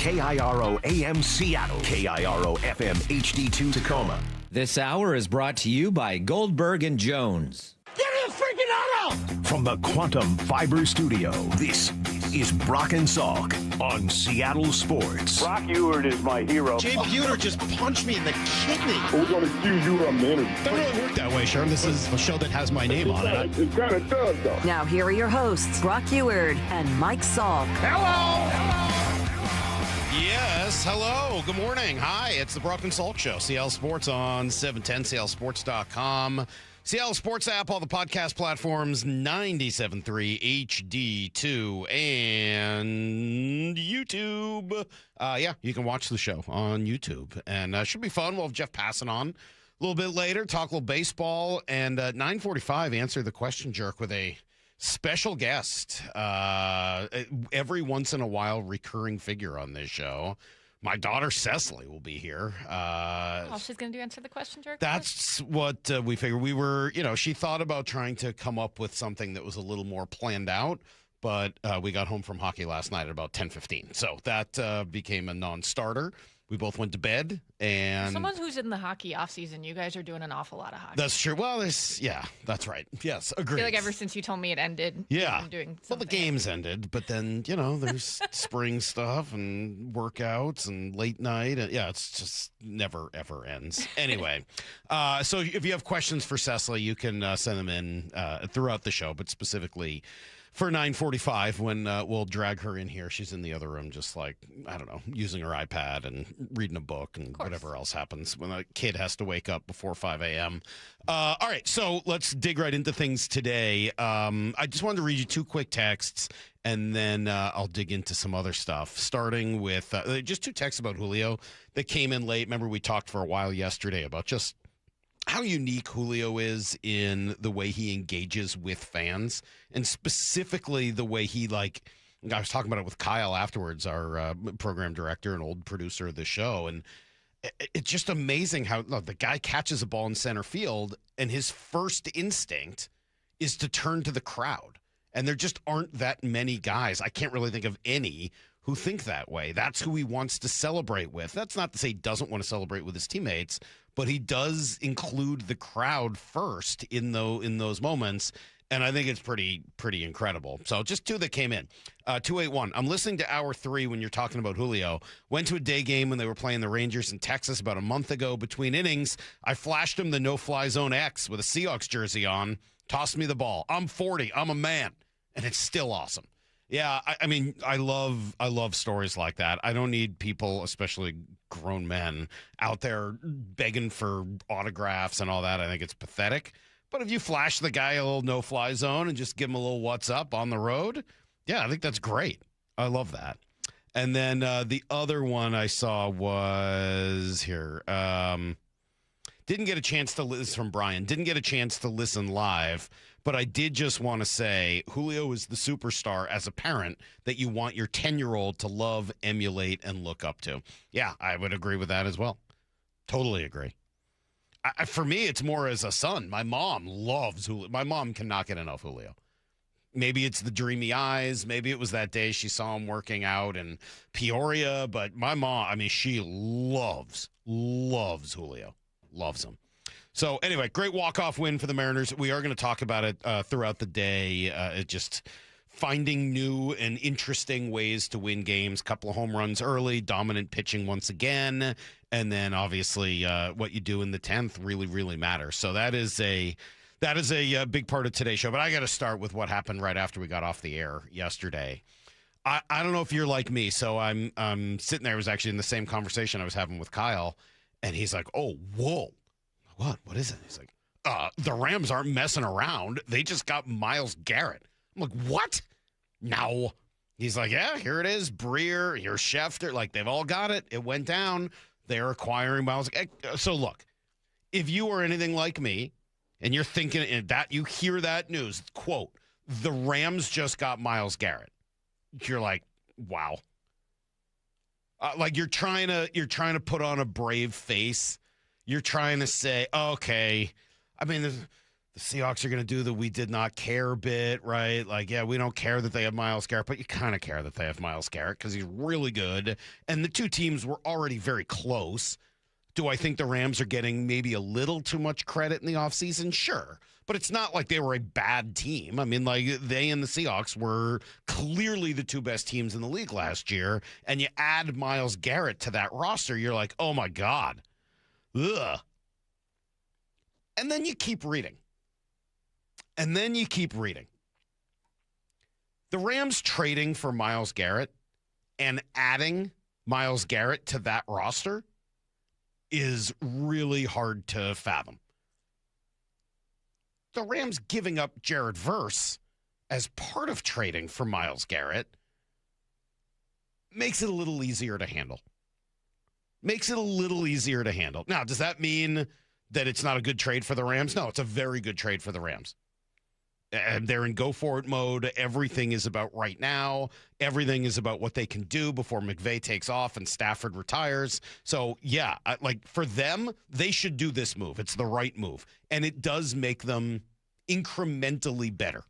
KIRO AM Seattle, KIRO FM HD2 Tacoma. This hour is brought to you by Goldberg and Jones. Give me a freaking auto! From the Quantum Fiber Studio, this is Brock and Salk on Seattle Sports. Brock Ewert is my hero. Jay Buhner just punched me in the kidney. We're going to accuse you of manager. Doesn't really work that way, Sherm. This is a show that has my name on it. It kind of does, though. Now here are your hosts, Brock Ewert and Mike Salk. Yes, hello, good morning. Hi, it's the Brock and Salk Show. Seattle Sports on 710, seattlesports.com. Seattle Sports app, all the podcast platforms, 97.3 HD2, and YouTube. You can watch the show on YouTube. And it should be fun. We'll have Jeff Passan on a little bit later, talk a little baseball, and 9:45, answer the question jerk with a special guest. Every once in a while, recurring figure on this show. My daughter Cecily will be here. All she's going to do answer the question, jerk? That's what we figured. We were, she thought about trying to come up with something that was a little more planned out, but we got home from hockey last night at about 10:15. So that became a non-starter. We both went to bed, and someone who's in the hockey offseason, you guys are doing an awful lot of hockey. That's true. Well, that's right. Yes, agreed. I feel like ever since you told me it ended, yeah. I'm doing something. Well, the games ended, but then, there's spring stuff and workouts and late night. And it's just never, ever ends. Anyway, so if you have questions for Cecily, you can send them in throughout the show, but specifically for 9:45 when we'll drag her in here. She's in the other room just using her iPad and reading a book and whatever else happens when a kid has to wake up before 5 a.m. All right, so let's dig right into things today. I just wanted to read you two quick texts, and then I'll dig into some other stuff, starting with just two texts about Julio that came in late. Remember, we talked for a while yesterday about just how unique Julio is in the way he engages with fans, and specifically the way he, I was talking about it with Kyle afterwards, our program director and old producer of the show, and it's just amazing how the guy catches a ball in center field, and his first instinct is to turn to the crowd. And there just aren't that many guys. I can't really think of any who think that way. That's who he wants to celebrate with. That's not to say he doesn't want to celebrate with his teammates, but he does include the crowd first in those moments, and I think it's pretty incredible. So just two that came in. 281, I'm listening to Hour 3 when you're talking about Julio. Went to a day game when they were playing the Rangers in Texas about a month ago. Between innings, I flashed him the no-fly zone X with a Seahawks jersey on, tossed me the ball. I'm 40. I'm a man. And it's still awesome. Yeah, I mean, I love stories like that. I don't need people, especially grown men, out there begging for autographs and all that. I think it's pathetic. But if you flash the guy a little no-fly zone and just give him a little what's up on the road, yeah, I think that's great. I love that. And then the other one I saw was here. Didn't get a chance to listen from Brian. Didn't get a chance to listen live. But I did just want to say Julio is the superstar as a parent that you want your 10-year-old to love, emulate, and look up to. Yeah, I would agree with that as well. Totally agree. For me, it's more as a son. My mom loves Julio. My mom cannot get enough Julio. Maybe it's the dreamy eyes. Maybe it was that day she saw him working out in Peoria. But my mom, she loves Julio. Loves him. So, anyway, great walk-off win for the Mariners. We are going to talk about it throughout the day. Just finding new and interesting ways to win games. Couple of home runs early, dominant pitching once again. And then, obviously, what you do in the 10th really, really matters. So that is a big part of today's show. But I got to start with what happened right after we got off the air yesterday. I don't know if you're like me. So I'm sitting there. I was actually in the same conversation I was having with Kyle. And he's like, oh, whoa. What is it? He's like, the Rams aren't messing around. They just got Myles Garrett. I'm like, what? No. He's like, yeah, here it is. Breer, here's Schefter. They've all got it. It went down. They're acquiring Myles. So, look, if you are anything like me and you're thinking that you hear that news, quote, the Rams just got Myles Garrett, you're like, wow. You're trying to put on a brave face. You're trying to say, okay, I mean, the Seahawks are going to do the we did not care bit, right? Like, yeah, we don't care that they have Myles Garrett, but you kind of care that they have Myles Garrett because he's really good. And the two teams were already very close. Do I think the Rams are getting maybe a little too much credit in the offseason? Sure. But it's not like they were a bad team. I mean, like, they and the Seahawks were clearly the two best teams in the league last year. And you add Myles Garrett to that roster, you're like, oh, my God. Ugh. And then you keep reading. The Rams trading for Myles Garrett and adding Myles Garrett to that roster is really hard to fathom. The Rams giving up Jared Verse as part of trading for Myles Garrett makes it a little easier to handle. Now, does that mean that it's not a good trade for the Rams? No, it's a very good trade for the Rams. And they're in go-for-it mode. Everything is about right now. Everything is about what they can do before McVay takes off and Stafford retires. So, yeah, like for them, they should do this move. It's the right move. And it does make them incrementally better.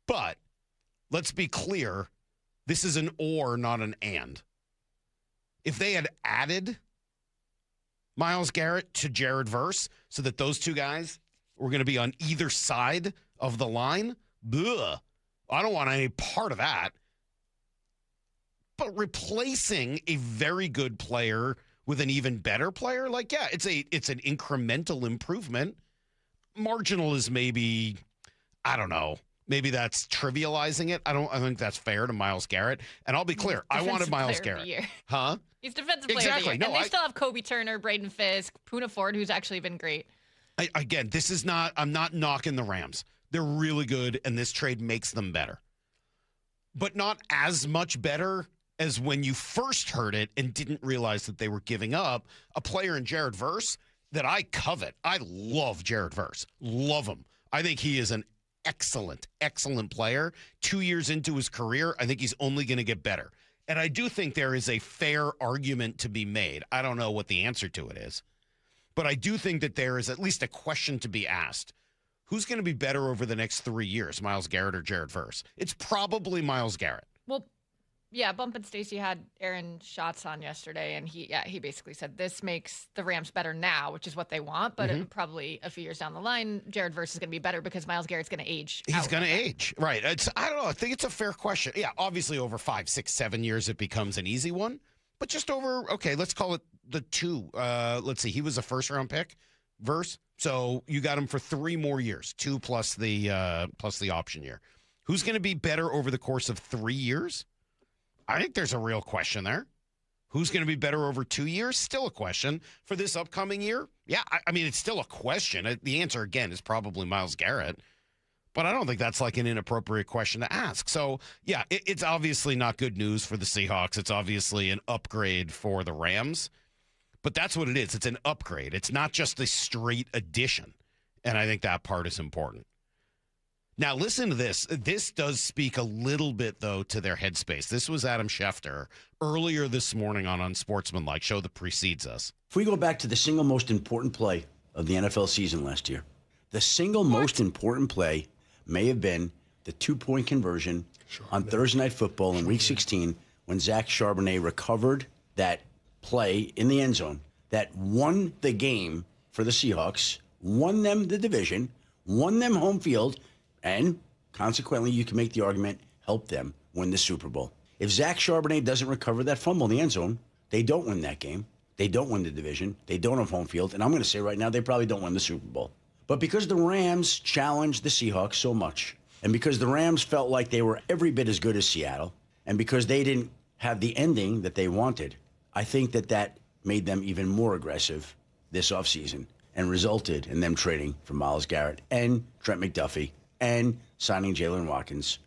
But let's be clear, this is an or, not an and. If they had added Myles Garrett to Jared Verse so that those two guys were going to be on either side of the line, ugh, I don't want any part of that. But replacing a very good player with an even better player, like, yeah, it's an incremental improvement. Marginal is maybe, I don't know, maybe that's trivializing it. I think that's fair to Myles Garrett. And I'll be clear, I wanted Myles Garrett. Huh? He's defensive player of the year. And they still have Kobe Turner, Braden Fisk, Poona Ford, who's actually been great. Again, I'm not knocking the Rams. They're really good, and this trade makes them better. But not as much better as when you first heard it and didn't realize that they were giving up a player in Jared Verse that I covet. I love Jared Verse. Love him. I think he is an excellent, excellent player. 2 years into his career, I think he's only going to get better. And I do think there is a fair argument to be made. I don't know what the answer to it is. But I do think that there is at least a question to be asked. Who's going to be better over the next 3 years, Myles Garrett or Jared Verse? It's probably Myles Garrett. Well, yeah, Bump and Stacy had Aaron Schatz on yesterday, and he basically said this makes the Rams better now, which is what they want, but probably a few years down the line, Jared Verse is going to be better because Myles Garrett's going to age. He's going to age, right. I don't know. I think it's a fair question. Yeah, obviously over 5, 6, 7 years, it becomes an easy one. But just over, okay, let's call it the 2. Let's see, he was a first-round pick, Verse. So you got him for 3 more years, 2 plus the option year. Who's going to be better over the course of 3 years? I think there's a real question there. Who's going to be better over 2 years? Still a question. For this upcoming year? Yeah, I mean, it's still a question. The answer, again, is probably Myles Garrett. But I don't think that's like an inappropriate question to ask. So, yeah, it's obviously not good news for the Seahawks. It's obviously an upgrade for the Rams. But that's what it is. It's an upgrade. It's not just a straight addition. And I think that part is important. Now, listen to this. This does speak a little bit, though, to their headspace. This was Adam Schefter earlier this morning on Unsportsmanlike, show that precedes us. If we go back to the single most important play of the NFL season last year, the single most important play may have been the 2-point conversion on Thursday Night Football in Week 16 when Zach Charbonnet recovered that play in the end zone that won the game for the Seahawks, won them the division, won them home field, and consequently, you can make the argument, help them win the Super Bowl. If Zach Charbonnet doesn't recover that fumble in the end zone, they don't win that game. They don't win the division. They don't have home field. And I'm going to say right now, they probably don't win the Super Bowl. But because the Rams challenged the Seahawks so much, and because the Rams felt like they were every bit as good as Seattle, and because they didn't have the ending that they wanted, I think that made them even more aggressive this offseason and resulted in them trading for Myles Garrett and Trent McDuffie and signing Jalen Watkins.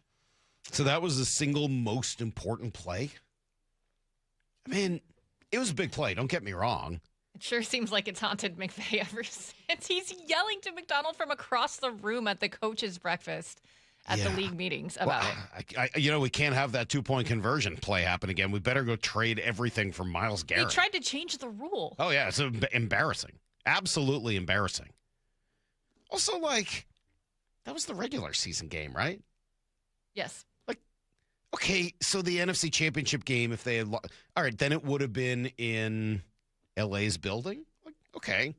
So that was the single most important play? I mean, it was a big play. Don't get me wrong. It sure seems like it's haunted McVay ever since. He's yelling to McDonald from across the room at the coach's breakfast at the league meetings about it. We can't have that 2-point conversion play happen again. We better go trade everything for Myles Garrett. He tried to change the rule. Oh, yeah. It's embarrassing. Absolutely embarrassing. Also, like, that was the regular season game, right? Yes. Like, okay, so the NFC Championship game, if they had, all right, then it would have been in LA's building. Like, okay,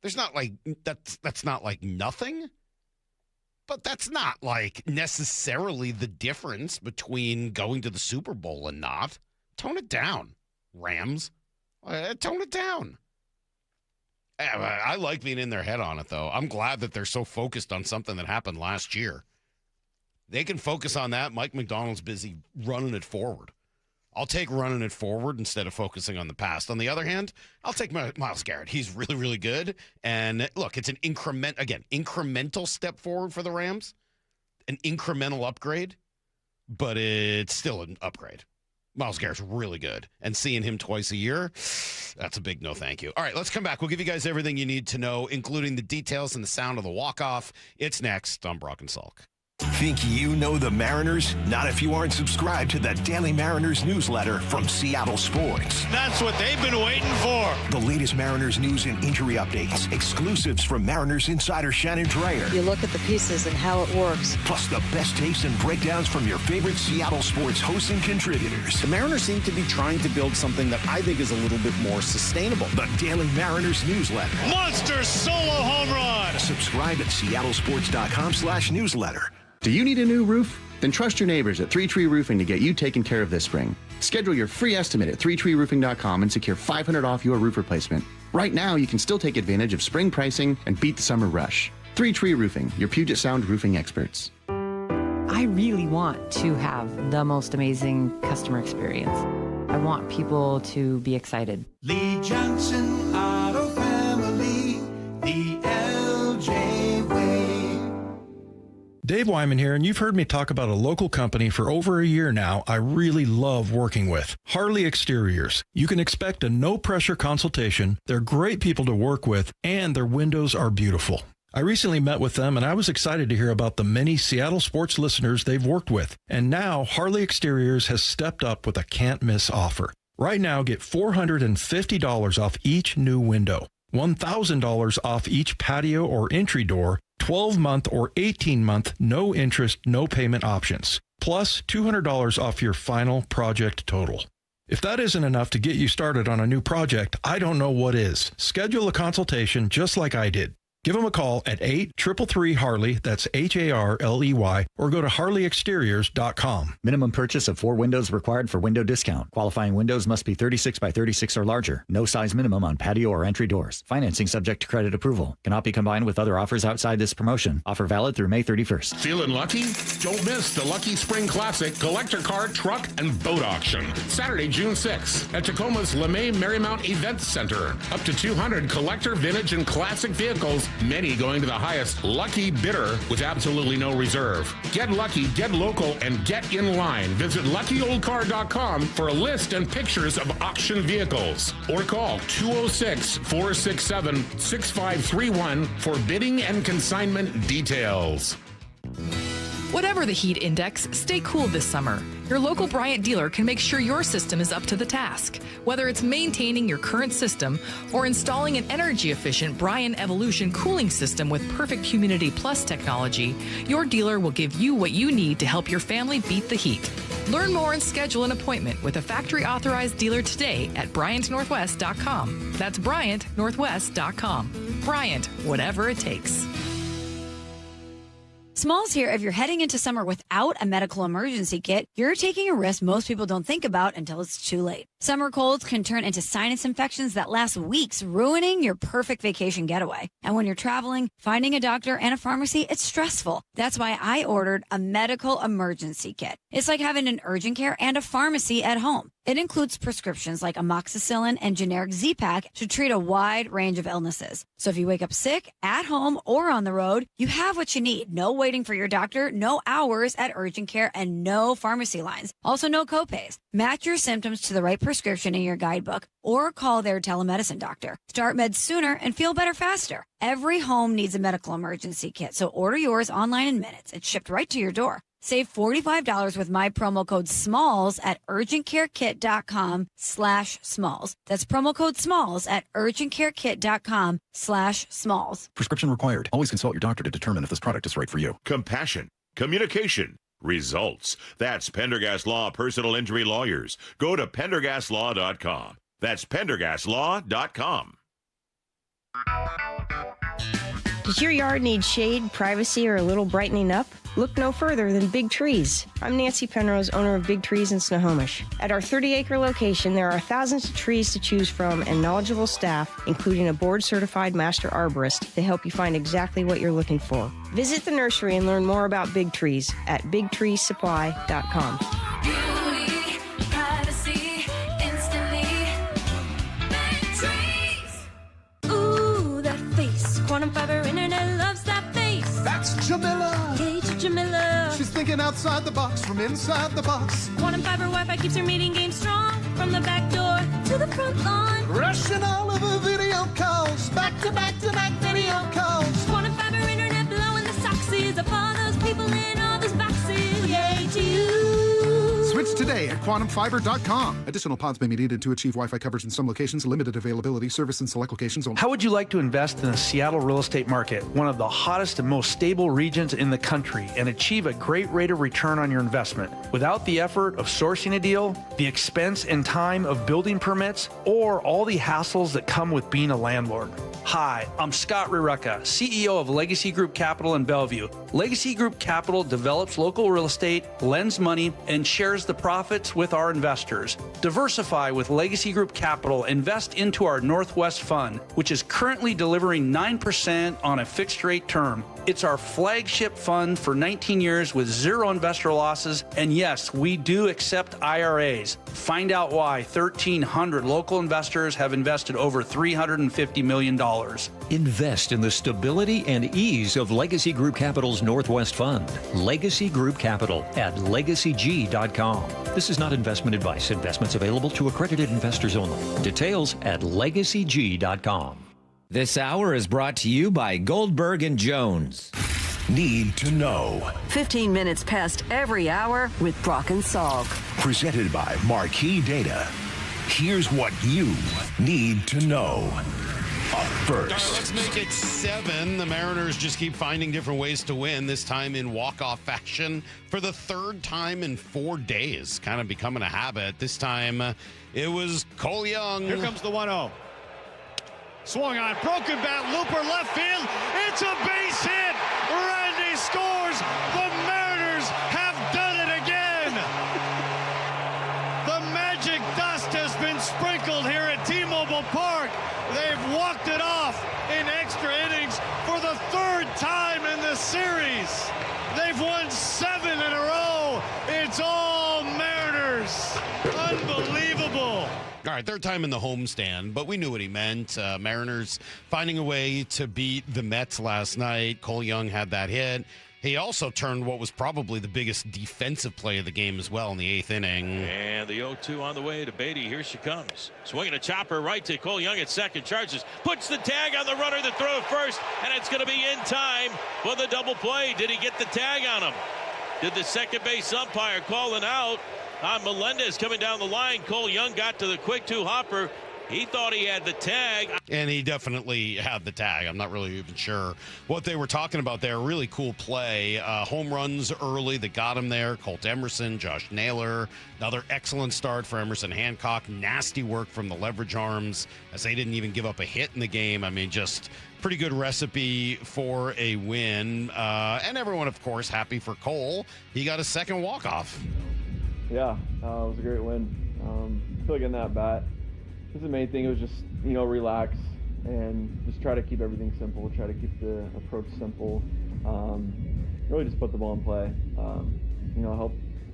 there's not like that's not like nothing, but that's not like necessarily the difference between going to the Super Bowl and not. Tone it down, Rams. Tone it down. I like being in their head on it, though. I'm glad that they're so focused on something that happened last year. They can focus on that. Mike McDonald's busy running it forward. I'll take running it forward instead of focusing on the past. On the other hand, I'll take Myles Garrett. He's really, really good. And look, it's an incremental step forward for the Rams, an incremental upgrade, but it's still an upgrade. Myles Garrett's really good. And seeing him twice a year, that's a big no thank you. All right, let's come back. We'll give you guys everything you need to know, including the details and the sound of the walk-off. It's next on Brock and Salk. Think you know the Mariners? Not if you aren't subscribed to the Daily Mariners newsletter from Seattle Sports. That's what they've been waiting for. The latest Mariners news and injury updates, exclusives from Mariners insider Shannon Dreyer. You look at the pieces and how it works. Plus the best takes and breakdowns from your favorite Seattle Sports hosts and contributors. The Mariners seem to be trying to build something that I think is a little bit more sustainable. The Daily Mariners newsletter. Monster solo home run. Subscribe at seattlesports.com/newsletter. Do you need a new roof? Then trust your neighbors at 3 Tree Roofing to get you taken care of this spring. Schedule your free estimate at 3treeroofing.com and secure $500 off your roof replacement. Right now, you can still take advantage of spring pricing and beat the summer rush. 3 Tree Roofing, your Puget Sound roofing experts. I really want to have the most amazing customer experience. I want people to be excited. Lee Johnson Auto Family, the LJ way. Dave Wyman here, and you've heard me talk about a local company for over a year now I really love working with, Harley Exteriors. You can expect a no-pressure consultation, they're great people to work with, and their windows are beautiful. I recently met with them, and I was excited to hear about the many Seattle sports listeners they've worked with. And now, Harley Exteriors has stepped up with a can't-miss offer. Right now, get $450 off each new window, $1,000 off each patio or entry door, 12-month or 18-month no interest, no payment options, plus $200 off your final project total. If that isn't enough to get you started on a new project, I don't know what is. Schedule a consultation just like I did. Give them a call at 833-HARLEY, that's HARLEY, or go to harleyexteriors.com. Minimum purchase of 4 windows required for window discount. Qualifying windows must be 36 by 36 or larger. No size minimum on patio or entry doors. Financing subject to credit approval. Cannot be combined with other offers outside this promotion. Offer valid through May 31st. Feeling lucky? Don't miss the Lucky Spring Classic Collector Car, Truck, and Boat Auction. Saturday, June 6th at Tacoma's LeMay Marymount Events Center. Up to 200 collector, vintage, and classic vehicles, many going to the highest lucky bidder with absolutely no reserve. Get lucky, get local, and get in line. Visit luckyoldcar.com for a list and pictures of auction vehicles. Or call 206-467-6531 for bidding and consignment details. Whatever the heat index, stay cool this summer. Your local Bryant dealer can make sure your system is up to the task. Whether it's maintaining your current system or installing an energy-efficient Bryant Evolution cooling system with Perfect Humidity Plus technology, your dealer will give you what you need to help your family beat the heat. Learn more and schedule an appointment with a factory-authorized dealer today at BryantNorthwest.com. That's BryantNorthwest.com. Bryant, whatever it takes. Smalls here. If you're heading into summer without a medical emergency kit, you're taking a risk most people don't think about until it's too late. Summer colds can turn into sinus infections that last weeks, ruining your perfect vacation getaway. And when you're traveling, finding a doctor and a pharmacy, it's stressful. That's why I ordered a medical emergency kit. It's like having an urgent care and a pharmacy at home. It includes prescriptions like amoxicillin and generic Z-Pak to treat a wide range of illnesses. So if you wake up sick, at home, or on the road, you have what you need. No waiting for your doctor, no hours at urgent care, and no pharmacy lines. Also, no copays. Match your symptoms to the right prescription in your guidebook or call their telemedicine doctor. Start meds sooner and feel better faster. Every home needs a medical emergency kit, so order yours online in minutes. It's shipped right to your door. Save $45 with my promo code SMALLS at urgentcarekit.com/smalls. That's promo code SMALLS at urgentcarekit.com/smalls. Prescription required. Always consult your doctor to determine if this product is right for you. Compassion, communication, results. That's Pendergast Law Personal Injury Lawyers. Go to pendergastlaw.com. That's pendergastlaw.com. Does your yard need shade, privacy, or a little brightening up? Look no further than Big Trees. I'm Nancy Penrose, owner of Big Trees in Snohomish. At our 30-acre location, there are thousands of trees to choose from and knowledgeable staff, including a board-certified master arborist, to help you find exactly what you're looking for. Visit the nursery and learn more about Big Trees at bigtreesupply.com. Beauty, privacy, instantly. Big Trees. Ooh, that face. Quantum fiber internet loves that face. That's Jamila. Jamila. She's thinking outside the box from inside the box. Quantum fiber Wi-Fi keeps her meeting game strong. From the back door to the front lawn. Rushing all of her video calls. Back to back video calls. Quantum fiber internet blowing the soxies up all those people in all those boxes. Yay to you. Switch today at quantumfiber.com. Additional pods may be needed to achieve Wi-Fi coverage in some locations. Limited availability. Service in select locations only. How would you like to invest in the Seattle real estate market, one of the hottest and most stable regions in the country, and achieve a great rate of return on your investment without the effort of sourcing a deal, the expense and time of building permits, or all the hassles that come with being a landlord? Hi, I'm Scott Rireka, CEO of Legacy Group Capital in Bellevue. Legacy Group Capital develops local real estate, lends money, and shares the profits with our investors. Diversify with Legacy Group Capital. Invest into our Northwest Fund, which is currently delivering 9% on a fixed rate term. It's our flagship fund for 19 years with zero investor losses. And yes, we do accept IRAs. Find out why 1,300 local investors have invested over $350 million. Invest in the stability and ease of Legacy Group Capital's Northwest Fund. Legacy Group Capital at legacyg.com. This is not investment advice. Investments available to accredited investors only. Details at legacyg.com. This hour is brought to you by Goldberg and Jones. Need to know. 15 minutes past every hour with Brock and Salk. Presented by Marquee Data. Here's what you need to know. Up first. All right, let's make it 7. The Mariners just keep finding different ways to win, this time in walk-off fashion for the third time in 4 days. Kind of becoming a habit. This time it was Cole Young. Here comes the 1-0. Swung on, broken bat, looper left field. It's a base hit. Randy scores. The Mariners have done it again. The magic dust has been sprinkled here at T-Mobile Park. They've walked it off in extra innings for the third time in the series. They've won 7 in a row. It's all Mariners. Unbelievable. All right, third time in the homestand, but we knew what he meant. Mariners finding a way to beat the Mets last night. Cole Young had that hit. He also turned what was probably the biggest defensive play of the game as well in the 8th inning. And the 0-2 on the way to Beatty. Here she comes. Swinging a chopper right to Cole Young at second. Charges. Puts the tag on the runner to throw first. And it's going to be in time for the double play. Did he get the tag on him? Did the second base umpire call an out? Melendez coming down the line. Cole Young got to the quick 2-hopper. He thought he had the tag. And he definitely had the tag. I'm not really even sure what they were talking about there. Really cool play. Home runs early that got him there. Colt Emerson, Josh Naylor. Another excellent start for Emerson Hancock. Nasty work from the leverage arms as they didn't even give up a hit in the game. I mean, just pretty good recipe for a win. And everyone, of course, happy for Cole. He got a second walk-off. Yeah, it was a great win. I feel like in that bat, this is the main thing. It was just, relax and just try to keep everything simple. Try to keep the approach simple. Really just put the ball in play.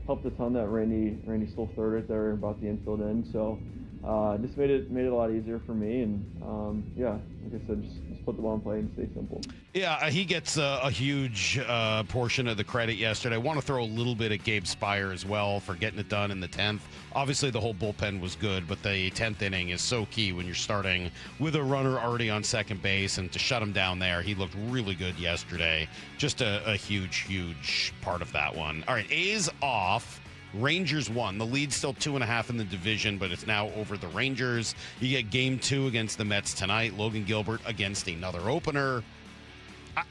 Helped a ton that Randy stole third right there and brought the infield in. So just made it a lot easier for me. And yeah, like I said, just put the ball in play and stay simple. Yeah, he gets a huge portion of the credit yesterday. I want to throw a little bit at Gabe Spire as well for getting it done in the 10th. Obviously, the whole bullpen was good, but the 10th inning is so key when you're starting with a runner already on second base, and to shut him down there, he looked really good yesterday. Just a huge part of that one. All right, A's off. Rangers won. The lead's still 2.5 in the division, but it's now over the Rangers. You get game 2 against the Mets tonight. Logan Gilbert against another opener.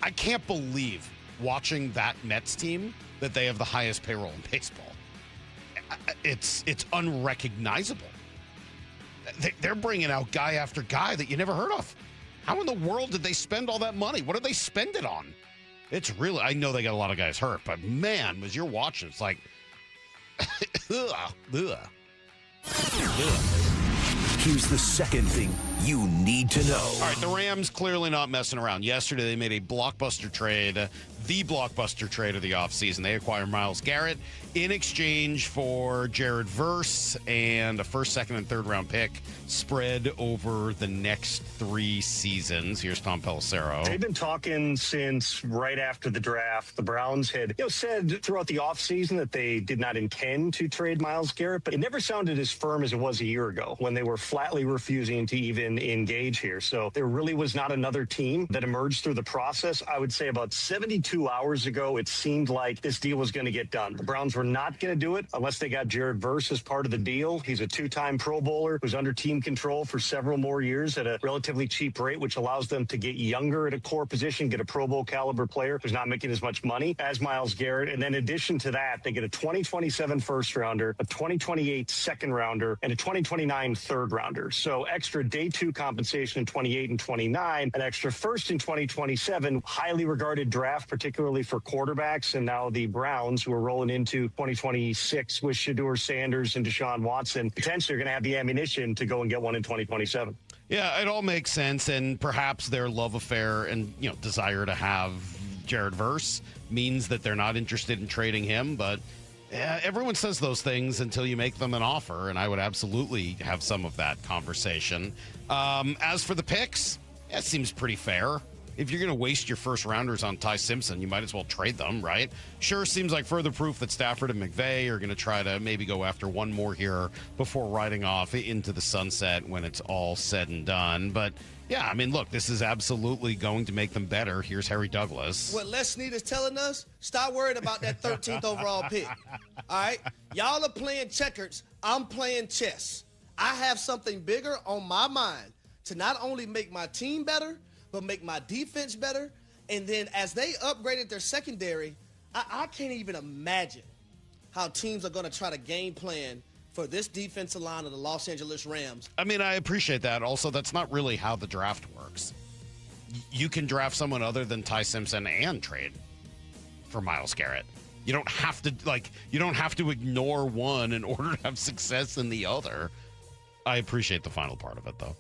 I can't believe watching that Mets team that they have the highest payroll in baseball. It's unrecognizable. They're bringing out guy after guy that you never heard of. How in the world did they spend all that money? What did they spend it on? It's really, I know they got a lot of guys hurt, but man, as you're watching, it's like, Here's the second thing you need to know. All right, the Rams clearly not messing around. Yesterday, they made a blockbuster trade, the blockbuster trade of the offseason. They acquire Myles Garrett in exchange for Jared Verse and a first, second, and third round pick spread over the next 3 seasons. Here's Tom Pelissero. They've been talking since right after the draft. The Browns had said throughout the offseason that they did not intend to trade Myles Garrett, but it never sounded as firm as it was a year ago when they were flatly refusing to even engage here. So there really was not another team that emerged through the process. I would say about 72 hours ago, it seemed like this deal was going to get done. The Browns were not going to do it unless they got Jared Verse as part of the deal. He's a 2-time Pro Bowler who's under team control for several more years at a relatively cheap rate, which allows them to get younger at a core position, get a Pro Bowl caliber player who's not making as much money as Myles Garrett. And then in addition to that, they get a 2027 first rounder, a 2028 second rounder, and a 2029 third rounder. So extra day 2 compensation in 28 and 29, an extra first in 2027, highly regarded draft, particularly for quarterbacks. And now the Browns, who are rolling into 2026 with Shedeur Sanders and Deshaun Watson, potentially are going to have the ammunition to go and get one in 2027. Yeah, it all makes sense, and perhaps their love affair and desire to have Jared Verse means that they're not interested in trading him, but everyone says those things until you make them an offer, and I would absolutely have some of that conversation. As for the picks, that seems pretty fair. If you're going to waste your first rounders on Ty Simpson, you might as well trade them, right? Sure, seems like further proof that Stafford and McVay are going to try to maybe go after one more here before riding off into the sunset when it's all said and done. But yeah, I mean, look, this is absolutely going to make them better. Here's Harry Douglas. What Les Snead is telling us, stop worrying about that 13th overall pick. All right? Y'all are playing checkers. I'm playing chess. I have something bigger on my mind to not only make my team better, but make my defense better. And then as they upgraded their secondary, I can't even imagine how teams are going to try to game plan for this defensive line of the Los Angeles Rams. I mean, I appreciate that. Also, that's not really how the draft works. You can draft someone other than Ty Simpson and trade for Myles Garrett. You don't have to ignore one in order to have success in the other. I appreciate the final part of it, though.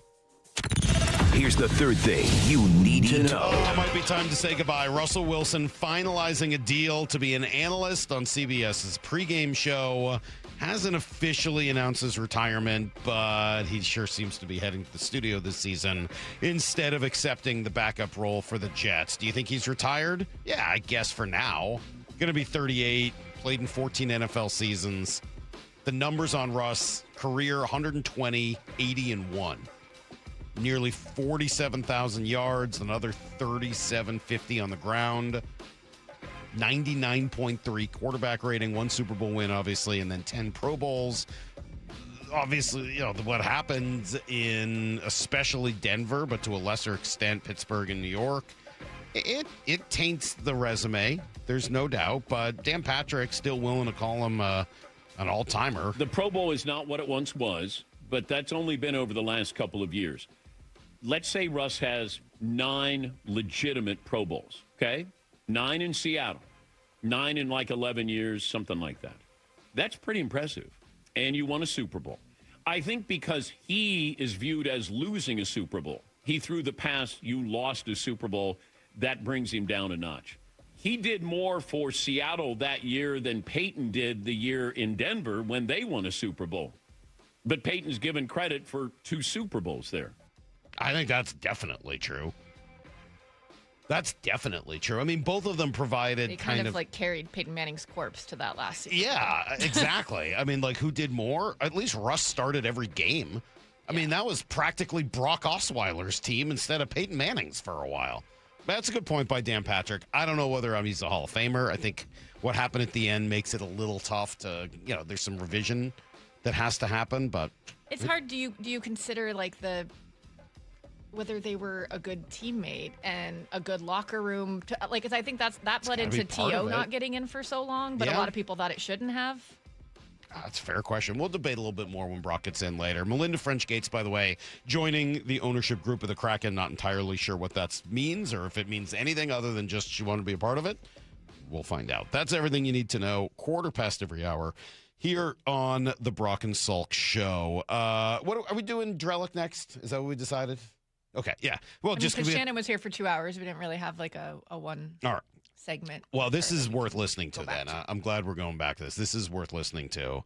Here's the third thing you need to know. It might be time to say goodbye. Russell Wilson finalizing a deal to be an analyst on CBS's pregame show. Hasn't officially announced his retirement, but he sure seems to be heading to the studio this season instead of accepting the backup role for the Jets. Do you think he's retired? Yeah, I guess for now. Going to be 38, played in 14 NFL seasons. The numbers on Russ, career 120, 80, and 1. Nearly 47,000 yards, another 3750 on the ground, 99.3 quarterback rating, 1 Super Bowl win, obviously, and then 10 Pro Bowls. Obviously, what happens in especially Denver, but to a lesser extent, Pittsburgh and New York, it taints the resume. There's no doubt, but Dan Patrick's still willing to call him an all-timer. The Pro Bowl is not what it once was, but that's only been over the last couple of years. Let's say Russ has 9 legitimate Pro Bowls, okay? 9 in Seattle, 9 in like 11 years, something like that. That's pretty impressive. And you won a Super Bowl. I think because he is viewed as losing a Super Bowl. He threw the pass, you lost a Super Bowl, that brings him down a notch. He did more for Seattle that year than Peyton did the year in Denver when they won a Super Bowl. But Peyton's given credit for 2 Super Bowls there. I think that's definitely true. That's definitely true. I mean, both of them provided They kind of like carried Peyton Manning's corpse to that last season. Yeah, exactly. I mean, like, who did more? At least Russ started every game. I mean, that was practically Brock Osweiler's team instead of Peyton Manning's for a while. That's a good point by Dan Patrick. I don't know whether he's a Hall of Famer. I think what happened at the end makes it a little tough to, there's some revision that has to happen, but It's hard. Do you consider like whether they were a good teammate and a good locker room? Because I think that led into T.O. not getting in for so long, but a lot of people thought it shouldn't have. That's a fair question. We'll debate a little bit more when Brock gets in later. Melinda French Gates, by the way, joining the ownership group of the Kraken. Not entirely sure what that means or if it means anything other than just she wanted to be a part of it. We'll find out. That's everything you need to know. 1:15 every hour here on the Brock and Salk Show. What are we doing? Drellich next? Is that what we decided? Okay, yeah. Well, just because Shannon was here for 2 hours, we didn't really have like a one segment. Well, this is worth listening to then. I'm glad we're going back to this. This is worth listening to.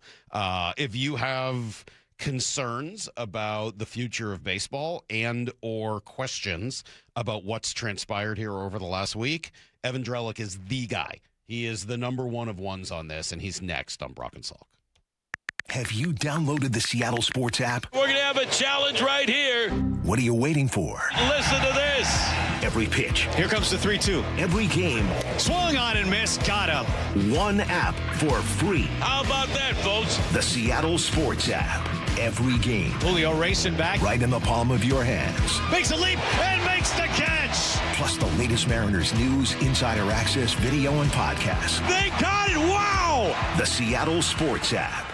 If you have concerns about the future of baseball and or questions about what's transpired here over the last week, Evan Drellich is the guy. He is the number one of ones on this, and he's next on Brock and Salk. Have you downloaded the Seattle Sports app? We're going to have a challenge right here. What are you waiting for? Listen to this. Every pitch. Here comes the 3-2. Every game. Swung on and missed. Got him. One app for free. How about that, folks? The Seattle Sports app. Every game. Julio racing back. Right in the palm of your hands. Makes a leap and makes the catch. Plus the latest Mariners news, insider access, video, and podcasts. They got it. Wow. The Seattle Sports app.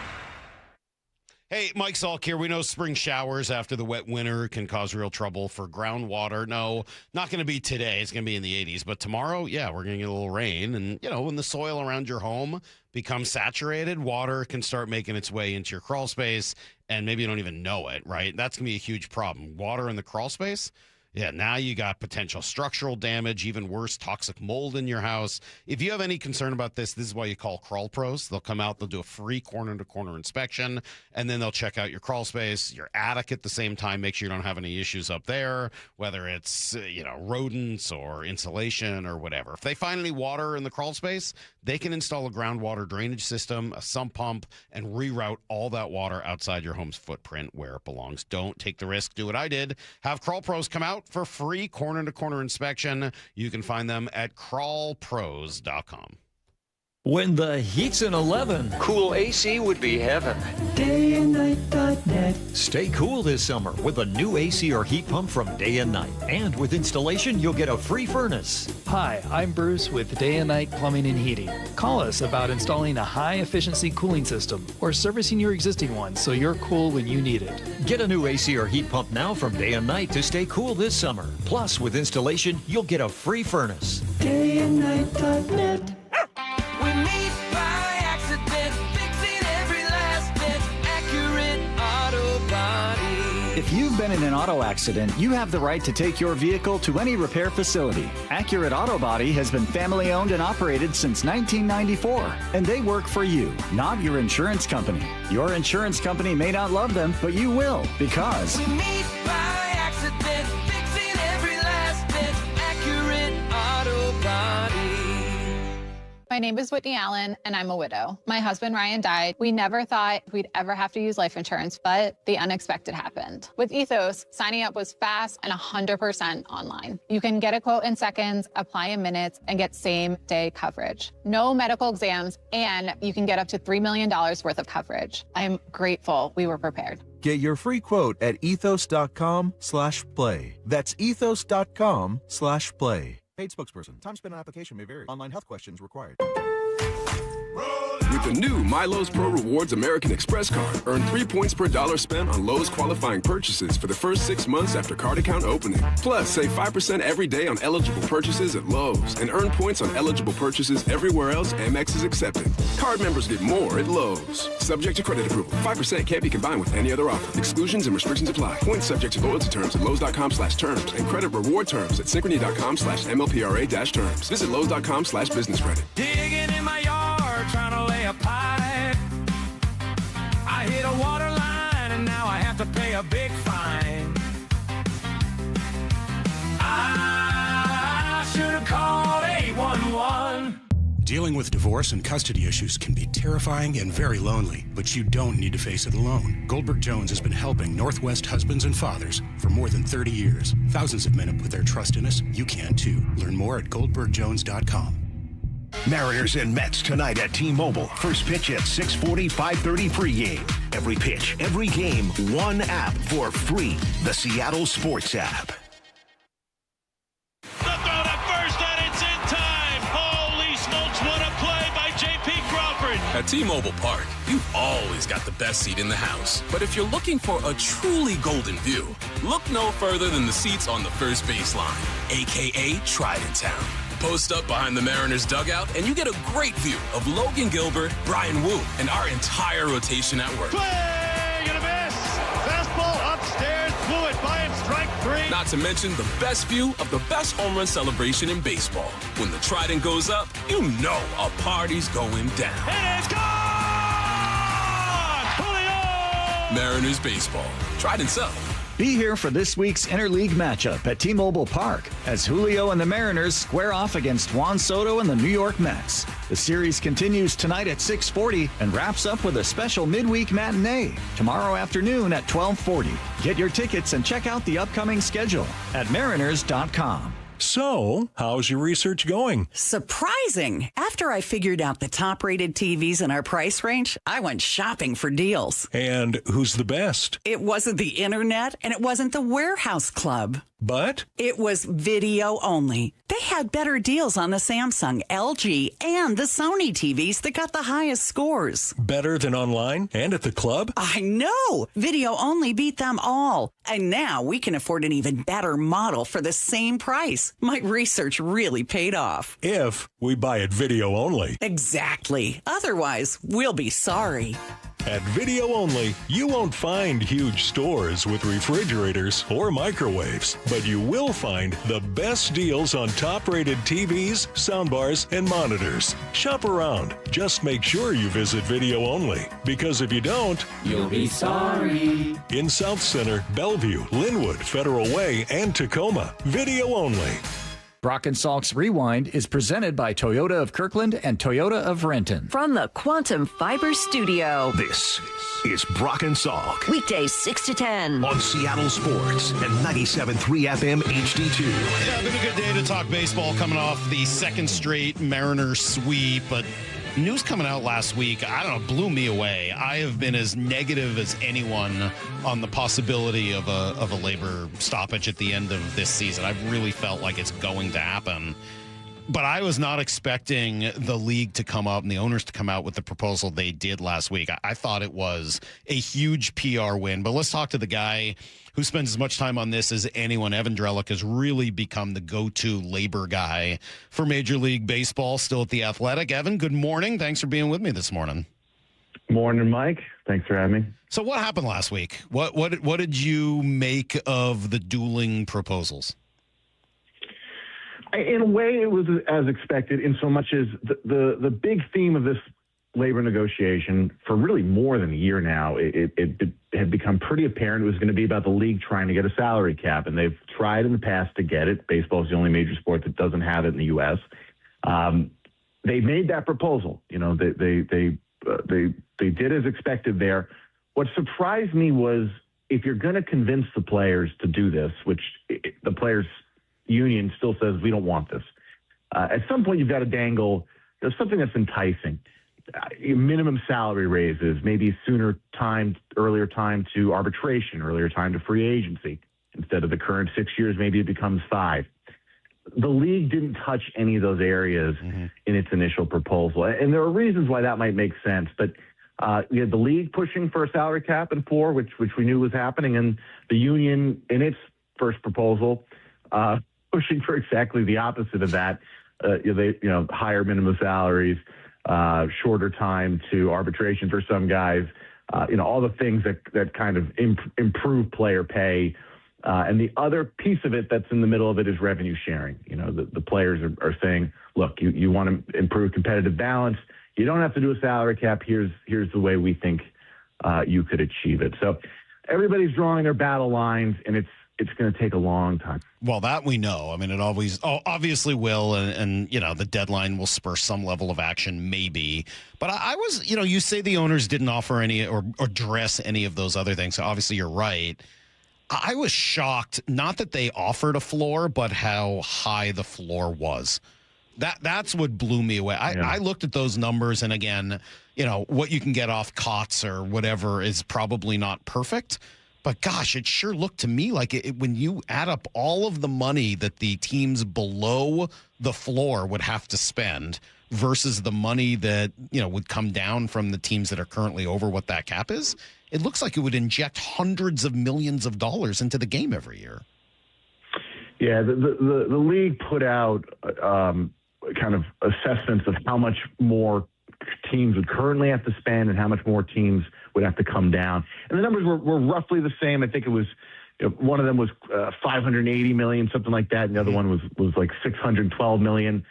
Hey, Mike Salk here. We know spring showers after the wet winter can cause real trouble for groundwater. No, not going to be today. It's going to be in the 80s. But tomorrow, yeah, we're going to get a little rain. And, when the soil around your home becomes saturated, water can start making its way into your crawl space. And maybe you don't even know it, right? That's going to be a huge problem. Water in the crawl space. Yeah, now you got potential structural damage, even worse, toxic mold in your house. If you have any concern about this is why you call Crawl Pros. They'll come out, they'll do a free corner-to-corner inspection, and then they'll check out your crawl space, your attic at the same time, make sure you don't have any issues up there, whether it's, rodents or insulation or whatever. If they find any water in the crawl space, they can install a groundwater drainage system, a sump pump, and reroute all that water outside your home's footprint where it belongs. Don't take the risk. Do what I did. Have Crawl Pros come out for free corner-to-corner inspection. You can find them at crawlpros.com. When the heat's in 11, cool AC would be heaven. Dayandnight.net. Stay cool this summer with a new AC or heat pump from Day and Night. And with installation, you'll get a free furnace. Hi, I'm Bruce with Day and Night Plumbing and Heating. Call us about installing a high-efficiency cooling system or servicing your existing one so you're cool when you need it. Get a new AC or heat pump now from Day and Night to stay cool this summer. Plus, with installation, you'll get a free furnace. Dayandnight.net. We meet by accident, fixing every last bit, Accurate Auto Body. If you've been in an auto accident, you have the right to take your vehicle to any repair facility. Accurate Auto Body has been family owned and operated since 1994, and they work for you, not your insurance company. Your insurance company may not love them, but you will, because We meet by accident, fixing every last bit, Accurate Auto Body. My name is Whitney Allen, and I'm a widow. My husband, Ryan, died. We never thought we'd ever have to use life insurance, but the unexpected happened. With Ethos, signing up was fast and 100% online. You can get a quote in seconds, apply in minutes, and get same-day coverage. No medical exams, and you can get up to $3 million worth of coverage. I'm grateful we were prepared. Get your free quote at ethos.com/play. That's ethos.com/play. Paid spokesperson. Time spent on application may vary. Online health questions required. With the new My Lowe's Pro Rewards American Express card, earn 3 points per dollar spent on Lowe's qualifying purchases for the first 6 months after card account opening. Plus, save 5% every day on eligible purchases at Lowe's and earn points on eligible purchases everywhere else Amex is accepted. Card members get more at Lowe's. Subject to credit approval. 5% can't be combined with any other offer. Exclusions and restrictions apply. Points subject to loyalty terms at Lowe's.com/terms and credit reward terms at Synchrony.com/MLPRA-terms. Visit Lowe's.com/business credit. Digging in my yard, trying to lay a pipe. I hit a water line and pay a big fine. I should have called 811. Dealing with divorce and custody issues can be terrifying and very lonely, but you don't need to face it alone. Goldberg Jones has been helping Northwest husbands and fathers for more than 30 years. Thousands of men have put their trust in us. You can too. Learn more at goldbergjones.com. Mariners and Mets tonight at T-Mobile. First pitch at 6:40, 5:30 pregame. Every pitch, every game, one app for free. The Seattle Sports app. At T-Mobile Park, you've always got the best seat in the house. But if you're looking for a truly golden view, look no further than the seats on the first baseline, a.k.a. Trident-Town. Post up behind the Mariners dugout, and you get a great view of Logan Gilbert, Brian Wu, and our entire rotation at work. Swing and a miss. Fastball upstairs, blew it by it, strike three. Not to mention the best view of the best home run celebration in baseball. When the Trident goes up, you know a party's going down. It is gone! Julio! Mariners baseball. Trident's up. Be here for this week's interleague matchup at T-Mobile Park as Julio and the Mariners square off against Juan Soto and the New York Mets. The series continues tonight at 6:40 and wraps up with a special midweek matinee tomorrow afternoon at 12:40. Get your tickets and check out the upcoming schedule at mariners.com. So, how's your research going? Surprising. After I figured out the top-rated TVs in our price range, I went shopping for deals. And who's the best? It wasn't the internet, and it wasn't the warehouse club. But? It was video only. They had better deals on the Samsung, LG, and the Sony TVs that got the highest scores. Better than online and at the club? I know! Video only beat them all. And now we can afford an even better model for the same price. My research really paid off. If we buy it video only. Exactly. Otherwise, we'll be sorry. At Video Only, you won't find huge stores with refrigerators or microwaves, but you will find the best deals on top-rated TVs, soundbars, and monitors. Shop around. Just make sure you visit Video Only, because if you don't, you'll be sorry. In South Center, Bellevue, Linwood, Federal Way, and Tacoma, Video Only. Brock and Salk's Rewind is presented by Toyota of Kirkland and Toyota of Renton. From the Quantum Fiber Studio. This is Brock and Salk. Weekdays 6 to 10. On Seattle Sports and 97.3 FM HD2. Yeah, been a good day to talk baseball coming off the second straight Mariners sweep, but news coming out last week, I don't know, blew me away. I have been as negative as anyone on the possibility of a labor stoppage at the end of this season. I've really felt like it's going to happen. But I was not expecting the league to come up and the owners to come out with the proposal they did last week. I thought it was a huge PR win. But let's talk to the guy who spends as much time on this as anyone. Evan Drellich has really become the go-to labor guy for Major League Baseball, still at The Athletic. Evan, good morning. Thanks for being with me this morning. Morning, Mike. Thanks for having me. So what happened last week? What did you make of the dueling proposals? In a way, it was as expected, in so much as the big theme of this labor negotiation for really more than a year now, it had become pretty apparent it was going to be about the league trying to get a salary cap, and they've tried in the past to get it. Baseball is the only major sport that doesn't have it in the U.S. They made that proposal. You know, they did as expected there. What surprised me was if you're going to convince the players to do this, which the players' union still says we don't want this. At some point, you've got to dangle something that's enticing. Minimum salary raises, maybe earlier time to arbitration, earlier time to free agency. Instead of the current 6 years, maybe it becomes 5. The league didn't touch any of those areas in its initial proposal. And there are reasons why that might make sense. But you had the league pushing for a salary cap in 4, which we knew was happening, and the union in its first proposal pushing for exactly the opposite of that. Higher minimum salaries, shorter time to arbitration for some guys, all the things that kind of improve player pay. And the other piece of it that's in the middle of it is revenue sharing. The players are saying, look, you want to improve competitive balance. You don't have to do a salary cap. Here's the way we think you could achieve it. So everybody's drawing their battle lines, and it's going to take a long time. Well, that we know. I mean, it always obviously will, and the deadline will spur some level of action, maybe. But I was, you say the owners didn't offer any or address any of those other things. So obviously, you're right. I was shocked, not that they offered a floor, but how high the floor was. That's what blew me away. I looked at those numbers, and again, what you can get off COTS or whatever is probably not perfect. But gosh, it sure looked to me like when you add up all of the money that the teams below the floor would have to spend versus the money that, would come down from the teams that are currently over what that cap is, it looks like it would inject hundreds of millions of dollars into the game every year. Yeah, the league put out kind of assessments of how much more teams would currently have to spend and how much more teams would have to come down. And the numbers were roughly the same. I think it was, one of them was 580 million, something like that. And the other one was like 612 million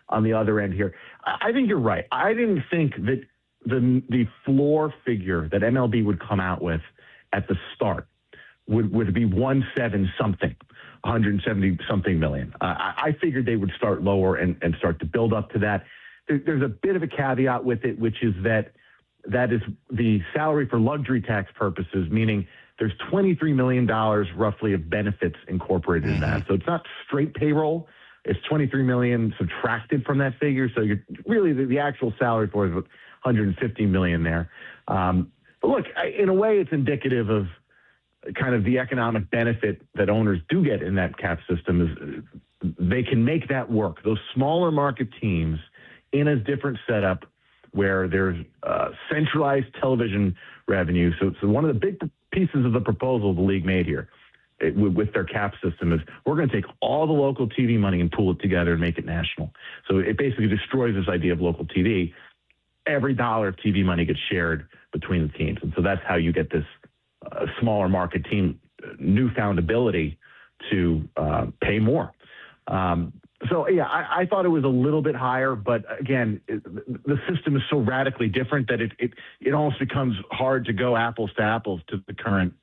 on the other end here. I think you're right. I didn't think that the floor figure that MLB would come out with at the start would be 170 something million. I figured they would start lower and start to build up to that. There's a bit of a caveat with it, which is that is the salary for luxury tax purposes, meaning there's $23 million roughly of benefits incorporated in that. So it's not straight payroll. It's $23 million subtracted from that figure. So you're really the actual salary for is $150 million there. But look, in a way, it's indicative of kind of the economic benefit that owners do get in that cap system is they can make that work. Those smaller market teams in a different setup where there's centralized television revenue. So one of the big pieces of the proposal the league made here with their cap system is we're going to take all the local TV money and pool it together and make it national. So it basically destroys this idea of local TV. Every dollar of TV money gets shared between the teams. And so that's how you get this smaller market team newfound ability to pay more. So, yeah, I thought it was a little bit higher, but again, the system is so radically different that it almost becomes hard to go apples to apples to the current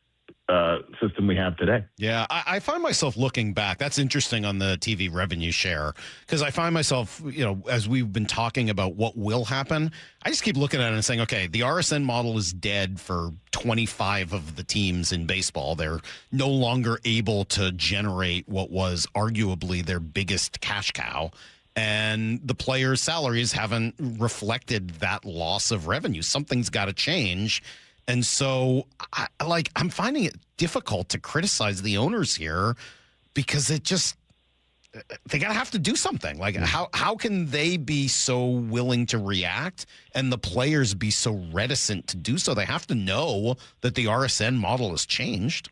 system we have today. Yeah, I find myself looking back. That's interesting on the TV revenue share, because I find myself, as we've been talking about what will happen, I just keep looking at it and saying, okay, the RSN model is dead for 25 of the teams in baseball. They're no longer able to generate what was arguably their biggest cash cow. And the players' salaries haven't reflected that loss of revenue. Something's got to change. And so, I'm finding it difficult to criticize the owners here because they gotta have to do something. Like, how can they be so willing to react and the players be so reticent to do so? They have to know that the RSN model has changed.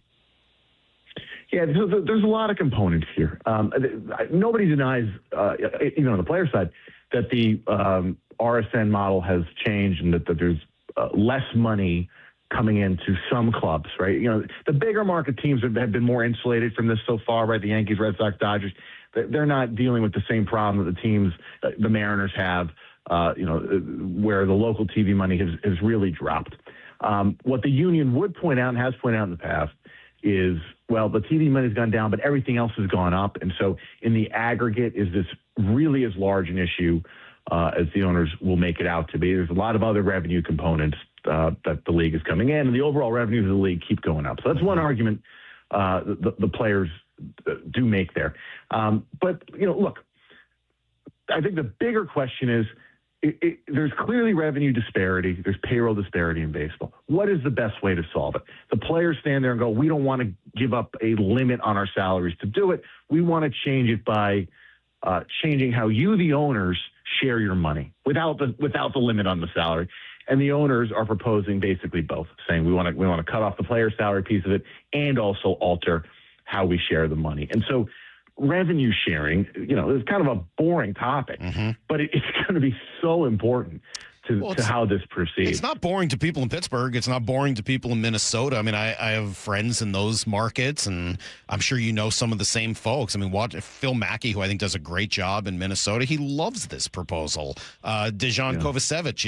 Yeah, there's a lot of components here. Nobody denies, even on the player side, that the RSN model has changed and that there's less money coming into some clubs, right? The bigger market teams have been more insulated from this so far, right? The Yankees, Red Sox, Dodgers, they're not dealing with the same problem that the teams, the Mariners have, where the local TV money has really dropped. What the union would point out and has pointed out in the past is, well, the TV money's gone down, but everything else has gone up. And so in the aggregate, is this really as large an issue as the owners will make it out to be? There's a lot of other revenue components that the league is coming in, and the overall revenues of the league keep going up. So that's one argument the players do make there. But, look, I think the bigger question is there's clearly revenue disparity. There's payroll disparity in baseball. What is the best way to solve it? The players stand there and go, we don't want to give up a limit on our salaries to do it. We want to change it by changing how you, the owners, share your money without the limit on the salary. And the owners are proposing basically both, saying we want to cut off the player salary piece of it and also alter how we share the money. And so revenue sharing, is kind of a boring topic, but it's going to be so important to how this proceeds. It's not boring to people in Pittsburgh. It's not boring to people in Minnesota. I mean, I have friends in those markets, and I'm sure you know some of the same folks. I mean, watch Phil Mackey, who I think does a great job in Minnesota. He loves this proposal. Dejan Kovacevic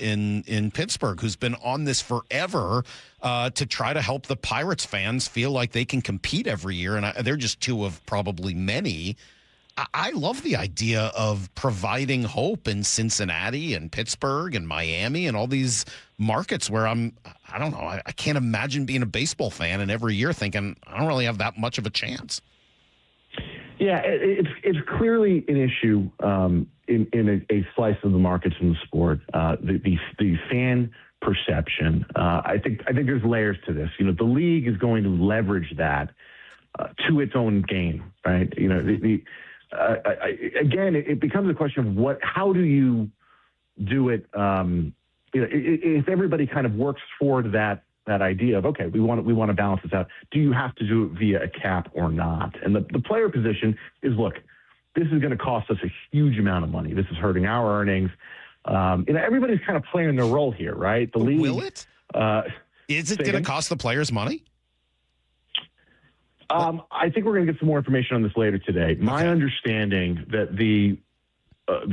in Pittsburgh, who's been on this forever to try to help the Pirates fans feel like they can compete every year, and they're just two of probably many. I love the idea of providing hope in Cincinnati and Pittsburgh and Miami and all these markets where I don't know, I can't imagine being a baseball fan and every year thinking I don't really have that much of a chance. Yeah, it's clearly an issue in a slice of the markets in the sport. The fan perception. I think there's layers to this. You know, the league is going to leverage that to its own game, right? You know, again, it becomes a question of how do you do it? You know, if everybody kind of works toward that idea of, okay, we want to balance this out. Do you have to do it via a cap or not? And the player position is, look, this is going to cost us a huge amount of money. This is hurting our earnings. You know, everybody's kind of playing their role here, right? The league. Will it? Is it going to cost the players money? I think we're going to get some more information on this later today. My understanding that the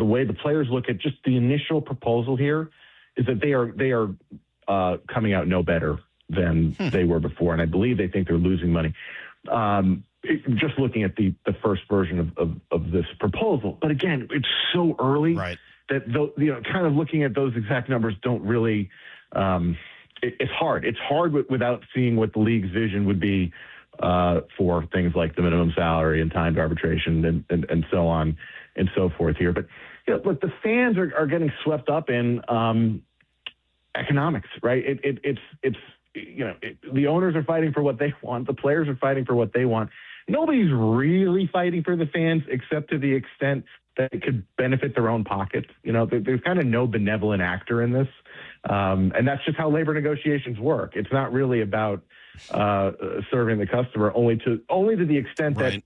way the players look at just the initial proposal here is that they are coming out no better than they were before, and I believe they think they're losing money. Just looking at the first version of this proposal, but again, it's so early that kind of looking at those exact numbers don't really. It's hard. It's hard without seeing what the league's vision would be. For things like the minimum salary and timed arbitration and so on and so forth here. But look, the fans are getting swept up in economics, right? It's the owners are fighting for what they want. The players are fighting for what they want. Nobody's really fighting for the fans except to the extent that it could benefit their own pockets. You know, there's kind of no benevolent actor in this. And that's just how labor negotiations work. It's not really about serving the customer only to the extent that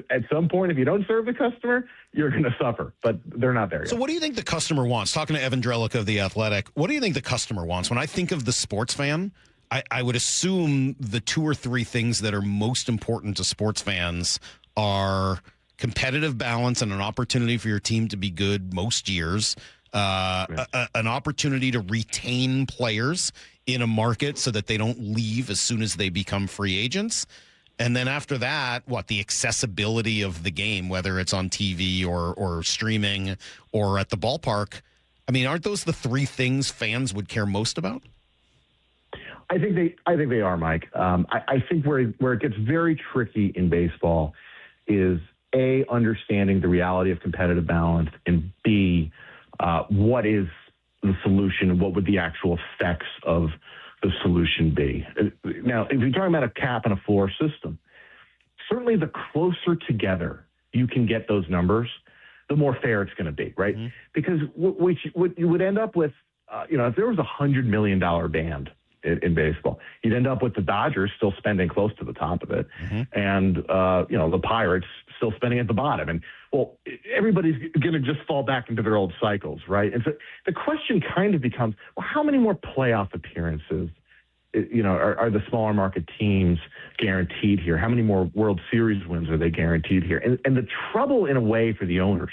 at some point, if you don't serve the customer, you're going to suffer, but they're not there yet. So what do you think the customer wants? Talking to Evan Drellich of The Athletic, what do you think the customer wants? When I think of the sports fan, I would assume the two or three things that are most important to sports fans are competitive balance and an opportunity for your team to be good most years, an opportunity to retain players in a market so that they don't leave as soon as they become free agents. And then after that, the accessibility of the game, whether it's on TV or streaming or at the ballpark. I mean, aren't those the three things fans would care most about? I think they are, Mike. I think where it gets very tricky in baseball is A, understanding the reality of competitive balance, and B, what is the solution and what would the actual effects of the solution be? Now, if you're talking about a cap and a floor system, certainly the closer together you can get those numbers, the more fair it's going to be, right? Mm-hmm. Because what you would end up with, if there was $100 million band in baseball, you'd end up with the Dodgers still spending close to the top of it, and the Pirates still spending at the bottom. And everybody's going to just fall back into their old cycles, right? And so the question kind of becomes, how many more playoff appearances, are the smaller market teams guaranteed here? How many more World Series wins are they guaranteed here? And the trouble, in a way, for the owners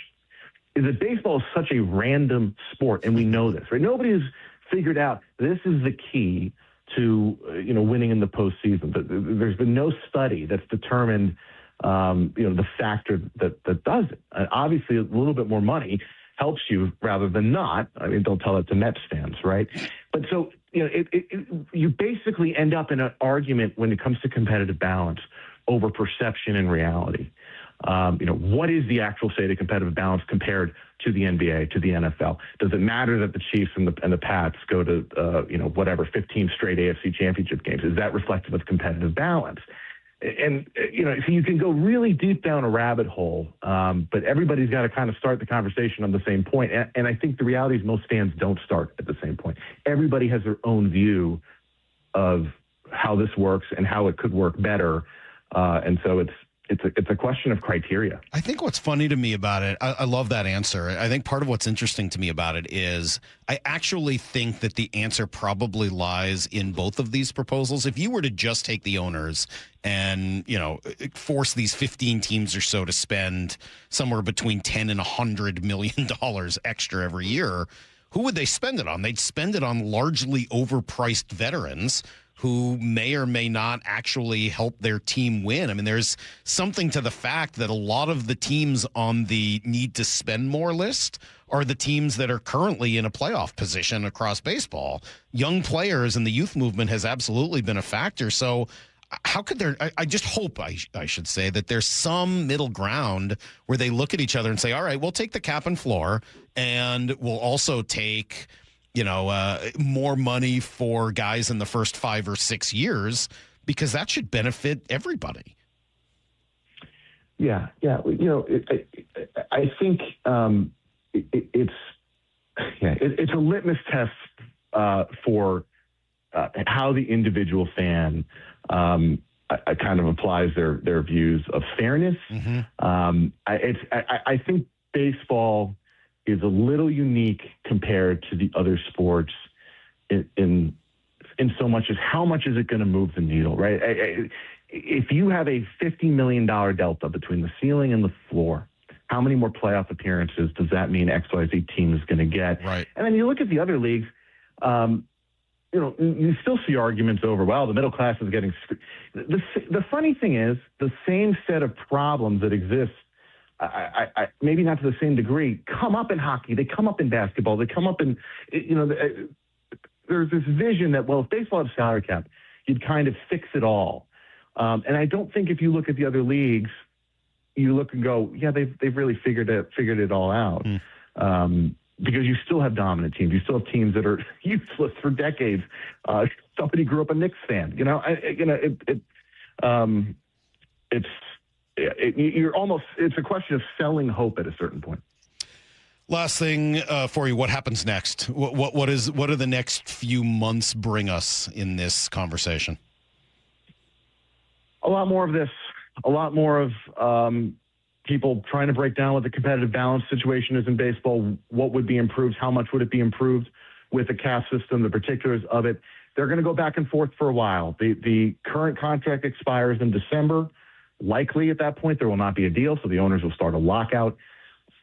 is that baseball is such a random sport, and we know this, right? Nobody's figured out this is the key to winning in the postseason. There's been no study that's determined the factor that does it. Obviously, a little bit more money helps you rather than not. I mean, don't tell that to Mets fans, right? But so you basically end up in an argument when it comes to competitive balance over perception and reality. What is the actual state of competitive balance compared to the NBA, to the NFL? Does it matter that the Chiefs and the Pats go to 15 straight AFC championship games? Is that reflective of competitive balance? And so you can go really deep down a rabbit hole, but everybody's got to kind of start the conversation on the same point. And I think the reality is most fans don't start at the same point. Everybody has their own view of how this works and how it could work better. And so it's a question of criteria. I think what's funny to me about it, I love that answer. I think part of what's interesting to me about it is I actually think that the answer probably lies in both of these proposals. If you were to just take the owners and, force these 15 teams or so to spend somewhere between $10 and $100 million extra every year, who would they spend it on? They'd spend it on largely overpriced veterans who may or may not actually help their team win. I mean, there's something to the fact that a lot of the teams on the need to spend more list are the teams that are currently in a playoff position across baseball. Young players and the youth movement has absolutely been a factor. So how could there, I just hope, I should say, that there's some middle ground where they look at each other and say, all right, we'll take the cap and floor, and we'll also take more money for guys in the first 5 or 6 years, because that should benefit everybody. Yeah. I think it's a litmus test for how the individual fan kind of applies their views of fairness. Mm-hmm. I think baseball is a little unique compared to the other sports in so much as how much is it going to move the needle, right? If you have a $50 million delta between the ceiling and the floor, how many more playoff appearances does that mean XYZ team is going to get? Right. And then you look at the other leagues, you still see arguments over, well, the middle class is getting the funny thing is the same set of problems that exist, I maybe not to the same degree, come up in hockey. They come up in basketball. They come up in, there's this vision that, well, if baseball had a salary cap, you'd kind of fix it all. And I don't think if you look at the other leagues, you look and go, yeah, they've really figured it all out. Because you still have dominant teams. You still have teams that are useless for decades. Somebody grew up a Knicks fan. It's a question of selling hope at a certain point. Last thing for you, what happens next? What do the next few months bring us in this conversation? A lot more of this. A lot more of people trying to break down what the competitive balance situation is in baseball, what would be improved, how much would it be improved with the cap system, the particulars of it. They're going to go back and forth for a while. The current contract expires in December. Likely at that point, there will not be a deal, so the owners will start a lockout.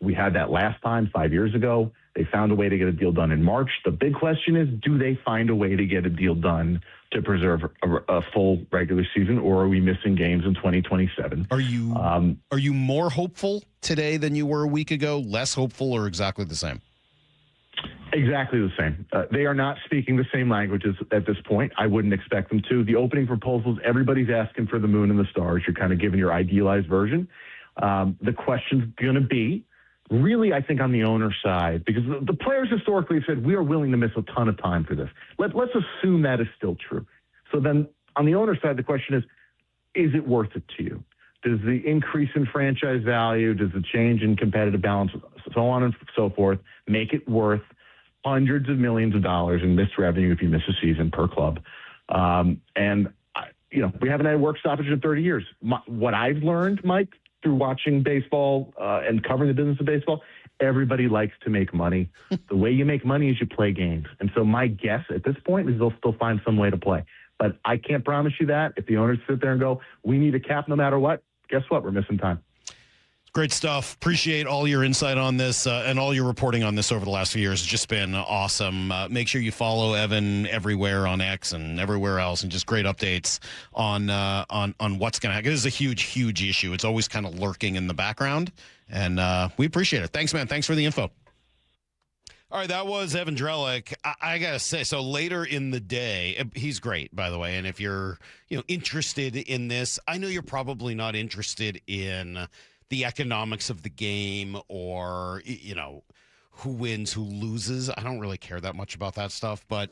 We had that last time 5 years ago. They found a way to get a deal done in March. The big question is, do they find a way to get a deal done to preserve a full regular season, or are we missing games in 2027? Are you more hopeful today than you were a week ago, less hopeful, or exactly the same? Exactly the same. They are not speaking the same languages at this point. I wouldn't expect them to. The opening proposals, everybody's asking for the moon and the stars. You're kind of giving your idealized version. The question's going to be, really, I think, on the owner side, because the players historically have said, we are willing to miss a ton of time for this. Let's assume that is still true. So then on the owner side, the question is it worth it to you? Does the increase in franchise value, does the change in competitive balance, so on and so forth, make it worth hundreds of millions of dollars in missed revenue if you miss a season per club? We haven't had a work stoppage in 30 years. What I've learned, Mike, through watching baseball and covering the business of baseball, everybody likes to make money. The way you make money is you play games. And so my guess at this point is they'll still find some way to play. But I can't promise you that. If the owners sit there and go, we need a cap no matter what, guess what? We're missing time. Great stuff. Appreciate all your insight on this and all your reporting on this over the last few years. It's just been awesome. Make sure you follow Evan everywhere on X and everywhere else, and just great updates on what's going to happen. This is a huge, huge issue. It's always kind of lurking in the background, and we appreciate it. Thanks, man. Thanks for the info. All right, that was Evan Drellich. I got to say, so later in the day, he's great, by the way, and if you're interested in this, I know you're probably not interested in the economics of the game or, who wins, who loses. I don't really care that much about that stuff, but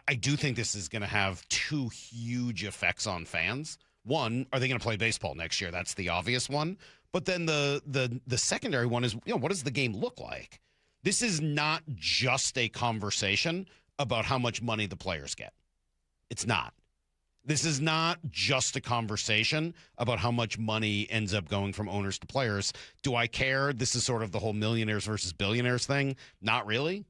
I do think this is going to have two huge effects on fans. One, are they going to play baseball next year? That's the obvious one. But then the secondary one is, what does the game look like? This is not just a conversation about how much money the players get. It's not. This is not just a conversation about how much money ends up going from owners to players. Do I care? This is sort of the whole millionaires versus billionaires thing. Not really.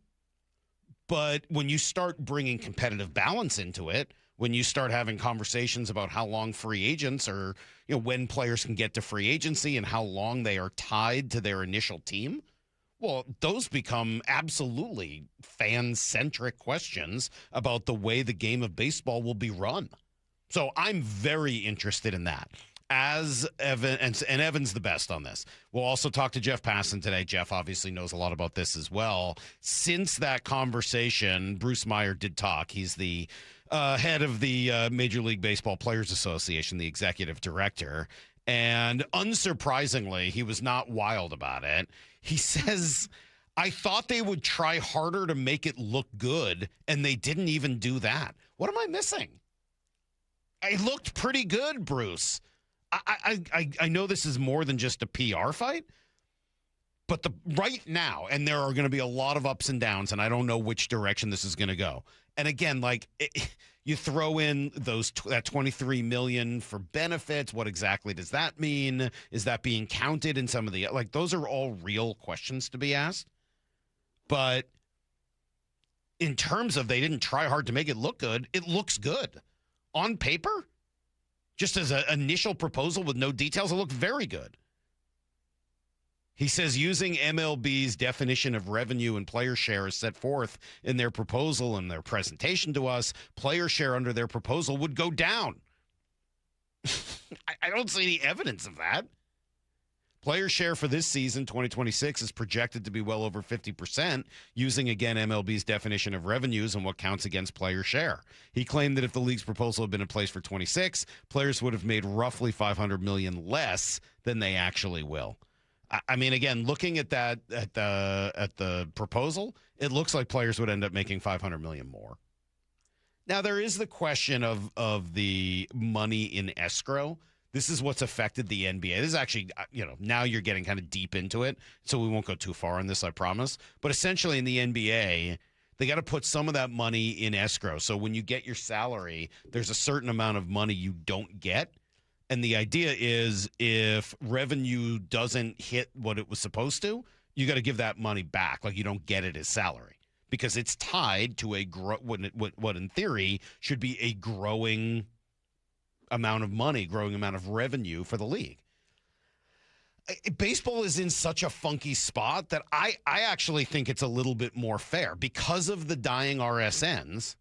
But when you start bringing competitive balance into it, when you start having conversations about how long free agents or when players can get to free agency and how long they are tied to their initial team, well, those become absolutely fan-centric questions about the way the game of baseball will be run. So I'm very interested in that. As Evan, and Evan's the best on this. We'll also talk to Jeff Passan today. Jeff obviously knows a lot about this as well. Since that conversation, Bruce Meyer did talk. He's the head of the Major League Baseball Players Association, the executive director. And unsurprisingly, he was not wild about it. He says, I thought they would try harder to make it look good, and they didn't even do that. What am I missing? It looked pretty good, Bruce. I know this is more than just a PR fight, but right now, and there are going to be a lot of ups and downs, and I don't know which direction this is going to go. And again, you throw in that $23 million for benefits. What exactly does that mean? Is that being counted in some of the those are all real questions to be asked. But in terms of they didn't try hard to make it look good, it looks good on paper. Just as an initial proposal with no details, it looked very good. He says using MLB's definition of revenue and player share is set forth in their proposal and their presentation to us. Player share under their proposal would go down. I don't see any evidence of that. Player share for this season, 2026, is projected to be well over 50%, using, again, MLB's definition of revenues and what counts against player share. He claimed that if the league's proposal had been in place for 26, players would have made roughly $500 million less than they actually will. I mean, again, looking at that at the proposal, it looks like players would end up making $500 million more. Now, there is the question of the money in escrow. This is what's affected the NBA. This is actually, now you're getting kind of deep into it, so we won't go too far on this, I promise. But essentially in the NBA, they got to put some of that money in escrow. So when you get your salary, there's a certain amount of money you don't get. And the idea is if revenue doesn't hit what it was supposed to, you got to give that money back. You don't get it as salary because it's tied to what in theory should be a growing amount of money, growing amount of revenue for the league. Baseball is in such a funky spot that I actually think it's a little bit more fair because of the dying RSNs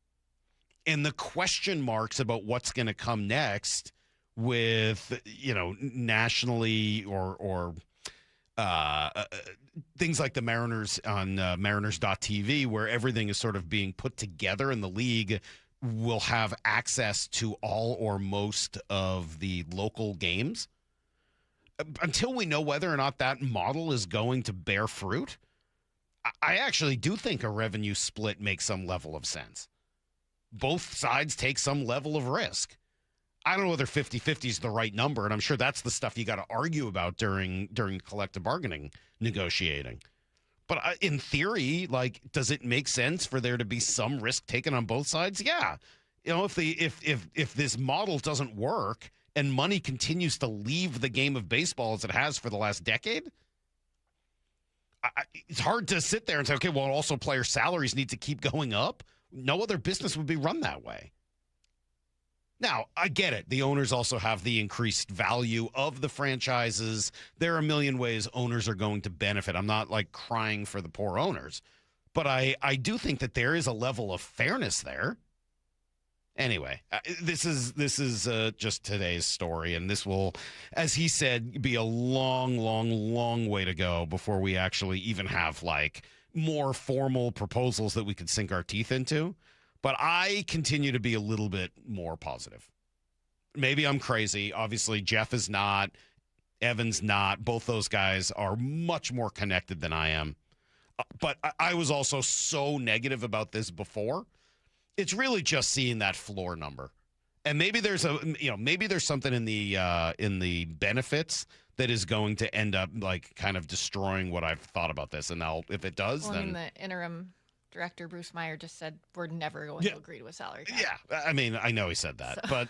and the question marks about what's going to come next with, nationally or things like the Mariners on Mariners.tv, where everything is sort of being put together and the league will have access to all or most of the local games. Until we know whether or not that model is going to bear fruit, I actually do think a revenue split makes some level of sense. Both sides take some level of risk. I don't know whether 50-50 is the right number, and I'm sure that's the stuff you got to argue about during collective bargaining negotiating. But in theory, does it make sense for there to be some risk taken on both sides? Yeah. If this model doesn't work and money continues to leave the game of baseball as it has for the last decade, it's hard to sit there and say, okay, well, also player salaries need to keep going up. No other business would be run that way. Now, I get it. The owners also have the increased value of the franchises. There are a million ways owners are going to benefit. I'm not crying for the poor owners, but I do think that there is a level of fairness there. Anyway, this is just today's story, and this will, as he said, be a long, long, long way to go before we actually even have more formal proposals that we could sink our teeth into. But I continue to be a little bit more positive. Maybe I'm crazy. Obviously, Jeff is not. Evan's not. Both those guys are much more connected than I am. But I was also so negative about this before. It's really just seeing that floor number. And maybe there's something in the benefits that is going to end up kind of destroying what I've thought about this. And now if it does, then in the interim director Bruce Meyer just said we're never going to agree to a salary cap. Yeah, I mean, I know he said that, but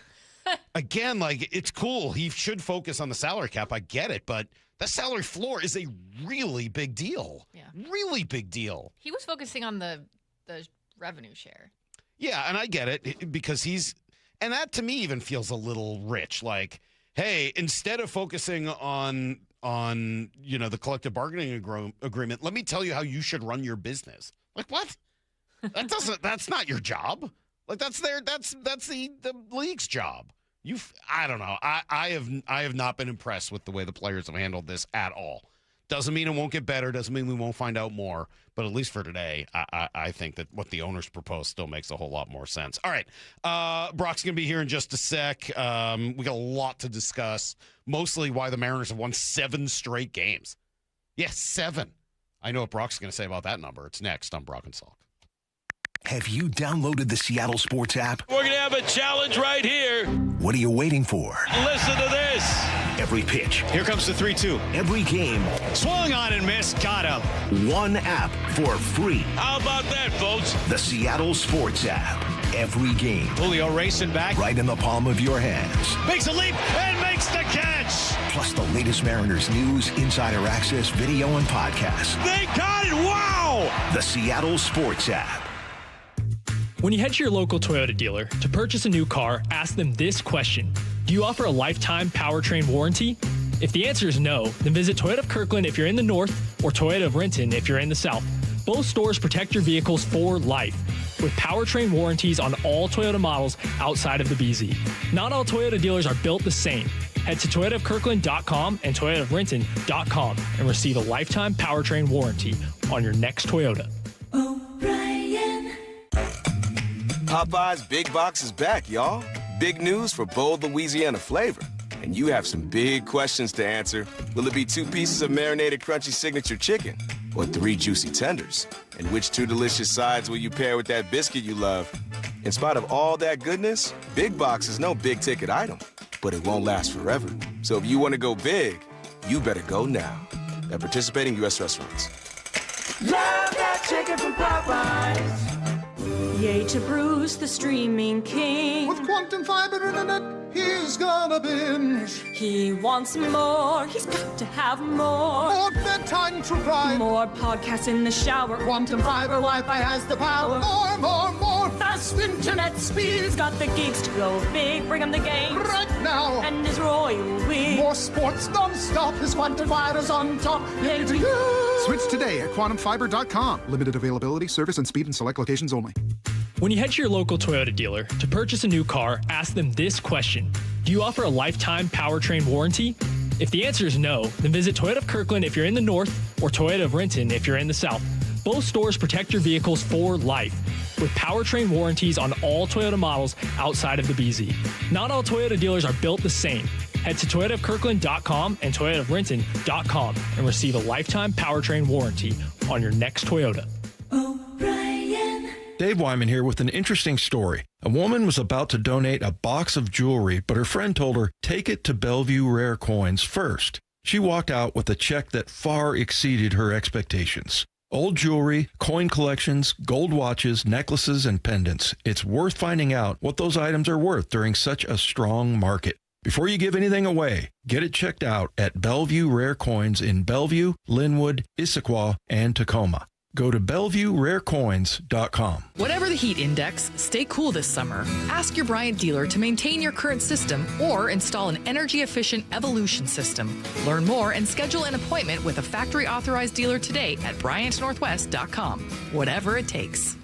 again, like, it's cool. He should focus on the salary cap. I get it, but that salary floor is a really big deal. Yeah, really big deal. He was focusing on the revenue share. Yeah, and I get it because and that to me even feels a little rich. Like, hey, instead of focusing on the collective bargaining agreement, let me tell you how you should run your business. Like, what? That's not your job. Like, that's the league's job. I don't know. I have not been impressed with the way the players have handled this at all. Doesn't mean it won't get better. Doesn't mean we won't find out more. But at least for today, I think that what the owners propose still makes a whole lot more sense. All right. Brock's going to be here in just a sec. We got a lot to discuss, mostly why the Mariners have won 7 straight games. Yes, 7. I know what Brock's going to say about that number. It's next on Brock and Salk. Have you downloaded the Seattle Sports app? We're going to have a challenge right here. What are you waiting for? Listen to this. Every pitch. Here comes the 3-2. Every game. Swung on and missed. Got him. One app for free. How about that, folks? The Seattle Sports app. Every game. Julio racing back. Right in the palm of your hands. Makes a leap and makes the catch. Plus the latest Mariners news, insider access, video, and podcasts. They got it. Wow. The Seattle Sports app. When you head to your local Toyota dealer to purchase a new car, ask them this question. Do you offer a lifetime powertrain warranty? If the answer is no, then visit Toyota of Kirkland if you're in the north or Toyota of Renton if you're in the south. Both stores protect your vehicles for life with powertrain warranties on all Toyota models outside of the BZ. Not all Toyota dealers are built the same. Head to toyotaofkirkland.com and toyotaofrenton.com and receive a lifetime powertrain warranty on your next Toyota. Popeye's Big Box is back, y'all. Big news for bold Louisiana flavor. And you have some big questions to answer. Will it be 2 pieces of marinated crunchy signature chicken? Or 3 juicy tenders? And which 2 delicious sides will you pair with that biscuit you love? In spite of all that goodness, Big Box is no big-ticket item. But it won't last forever. So if you want to go big, you better go now. At participating U.S. restaurants. Love that chicken from Popeyes. Yay to Bruce, the streaming king. With quantum fiber internet, he's gonna binge. He wants more, he's got to have more. More bedtime true crime. More podcasts in the shower. Quantum fiber Wi-Fi has the power. More. Fast internet speed. He's got the geeks to go big. Bring him the game. Right now. And his royal we. More sports non-stop. His quantum fiber's on top. Yay to you. Switch today at quantumfiber.com. Limited availability, service and speed in select locations only. When you head to your local Toyota dealer to purchase a new car, ask them this question. Do you offer a lifetime powertrain warranty? If the answer is no, then visit Toyota of Kirkland if you're in the north or Toyota of Renton if you're in the south. Both stores protect your vehicles for life with powertrain warranties on all Toyota models outside of the BZ. Not all Toyota dealers are built the same. Head to toyotaofkirkland.com and toyotaofrenton.com and receive a lifetime powertrain warranty on your next Toyota. Dave Wyman here with an interesting story. A woman was about to donate a box of jewelry, but her friend told her, take it to Bellevue Rare Coins first. She walked out with a check that far exceeded her expectations. Old jewelry, coin collections, gold watches, necklaces, and pendants. It's worth finding out what those items are worth during such a strong market. Before you give anything away, get it checked out at Bellevue Rare Coins in Bellevue, Linwood, Issaquah, and Tacoma. Go to BellevueRareCoins.com. Whatever the heat index, stay cool this summer. Ask your Bryant dealer to maintain your current system or install an energy-efficient Evolution system. Learn more and schedule an appointment with a factory-authorized dealer today at BryantNorthwest.com. Whatever it takes.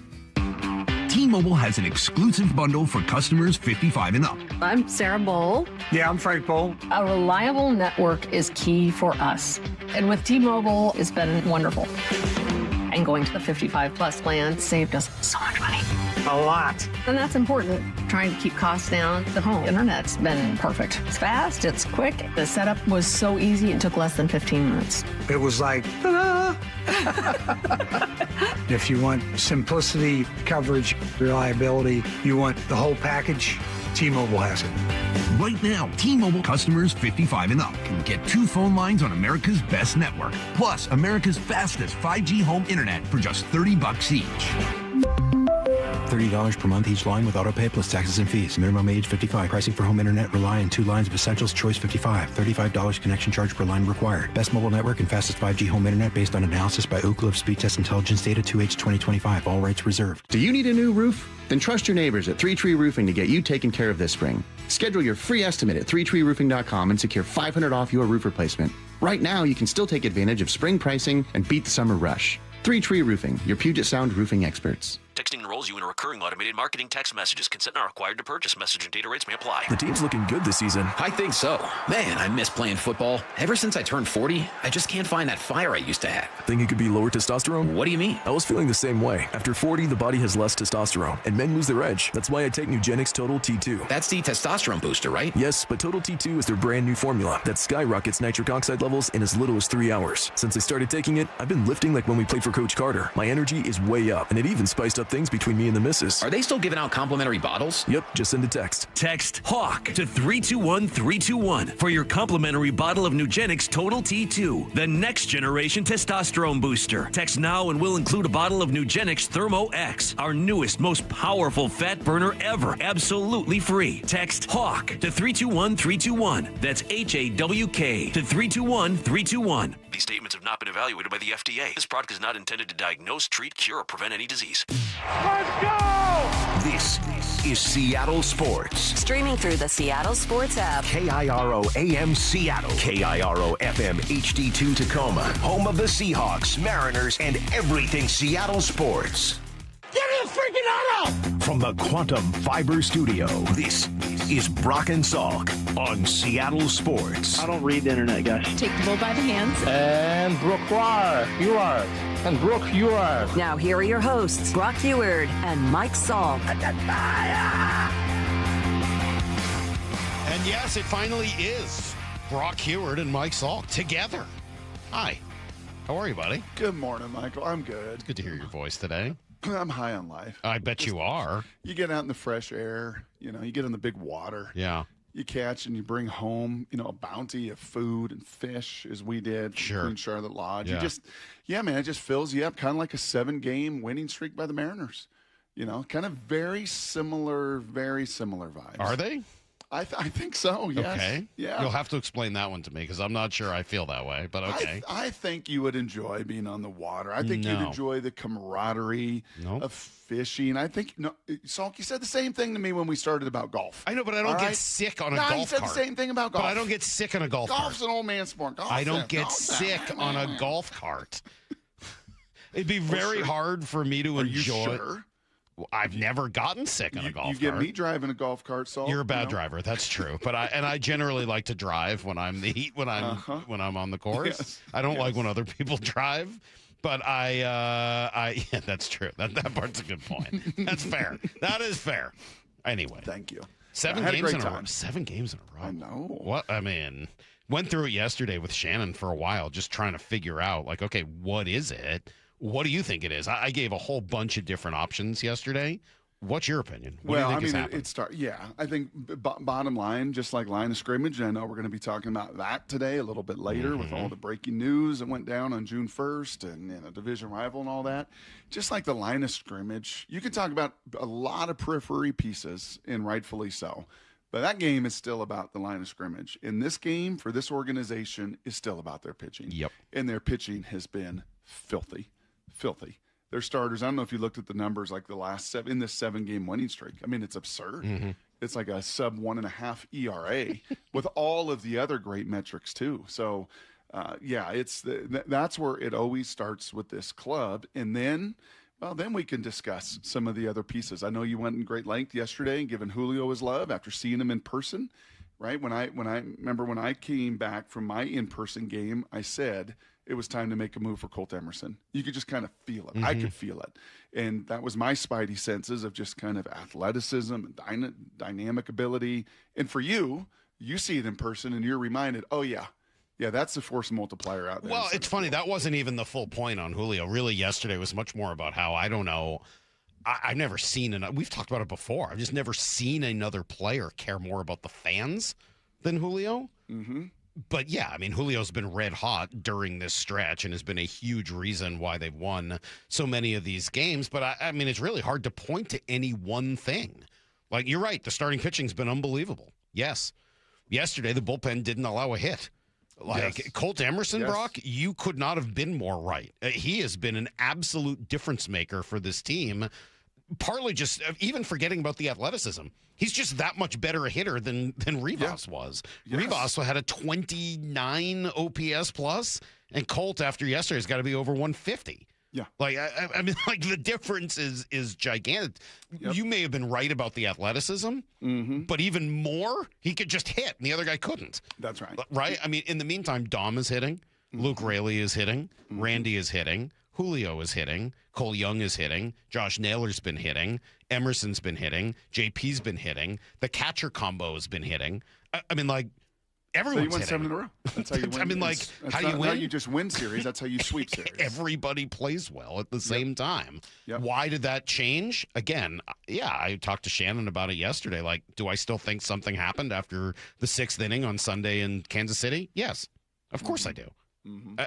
T-Mobile has an exclusive bundle for customers 55 and up. I'm Sarah Bowl. Yeah, I'm Frank Bowl. A reliable network is key for us. And with T-Mobile, it's been wonderful. And going to the 55 plus plan saved us so much money. A lot. And that's important. Trying to keep costs down. The home internet's been perfect. It's fast, it's quick. The setup was so easy, it took less than 15 minutes. It was like, ta-da! If you want simplicity, coverage, reliability, you want the whole package, T-Mobile has it. Right now, T-Mobile customers 55 and up can get 2 phone lines on America's best network, plus America's fastest 5G home internet for just $30 each. $30 per month each line with autopay plus taxes and fees. Minimum age 55. Pricing for home internet rely on 2 lines of essentials. Choice 55. $35 connection charge per line required. Best mobile network and fastest 5G home internet based on analysis by Ookla of Speed Test Intelligence data 2H 2025. All rights reserved. Do you need a new roof? Then trust your neighbors at 3 Tree Roofing to get you taken care of this spring. Schedule your free estimate at 3treeroofing.com and secure $500 off your roof replacement. Right now, you can still take advantage of spring pricing and beat the summer rush. 3 Tree Roofing, your Puget Sound roofing experts. Texting enrolls you in a recurring automated marketing text messages. Consent not required to purchase. Message and data rates may apply. The team's looking good this season. I think so. Man, I miss playing football. Ever since I turned 40, I just can't find that fire I used to have. Think it could be lower testosterone? What do you mean? I was feeling the same way. After 40, the body has less testosterone, and men lose their edge. That's why I take Nugenix Total T2. That's the testosterone booster, right? Yes, but Total T2 is their brand new formula that skyrockets nitric oxide levels in as little as 3 hours. Since I started taking it, I've been lifting like when we played for Coach Carter. My energy is way up, and it even spiced up things between me and the missus. Are they still giving out complimentary bottles? Yep, just send a text. Text HAWK to 321-321 for your complimentary bottle of Nugenix Total T2, the next generation testosterone booster. Text now and we'll include a bottle of Nugenix Thermo X, our newest, most powerful fat burner ever, absolutely free. Text HAWK to 321-321. That's HAWK to 321-321. These statements have not been evaluated by the FDA. This product is not intended to diagnose, treat, cure, or prevent any disease. Let's go! This is Seattle Sports. Streaming through the Seattle Sports app. KIRO AM Seattle. KIRO FM HD2 Tacoma. Home of the Seahawks, Mariners, and everything Seattle sports. Give me a freaking auto! From the Quantum Fiber Studio, this is Brock and Salk on Seattle Sports. I don't read the internet, guys. Take the bull by the hands. And Brooke, you are. And Brooke, you are. Now here are your hosts, Brock Eward and Mike Salk. And yes, it finally is Brock Heward and Mike Salk together. Hi. How are you, buddy? Good morning, Michael. I'm good. It's good to hear your voice today. I'm high on life. I bet you are. You get out in the fresh air, you get in the big water. Yeah. You catch and you bring home, a bounty of food and fish, as we did. Sure. Queen Charlotte Lodge. Yeah. Man, it just fills you up, kind of like a 7-game winning streak by the Mariners. Kind of very similar vibes. Are they? I think so, yes. Okay. Yeah. You'll have to explain that one to me because I'm not sure I feel that way, but okay. I think you would enjoy being on the water. I think you'd enjoy the camaraderie of fishing. I think, Salk, you said the same thing to me when we started about golf. I know, but I don't get sick on a golf cart. You said the same thing about golf. But I don't get sick on a golf cart. Golf's an old man sport. I don't get sick on a golf cart. It'd be very hard for me to enjoy. You sure? I've never gotten sick on a golf cart. You get me driving a golf cart, Salk. You're a bad driver. That's true. But I generally like to drive when I'm when I'm on the course. Yes. I don't like when other people drive. But yeah, that's true. That part's a good point. That's fair. That is fair. Anyway, thank you. 7 games in a row. 7 games in a row. I know. What I mean, went through it yesterday with Shannon for a while, just trying to figure out, like, okay, what is it? What do you think it is? I gave a whole bunch of different options yesterday. What's your opinion? What do you think has happened? I think bottom line, just like line of scrimmage, and I know we're going to be talking about that today a little bit later with all the breaking news that went down on June 1st and a division rival and all that. Just like the line of scrimmage, you can talk about a lot of periphery pieces, and rightfully so. But that game is still about the line of scrimmage. And this game for this organization is still about their pitching. Yep. And their pitching has been filthy. Their starters, I don't know if you looked at the numbers like the last in this 7-game winning streak. I mean, it's absurd. Mm-hmm. It's like a sub 1.5 ERA with all of the other great metrics too. So, that's where it always starts with this club. And then we can discuss some of the other pieces. I know you went in great length yesterday and given Julio his love after seeing him in person, right? When I came back from my in-person game, I said it was time to make a move for Colt Emerson. You could just kind of feel it. Mm-hmm. I could feel it. And that was my spidey senses of just kind of athleticism and dynamic ability. And for you see it in person and you're reminded, oh, yeah, that's the force multiplier out there. Well, it's funny. That wasn't even the full point on Julio. Really, yesterday was much more about how, I don't know, I've never seen we've talked about it before. I've just never seen another player care more about the fans than Julio. Mm-hmm. But yeah, I mean, Julio's been red hot during this stretch and has been a huge reason why they've won so many of these games. But I mean, it's really hard to point to any one thing. Like, you're right. The starting pitching's been unbelievable. Yes. Yesterday, the bullpen didn't allow a hit. Like, Colt Emerson, Brock, you could not have been more right. He has been an absolute difference maker for this team. Partly just even forgetting about the athleticism. He's just that much better a hitter than Rivas was. Yes. Rivas had a 29 OPS plus, and Colt after yesterday has got to be over 150. Yeah. Like, I mean, like, the difference is gigantic. Yep. You may have been right about the athleticism, but even more, he could just hit, and the other guy couldn't. That's right. Right? I mean, in the meantime, Dom is hitting. Luke Raley is hitting. Randy is hitting. Julio is hitting. Cole Young is hitting. Josh Naylor's been hitting. Emerson's been hitting. JP's been hitting. The catcher combo has been hitting. I mean, like, everyone's hitting. So you won 7 in a row. That's how you win. I mean, like, how do you win? How you just win series. That's how you sweep series. Everybody plays well at the same time. Yep. Why did that change? Again, yeah, I talked to Shannon about it yesterday. Like, do I still think something happened after the 6th inning on Sunday in Kansas City? Yes, of course I do.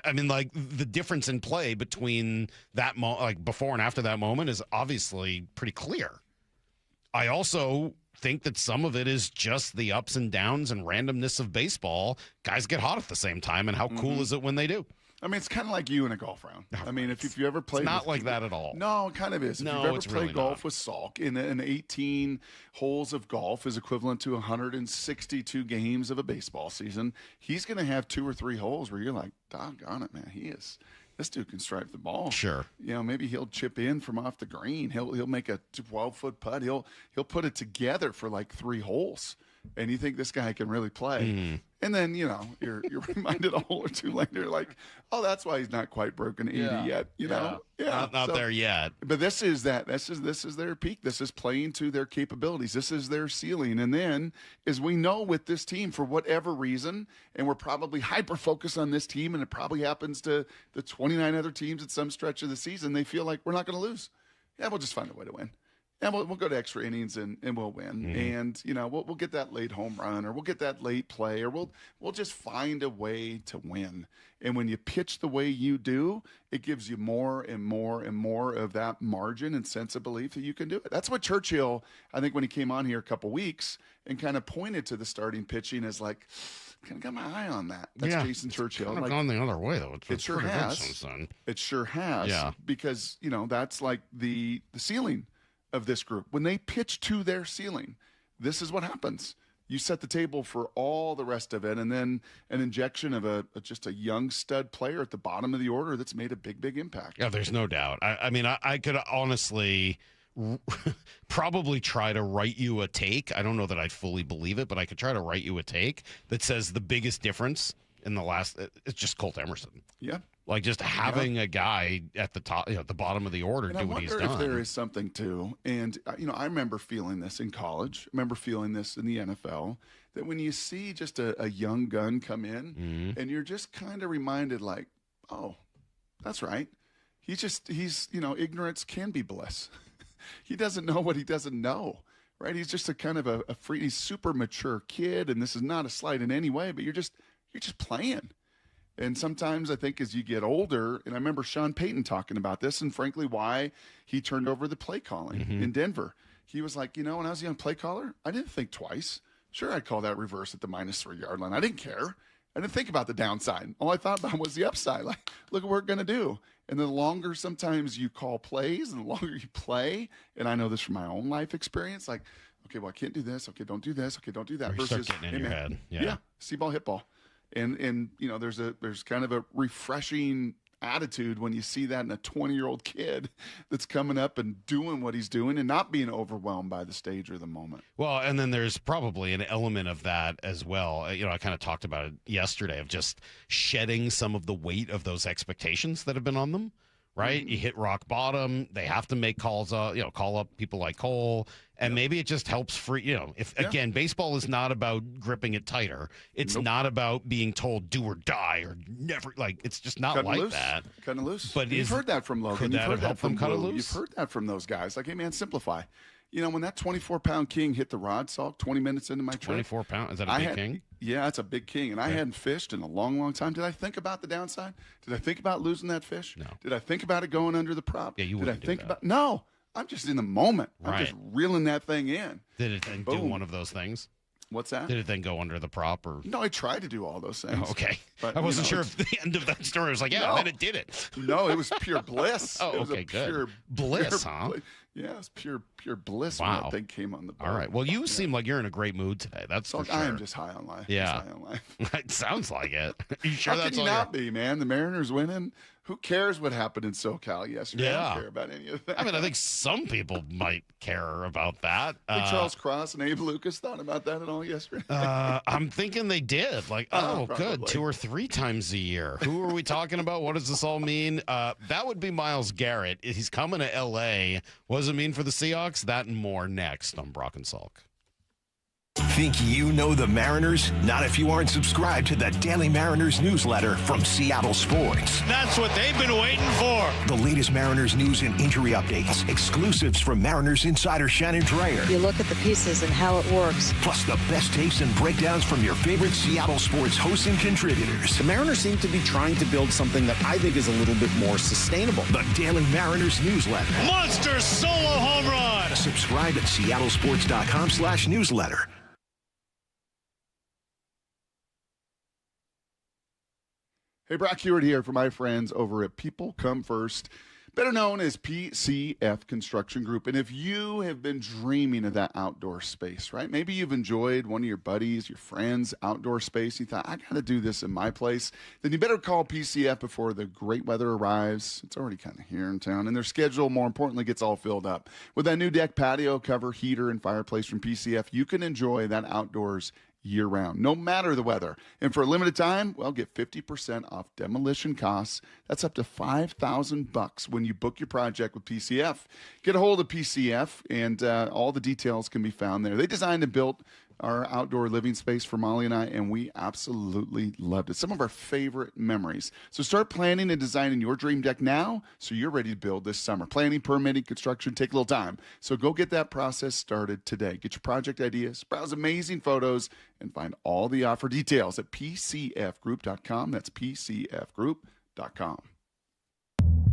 I mean, like, the difference in play between that like before and after that moment is obviously pretty clear. I also think that some of it is just the ups and downs and randomness of baseball. Guys get hot at the same time, and how cool is it when they do? I mean, it's kind of like you in a golf round. I mean, if you ever played... It's not like that at all. No, it kind of is. If you've ever played golf with Salk, in 18 holes of golf is equivalent to 162 games of a baseball season, he's going to have 2 or 3 holes where you're like, doggone it, man, this dude can strike the ball. Sure. You know, maybe he'll chip in from off the green. He'll make a 12-foot putt. He'll put it together for like 3 holes. And you think this guy can really play. And then, you know, you're reminded a hole or 2 later, like, oh, that's why he's not quite broken 80 yet. You know? Yeah. Not there yet. But this is their peak. This is playing to their capabilities. This is their ceiling. And then, as we know with this team, for whatever reason, and we're probably hyper-focused on this team, and it probably happens to the 29 other teams at some stretch of the season, they feel like we're not going to lose. Yeah, we'll just find a way to win. And we'll go to extra innings and we'll win. And, you know, we'll get that late home run, or we'll get that late play, or we'll just find a way to win. And when you pitch the way you do, it gives you more and more and more of that margin and sense of belief that you can do it. That's what Churchill, I think, when he came on here a couple weeks and kind of pointed to the starting pitching as like, kind of got my eye on that. That's Jason Churchill. Kind of gone the other way, though. It sure has. It sure has. Yeah. Because, you know, that's like the ceiling of this group. When they pitch to their ceiling, this is what happens. You set the table for all the rest of it, and then an injection of just a young stud player at the bottom of the order that's made a big impact. Yeah, there's no doubt. I mean, I could honestly probably try to write you a take. I don't know that I fully believe it, but I could try to write you a take that says the biggest difference in the last, it's just Colt Emerson. Yeah. Like, just having a guy at the top, at the bottom of the order and do what he's done. I wonder if there is something too. And, you know, I remember feeling this in college. I remember feeling this in the NFL, that when you see just a young gun come in and you're just kind of reminded like, oh, that's right. He's, you know, ignorance can be bliss. He doesn't know what he doesn't know. Right. He's just a kind of a free, he's super mature kid. And this is not a slight in any way, but you're just playing. And sometimes I think as you get older, and I remember Sean Payton talking about this, and frankly, why he turned over the play calling in Denver. He was like, you know, when I was a young play caller, I didn't think twice. Sure, I'd call that reverse at the -3 yard line. I didn't care. I didn't think about the downside. All I thought about was the upside. Like, look at what we're going to do. And the longer sometimes you call plays and the longer you play, and I know this from my own life experience, like, okay, well, I can't do this. Okay, don't do this. Okay, don't do that. Or you start getting in your head. Yeah. See ball, hit ball. And you know, there's kind of a refreshing attitude when you see that in a 20-year-old kid that's coming up and doing what he's doing and not being overwhelmed by the stage or the moment. Well, and then there's probably an element of that as well. You know, I kind of talked about it yesterday, of just shedding some of the weight of those expectations that have been on them. right? You hit rock bottom. They have to make calls, call up people like Cole. And maybe it just helps again, baseball is not about gripping it tighter. It's not about being told do or die or never. Like, it's just not like that. Cutting loose. But you've heard that from Logan. Could that have helped them cut it loose? You've heard that from those guys. Like, hey, man, simplify. When that 24-pound king hit the rod, Salk, 20 minutes into my trip. 24 pounds? Is that a big king? Yeah, it's a big king. And I hadn't fished in a long, long time. Did I think about the downside? Did I think about losing that fish? No. Did I think about it going under the prop? Yeah, you wouldn't do that. No. I'm just in the moment. Right. I'm just reeling that thing in. Did it then do one of those things? What's that? Did it then go under the prop? Or No, I tried to do all those things. Oh, okay. But, I wasn't sure if the end of that story was like, and then it did it. No, it was pure bliss. Oh, it was okay, good. Pure bliss, huh? Yeah, it's pure bliss wow. when that thing came on the boat. All right. Well, you seem like you're in a great mood today. That's for sure. I am just high on life. Yeah. High on life. It sounds like it. You sure How that's can you all not be, man? The Mariners winning. Who cares what happened in SoCal yesterday? I don't care about any of that. I mean, I think some people might care about that. Think Charles Cross and Abe Lucas thought about that at all yesterday? I'm thinking they did. Like, good, probably. 2 or 3 times a year. Who are we talking about? What does this all mean? That would be Myles Garrett. He's coming to L.A. What does it mean for the Seahawks? That and more next on Brock and Salk. Think you know the Mariners? Not if you aren't subscribed to the Daily Mariners newsletter from Seattle Sports. That's what they've been waiting for. The latest Mariners news and injury updates, exclusives from Mariners insider Shannon Dreyer. You look at the pieces and how it works. Plus the best takes and breakdowns from your favorite Seattle sports hosts and contributors. The Mariners seem to be trying to build something that I think is a little bit more sustainable. The Daily Mariners newsletter. Monster solo home run. Subscribe at seattlesports.com/newsletter. Hey, Brock Hewitt here for my friends over at People Come First, better known as PCF Construction Group. And if you have been dreaming of that outdoor space, right? Maybe you've enjoyed one of your buddies, your friends' outdoor space. You thought, I got to do this in my place. Then you better call PCF before the great weather arrives. It's already kind of here in town. And their schedule, more importantly, gets all filled up. With that new deck, patio, cover, heater, and fireplace from PCF, you can enjoy that outdoors year-round, no matter the weather. And for a limited time, well, get 50% off demolition costs. That's up to $5,000 when you book your project with PCF. Get a hold of PCF, and all the details can be found there. They designed and built our outdoor living space for Molly and I, and we absolutely loved it. Some of our favorite memories. So start planning and designing your dream deck now so you're ready to build this summer. Planning, permitting, construction take a little time. So go get that process started today. Get your project ideas, browse amazing photos, and find all the offer details at pcfgroup.com. That's pcfgroup.com.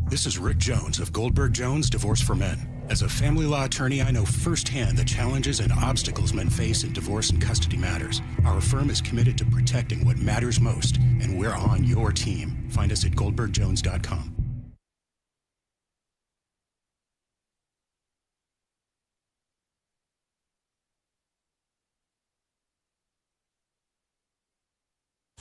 This is Rick Jones of Goldberg Jones Divorce for Men. As a family law attorney, I know firsthand the challenges and obstacles men face in divorce and custody matters. Our firm is committed to protecting what matters most, and we're on your team. Find us at goldbergjones.com.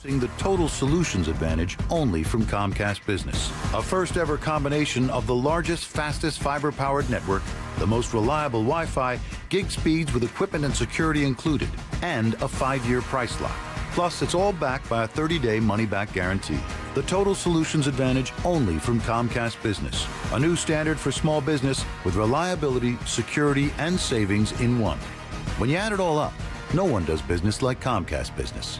The Total Solutions Advantage only from Comcast Business. A first ever combination of the largest, fastest fiber-powered network, the most reliable Wi-Fi, gig speeds with equipment and security included, and a 5-year price lock. Plus, it's all backed by a 30-day money-back guarantee. The Total Solutions Advantage only from Comcast Business. A new standard for small business with reliability, security, and savings in one. When you add it all up, no one does business like Comcast Business.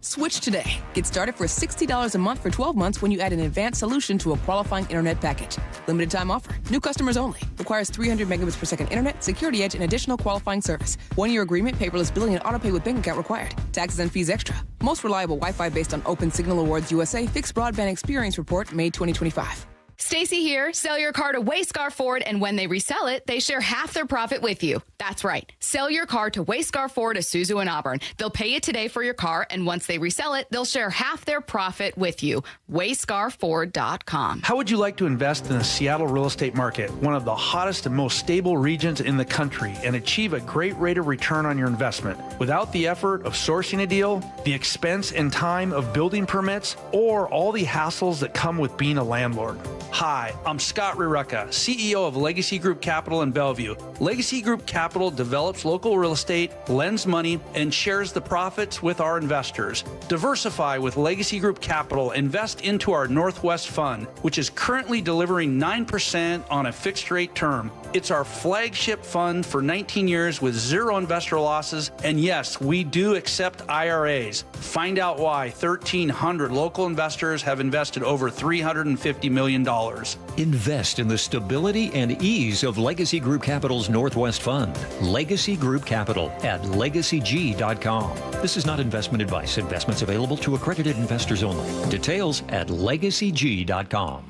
Switch today. Get started for $60 a month for 12 months when you add an advanced solution to a qualifying internet package. Limited time offer. New customers only. Requires 300 megabits per second internet, security edge, and additional qualifying service. 1-year agreement, paperless billing, and autopay with bank account required. Taxes and fees extra. Most reliable Wi-Fi based on Open Signal Awards USA Fixed Broadband Experience Report, May 2025. Stacy here. Sell your car to Wayscar Ford, and when they resell it, they share half their profit with you. That's right. Sell your car to Wayscar Ford, Isuzu, and Auburn. They'll pay you today for your car, and once they resell it, they'll share half their profit with you. WayscarFord.com. How would you like to invest in the Seattle real estate market, one of the hottest and most stable regions in the country, and achieve a great rate of return on your investment without the effort of sourcing a deal, the expense and time of building permits, or all the hassles that come with being a landlord? Hi, I'm Scott Rirucka, CEO of Legacy Group Capital in Bellevue. Legacy Group Capital develops local real estate, lends money, and shares the profits with our investors. Diversify with Legacy Group Capital. Invest into our Northwest Fund, which is currently delivering 9% on a fixed rate term. It's our flagship fund for 19 years with zero investor losses. And yes, we do accept IRAs. Find out why 1,300 local investors have invested over $350 million. Invest in the stability and ease of Legacy Group Capital's Northwest Fund. Legacy Group Capital at legacyg.com. This is not investment advice. Investments available to accredited investors only. Details at legacyg.com.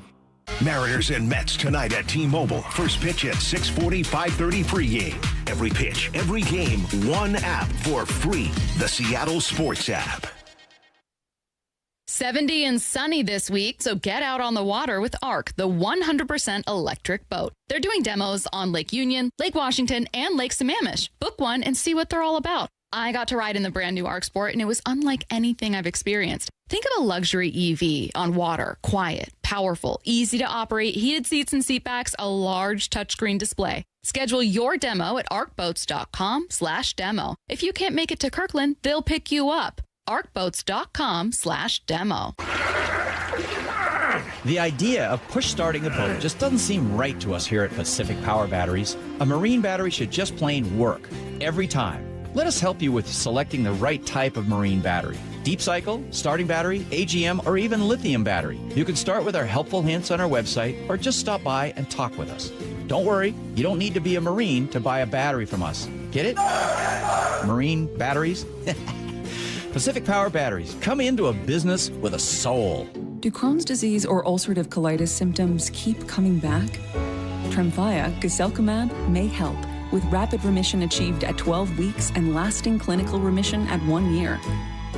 Mariners and Mets tonight at T-Mobile. First pitch at 6:40, 5:30 pregame. Every pitch, every game, one app for free. The Seattle Sports app. 70 and sunny this week, so get out on the water with ARC, the 100% electric boat. They're doing demos on Lake Union, Lake Washington, and Lake Sammamish. Book one and see what they're all about. I got to ride in the brand new ARC Sport, and it was unlike anything I've experienced. Think of a luxury EV on water, quiet, powerful, easy to operate, heated seats and seat backs, a large touchscreen display. Schedule your demo at arcboats.com/demo. If you can't make it to Kirkland, they'll pick you up. arcboats.com/demo. The idea of push starting a boat just doesn't seem right to us here at Pacific Power Batteries. A marine battery should just plain work every time. Let us help you with selecting the right type of marine battery. Deep cycle, starting battery, AGM, or even lithium battery. You can start with our helpful hints on our website or just stop by and talk with us. Don't worry, you don't need to be a Marine to buy a battery from us. Get it? Marine batteries? Pacific Power Batteries. Come into a business with a soul. Do Crohn's disease or ulcerative colitis symptoms keep coming back? Tremfya, guselkumab, may help, with rapid remission achieved at 12 weeks and lasting clinical remission at 1 year.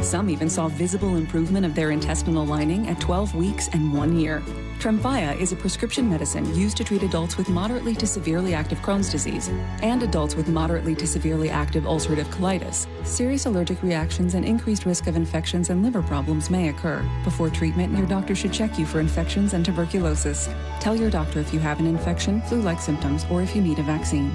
Some even saw visible improvement of their intestinal lining at 12 weeks and 1 year. Tremfya is a prescription medicine used to treat adults with moderately to severely active Crohn's disease and adults with moderately to severely active ulcerative colitis. Serious allergic reactions and increased risk of infections and liver problems may occur. Before treatment, your doctor should check you for infections and tuberculosis. Tell your doctor if you have an infection, flu-like symptoms, or if you need a vaccine.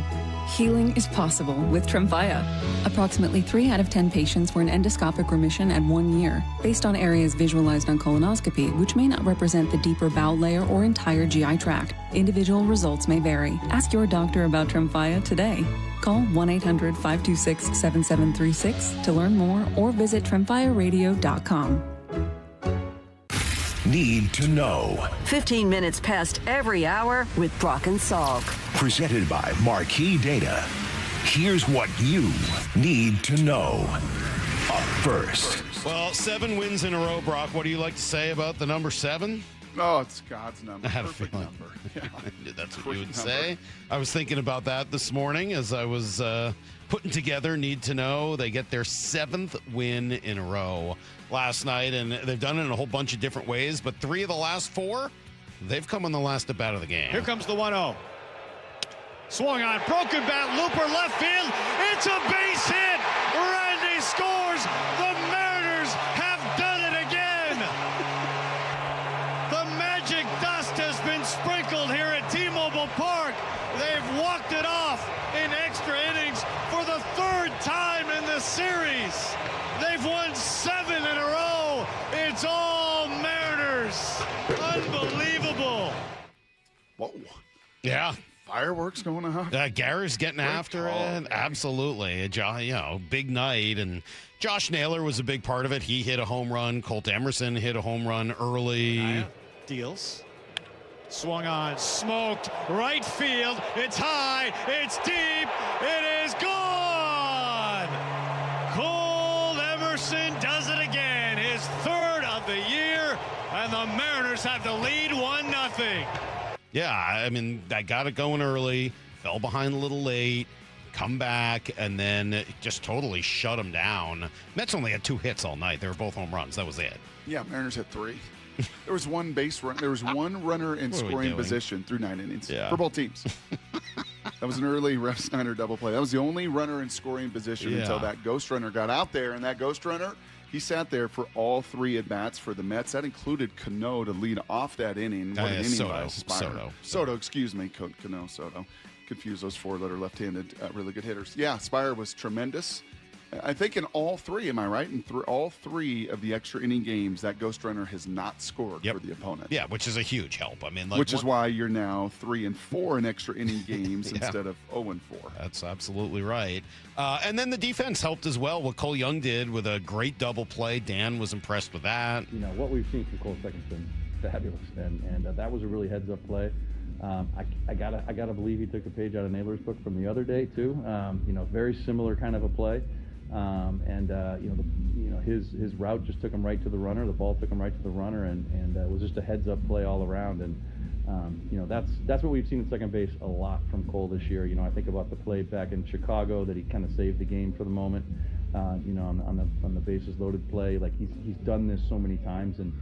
Healing is possible with Tremfya. Approximately 3 out of 10 patients were in endoscopic remission at 1 year, based on areas visualized on colonoscopy, which may not represent the deeper bowel layer or entire GI tract. Individual results may vary. Ask your doctor about Tremfya today. Call 1-800-526-7736 to learn more or visit tremfyaradio.com. Need to know. 15 minutes past every hour with Brock and Salk. Presented by Marquee Data. Here's what you need to know. Up first. Well, 7 wins in a row, Brock. What do you like to say about the number 7? Oh, it's God's number. I had Perfect a feeling. number. Yeah. I knew that's what you would say. I was thinking about that this morning as I was putting together Need to Know. They get their 7th win in a row last night, and they've done it in a whole bunch of different ways, but 3 of the last 4, they've come on the last at bat of the game. Here comes the 1-0. Swung on, broken bat, looper left field. It's a base hit. Randy scores. The Mariners have done it again. The magic dust has been sprinkled here at T-Mobile Park. They've walked it off in extra innings for the 3rd time in the series. They've won 7 in a row. It's all Mariners. Unbelievable. Whoa. Yeah. Fireworks going off. Garrett's getting after it. Absolutely. Big night. And Josh Naylor was a big part of it. He hit a home run. Colt Emerson hit a home run early. Deals. Swung on, smoked, right field. It's high, it's deep, it is gone. Colt Emerson does it again, his 3rd of the year, and the Mariners have the lead 1-0. Yeah, I mean, I got it going early, fell behind a little late, come back, and then just totally shut them down. Mets only had 2 hits all night. They were both home runs. That was it. Yeah, Mariners had 3. There was one base run. There was one runner in scoring position through 9 innings for both teams. That was an early Ref Snyder double play. That was the only runner in scoring position until that ghost runner got out there, and that ghost runner He sat there for all 3 at-bats for the Mets. That included Cano to lead off that inning. What an inning by Spire. Soto, excuse me. Cano, Soto. Confuse those 4-letter left-handed really good hitters. Yeah, Spire was tremendous. I think in all 3, am I right? In all 3 of the extra inning games, that Ghost Runner has not scored for the opponent. Yeah, which is a huge help. I mean, which is why you're now 3-4 in extra inning games instead of 0-4. That's absolutely right. And then the defense helped as well. What Cole Young did with a great double play. Dan was impressed with that. You know, what we've seen from Cole Second's been fabulous, and that was a really heads-up play. I gotta believe he took a page out of Naylor's book from the other day too. You know, very similar kind of a play. His route just took him right to the runner. The ball took him right to the runner, and it was just a heads-up play all around. And that's what we've seen at second base a lot from Cole this year. You know, I think about the play back in Chicago that he kind of saved the game for the moment. On the bases loaded play, like he's done this so many times, and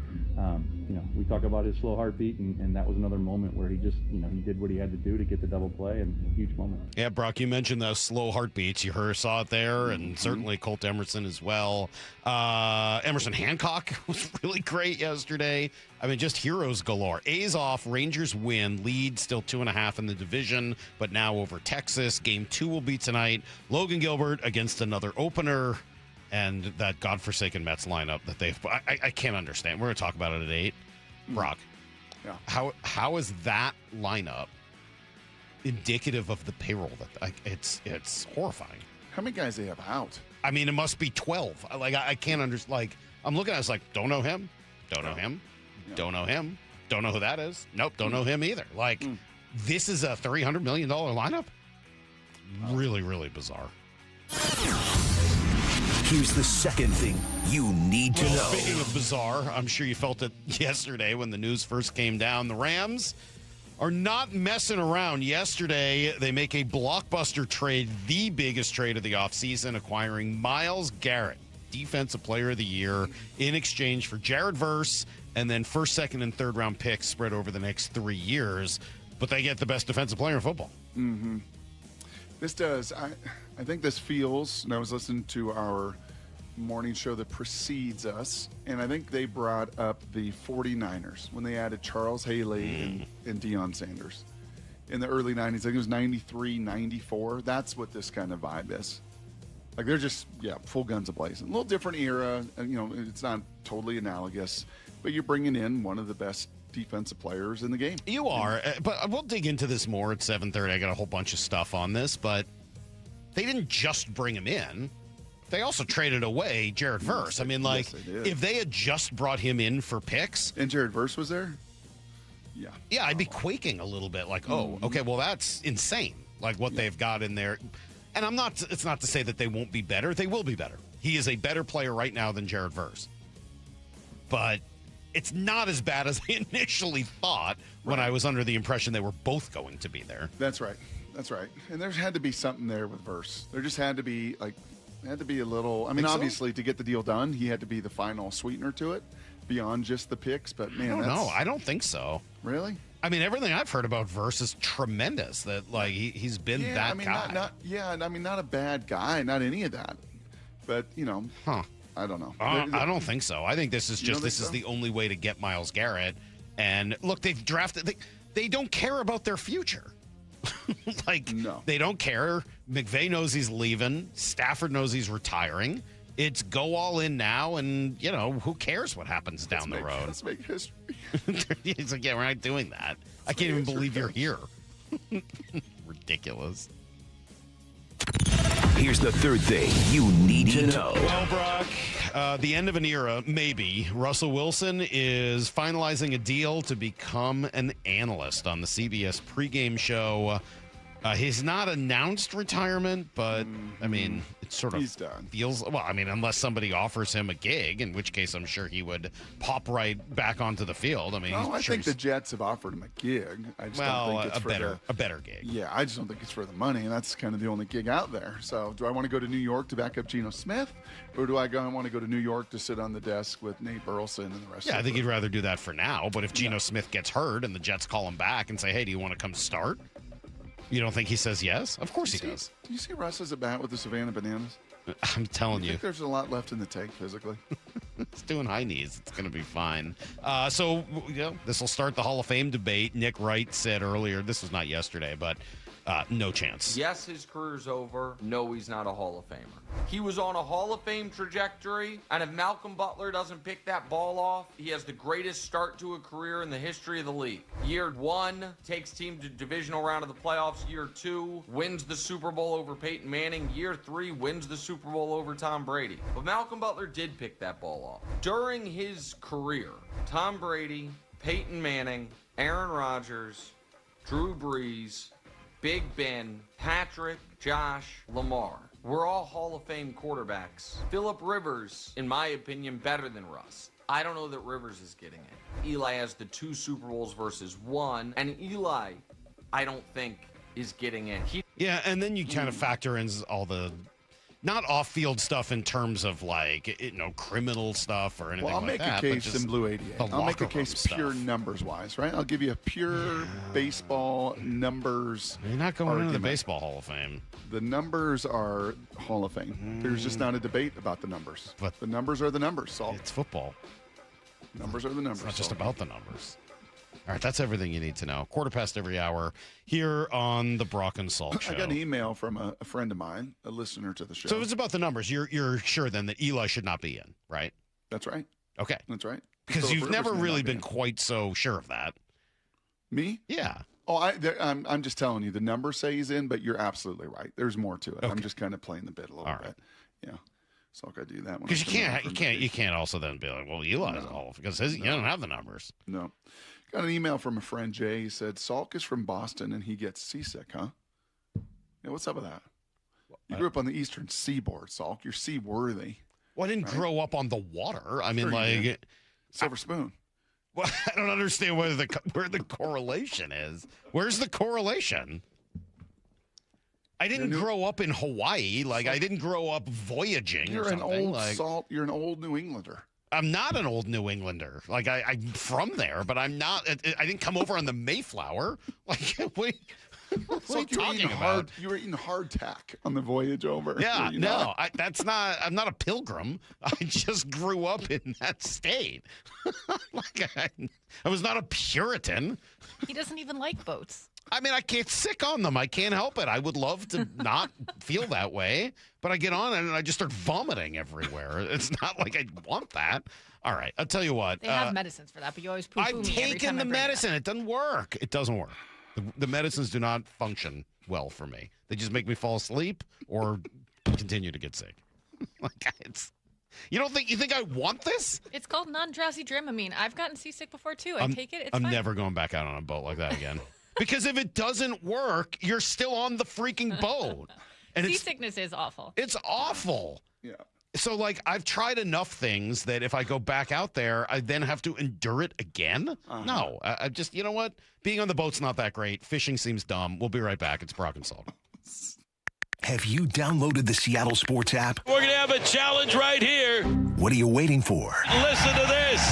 we talk about his slow heartbeat, and that was another moment where he just he did what he had to do to get the double play, and a huge moment. Yeah, Brock, you mentioned those slow heartbeats. You saw it there, and certainly Colt Emerson as well. Emerson Hancock was really great yesterday. I mean, just heroes galore. A's off, Rangers win, lead still 2.5 in the division, but now over Texas. Game 2 will be tonight. Logan Gilbert against another opener, and that godforsaken Mets lineup that I can't understand. We're going to talk about it at 8. Brock, how is that lineup indicative of the payroll? It's horrifying. How many guys they have out? I mean, it must be 12. I can't understand. Like, I'm looking at it, it's like, don't know him, don't know him. Don't know him. Don't know who that is. Nope, don't know him either. Like, this is a $300 million lineup? Really, really bizarre. Here's the second thing you need to know. Speaking of bizarre, I'm sure you felt it yesterday when the news first came down. The Rams are not messing around. Yesterday, they make a blockbuster trade, the biggest trade of the offseason, acquiring Myles Garrett, Defensive Player of the Year, in exchange for Jared Verse, and then first, second, and third round picks spread over the next 3 years. But they get the best defensive player in football. Mm-hmm. This does. I think this feels, and I was listening to our morning show that precedes us, and I think they brought up the 49ers when they added Charles Haley and Deion Sanders in the early 90s. I think it was 93, 94. That's what this kind of vibe is. Like, they're just, full guns a-blazing. A little different era. It's not totally analogous. But you're bringing in one of the best defensive players in the game. You are, but we'll dig into this more at 7:30. I got a whole bunch of stuff on this, but they didn't just bring him in. They also traded away Jared Verse. I mean, if they had just brought him in for picks. And Jared Verse was there? Yeah. Yeah, I'd be quaking a little bit like, okay, well, that's insane. Like what they've got in there. And it's not to say that they won't be better. They will be better. He is a better player right now than Jared Verse. But it's not as bad as I initially thought when I was under the impression they were both going to be there. That's right. And there had to be something there with Verse. There just had to be a little. I mean, obviously, to get the deal done, he had to be the final sweetener to it, beyond just the picks. But man, I don't think so. Really? I mean, everything I've heard about Verse is tremendous. That he's been that guy. Not a bad guy. Not any of that. But I don't know. I don't think so. I think this is is the only way to get Myles Garrett. And look, they've drafted. They don't care about their future. They don't care. McVay knows he's leaving. Stafford knows he's retiring. It's go all in now, and who cares what happens down the road? Let's make history. He's like, we're not doing that. I can't even believe you're here. Ridiculous. Here's the third thing you need to know. Well, Brock, the end of an era, maybe. Russell Wilson is finalizing a deal to become an analyst on the CBS pregame show. He's not announced retirement, but, I mean, it sort of feels, well, I mean, unless somebody offers him a gig, in which case I'm sure he would pop right back onto the field. I mean, I think the Jets have offered him a gig. I just don't think it's a better gig. Yeah, I just don't think it's for the money, and that's kind of the only gig out there. So do I want to go to New York to back up Geno Smith, or do I want to go to New York to sit on the desk with Nate Burleson and the rest of Yeah, I think he'd rather do that for now, but if Geno Smith gets hurt and the Jets call him back and say, hey, do you want to come start? You don't think he says yes? Of course he does. Do you see Russ as a bat with the Savannah Bananas? I'm telling I you. think there's a lot left in the tank physically. It's doing high knees. It's going to be fine. So, this will start the Hall of Fame debate. Nick Wright said earlier, this was not yesterday, but no chance. Yes, his career's over. No, he's not a Hall of Famer. He was on a Hall of Fame trajectory, and if Malcolm Butler doesn't pick that ball off, he has the greatest start to a career in the history of the league. Year 1, takes team to divisional round of the playoffs. Year 2, wins the Super Bowl over Peyton Manning. Year 3, wins the Super Bowl over Tom Brady. But Malcolm Butler did pick that ball off. During his career, Tom Brady, Peyton Manning, Aaron Rodgers, Drew Brees, Big Ben, Patrick, Josh, Lamar. We're all Hall of Fame quarterbacks. Phillip Rivers, in my opinion, better than Russ. I don't know that Rivers is getting it. Eli has the 2 Super Bowls versus 1, and Eli, I don't think, is getting in. Yeah, and then you kind of factor in all the not off-field stuff in terms of criminal stuff or anything like that. I'll make a case in Blue 88. I'll make a case pure numbers-wise, right? I'll give you a pure baseball numbers. You're not going into the Baseball Hall of Fame. The numbers are Hall of Fame. There's just not a debate about the numbers. But the numbers are the numbers, Saul. It's football. Numbers are the numbers. It's not just about the numbers. All right, that's everything you need to know. 1:15 every hour here on the Brock and Salk Show. I got an email from a friend of mine, a listener to the show. So if it's about the numbers, you're sure then that Eli should not be in, right? That's right. Okay. That's right. Because you've never really been quite so sure of that. Me? Yeah. Oh, I'm just telling you, the numbers say he's in, but you're absolutely right. There's more to it. Okay. I'm just kind of playing the bit a little bit. Yeah. So I do that one. Because you can't also then be like, well, Eli's off because you don't have the numbers. No. Got an email from a friend, Jay. He said, Salk is from Boston and he gets seasick, huh? Yeah, what's up with that? You grew up on the eastern seaboard, Salk. You're seaworthy. Well, I didn't grow up on the water. I mean, Silver spoon. Well, I don't understand where the correlation is. Where's the correlation? I didn't grow up in Hawaii. I didn't grow up voyaging. You're or something. You're an old New Englander. I'm not an old New Englander. I'm from there, but I'm not. I didn't come over on the Mayflower. What are you talking about? You were eating hardtack on the voyage over. Yeah, no, that's not. I'm not a pilgrim. I just grew up in that state. I was not a Puritan. He doesn't even like boats. I mean, I get sick on them. I can't help it. I would love to not feel that way, but I get on it and I just start vomiting everywhere. It's not like I want that. All right, I'll tell you what. They have medicines for that, but you always poo-poo me every time. I've taken the medicine. It doesn't work. It doesn't work. The medicines do not function well for me. They just make me fall asleep or continue to get sick. You think I want this? It's called non-drowsy Dramamine. I've gotten seasick before too. I take it. It's I'm fine. never going back out on a boat like that again. Because if it doesn't work, you're still on the freaking boat. And seasickness is awful. It's awful. Yeah. So, I've tried enough things that if I go back out there, I then have to endure it again? Uh-huh. No. I just, you know what? Being on the boat's not that great. Fishing seems dumb. We'll be right back. It's Brock and Salk. Have you downloaded the Seattle Sports app? We're going to have a challenge right here. What are you waiting for? Listen to this.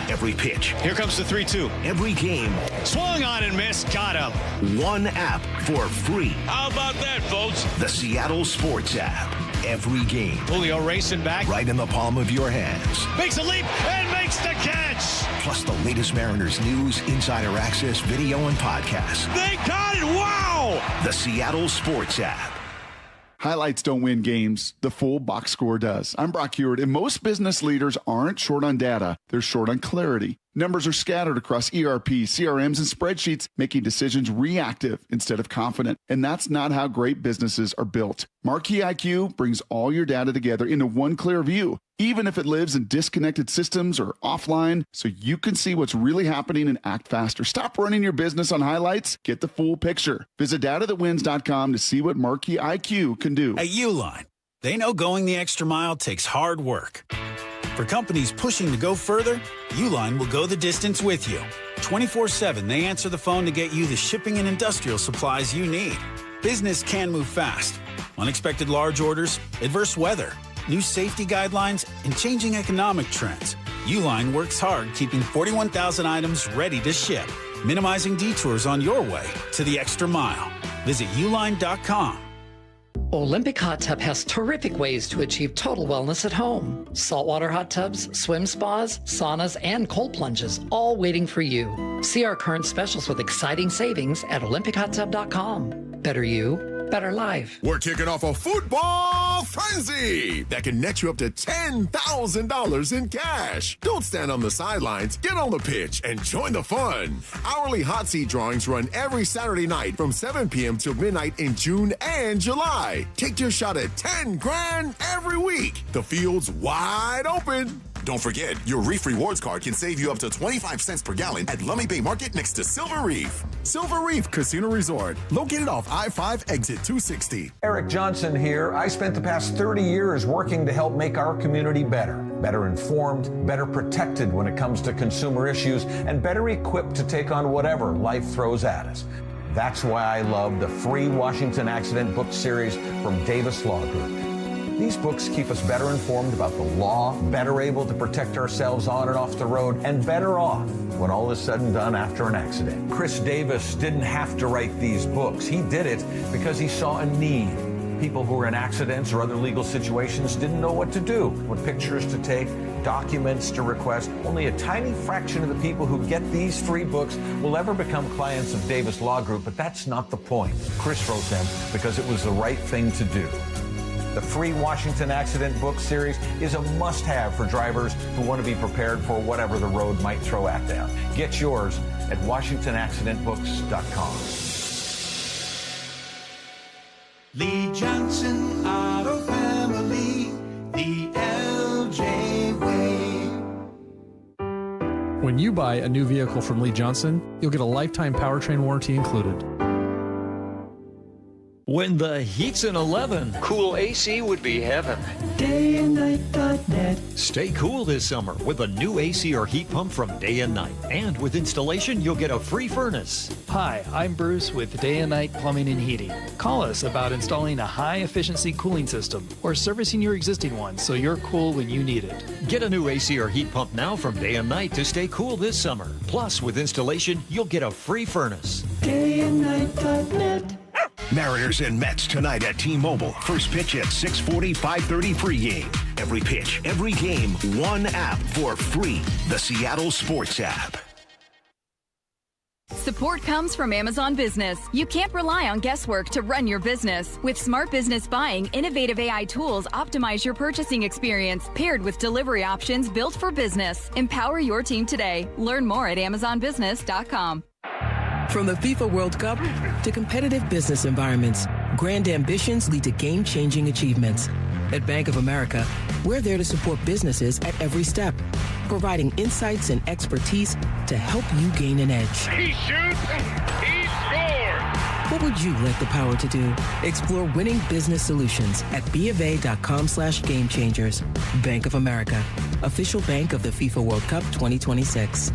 Every pitch. Here comes the 3-2. Every game. Swung on and missed. Got him. One app for free. How about that, folks? The Seattle Sports app. Every game. Julio racing back. Right in the palm of your hands. Makes a leap and makes the catch. Plus the latest Mariners news, insider access, video, and podcasts. They got it. Wow. The Seattle Sports app. Highlights don't win games. The full box score does. I'm Brock Salk, and most business leaders aren't short on data. They're short on clarity. Numbers are scattered across ERP, CRMs, and spreadsheets, making decisions reactive instead of confident. And that's not how great businesses are built. Marquee IQ brings all your data together into one clear view, even if it lives in disconnected systems or offline, so you can see what's really happening and act faster. Stop running your business on highlights. Get the full picture. Visit datathatwins.com to see what Marquee IQ can do. At Uline, they know going the extra mile takes hard work. For companies pushing to go further, Uline will go the distance with you. 24/7, they answer the phone to get you the shipping and industrial supplies you need. Business can move fast. Unexpected large orders, adverse weather, new safety guidelines, and changing economic trends. Uline works hard keeping 41,000 items ready to ship, minimizing detours on your way to the extra mile. Visit uline.com. Olympic Hot Tub has terrific ways to achieve total wellness at home. Saltwater hot tubs, swim spas, saunas, and cold plunges, all waiting for you. See our current specials with exciting savings at olympichottub.com. Better you, better life. We're kicking off a football frenzy that can net you up to $10,000 in cash. Don't stand on the sidelines. Get on the pitch and join the fun. Hourly hot seat drawings run every Saturday night from 7 p.m. till midnight in June and July. Take your shot at $10,000 every week. The field's wide open. Don't forget, your Reef Rewards card can save you up to 25 cents per gallon at Lummi Bay Market next to Silver Reef. Silver Reef Casino Resort, located off I-5 exit 260. Eric Johnson here. I spent the past 30 years working to help make our community better informed, better protected when it comes to consumer issues, and better equipped to take on whatever life throws at us. That's why I love the free Washington Accident book series from Davis Law Group. These books keep us better informed about the law, better able to protect ourselves on and off the road, and better off when all is said and done after an accident. Chris Davis didn't have to write these books. He did it because he saw a need. People who were in accidents or other legal situations didn't know what to do, what pictures to take, documents to request. Only a tiny fraction of the people who get these free books will ever become clients of Davis Law Group, but that's not the point. Chris wrote them because it was the right thing to do. The free Washington Accident book series is a must-have for drivers who want to be prepared for whatever the road might throw at them. Get yours at WashingtonAccidentBooks.com. Lee Johnson Auto Family, the LJ way. When you buy a new vehicle from Lee Johnson, you'll get a lifetime powertrain warranty included. When the heat's in 11, cool AC would be heaven. DayandNight.net. Stay cool this summer with a new AC or heat pump from Day and Night. And with installation, you'll get a free furnace. Hi, I'm Bruce with Day and Night Plumbing and Heating. Call us about installing a high-efficiency cooling system or servicing your existing one so you're cool when you need it. Get a new AC or heat pump now from Day and Night to stay cool this summer. Plus, with installation, you'll get a free furnace. DayandNight.net. Mariners and Mets tonight at T-Mobile. First pitch at 6:40, 5:30 pregame. Every pitch, every game, one app for free. The Seattle Sports app. Support comes from Amazon Business. You can't rely on guesswork to run your business. With Smart Business Buying, innovative AI tools optimize your purchasing experience, paired with delivery options built for business. Empower your team today. Learn more at AmazonBusiness.com. From the FIFA World Cup to competitive business environments, grand ambitions lead to game-changing achievements. At Bank of America, we're there to support businesses at every step, providing insights and expertise to help you gain an edge. He shoots, he scores! What would you like the power to do? Explore winning business solutions at BofA.com/gamechangers. Bank of America, official bank of the FIFA World Cup 2026.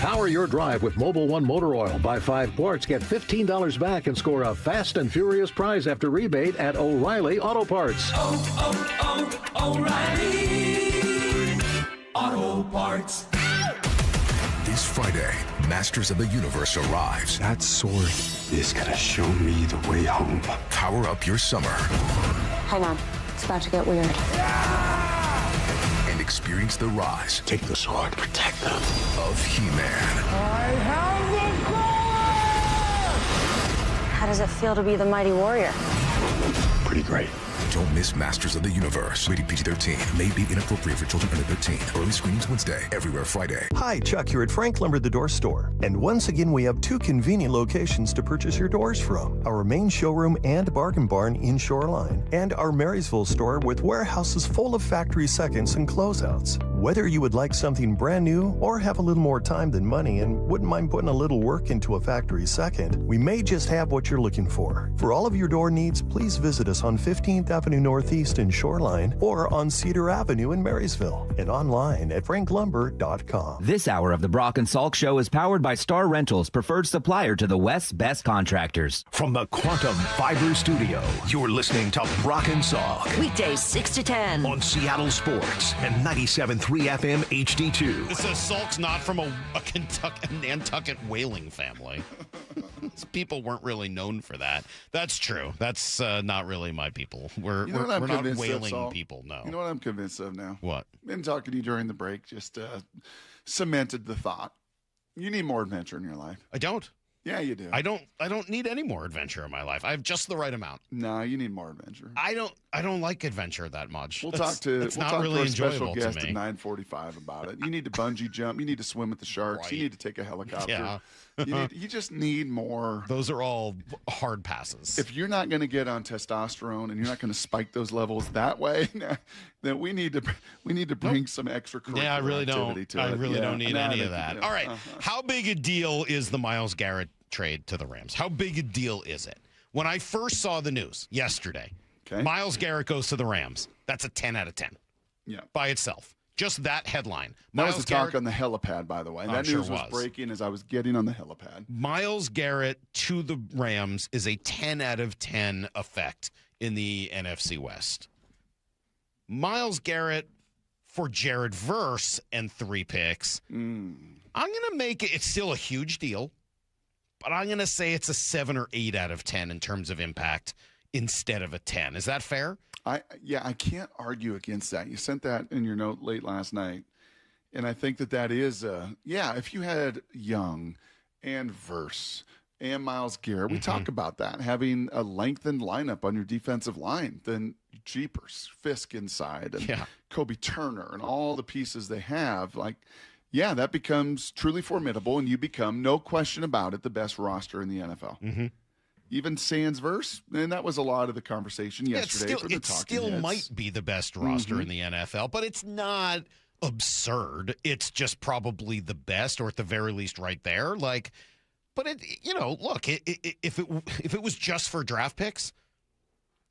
Power your drive with Mobil 1 Motor Oil. Buy 5 quarts, get $15 back, and score a fast and furious prize after rebate at O'Reilly Auto Parts. O'Reilly Auto Parts. This Friday, Masters of the Universe arrives. That sword is gonna show me the way home. Power up your summer. Hang on, it's about to get weird. And experience the rise. Take the sword, protect them. Of He-Man. I have the How does it feel to be the mighty warrior? Pretty great. Don't miss Masters of the Universe. Rated PG-13. May be inappropriate for children under 13. Early screenings Wednesday. Everywhere Friday. Hi, Chuck here at Frank Lumber The Door Store. And once again, we have 2 convenient locations to purchase your doors from. Our main showroom and bargain barn in Shoreline. And our Marysville store with warehouses full of factory seconds and closeouts. Whether you would like something brand new or have a little more time than money and wouldn't mind putting a little work into a factory second, we may just have what you're looking for. For all of your door needs, please visit us on 15th Avenue Northeast in Shoreline or on Cedar Avenue in Marysville and online at franklumber.com. This hour of the Brock and Salk Show is powered by Star Rentals, preferred supplier to the West's best contractors. From the Quantum Fiber Studio, you're listening to Brock and Salk. Weekdays 6 to 10 on Seattle Sports and 97.3 FM HD2. This says Salk's not from a Nantucket whaling family. people weren't really known for that. That's true. That's not really my people. We're not whaling people, no. You know what I'm convinced of now? What? Been talking to you during the break, just cemented the thought. You need more adventure in your life. I don't. Yeah, you do. I don't need any more adventure in my life. I have just the right amount. No, you need more adventure. I don't like adventure that much. We'll talk to it's not really our enjoyable special guest to at me. 9:45 about it. You need to bungee jump. You need to swim with the sharks. Right. You need to take a helicopter. Yeah. You just need more. Those are all hard passes. If you're not going to get on testosterone and you're not going to spike those levels that way, then we need to bring some extracurricular Yeah, I really activity don't. to I it. really don't need any of think that. you do. All right. How big a deal is the Myles Garrett trade to the Rams? How big a deal is it? When I first saw the news yesterday, Myles Garrett goes to the Rams. That's a 10 out of 10. Yeah. By itself. Just that headline. That was Myles the talk on the helipad, by the way. That sure news was breaking as I was getting on the helipad. Myles Garrett to the Rams is a 10 out of 10 effect in the NFC West. Myles Garrett for Jared Verse and 3 picks. I'm going to make it, it's still a huge deal, but I'm going to say it's a 7 or 8 out of 10 in terms of impact instead of a 10. Is that fair? I can't argue against that. You sent that in your note late last night, and I think that is if you had Young and Verse and Myles Garrett, we talk about that, having a lengthened lineup on your defensive line, then Jeepers, Fisk inside, and Kobe Turner and all the pieces they have, that becomes truly formidable, and you become, no question about it, the best roster in the NFL. Even sans Verse, and that was a lot of the conversation yesterday. It still might be the best roster in the NFL, but it's not absurd. It's just probably the best, or at the very least right there. But if it was just for draft picks,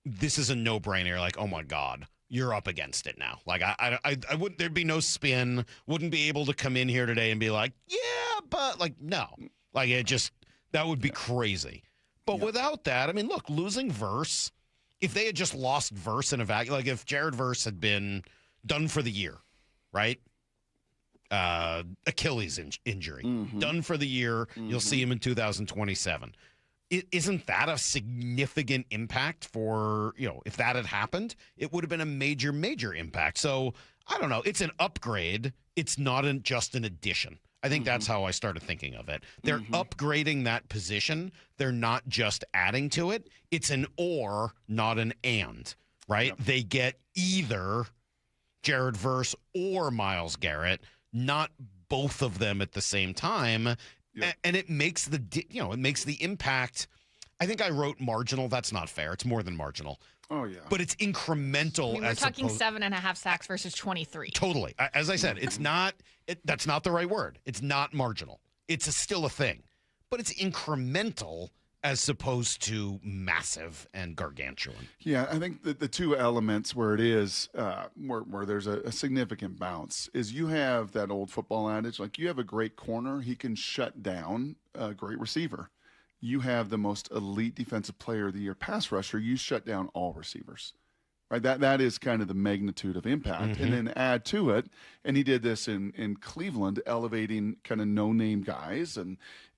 this is a no-brainer. Oh my God, you're up against it now. I wouldn't. There'd be no spin. Wouldn't be able to come in here today and be like, yeah, but no. That would be crazy. But without that, look, losing Verse, if they had just lost Verse in a vacuum, if Jared Verse had been done for the year, right? Achilles injury, done for the year, you'll see him in 2027. Isn't that a significant impact for, if that had happened, it would have been a major, major impact. So, I don't know. It's an upgrade. It's not just an addition. I think that's how I started thinking of it. They're upgrading that position. They're not just adding to it. It's an or, not an and, right? Yep. They get either Jared Verse or Myles Garrett, not both of them at the same time. Yep. And it makes the impact. I think I wrote marginal. That's not fair. It's more than marginal. Oh, yeah. But it's incremental. We're talking 7.5 sacks versus 23. Totally. As I said, it's not. That's not the right word. It's not marginal. It's still a thing, but it's incremental as opposed to massive and gargantuan. Yeah, I think the two elements where it is where there's a significant bounce is you have that old football adage, you have a great corner, he can shut down a great receiver. You have the most elite defensive player of the year pass rusher, you shut down all receivers. Right, that is kind of the magnitude of impact. And then add to it, and he did this in Cleveland, elevating kind of no-name guys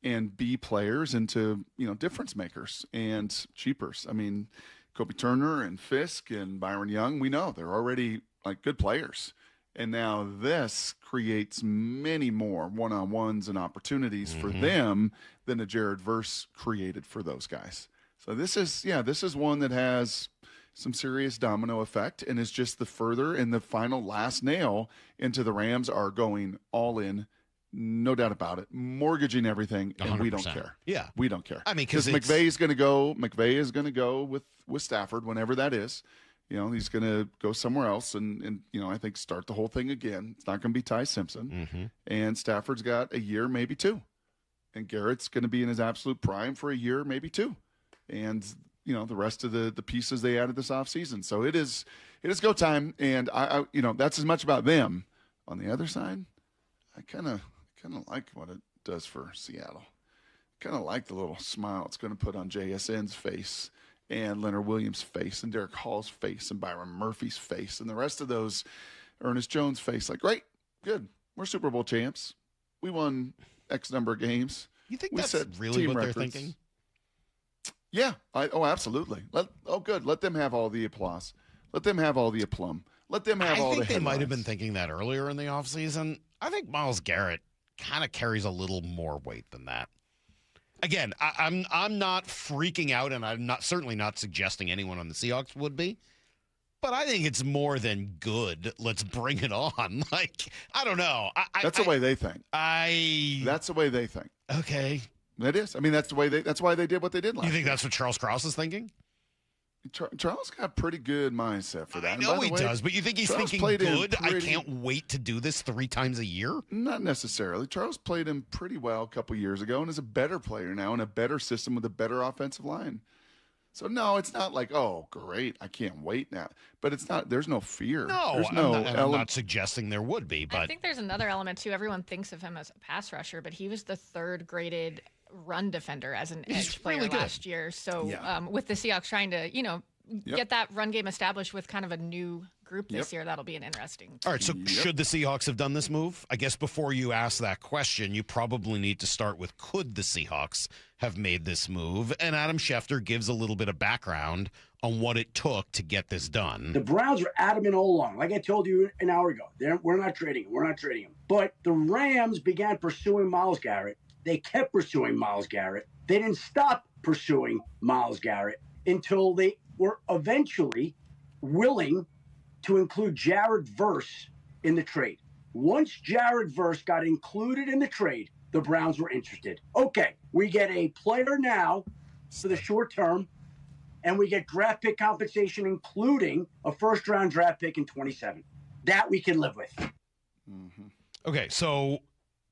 and B players into, difference makers and cheapers. Kobe Turner and Fisk and Byron Young, we know they're already good players. And now this creates many more one-on-ones and opportunities for them than the Jared Verse created for those guys. So this is one that has some serious domino effect and is just the further and the final last nail into the Rams are going all in, no doubt about it, mortgaging everything, and 100%. We don't care. Yeah. We don't care. Because McVay is going to go with Stafford whenever that is. He's going to go somewhere else and I think start the whole thing again. It's not going to be Ty Simpson. And Stafford's got a year, maybe 2. And Garrett's going to be in his absolute prime for a year, maybe 2. And the rest of the pieces they added this offseason. So it is go time, and I that's as much about them. On the other side, I kind of like what it does for Seattle. Kind of like the little smile it's going to put on JSN's face and Leonard Williams' face and Derek Hall's face and Byron Murphy's face and the rest of those, Ernest Jones' face. Great, good. We're Super Bowl champs. We won X number of games. You think we that's set really team what records. they're thinking? Yeah. Absolutely. Good. Let them have all the applause. Let them have all the aplomb. Let them have all the I think they might have been headlines. thinking that earlier in the offseason. I think Myles Garrett kind of carries a little more weight than that. Again, I'm not freaking out, and I'm certainly not suggesting anyone on the Seahawks would be. But I think it's more than good. Let's bring it on. Like, I don't know. That's the way they think. That's the way they think. Okay. It is. I mean, that's why they did what they did last You think year. that's what Charles Cross is thinking? Charles got a pretty good mindset for that. I know he does, but you think he's Charles thinking played good? him pretty- I can't wait to do this 3 times a year? Not necessarily. Charles played him pretty well a couple years ago and is a better player now in a better system with a better offensive line. So, no, it's not like, oh, great, I can't wait now. But it's not. There's no fear. No, there's no I'm not suggesting there would be. But I think there's another element, too. Everyone thinks of him as a pass rusher, but he was the 3rd graded run defender as an edge player really good. last year. So Yeah. with the Seahawks trying to, get that run game established with kind of a new group this year, that'll be an interesting. All right, so should the Seahawks have done this move? I guess before you ask that question, you probably need to start with, could the Seahawks have made this move? And Adam Schefter gives a little bit of background on what it took to get this done. The Browns were adamant all along. Like I told you an hour ago, we're not trading him. We're not trading him. But the Rams began pursuing Myles Garrett. They kept pursuing Myles Garrett. They didn't stop pursuing Myles Garrett until they were eventually willing to include Jared Verse in the trade. Once Jared Verse got included in the trade, the Browns were interested. Okay, we get a player now for the short term, and we get draft pick compensation, including a first-round draft pick in 27. That we can live with. Mm-hmm. Okay, so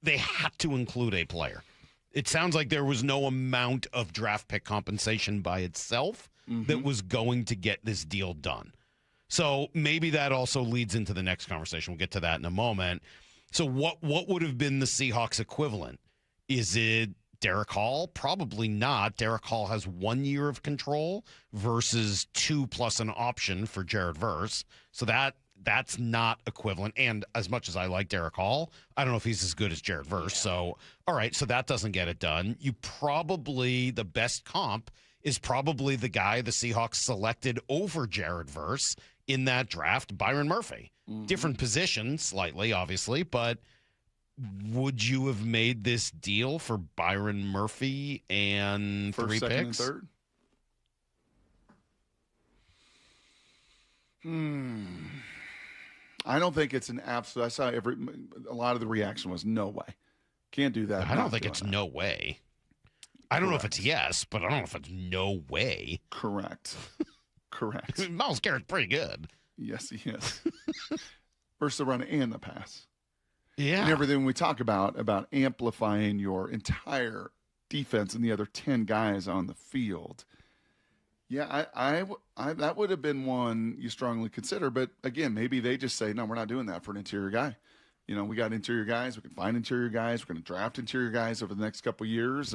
they had to include a player. It sounds like there was no amount of draft pick compensation by itself that was going to get this deal done. So maybe that also leads into the next conversation. We'll get to that in a moment. So what would have been the Seahawks equivalent? Is it Derick Hall? Probably not. Derick Hall has 1 year of control versus 2 plus an option for Jared Verse. So that's not equivalent. And as much as I like Derick Hall, I don't know if he's as good as Jared Verse. Yeah. So, all right, so that doesn't get it done. The best comp is probably the guy the Seahawks selected over Jared Verse in that draft, Byron Murphy. Different position slightly, obviously, but would you have made this deal for Byron Murphy and First, 3 second, picks? and third? I don't think it's an absolute. I saw a lot of the reaction was no way. Can't do that. I don't think it's no way. I don't know if it's yes, but I don't know if it's no way. Correct. Myles Garrett's pretty good. Yes, he is. Versus the run and the pass. Yeah. And everything we talk about amplifying your entire defense and the other 10 guys on the field. Yeah, I that would have been one you strongly consider. But again, maybe they just say, no, we're not doing that for an interior guy. We got interior guys. We can find interior guys. We're going to draft interior guys over the next couple of years.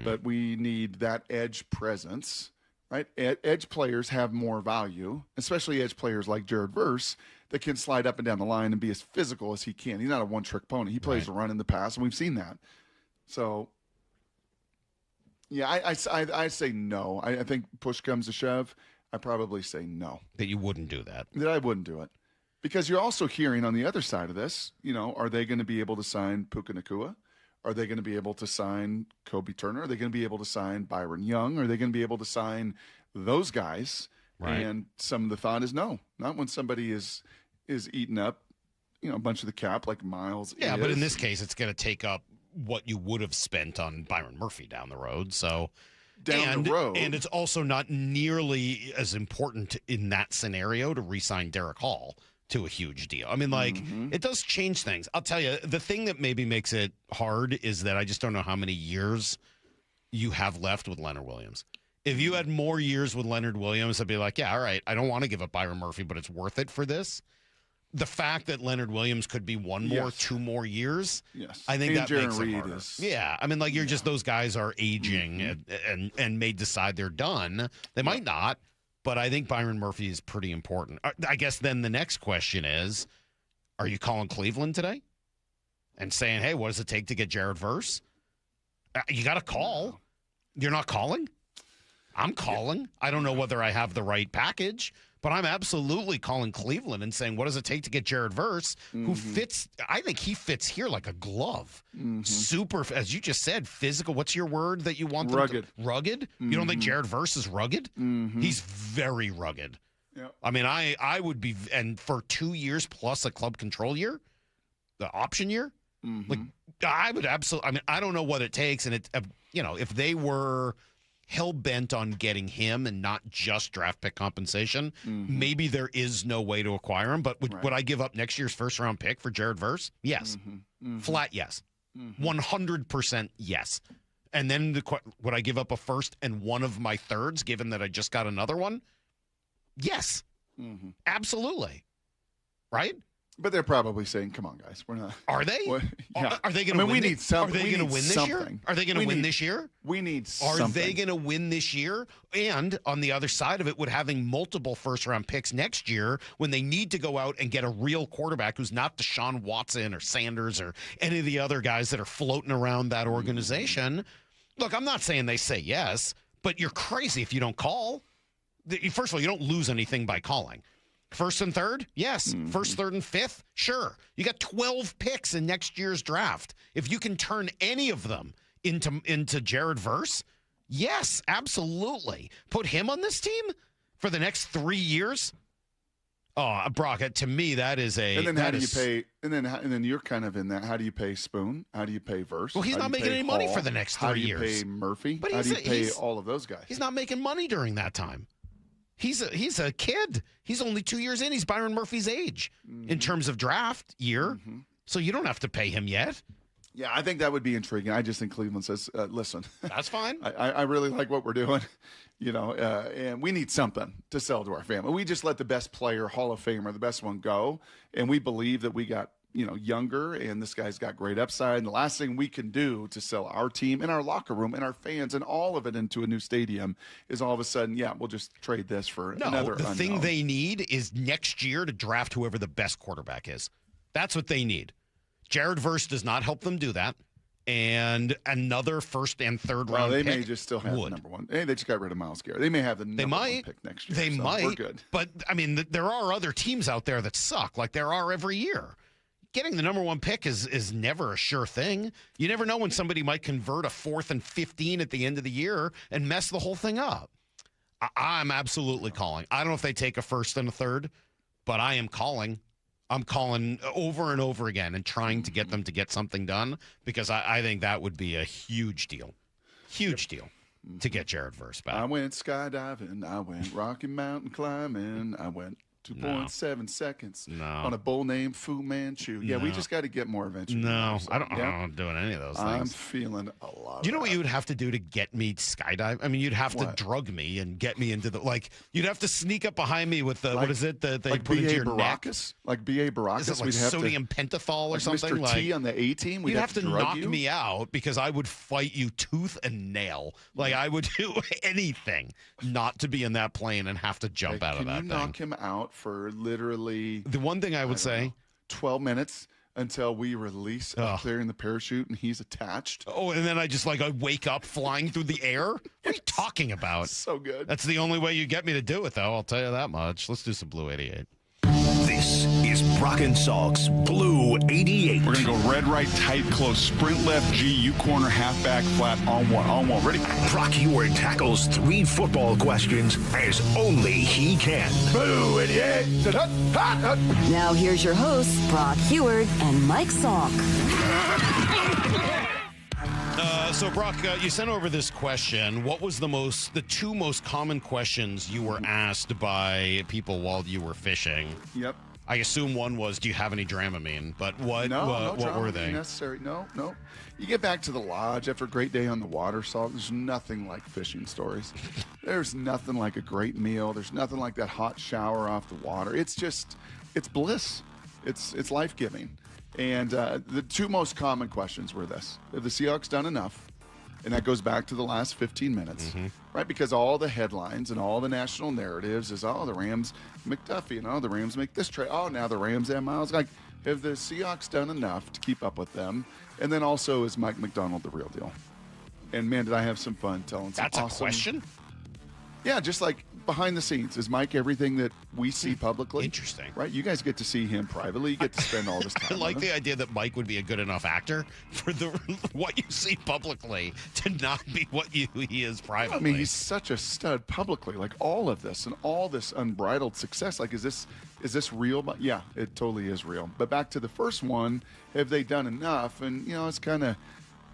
But we need that edge presence, right? Edge players have more value, especially edge players like Jared Verse that can slide up and down the line and be as physical as he can. He's not a one-trick pony. He plays the run in the pass, and we've seen that. So, yeah, I say no. I think push comes to shove. I probably say no. That you wouldn't do that. That I wouldn't do it. Because you're also hearing on the other side of this, are they going to be able to sign Puka Nacua? Are they going to be able to sign Kobe Turner? Are they going to be able to sign Byron Young? Are they going to be able to sign those guys? Right. And some of the thought is no, not when somebody is eating up, a bunch of the cap like Myles. Yeah, but in this case, it's going to take up what you would have spent on Byron Murphy down the road. So the road. And it's also not nearly as important in that scenario to re-sign Derick Hall to a huge deal. I mean, it does change things. I'll tell you, the thing that maybe makes it hard is that I just don't know how many years you have left with Leonard Williams. If you had more years with Leonard Williams, I'd be like, yeah, all right, I don't want to give up Byron Murphy, but it's worth it for this. The fact that Leonard Williams could be 1 more, 2 more years, I think that makes it harder. Yeah, I mean, you're just, those guys are aging and may decide they're done. They might not. But I think Byron Murphy is pretty important. I guess then the next question is, are you calling Cleveland today and saying, hey, what does it take to get Jared Verse? You got to call. You're not calling? I'm calling. I don't know whether I have the right package, but I'm absolutely calling Cleveland and saying, what does it take to get Jared Verse, who fits? I think he fits here like a glove. Super, as you just said, physical. What's your word that you want? Rugged. Rugged? You don't think Jared Verse is rugged? He's very rugged. Yep. I mean, I would be, and for 2 years plus a club control year, the option year, like I would absolutely. I mean, I don't know what it takes, and it, if they were hell bent on getting him and not just draft pick compensation, maybe there is no way to acquire him. But would I give up next year's first round pick for Jared Verse? Yes, flat yes, 100% yes. And then would I give up a first and one of my thirds, given that I just got another one? Yes, absolutely. Right? But they're probably saying, "Come on, guys, we're not." Are they? Yeah. Are they going to win? We need something. Are they going to win this year? Are they going to win this year? We need Are something. they going to win this year? And on the other side of it, with having multiple first-round picks next year, when they need to go out and get a real quarterback who's not Deshaun Watson or Sanders or any of the other guys that are floating around that organization. Look, I'm not saying they say yes, but you're crazy if you don't call. First of all, you don't lose anything by calling. First and third? Yes. First, third, and fifth? Sure. You got 12 picks in next year's draft. If you can turn any of them into Jared Verse, yes, absolutely. Put him on this team for the next 3 years? Oh, Brock, to me, that is a... And then how do you pay... And then you're kind of in that. How do you pay Spoon? How do you pay Verse? Well, he's not making any money for the next 3 years. How do you pay Murphy? But how do you pay all of those guys? He's not making money during that time. He's a kid. He's only 2 years in. He's Byron Murphy's age in terms of draft year. So you don't have to pay him yet. Yeah, I think that would be intriguing. I just think Cleveland says, listen. That's fine. I really like what we're doing, and we need something to sell to our family. We just let the best player, Hall of Famer, the best one go, and we believe that we got younger, and this guy's got great upside. And the last thing we can do to sell our team and our locker room and our fans and all of it into a new stadium is all of a sudden, we'll just trade this for another the unknown. Thing they need is next year to draft whoever the best quarterback is. That's what they need. Jared Verse does not help them do that. And another first and third round they pick may just still have the number one. Hey, they just got rid of Myles Garrett. They may have the number one pick next year. They might. We're good. But, I mean, there are other teams out there that suck, like there are every year. Getting the number one pick is never a sure thing. You never know when somebody might convert a 4th and 15 at the end of the year and mess the whole thing up. I'm absolutely calling. I don't know if they take a first and a third, but I am calling. I'm calling over and over again and trying to get them to get something done because I think that would be a huge deal. Huge deal to get Jared Verse back. I went skydiving. I went Rocky Mountain climbing. I went 2.7 seconds on a bull named Fu Manchu. Yeah, we just got to get more adventure. No, I don't know doing any of those things. I'm feeling a lot. Do you know what you would have to do to get me skydive? I mean, you'd have to drug me and get me into you'd have to sneak up behind me with what is it that they put into your neck? Like B.A. Baracus? Is it like sodium pentothal or something? Mr. T on the A-team? You'd have to knock me out because I would fight you tooth and nail. Like I would do anything not to be in that plane and have to jump out of that thing. Can you knock him out for literally the one thing I would say 12 minutes until we release up there in the parachute and he's attached? Oh, and then I wake up flying through the air? What are you talking about? So good. That's the only way you get me to do it, though. I'll tell you that much. Let's do some Blue 88. This is Brock and Salk's Blue 88. We're going to go red, right, tight, close, sprint left, G, U corner, halfback, flat, on one. Ready? Brock Ewart tackles 3 football questions as only he can. Blue 88. Now here's your hosts, Brock Ewart and Mike Salk. So, Brock, you sent over this question. What was the 2 most common questions you were asked by people while you were fishing? Yep. I assume one was, do you have any Dramamine? But what were they? Necessary. No. You get back to the lodge after a great day on the water, Salt. There's nothing like fishing stories. There's nothing like a great meal. There's nothing like that hot shower off the water. It's bliss. It's life-giving. And the 2 most common questions were this. Have the Seahawks done enough? And that goes back to the last 15 minutes, right? Because all the headlines and all the national narratives is, the Rams, McDuffie, and the Rams make this trade. Oh, now the Rams have Myles. Like, have the Seahawks done enough to keep up with them? And then also, is Mike McDonald the real deal? And, man, did I have some fun telling some That's awesome... a question? Yeah, just like behind the scenes. Is Mike everything that we see publicly? Interesting. Right? You guys get to see him privately. You get to spend all this time I like with the him. idea that Mike would be a good enough actor for the what you see publicly to not be what he is privately. I mean, he's such a stud publicly. Like all of this and all this unbridled success. Like, is this real? But yeah, it totally is real. But back to the first one, have they done enough? And it's kind of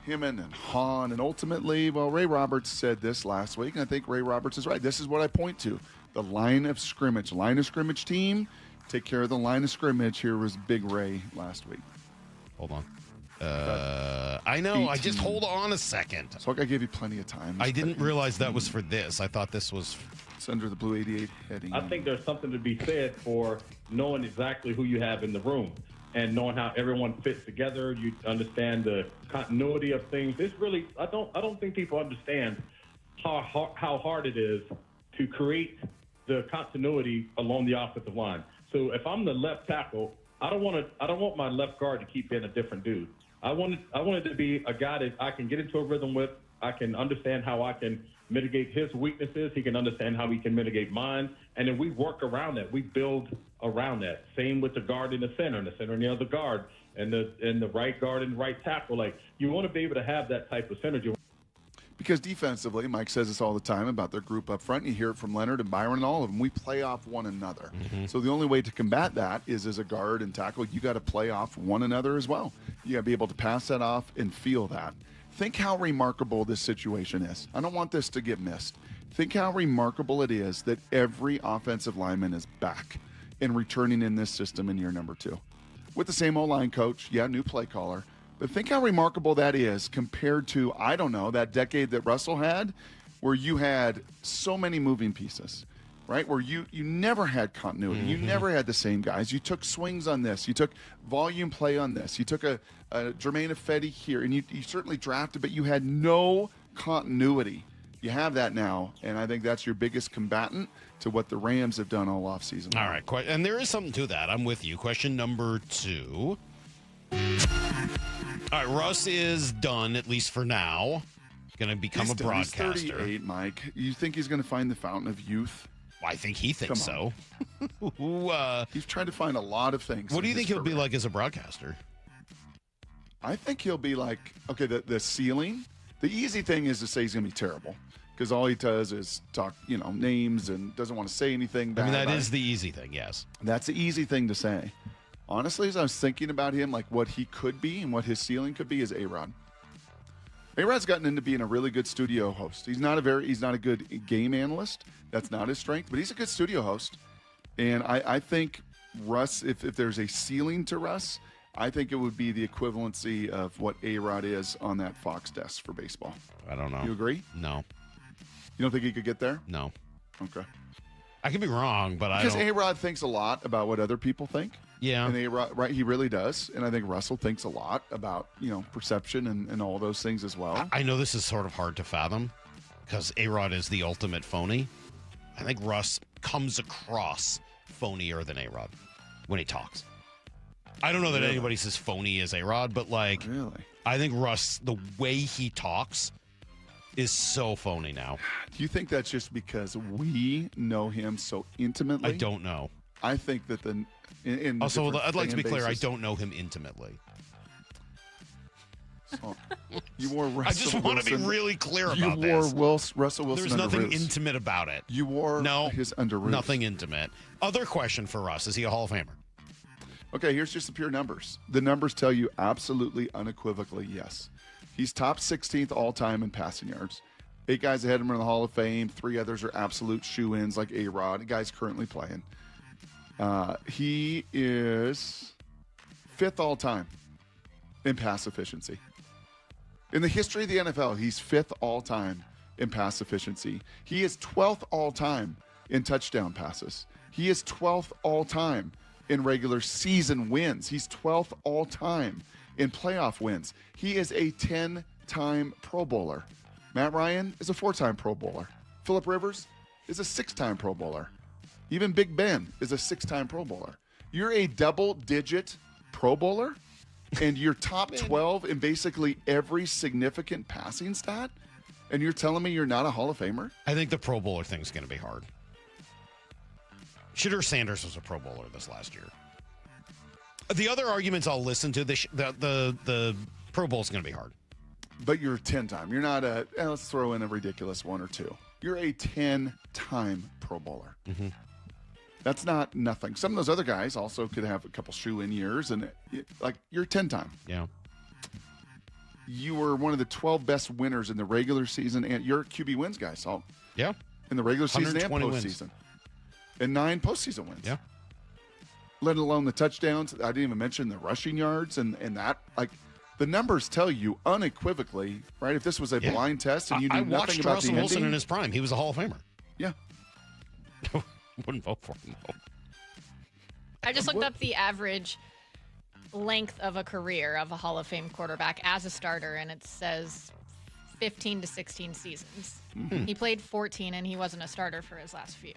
him and Hahn, and ultimately, well, Ray Roberts said this last week, and I think Ray Roberts is right. This is what I point to. The line of scrimmage team, take care of the line of scrimmage. Here was Big Ray last week. Hold on. I know. 18. I just hold on a second. So I gave you plenty of time. I didn't realize that was for this. I thought this was... It's under the Blue 88 heading. I think there's something to be said for knowing exactly who you have in the room and knowing how everyone fits together. You understand the continuity of things. It's really, I don't think people understand how hard it is to create the continuity along the offensive line. So if I'm the left tackle, I don't want my left guard to keep being a different dude. I want it to be a guy that I can get into a rhythm with. I can understand how I can mitigate his weaknesses. He can understand how he can mitigate mine. And then we work around that. We build around that. Same with the guard in the center and the other guard and the right guard and right tackle. Like, you want to be able to have that type of synergy. Because defensively, Mike says this all the time about their group up front. You hear it from Leonard and Byron and all of them. We play off one another. Mm-hmm. So the only way to combat that is as a guard and tackle, you got to play off one another as well. You got to be able to pass that off and feel that. Think how remarkable this situation is. I don't want this to get missed. Think how remarkable it is that every offensive lineman is back and returning in this system in year number 2. With the same O-line coach, new play caller. But think how remarkable that is compared to, I don't know, that decade that Russell had, where you had so many moving pieces, right? Where you never had continuity. Mm-hmm. You never had the same guys. You took swings on this. You took volume play on this. You took a Jermaine Ifedi here, and you certainly drafted, but you had no continuity. You have that now, and I think that's your biggest combatant to what the Rams have done all offseason. All right, and there is something to that. I'm with you. Question number 2. All right, Russ is done, at least for now. Going to become a broadcaster. He's 38, Mike. You think he's going to find the fountain of youth? Well, I think he thinks so. He's trying to find a lot of things. What do you think he'll be like as a broadcaster? I think he'll be like, okay, the ceiling. The easy thing is to say he's going to be terrible because all he does is talk, names and doesn't want to say anything bad. I mean, that is the easy thing, yes. That's the easy thing to say. Honestly, as I was thinking about him, like what he could be and what his ceiling could be is A-Rod. A-Rod's gotten into being a really good studio host. He's not a good game analyst. That's not his strength, but he's a good studio host. And I think Russ, if there's a ceiling to Russ, I think it would be the equivalency of what A-Rod is on that Fox desk for baseball. I don't know. You agree? No. You don't think he could get there? No. Okay. I could be wrong, but because A-Rod thinks a lot about what other people think. Yeah. And A-Rod, right, he really does. And I think Russell thinks a lot about, perception and all those things as well. I know this is sort of hard to fathom because A-Rod is the ultimate phony. I think Russ comes across phonier than A-Rod when he talks. I don't know that anybody's as phony as A-Rod, but really? I think Russ, the way he talks is so phony now. Do you think that's just because we know him so intimately? I don't know. I think that also, I'd like to be clear, I don't know him intimately. So, you wore Russell I just want to be really clear about this. You wore Russell Wilson. There's nothing intimate about it. You wore his underoos. Nothing intimate. Other question for Russ: is he a Hall of Famer? Okay, here's just the pure numbers. The numbers tell you absolutely, unequivocally, yes. He's top 16th all-time in passing yards. 8 guys ahead of him are in the Hall of Fame. 3 others are absolute shoe-ins like A-Rod. The guy's currently playing. He is 5th all-time in pass efficiency. In the history of the NFL, he's 5th all-time in pass efficiency. He is 12th all-time in touchdown passes. He is 12th all-time in regular season wins. He's 12th all-time in playoff wins. He is a 10-time Pro Bowler. Matt Ryan is a 4-time Pro Bowler. Phillip Rivers is a 6-time Pro Bowler. Even Big Ben is a 6-time Pro Bowler. You're a double-digit Pro Bowler, and you're top 12 in basically every significant passing stat, And you're telling me you're not a Hall of Famer? I think the Pro Bowler thing's going to be hard. Shedeur Sanders was a Pro Bowler this last year. The other arguments I'll listen to, the Pro Bowl's going to be hard. But you're a 10-time. You're not let's throw in a ridiculous 1 or 2. You're a 10-time Pro Bowler. Mm-hmm. That's not nothing. Some of those other guys also could have a couple shoe-in years, and you're 10-time. Yeah. You were one of the 12 best winners in the regular season, and you're a QB wins guy, Salk. Yeah. In the regular season and postseason. Wins. And 9 postseason wins. Yeah. Let alone the touchdowns. I didn't even mention the rushing yards and that. The numbers tell you unequivocally, right? If this was a blind test and you knew nothing about Russell the Wilson ending, in his prime. He was a Hall of Famer. Yeah. Wouldn't vote for him, though. I just looked up the average length of a career of a Hall of Fame quarterback as a starter, and it says 15 to 16 seasons. Mm-hmm. He played 14, and he wasn't a starter for his last few.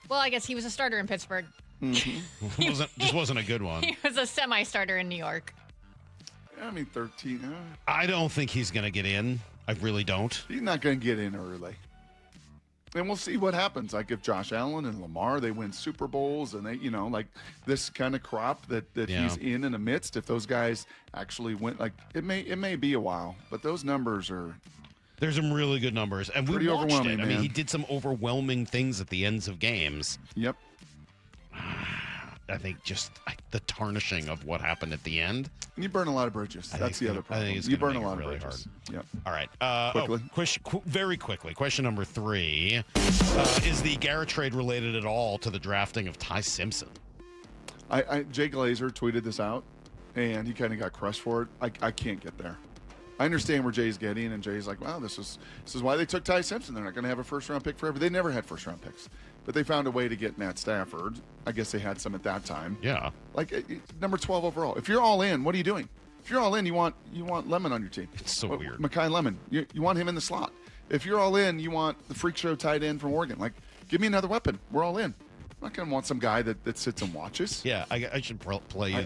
Well, I guess he was a starter in Pittsburgh. Mm-hmm. This wasn't a good one. He was a semi-starter in New York. I mean, 13. I don't think he's going to get in. I really don't. He's not going to get in early. And we'll see what happens. Like if Josh Allen and Lamar, they win Super Bowls and they, this kind of crop that he's in the midst, if those guys actually win, it may be a while, but those numbers are. There's some really good numbers. And pretty we watched overwhelming, it. I mean, man. he did some overwhelming things at the ends of games. Yep. I think just the tarnishing of what happened at the end. And you burn a lot of bridges. That's the other problem. I think it's you gonna burn a make lot it of really bridges. hard. Yep. All right. Quickly. Very quickly. Question number 3. Is the Garrett trade related at all to the drafting of Ty Simpson? Jay Glazer tweeted this out, and he kind of got crushed for it. I can't get there. I understand where Jay's getting, and Jay's like, wow, this is why they took Ty Simpson. They're not going to have a first-round pick forever. They never had first-round picks. But they found a way to get Matt Stafford. I guess they had some at that time. Yeah. Number 12 overall. If you're all in, what are you doing? If you're all in, you want Lemon on your team. It's so weird. Mekhi Lemon. You want him in the slot. If you're all in, you want the freak show tight end from Oregon. Give me another weapon. We're all in. I'm not going to want some guy that sits and watches. Yeah, I should play you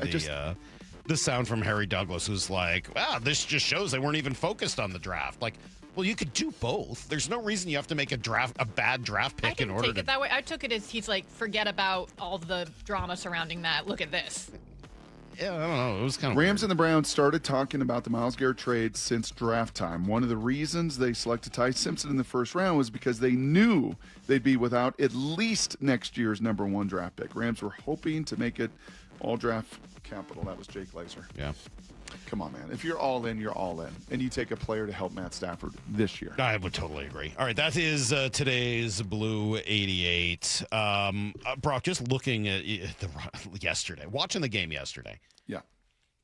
the sound from Harry Douglas, who's like, wow, this just shows they weren't even focused on the draft. Well, you could do both. There's no reason you have to make a bad draft pick in order to take it that way. I took it as he's like, forget about all the drama surrounding that. Look at this. Yeah, I don't know. It was kind of Rams weird. and the Browns started talking about the Myles Garrett trade since draft time. One of the reasons they selected Ty Simpson in the first round was because they knew they'd be without at least next year's number 1 draft pick. Rams were hoping to make it all draft capital. That was Jake Glazer. Yeah. Come on, man. If you're all in, you're all in. And you take a player to help Matt Stafford this year. I would totally agree. All right, that is today's Blue 88. Brock, just looking at watching the game yesterday. Yeah.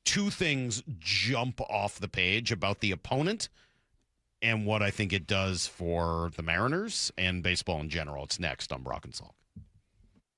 2 things jump off the page about the opponent and what I think it does for the Mariners and baseball in general. It's next on Brock and Salk.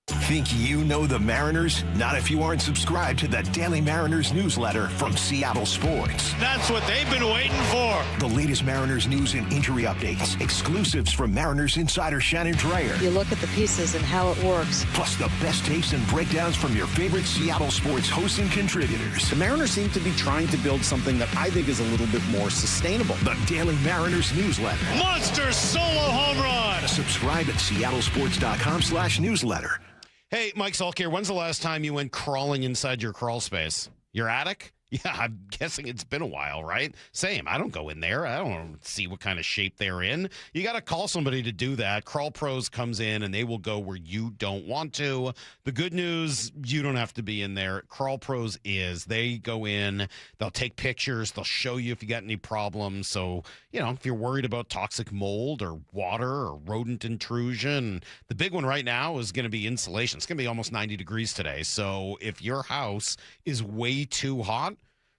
Think you know the Mariners? Not if you aren't subscribed to the Daily Mariners newsletter from Seattle Sports. That's what they've been waiting for. The latest Mariners news and injury updates, exclusives from Mariners insider Shannon Dreyer. You look at the pieces and how it works. Plus the best takes and breakdowns from your favorite Seattle Sports hosts and contributors. The Mariners seem to be trying to build something that I think is a little bit more sustainable. The Daily Mariners newsletter. Monster solo home run. Subscribe at seattlesports.com/newsletter. Hey, Mike Salk here. When's the last time you went crawling inside your crawl space? Your attic? Yeah, I'm guessing it's been a while, right? Same. I don't go in there. I don't see what kind of shape they're in. You got to call somebody to do that. Crawl Pros comes in, and they will go where you don't want to. The good news, you don't have to be in there. Crawl Pros they go in, they'll take pictures, they'll show you if you got any problems. So, if you're worried about toxic mold or water or rodent intrusion, the big one right now is going to be insulation. It's going to be almost 90 degrees today. So if your house is way too hot,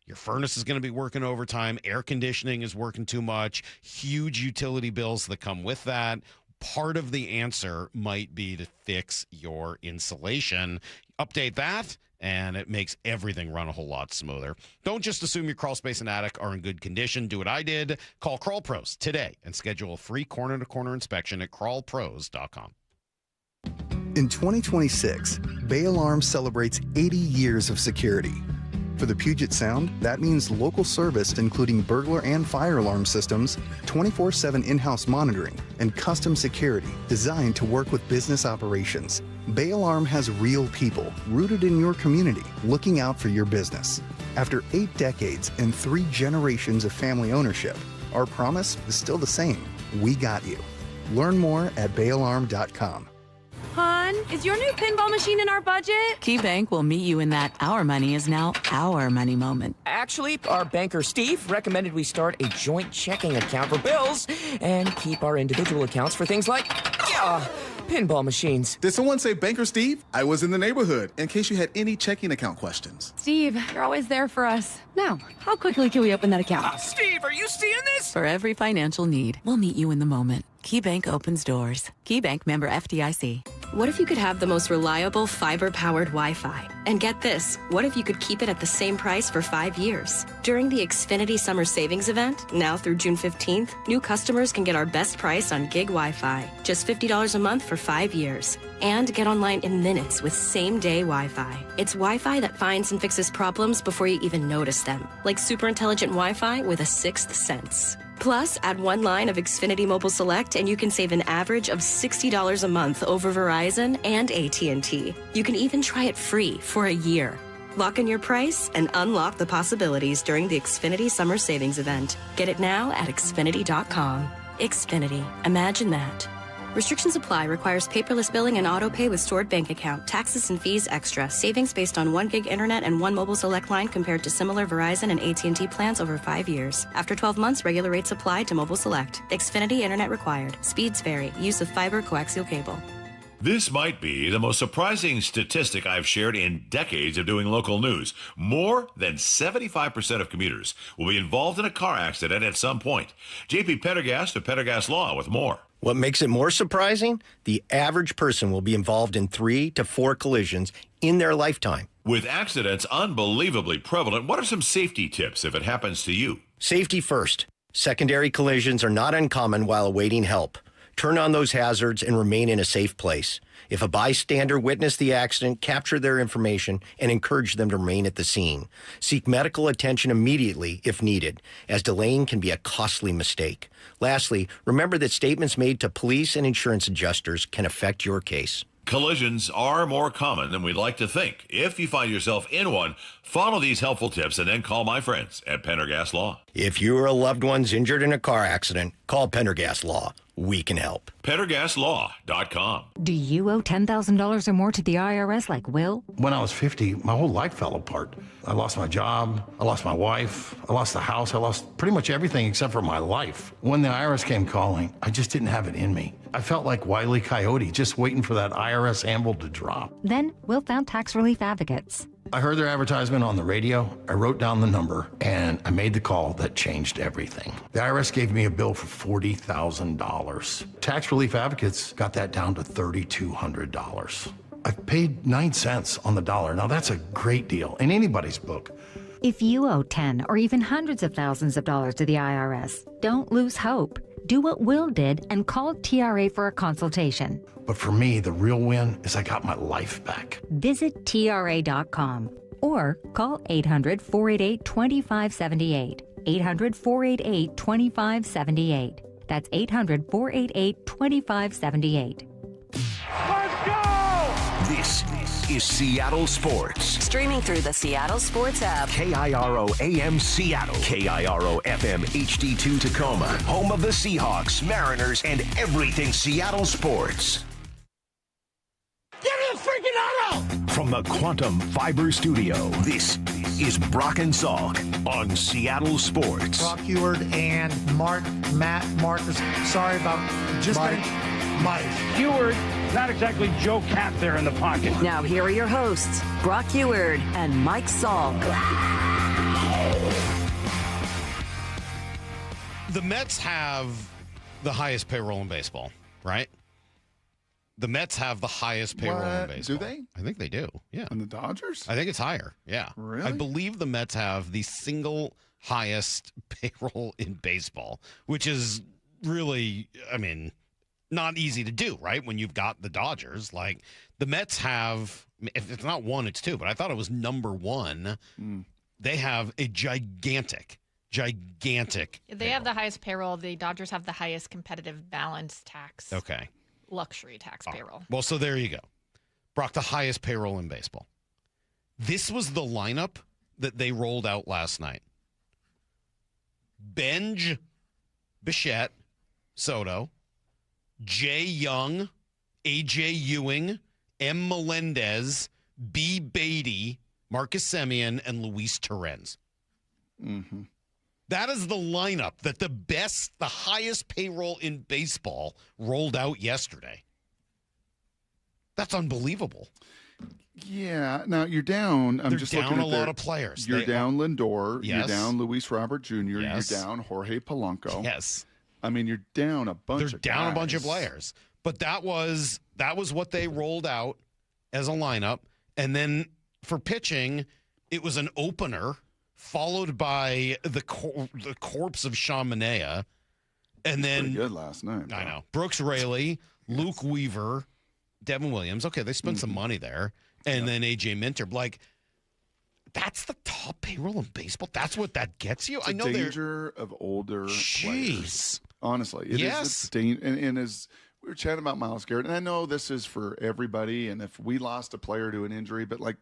your furnace is going to be working overtime. Air conditioning is working too much. Huge utility bills that come with that. Part of the answer might be to fix your insulation. Update that, and it makes everything run a whole lot smoother. Don't just assume your crawl space and attic are in good condition. Do what I did. Call Crawl Pros today and schedule a free corner-to-corner inspection at crawlpros.com. In 2026, Bay Alarm celebrates 80 years of security. For the Puget Sound, that means local service including burglar and fire alarm systems, 24/7 in-house monitoring, and custom security designed to work with business operations. Bay Alarm has real people rooted in your community looking out for your business. After 8 decades and 3 generations of family ownership, our promise is still the same. We got you. Learn more at bayalarm.com. Hon, is your new pinball machine in our budget? KeyBank will meet you in that our money is now our money moment. Actually, our banker Steve recommended we start a joint checking account for bills and keep our individual accounts for things like pinball machines. Did someone say Banker Steve? I was in the neighborhood in case you had any checking account questions. Steve, you're always there for us. Now, how quickly can we open that account? Steve, are you seeing this? For every financial need, we'll meet you in the moment. KeyBank opens doors. KeyBank, member FDIC. What if you could have the most reliable fiber-powered Wi-Fi? And get this, what if you could keep it at the same price for 5 years? During the Xfinity Summer Savings Event, now through June 15th, new customers can get our best price on gig Wi-Fi, just $50 a month for 5 years. And get online in minutes with same-day Wi-Fi. It's Wi-Fi that finds and fixes problems before you even notice them, like super intelligent Wi-Fi with a sixth sense. Plus, add 1 line of Xfinity Mobile Select and you can save an average of $60 a month over Verizon and AT&T. You can even try it free for a year. Lock in your price and unlock the possibilities during the Xfinity Summer Savings Event. Get it now at Xfinity.com. Xfinity. Imagine that. Restrictions apply. Requires paperless billing and auto pay with stored bank account. Taxes and fees extra. Savings based on 1 gig internet and 1 mobile select line compared to similar Verizon and AT&T plans over 5 years. After 12 months, regular rates apply to mobile select. Xfinity internet required. Speeds vary. Use of fiber coaxial cable. This might be the most surprising statistic I've shared in decades of doing local news. More than 75% of commuters will be involved in a car accident at some point. JP Pendergast of Pendergast Law with more. What makes it more surprising? The average person will be involved in 3 to 4 collisions in their lifetime. With accidents unbelievably prevalent, what are some safety tips if it happens to you? Safety first. Secondary collisions are not uncommon while awaiting help. Turn on those hazards and remain in a safe place. If a bystander witnessed the accident, capture their information and encourage them to remain at the scene. Seek medical attention immediately if needed, as delaying can be a costly mistake. Lastly, remember that statements made to police and insurance adjusters can affect your case. Collisions are more common than we'd like to think. If you find yourself in one, follow these helpful tips and then call my friends at Pendergast Law. If you or a loved one's injured in a car accident, call Pendergast Law. We can help. PendergastLaw.com. Do you owe $10,000 or more to the IRS like Will? When I was 50, my whole life fell apart. I lost my job, I lost my wife, I lost the house, I lost pretty much everything except for my life. When the IRS came calling, I just didn't have it in me. I felt like Wile E. Coyote, just waiting for that IRS anvil to drop. Then Will found tax relief advocates. I heard their advertisement on the radio, I wrote down the number, and I made the call that changed everything. The IRS gave me a bill for $40,000. Tax Relief Advocates got that down to $3,200. I've paid 9 cents on the dollar. Now that's a great deal in anybody's book. If you owe 10 or even hundreds of thousands of dollars to the IRS, don't lose hope. Do what Will did and call TRA for a consultation. But for me, the real win is I got my life back. Visit TRA.com or call 800-488-2578. 800-488-2578. That's 800-488-2578. Let's go! This is Seattle Sports. Streaming through the Seattle Sports app. KIRO AM Seattle. KIRO FM HD2 Tacoma. Home of the Seahawks, Mariners, and everything Seattle sports. Give me a freaking auto! From the Quantum Fiber Studio, this is Brock and Salk on Seattle Sports. Brock Heward and Matt Marcus. Sorry about just Mike. Heward, not exactly Joe Cap there in the pocket. Now here are your hosts, Brock Heward and Mike Salk. The Mets have the highest payroll in baseball, right? The Mets have the highest payroll in baseball. Do they? I think they do. Yeah. And the Dodgers? I think it's higher. Yeah. Really? I believe the Mets have the single highest payroll in baseball, which is really, I mean, not easy to do, right? When you've got the Dodgers. Like, the Mets have, if it's not one, it's two, but I thought it was number one they have a gigantic. They have the highest payroll. The Dodgers have the highest competitive balance tax. Okay. Luxury tax payroll. Well, so there you go. Brock, the highest payroll in baseball. This was the lineup that they rolled out last night. Benj, Bichette, Soto, Jay Young, A.J. Ewing, M. Melendez, B. Beatty, Marcus Semien, and Luis Torrens. Mm-hmm. That is the lineup that the highest payroll in baseball rolled out yesterday. That's unbelievable. Yeah. Now you're down. They're just down a lot of players. You're down Lindor. Yes. You're down Luis Robert Jr. Yes. You're down Jorge Polanco. Yes. I mean, you're down a bunch. They're down guys. a bunch of players. But that was what they rolled out as a lineup, and then for pitching, it was an opener followed by the corpse of Sean Manaea, and then pretty good last night. I know Brooks Raley, Luke Weaver, Devin Williams. Okay, they spent some money there, and then AJ Minter. Like, that's the top payroll in baseball. That's what that gets you. It's I know the danger of older players. Honestly, it is. And as we were chatting about Myles Garrett, and I know this is for everybody, and if we lost a player to an injury, but like,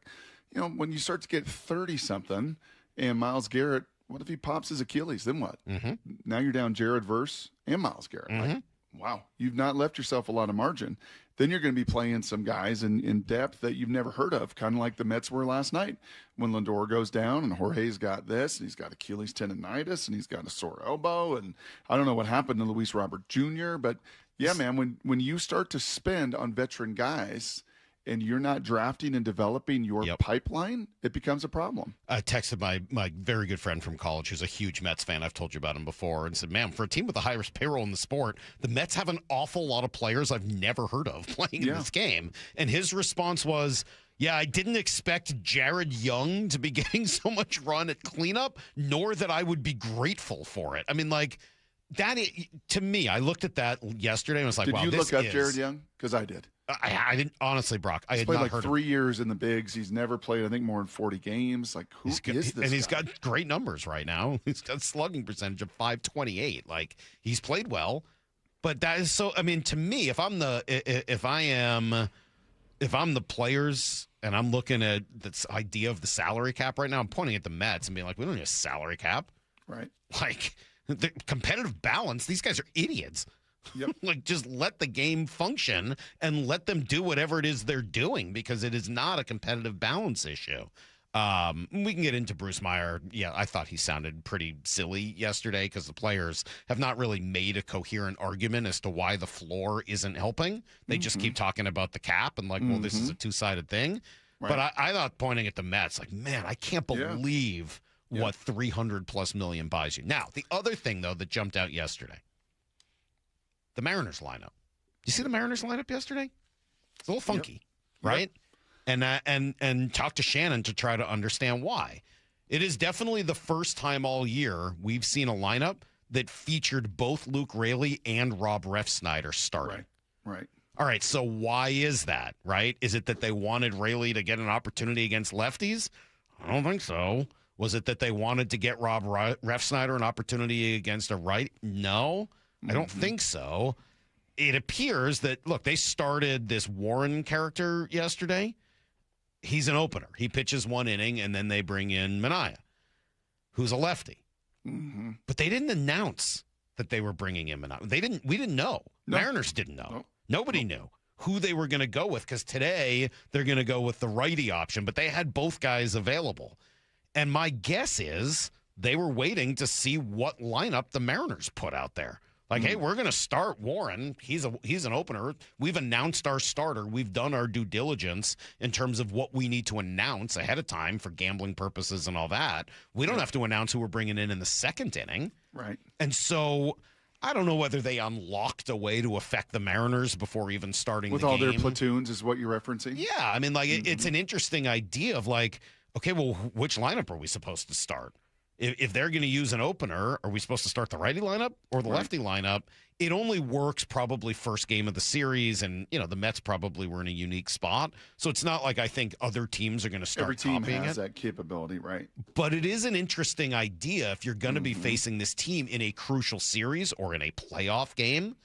you know, when you start to get 30-something, and Myles Garrett, what if he pops his Achilles? Then what? Mm-hmm. Now you're down Jared Verse and Myles Garrett. Mm-hmm. Like, wow, you've not left yourself a lot of margin. Then you're going to be playing some guys in depth that you've never heard of, kind of like the Mets were last night when Lindor goes down and Jorge's got this, and he's got Achilles tendonitis, and he's got a sore elbow, and I don't know what happened to Luis Robert Jr., but yeah, man, when you start to spend on veteran guys and you're not drafting and developing your pipeline, it becomes a problem. I texted my very good friend from college who's a huge Mets fan. I've told you about him before, and said, man, for a team with the highest payroll in the sport, the Mets have an awful lot of players I've never heard of playing in this game. And his response was, yeah, I didn't expect Jared Young to be getting so much run at cleanup, nor that I would be grateful for it. I mean, like, that to me, I looked at that yesterday and was like, wow, Did you look up Jared Young? Because I did. I didn't, honestly, Brock. I had played not like heard 3 years in the bigs. He's never played, I think, more than 40 games. Like, who is this And he's guy? got great numbers right now. He's got a slugging percentage of .528. Like, he's played well. But that is so, I mean, to me, if I'm the players and I'm looking at this idea of the salary cap right now, I'm pointing at the Mets and being like, we don't need a salary cap. Right. Like, the competitive balance, these guys are idiots. Yep. Like, just let the game function and let them do whatever it is they're doing, because it is not a competitive balance issue. We can get into Bruce Meyer. Yeah, I thought he sounded pretty silly yesterday because the players have not really made a coherent argument as to why the floor isn't helping. They just keep talking about the cap and like, well, this is a two-sided thing. Right. But I thought pointing at the Mets, like, man, I can't believe what $300+ million buys you. Now, the other thing, though, that jumped out yesterday, the Mariners lineup. You see the Mariners lineup yesterday? It's a little funky, right? And talk to Shannon to try to understand why. It is definitely the first time all year we've seen a lineup that featured both Luke Raley and Rob Refsnyder starting. Right. All right, so why is that, right? Is it that they wanted Raley to get an opportunity against lefties? I don't think so. Was it that they wanted to get Rob Refsnyder an opportunity against a right? No. I don't think so. It appears that, look, they started this Warren character yesterday. He's an opener. He pitches one inning, and then they bring in Manaea, who's a lefty. Mm-hmm. But they didn't announce that they were bringing in Manaea. We didn't know. No. Mariners didn't know. No. Nobody knew who they were going to go with, because today they're going to go with the righty option, but they had both guys available. And my guess is they were waiting to see what lineup the Mariners put out there. Like, hey, we're going to start Warren. He's an opener. We've announced our starter. We've done our due diligence in terms of what we need to announce ahead of time for gambling purposes and all that. We don't have to announce who we're bringing in the second inning. Right. And so I don't know whether they unlocked a way to affect the Mariners before even starting with the game. With all their platoons is what you're referencing? Yeah. I mean, like, it's an interesting idea of like, okay, well, which lineup are we supposed to start? If they're going to use an opener, are we supposed to start the righty lineup or the lefty lineup? It only works probably first game of the series, and the Mets probably were in a unique spot. So it's not like I think other teams are going to start copying it. Every team has that capability, right? But it is an interesting idea if you're going to be facing this team in a crucial series or in a playoff game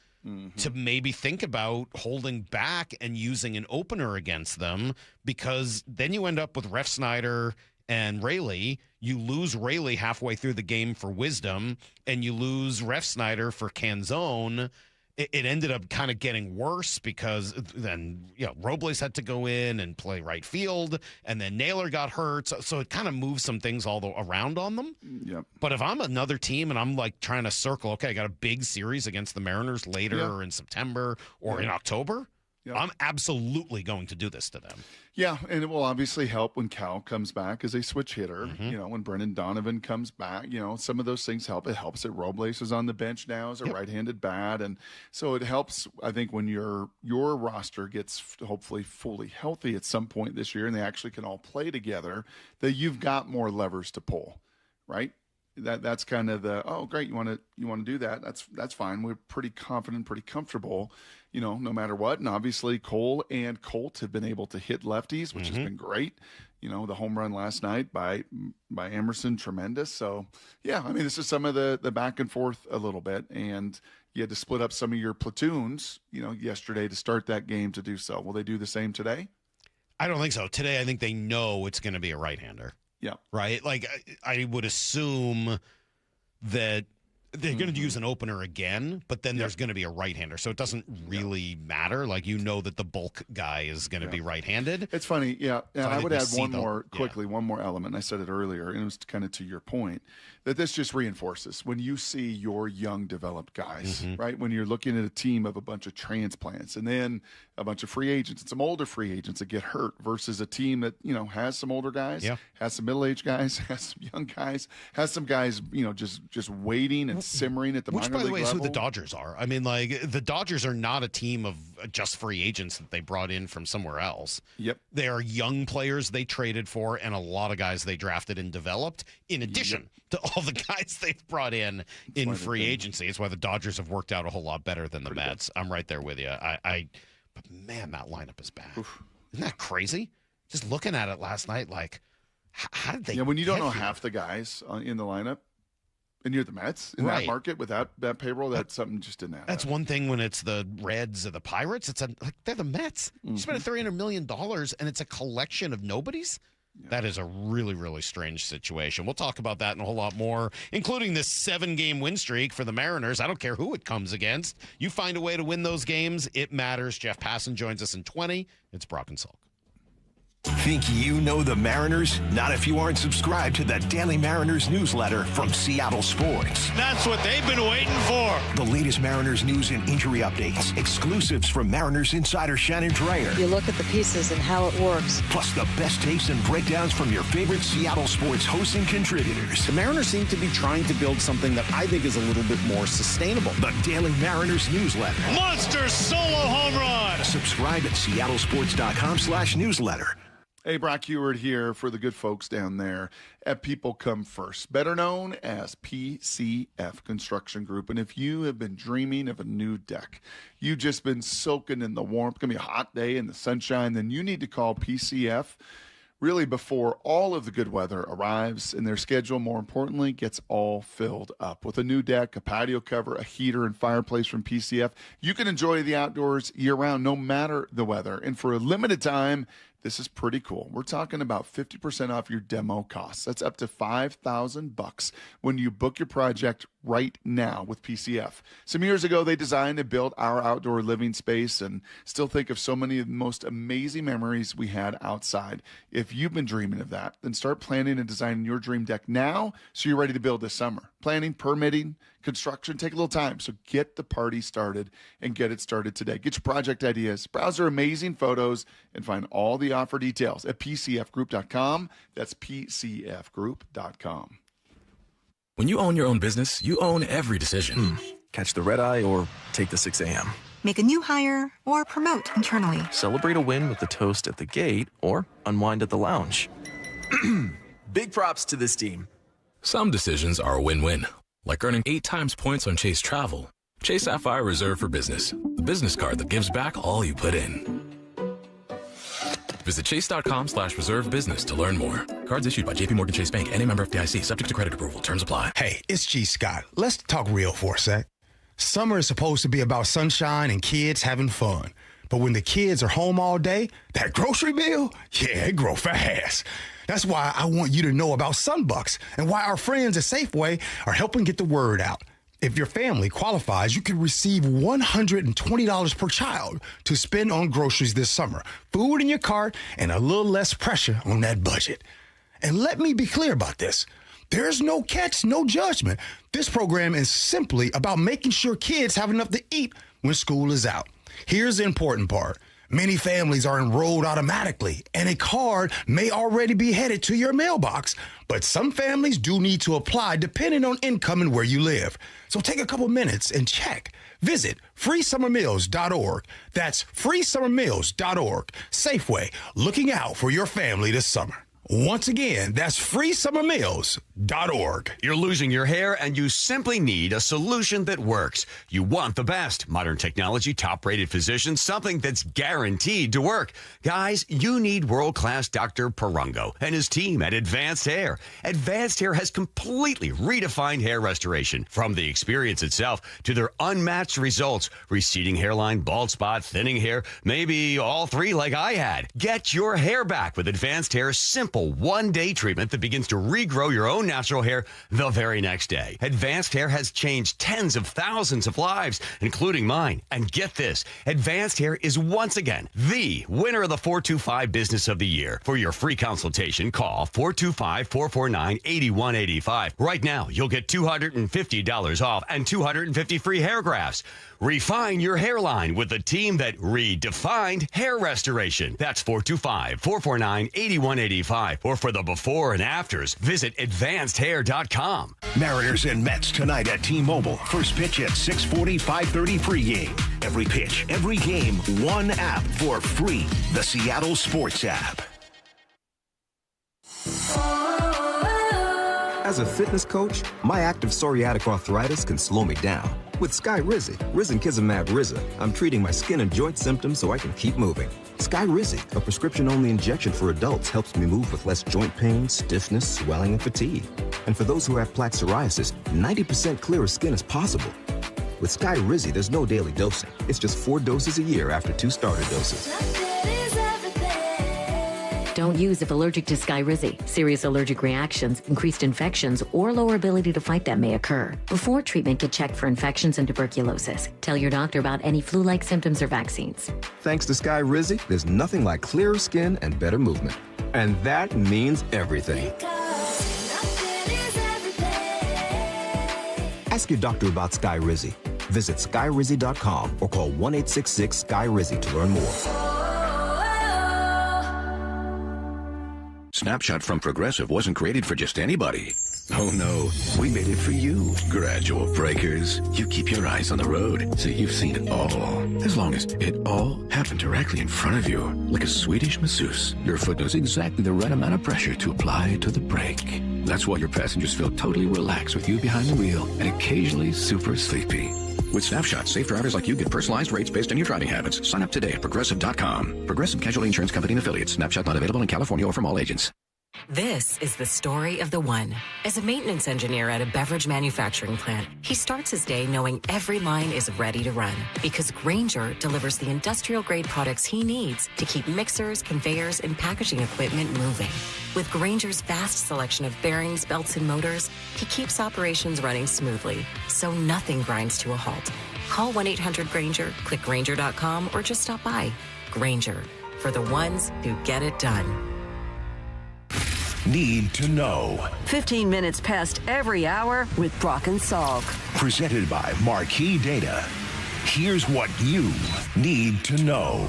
to maybe think about holding back and using an opener against them, because then you end up with Ref Snyder and Rayleigh. You lose Rayleigh halfway through the game for Wisdom, and you lose Ref Snyder for Canzone. It ended up kind of getting worse because then Robles had to go in and play right field, and then Naylor got hurt. So it kind of moved some things all around on them. Yep. But if I'm another team and I'm like trying to circle, okay, I got a big series against the Mariners later or in September or in October, I'm absolutely going to do this to them. Yeah, and it will obviously help when Cal comes back as a switch hitter. When Brendan Donovan comes back, some of those things help. It helps that Robles is on the bench now as a right-handed bat, and so it helps. I think when your roster gets hopefully fully healthy at some point this year, and they actually can all play together, that you've got more levers to pull, right? That's kind of the great, you want to do that, that's fine. We're pretty confident, pretty comfortable, no matter what. And obviously Cole and Colt have been able to hit lefties, which has been great. The home run last night by Emerson, tremendous. So this is some of the back and forth a little bit, and you had to split up some of your platoons yesterday to start that game to do so. Will they do the same today? I don't think so. Today I think they know it's going to be a right-hander. Yeah. Right? Like, I would assume that they're going to use an opener again, but then there's going to be a right-hander. So it doesn't really matter. Like, that the bulk guy is going to be right-handed. It's funny. Yeah. And I would add one more element. And I said it earlier, and it was kind of to your point, that this just reinforces when you see your young developed guys, right? When you're looking at a team of a bunch of transplants and then a bunch of free agents and some older free agents that get hurt versus a team that, has some older guys, has some middle-aged guys, has some young guys, has some guys, just waiting and simmering at the minor league level. Which, by the way, is who the Dodgers are. I mean, like, the Dodgers are not a team of just free agents that they brought in from somewhere else. Yep. They are young players they traded for and a lot of guys they drafted and developed in addition to all the guys they've brought in free agency. It's why the Dodgers have worked out a whole lot better than the Mets. Good. I'm right there with you. But man, that lineup is bad. Oof. Isn't that crazy? Just looking at it last night, like, how did they? Yeah, when you don't know half the guys in the lineup, and you're the Mets in that market with that payroll, that's something just didn't happen. That's one thing when it's the Reds or the Pirates. It's they're the Mets. You spent $300 million, and it's a collection of nobodies. Yeah. That is a really, really strange situation. We'll talk about that and a whole lot more, including this 7-game win streak for the Mariners. I don't care who it comes against. You find a way to win those games, it matters. Jeff Passan joins us in 20. It's Brock and Salk. Think you know the Mariners? Not if you aren't subscribed to the Daily Mariners newsletter from Seattle Sports. That's what they've been waiting for. The latest Mariners news and injury updates. Exclusives from Mariners insider Shannon Dreyer. You look at the pieces and how it works. Plus the best takes and breakdowns from your favorite Seattle Sports hosts and contributors. The Mariners seem to be trying to build something that I think is a little bit more sustainable. The Daily Mariners newsletter. Monster solo home run. Subscribe at seattlesports.com/newsletter. Hey, Brock Heward here for the good folks down there at People Come First, better known as PCF Construction Group. And if you have been dreaming of a new deck, you've just been soaking in the warmth, it's going to be a hot day in the sunshine, then you need to call PCF really before all of the good weather arrives and their schedule, more importantly, gets all filled up. With a new deck, a patio cover, a heater, and fireplace from PCF, you can enjoy the outdoors year-round no matter the weather. And for a limited time, this is pretty cool. We're talking about 50% off your demo costs. That's up to $5,000 when you book your project right now with PCF. Some years ago, they designed and built our outdoor living space and still think of so many of the most amazing memories we had outside. If you've been dreaming of that, then start planning and designing your dream deck now so you're ready to build this summer. Planning, permitting, construction take a little time, so get the party started and get it started today. Get your project ideas, browse their amazing photos, and find all the offer details at pcfgroup.com. That's pcfgroup.com. When you own your own business, you own every decision. Catch the red eye or take the 6 a.m. Make a new hire or promote internally. Celebrate a win with a toast at the gate or unwind at the lounge. Big props to this team. Some decisions are a win-win, like earning 8 times points on Chase Travel. Chase Sapphire Reserve for Business, the business card that gives back all you put in. Visit chase.com/reserve business to learn more. Cards issued by JPMorgan Chase Bank, N.A. member FDIC, subject to credit approval. Terms apply. Hey, it's G. Scott. Let's talk real for a sec. Summer is supposed to be about sunshine and kids having fun. But when the kids are home all day, that grocery bill, yeah, it grows fast. That's why I want you to know about Sunbucks and why our friends at Safeway are helping get the word out. If your family qualifies, you can receive $120 per child to spend on groceries this summer, food in your cart, and a little less pressure on that budget. And let me be clear about this. There's no catch, no judgment. This program is simply about making sure kids have enough to eat when school is out. Here's the important part. Many families are enrolled automatically, and a card may already be headed to your mailbox, but some families do need to apply depending on income and where you live. So take a couple minutes and check. Visit freesummermeals.org. That's freesummermeals.org. Safeway, looking out for your family this summer. Once again, that's freesummermeals.org. You're losing your hair and you simply need a solution that works. You want the best. Modern technology, top-rated physicians, something that's guaranteed to work. Guys, you need world-class Dr. Perungo and his team at Advanced Hair. Advanced Hair has completely redefined hair restoration. From the experience itself to their unmatched results. Receding hairline, bald spot, thinning hair, maybe all three like I had. Get your hair back with Advanced Hair's simple one-day treatment that begins to regrow your own natural hair the very next day. Advanced Hair has changed tens of thousands of lives, including mine. And get this, Advanced Hair is once again the winner of the 425 Business of the Year. For your free consultation, call 425-449-8185. Right now, you'll get $250 off and 250 free hair grafts. Refine your hairline with the team that redefined hair restoration. That's 425-449-8185. Or for the before and afters, visit advancedhair.com. Mariners and Mets tonight at T-Mobile. First pitch at 6:40, 5:30 pregame. Every pitch, every game, one app for free. The Seattle Sports app. As a fitness coach, my active psoriatic arthritis can slow me down. With Skyrizi, risankizumab Riza, I'm treating my skin and joint symptoms so I can keep moving. Skyrizi, a prescription-only injection for adults, helps me move with less joint pain, stiffness, swelling, and fatigue. And for those who have plaque psoriasis, 90% clearer skin is possible. With Skyrizi, there's no daily dosing. It's just 4 doses a year after 2 starter doses. Don't use if allergic to Skyrizi. Serious allergic reactions, increased infections, or lower ability to fight them may occur. Before treatment, get checked for infections and tuberculosis. Tell your doctor about any flu-like symptoms or vaccines. Thanks to Skyrizi, there's nothing like clearer skin and better movement. And that means everything. Ask your doctor about Skyrizi. Visit Skyrizi.com or call 1-866-SKY-RIZI to learn more. Snapshot from Progressive wasn't created for just anybody. Oh no, we made it for you. Gradual breakers. You keep your eyes on the road, so you've seen it all. As long as it all happened directly in front of you, like a Swedish masseuse, your foot knows exactly the right amount of pressure to apply to the brake. That's why your passengers feel totally relaxed with you behind the wheel and occasionally super sleepy. With Snapshot, safe drivers like you get personalized rates based on your driving habits. Sign up today at Progressive.com. Progressive Casualty Insurance Company and Affiliates. Snapshot not available in California or from all agents. This is the story of the one. As a maintenance engineer at a beverage manufacturing plant, he starts his day knowing every line is ready to run because Grainger delivers the industrial-grade products he needs to keep mixers, conveyors, and packaging equipment moving. With Grainger's vast selection of bearings, belts, and motors, he keeps operations running smoothly, so nothing grinds to a halt. Call 1-800-GRAINGER, click Grainger.com, or just stop by. Grainger, for the ones who get it done. Need to know. 15 minutes past every hour with Brock and Salk. Presented by Marquee Data. Here's what you need to know.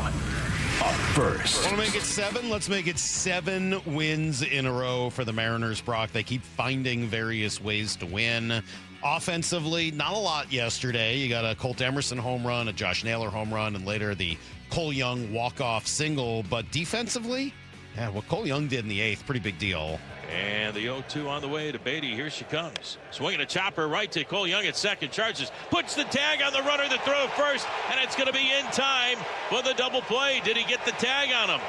Up first. Want to make it 7? Let's make it 7 wins in a row for the Mariners, Brock. They keep finding various ways to win. Offensively, not a lot yesterday. You got a Colt Emerson home run, a Josh Naylor home run, and later the Cole Young walk-off single. But defensively, Yeah, what Cole Young did in the 8th, pretty big deal. And the 0-2 on the way to Beatty. Here she comes. Swinging a chopper right to Cole Young at second. Charges. Puts the tag on the runner that throw first. And it's going to be in time for the double play. Did he get the tag on him?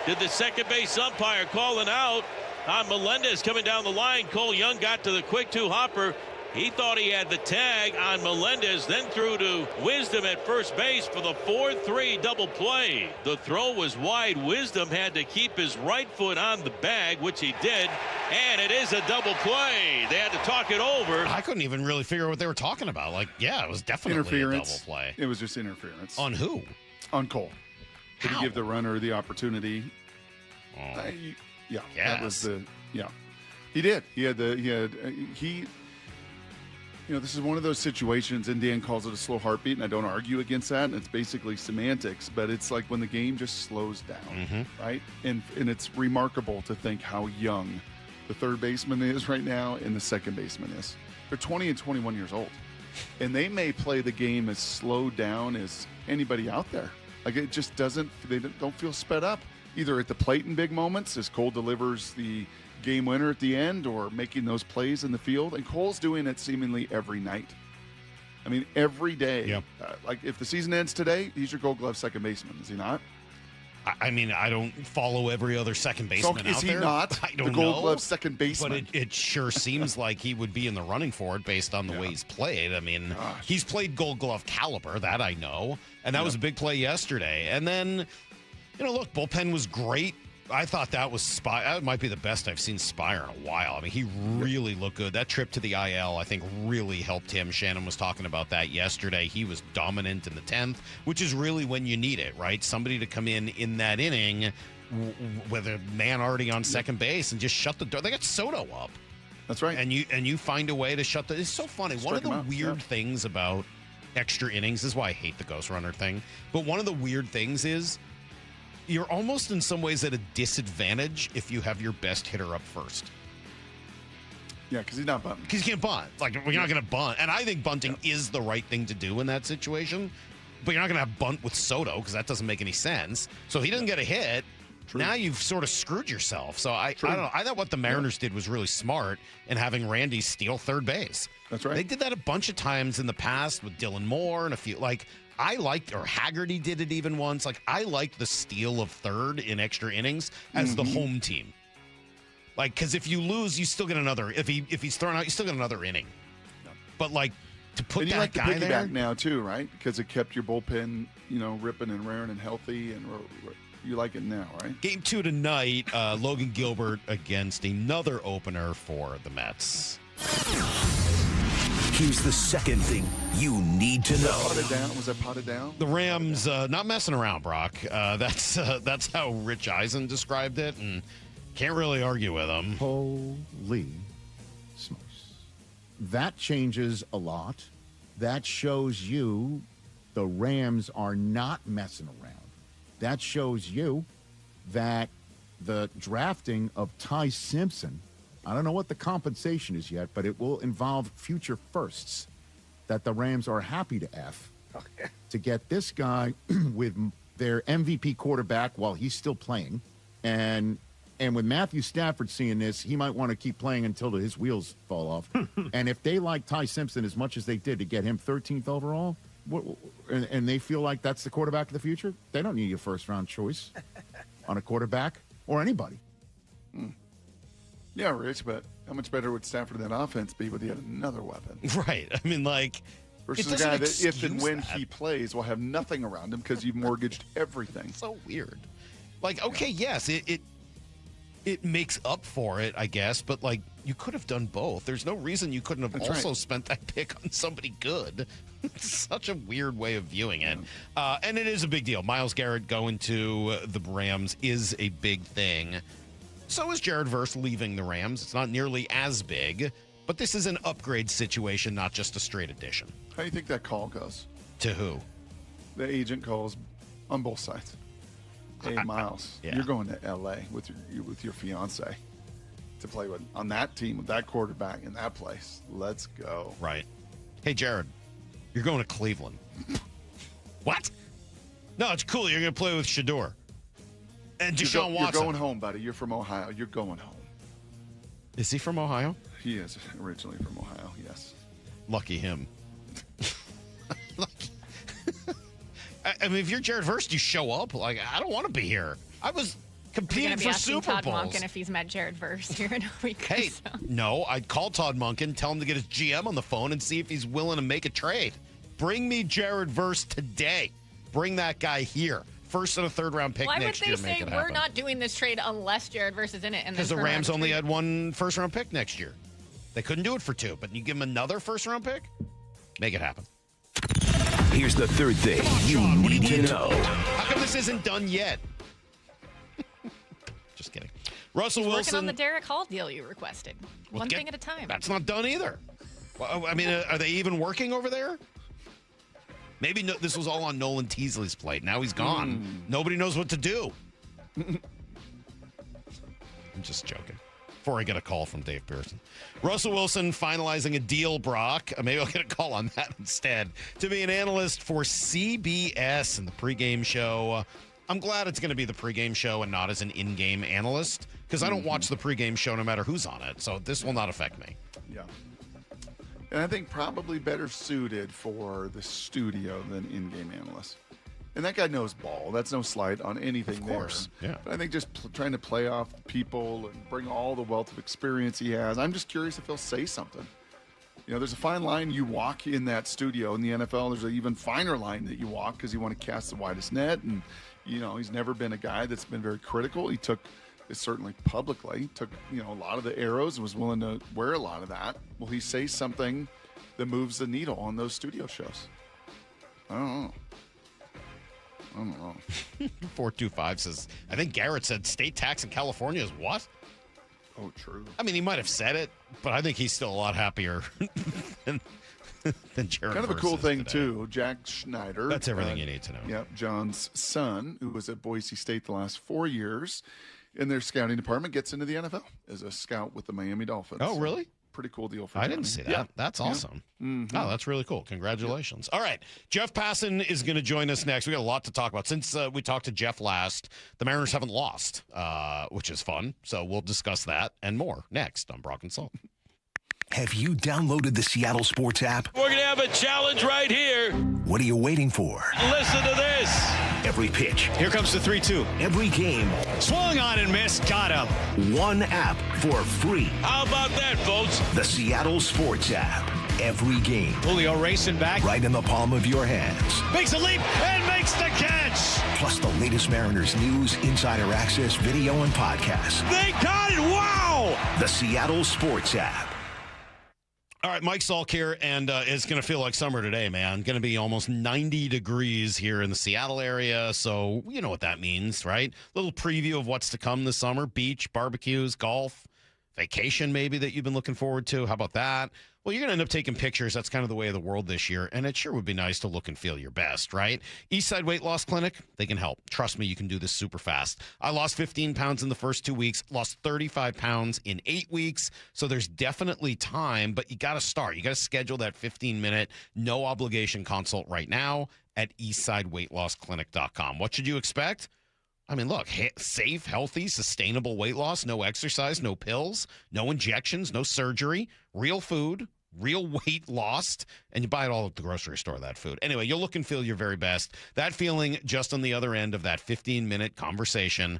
Did the second base umpire call an out on Melendez coming down the line? Cole Young got to the quick 2-hopper. He thought he had the tag on Melendez, then threw to Wisdom at first base for the 4-3 double play. The throw was wide. Wisdom had to keep his right foot on the bag, which he did, and it is a double play. They had to talk it over. I couldn't even really figure out what they were talking about. Like, yeah, it was definitely interference. A double play. It was just interference. On who? On Cole. Did How? he give the runner the opportunity? Oh. Yeah, Yes. that was the He did. This is one of those situations, and Dan calls it a slow heartbeat, and I don't argue against that, and it's basically semantics, but it's like when the game just slows down, right? And it's remarkable to think how young the third baseman is right now and the second baseman is. They're 20 and 21 years old, and they may play the game as slowed down as anybody out there. Like, it just doesn't, they don't feel sped up, either at the plate in big moments as Cole delivers the game winner at the end or making those plays in the field. And Cole's doing it seemingly every night. I mean, every day. Yep. Like, if the season ends today, he's your Gold Glove second baseman, is he not? I mean, I don't follow every other second baseman out there. Is he not I don't the Gold know, Glove second baseman? But it sure seems like he would be in the running for it based on the way he's played. I mean, he's played Gold Glove caliber, that I know. And that was a big play yesterday. And then, look, bullpen was great. I thought that might be the best I've seen Spire in a while. I mean, he really looked good. That trip to the IL, I think, really helped him. Shannon was talking about that yesterday. He was dominant in the 10th, which is really when you need it, right? Somebody to come in that inning with a man already on second base and just shut the door. They got Soto up. That's right. And you find a way to shut the. It's so funny. One of the weird things about extra innings, this is why I hate the Ghost Runner thing, but one of the weird things is you're almost in some ways at a disadvantage if you have your best hitter up first. Yeah, because he's not bunting. Because you can't bunt. Like, you're not going to bunt. And I think bunting is the right thing to do in that situation. But you're not going to have bunt with Soto because that doesn't make any sense. So he doesn't get a hit. True. Now you've sort of screwed yourself. So I don't know. I thought what the Mariners did was really smart in having Randy steal third base. That's right. They did that a bunch of times in the past with Dylan Moore and a few. Like, I liked, or Haggerty did it even once. Like, I liked the steal of third in extra innings as the home team. Like, because if you lose, you still get another. If he's thrown out, you still get another inning. But like to put and you that like guy the there piggyback now too, right? Because it kept your bullpen, ripping and raring and healthy, and you like it now, right? Game 2 tonight, Logan Gilbert against another opener for the Mets. Here's the second thing you need to know. Was that potted down? The Rams not messing around, Brock. That's how Rich Eisen described it, and can't really argue with him. Holy smokes. That changes a lot. That shows you the Rams are not messing around. That shows you that the drafting of Ty Simpson, I don't know what the compensation is yet, but it will involve future firsts that the Rams are happy to to get this guy with their MVP quarterback while he's still playing. And with Matthew Stafford seeing this, he might want to keep playing until his wheels fall off. And if they like Ty Simpson as much as they did to get him 13th overall, and they feel like that's the quarterback of the future, they don't need a first-round choice on a quarterback or anybody. Yeah, Rich, but how much better would Stafford in that offense be with yet another weapon? Right. I mean, like, versus a guy that if and when he plays will have nothing around him because you've mortgaged everything. So weird. Like, okay, yes, it makes up for it, I guess, but like you could have done both. There's no reason you couldn't have also spent that pick on somebody good. It's such a weird way of viewing it. And it is a big deal. Myles Garrett going to the Rams is a big thing. So is Jared Verse leaving the Rams. It's not nearly as big, but this is an upgrade situation, not just a straight addition. How do you think that call goes? To who? The agent calls on both sides. Hey, Myles, you're going to L.A. with your fiance to play on that team with that quarterback in that place. Let's go. Right. Hey, Jared, you're going to Cleveland. What? No, it's cool. You're going to play with Shador. And Deshaun Watson. You're going home, buddy. You're from Ohio. You're going home. Is he from Ohio? He is originally from Ohio, yes. Lucky him. Lucky. I mean, if you're Jared Verse, you show up. Like, I don't want to be here. I was competing for Super Todd Bowls. Monken if he's met Jared Verse here in a week. Hey, no, I'd call Todd Monken, tell him to get his GM on the phone and see if he's willing to make a trade. Bring me Jared Verse today. Bring that guy here. First and a third round pick next year. Why would they say we're not doing this trade unless Jared Verse is in it? Because the Rams only had one first round pick next year. They couldn't do it for 2, but you give him another first round pick? Make it happen. Here's the third thing you need to know. How come this isn't done yet? Just kidding. Russell He's Wilson. working on the Derick Hall deal you requested. Well, One thing at a time. That's not done either. Well, I mean, are they even working over there? Maybe this was all on Nolan Teasley's plate. Now he's gone. Nobody knows what to do. I'm just joking. Before I get a call from Dave Pearson. Russell Wilson finalizing a deal, Brock. Maybe I'll get a call on that instead. To be an analyst for CBS in the pregame show. I'm glad it's going to be the pregame show and not as an in-game analyst because I don't watch the pregame show no matter who's on it. So this will not affect me. Yeah. And I think probably better suited for the studio than in-game analyst. And that guy knows ball. That's no slight on anything Of course. there. Yeah. But I think just trying to play off people and bring all the wealth of experience he has. I'm just curious if he'll say something. You know, there's a fine line you walk in that studio. In the NFL, there's an even finer line that you walk because you want to cast the widest net. And, you know, he's never been a guy that's been very critical. He took, certainly publicly, took, you know, a lot of the arrows and was willing to wear a lot of that. Will he say something that moves the needle on those studio shows? I don't know. 425 says, I think Garrett said state tax in California is what? Oh, true. I mean, he might have said it, but I think he's still a lot happier than Jared Kind of a Verse cool is thing, today. too. Jack Schneider. That's everything you need to know. Yep. John's son, who was at Boise State the last 4 years in their scouting department, gets into the NFL as a scout with the Miami Dolphins. Oh, really? Pretty cool deal for I Johnny. didn't see that. Yeah. That's awesome. Yeah. Mm-hmm. Oh, that's really cool. Congratulations. All right. Jeff Passan is going to join us next. We got a lot to talk about. Since we talked to Jeff last, the Mariners haven't lost, which is fun. So we'll discuss that and more next on Brock and Salk. Have you downloaded the Seattle Sports app? We're going to have a challenge right here. What are you waiting for? Listen to this. Every pitch. Here comes the 3-2. Every game. Swung on and missed. Got him. One app for free. How about that, folks? The Seattle Sports app. Every game. Julio racing back. Right in the palm of your hands. Makes a leap and makes the catch. Plus the latest Mariners news, insider access, video, and podcasts. They got it. Wow. The Seattle Sports app. All right, Mike Salk here, and it's going to feel like summer today, man. Going to be almost 90 degrees here in the Seattle area, so you know what that means, right? Little preview of what's to come this summer. Beach, barbecues, golf, vacation maybe that you've been looking forward to. How about that? Well, you're going to end up taking pictures. That's kind of the way of the world this year, and it sure would be nice to look and feel your best, right? Eastside Weight Loss Clinic, they can help. Trust me, you can do this super fast. I lost 15 pounds in the first 2 weeks, lost 35 pounds in 8 weeks, so there's definitely time, but you got to start. You got to schedule that 15-minute, no-obligation consult right now at eastsideweightlossclinic.com. What should you expect? I mean, look, safe, healthy, sustainable weight loss, no exercise, no pills, no injections, no surgery, real food, real weight lost, and you buy it all at the grocery store, that food. Anyway, you'll look and feel your very best. That feeling just on the other end of that 15-minute conversation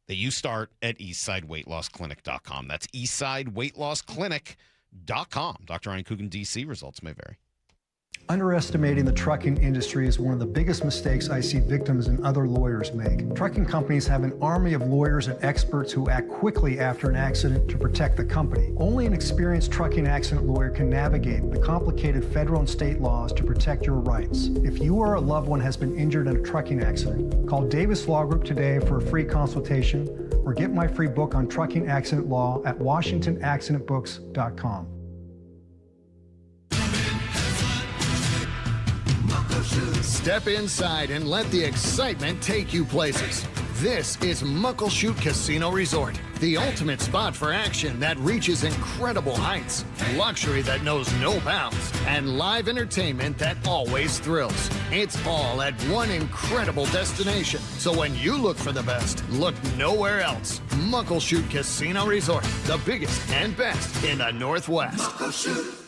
that you start at eastsideweightlossclinic.com. That's eastsideweightlossclinic.com. Dr. Ryan Coogan, D.C. Results may vary. Underestimating the trucking industry is one of the biggest mistakes I see victims and other lawyers make. Trucking companies have an army of lawyers and experts who act quickly after an accident to protect the company. Only an experienced trucking accident lawyer can navigate the complicated federal and state laws to protect your rights. If you or a loved one has been injured in a trucking accident, call Davis Law Group today for a free consultation or get my free book on trucking accident law at washingtonaccidentbooks.com. Step inside and let the excitement take you places. This is Muckleshoot Casino Resort, the ultimate spot for action that reaches incredible heights, luxury that knows no bounds, and live entertainment that always thrills. It's all at one incredible destination. So when you look for the best, look nowhere else. Muckleshoot Casino Resort, the biggest and best in the Northwest. Muckleshoot.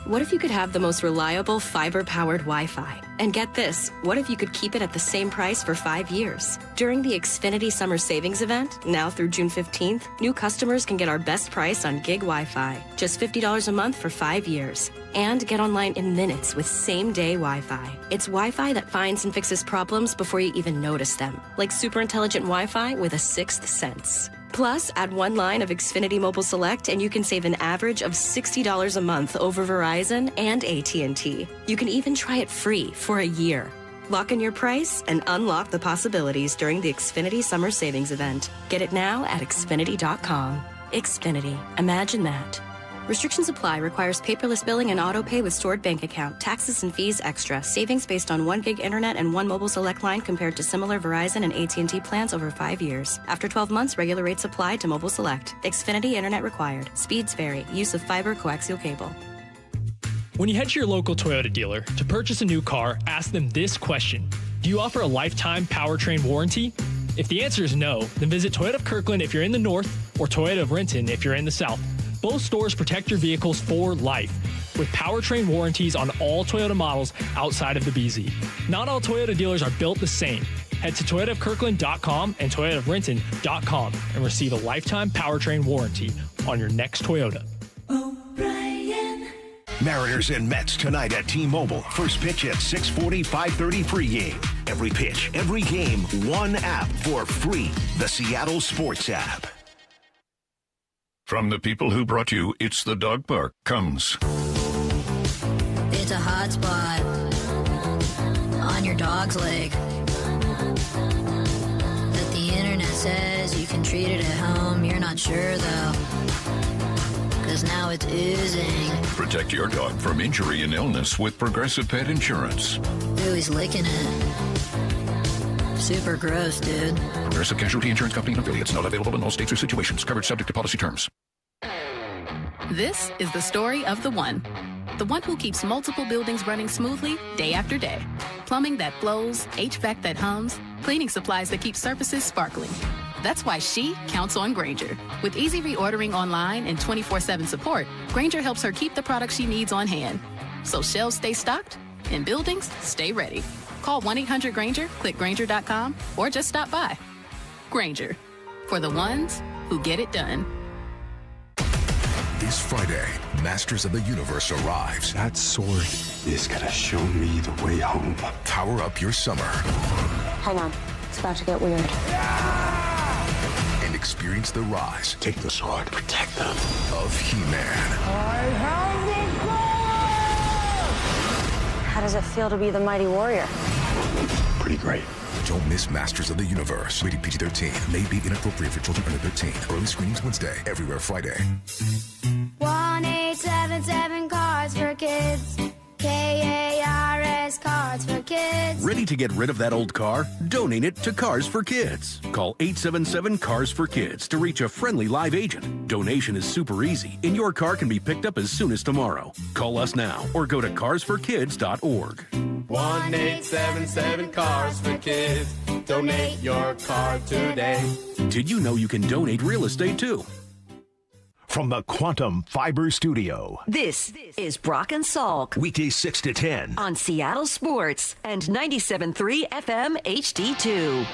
What if you could have the most reliable fiber-powered Wi-Fi? And get this, what if you could keep it at the same price for 5 years? During the Xfinity Summer Savings Event, now through June 15th, new customers can get our best price on gig Wi-Fi, just $50 a month for 5 years. And get online in minutes with same-day Wi-Fi. It's Wi-Fi that finds and fixes problems before you even notice them, like super intelligent Wi-Fi with a sixth sense. Plus, add one line of Xfinity Mobile Select and you can save an average of $60 a month over Verizon and AT&T. You can even try it free for a year. Lock in your price and unlock the possibilities during the Xfinity Summer Savings Event. Get it now at Xfinity.com. Xfinity. Imagine that. Restrictions apply. Requires paperless billing and auto pay with stored bank account. Taxes and fees extra. Savings based on 1 gig internet and 1 mobile select line compared to similar Verizon and AT&T plans over 5 years. After 12 months, regular rates apply to mobile select. Xfinity internet required. Speeds vary. Use of fiber coaxial cable. When you head to your local Toyota dealer to purchase a new car, ask them this question. Do you offer a lifetime powertrain warranty? If the answer is no, then visit Toyota of Kirkland if you're in the north or Toyota of Renton if you're in the south. Both stores protect your vehicles for life with powertrain warranties on all Toyota models outside of the BZ. Not all Toyota dealers are built the same. Head to toyotaofkirkland.com and toyotaofrenton.com and receive a lifetime powertrain warranty on your next Toyota. Mariners and Mets tonight at T-Mobile. First pitch at 6:40, 5:30 pregame. Every pitch, every game, one app for free. The Seattle Sports app. From the people who brought you It's the Dog Park comes. It's a hot spot on your dog's leg that the internet says you can treat it at home. You're not sure though, because now it's oozing. Protect your dog from injury and illness with Progressive Pet Insurance. Ooh, he's licking it. Super gross, dude. Progressive Casualty Insurance Company and affiliates. Not available in all states or situations. Coverage subject to policy terms. This is the story of the one who keeps multiple buildings running smoothly day after day. Plumbing that flows, HVAC that hums, cleaning supplies that keep surfaces sparkling. That's why she counts on Grainger. With easy reordering online and 24/7 support, Grainger helps her keep the products she needs on hand. So shelves stay stocked and buildings stay ready. Call 1-800-GRAINGER, click Grainger.com, or just stop by. Grainger, for the ones who get it done. This Friday, Masters of the Universe arrives. That sword is gonna show me the way home. Power up your summer. Hang on, it's about to get weird. And experience the rise. Take the sword, protect them. Of He-Man. I have the power! How does it feel to be the mighty warrior? Pretty great. Don't miss Masters of the Universe. Rated PG-13. May be inappropriate for children under 13. Early screenings Wednesday. Everywhere Friday. 1-877 Cards for Kids. KARS Cards for Kids. Ready to get rid of that old car? Donate it to Cars for Kids. Call 877 Cars for Kids to reach a friendly live agent. Donation is super easy, and your car can be picked up as soon as tomorrow. Call us now or go to carsforkids.org. 1-877 Cars for Kids. Donate your car today. Did you know you can donate real estate too? From the Quantum Fiber Studio. This is Brock and Salk. Weekdays 6 to 10. On Seattle Sports and 97.3 FM HD2.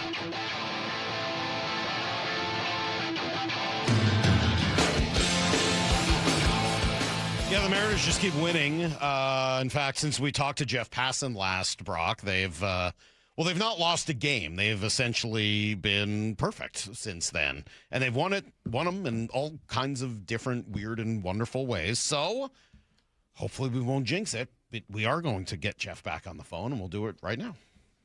Yeah, the Mariners just keep winning. In fact, since we talked to Jeff Passan last, Brock, they've not lost a game. They've essentially been perfect since then. And they've won them in all kinds of different weird and wonderful ways. So hopefully we won't jinx it. But we are going to get Jeff back on the phone, and we'll do it right now.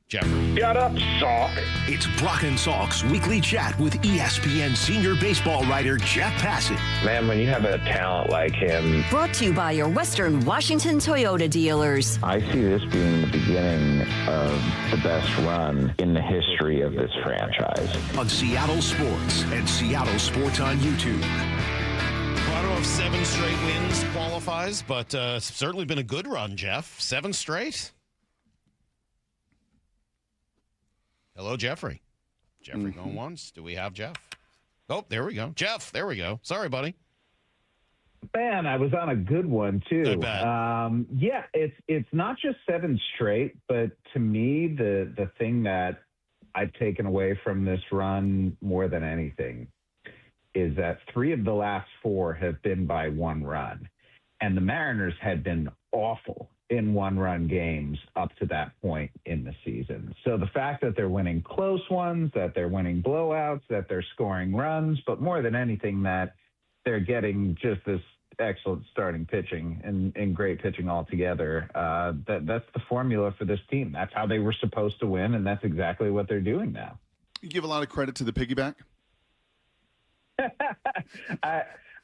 Jeffrey. Shut up, Salk. It's Brock and Salk's weekly chat with ESPN senior baseball writer Jeff Passan. Man, when you have a talent like him. Brought to you by your Western Washington Toyota dealers. I see this being the beginning of the best run in the history of this franchise. On Seattle Sports and Seattle Sports on YouTube. Well, I don't know if 7 straight wins qualifies, but it's certainly been a good run, Jeff. 7 straight? Hello, Jeffrey. Jeffrey going once. Do we have Jeff? Oh, there we go. Jeff, there we go. Sorry, buddy. Man, I was on a good one, too. I bet. Yeah, it's not just 7 straight, but to me, the thing that I've taken away from this run more than anything is that 3 of the last 4 have been by 1 run. And the Mariners had been awful in 1-run games up to that point in the season. So the fact that they're winning close ones, that they're winning blowouts, that they're scoring runs, but more than anything that they're getting just this excellent starting pitching and great pitching altogether, that's the formula for this team. That's how they were supposed to win, and that's exactly what they're doing now. You give a lot of credit to the piggyback?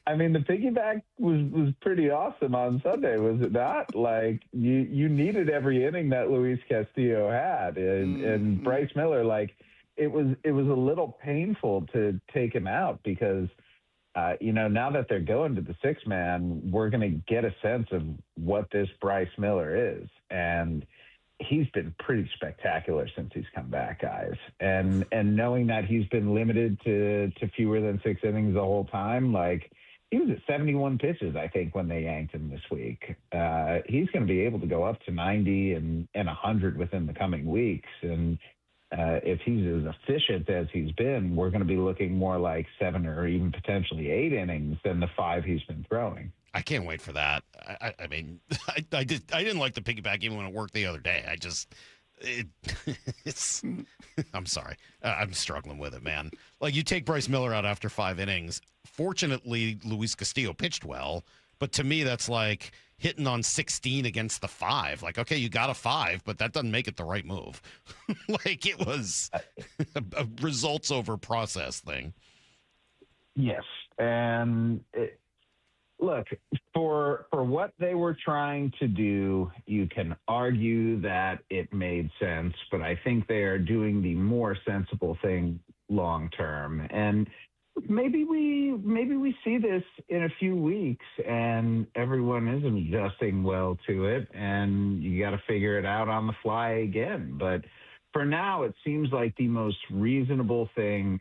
I mean, the piggyback was pretty awesome on Sunday, was it not? Like, you needed every inning that Luis Castillo had. And Bryce Miller, like, it was a little painful to take him out because, now that they're going to the 6-man, we're going to get a sense of what this Bryce Miller is. And he's been pretty spectacular since he's come back, guys. And knowing that he's been limited to fewer than 6 innings the whole time, like, he was at 71 pitches, I think, when they yanked him this week. He's going to be able to go up to 90 and 100 within the coming weeks. And if he's as efficient as he's been, we're going to be looking more like 7 or even potentially 8 innings than the 5 he's been throwing. I can't wait for that. I mean, I didn't like the piggyback even when it worked the other day. It's I'm sorry. I'm struggling with it, man. Like, you take Bryce Miller out after 5 innings. Fortunately, Luis Castillo pitched well, but to me, that's like hitting on 16 against the 5. Like, okay, you got a 5, but that doesn't make it the right move. Like, it was a results over process thing. Yes, and look, for what they were trying to do, you can argue that it made sense, but I think they are doing the more sensible thing long term. And maybe we see this in a few weeks and everyone isn't adjusting well to it and you got to figure it out on the fly again. But for now, it seems like the most reasonable thing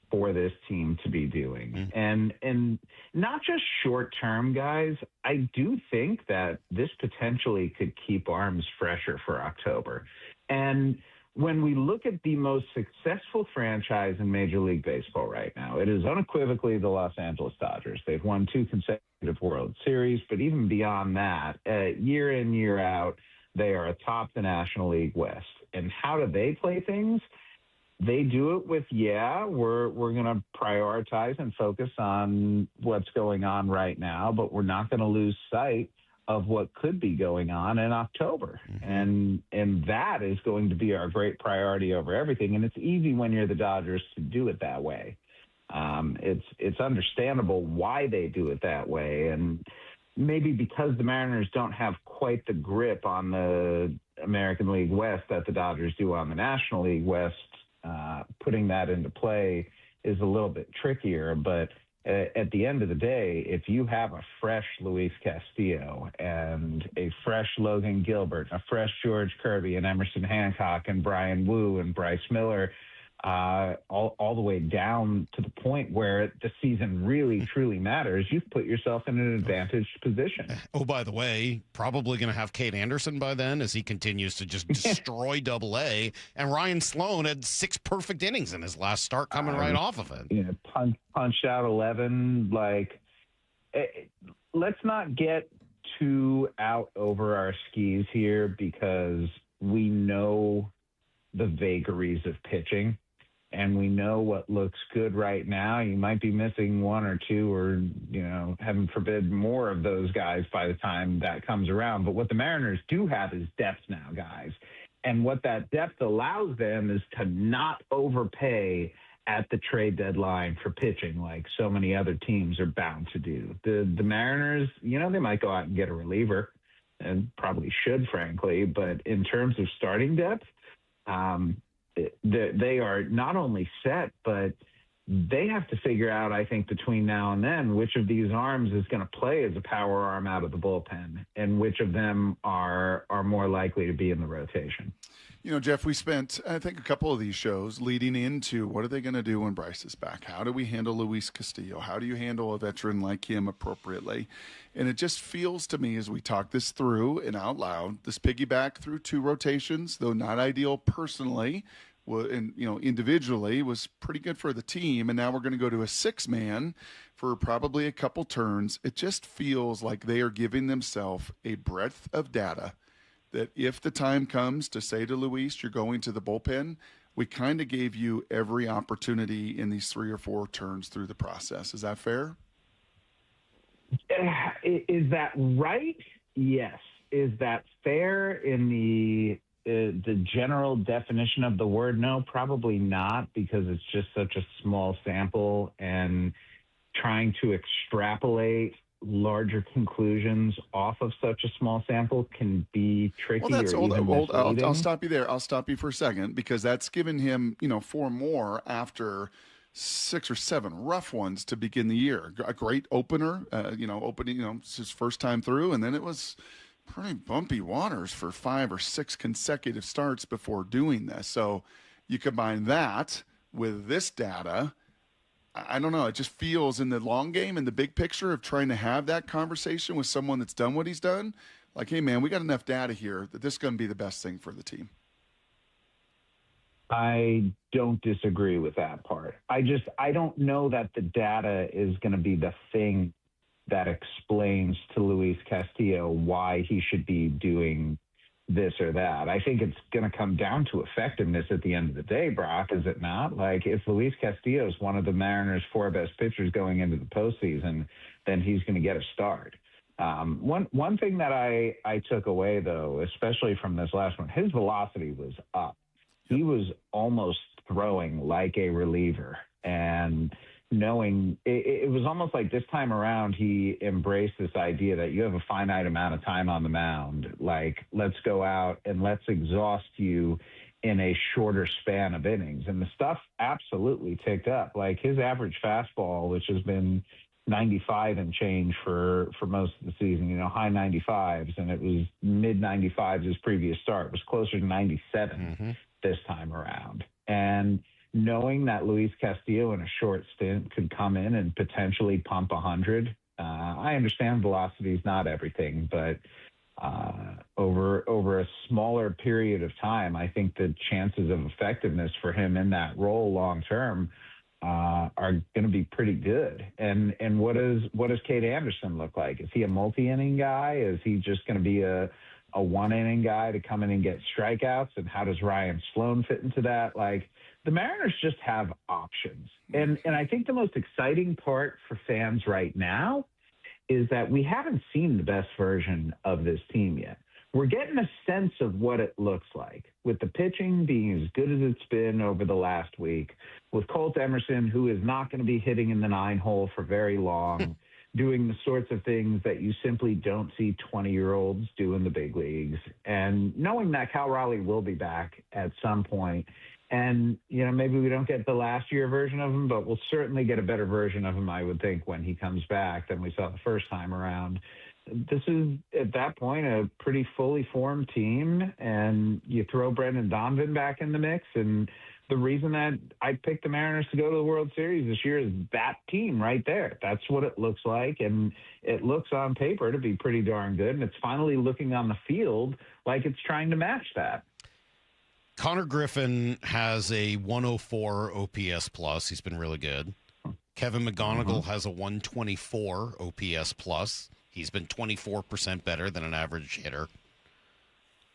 for this team to be doing. And not just short term, guys. I do think that this potentially could keep arms fresher for October. And when we look at the most successful franchise in Major League Baseball right now, it is unequivocally the Los Angeles Dodgers. They've won 2 consecutive World Series, but even beyond that, year in, year out, they are atop the National League West. And how do they play things? They do it with, we're going to prioritize and focus on what's going on right now, but we're not going to lose sight of what could be going on in October. And that is going to be our great priority over everything. And it's easy when you're the Dodgers to do it that way. It's understandable why they do it that way. And maybe because the Mariners don't have quite the grip on the American League West that the Dodgers do on the National League West, putting that into play is a little bit trickier. But at the end of the day, if you have a fresh Luis Castillo and a fresh Logan Gilbert, a fresh George Kirby and Emerson Hancock and Brian Wu and Bryce Miller, all the way down to the point where the season really, truly matters, you've put yourself in an advantaged position. Oh, by the way, probably going to have Kate Anderson by then as he continues to just destroy Double-A. And Ryan Sloan had 6 perfect innings in his last start coming right off of it. Punched out 11. Like, let's not get too out over our skis here because we know the vagaries of pitching. And we know what looks good right now. You might be missing 1 or 2 or, heaven forbid, more of those guys by the time that comes around. But what the Mariners do have is depth now, guys. And what that depth allows them is to not overpay at the trade deadline for pitching like so many other teams are bound to do. The Mariners, they might go out and get a reliever, and probably should, frankly, but in terms of starting depth, they are not only set, but they have to figure out, I think, between now and then, which of these arms is going to play as a power arm out of the bullpen and which of them are more likely to be in the rotation. Jeff, we spent, I think, a couple of these shows leading into what are they going to do when Bryce is back? How do we handle Luis Castillo? How do you handle a veteran like him appropriately? And it just feels to me as we talk this through and out loud, this piggyback through 2 rotations, though not ideal personally, and individually was pretty good for the team, and now we're going to go to a 6-man for probably a couple turns. It just feels like they are giving themselves a breadth of data that if the time comes to say to Luis, you're going to the bullpen, we kind of gave you every opportunity in these 3 or 4 turns through the process. Is that fair? Is that right? Yes. Is that fair in the general definition of the word? No, probably not, because it's just such a small sample, and trying to extrapolate larger conclusions off of such a small sample can be tricky. Well, that's old. I'll stop you there. I'll stop you for a second, because that's given him, 4 more after 6 or 7 rough ones to begin the year. A great opener, it's his first time through, and then it was pretty bumpy waters for 5 or 6 consecutive starts before doing this. So you combine that with this data, I don't know. It just feels in the long game, in the big picture of trying to have that conversation with someone that's done what he's done, like, hey, man, we got enough data here that this is going to be the best thing for the team. I don't disagree with that part. I don't know that the data is going to be the thing that explains to Luis Castillo why he should be doing this or that. I think it's going to come down to effectiveness at the end of the day, Brock, is it not? Like, if Luis Castillo is one of the Mariners' 4 best pitchers going into the postseason, then he's going to get a start. One thing that I took away, though, especially from this last one, his velocity was up. He was almost throwing like a reliever, and knowing it was almost like this time around he embraced this idea that you have a finite amount of time on the mound. Like, let's go out and let's exhaust you in a shorter span of innings. And the stuff absolutely ticked up. Like, his average fastball, which has been 95 and change for most of the season, high 95s, and it was mid 95s his previous start, was closer to 97 this time around. And knowing that Luis Castillo in a short stint could come in and potentially pump 100, I understand velocity is not everything, but over a smaller period of time, I think the chances of effectiveness for him in that role long term are going to be pretty good. And what does Cade Anderson look like? Is he a multi-inning guy? Is he just going to be a one-inning guy to come in and get strikeouts? And how does Ryan Sloan fit into that? Like, the Mariners just have options. And I think the most exciting part for fans right now is that we haven't seen the best version of this team yet. We're getting a sense of what it looks like, with the pitching being as good as it's been over the last week, with Colt Emerson, who is not going to be hitting in the 9-hole for very long, doing the sorts of things that you simply don't see 20-year-olds do in the big leagues, and knowing that Cal Raleigh will be back at some point. And, maybe we don't get the last year version of him, but we'll certainly get a better version of him, I would think, when he comes back than we saw the first time around. This is, at that point, a pretty fully formed team, and you throw Brendan Donovan back in the mix. And the reason that I picked the Mariners to go to the World Series this year is that team right there. That's what it looks like, and it looks on paper to be pretty darn good, and it's finally looking on the field like it's trying to match that. Connor Griffin has a 104 OPS plus. He's been really good. Kevin McGonigal has a 124 OPS plus. He's been 24% better than an average hitter.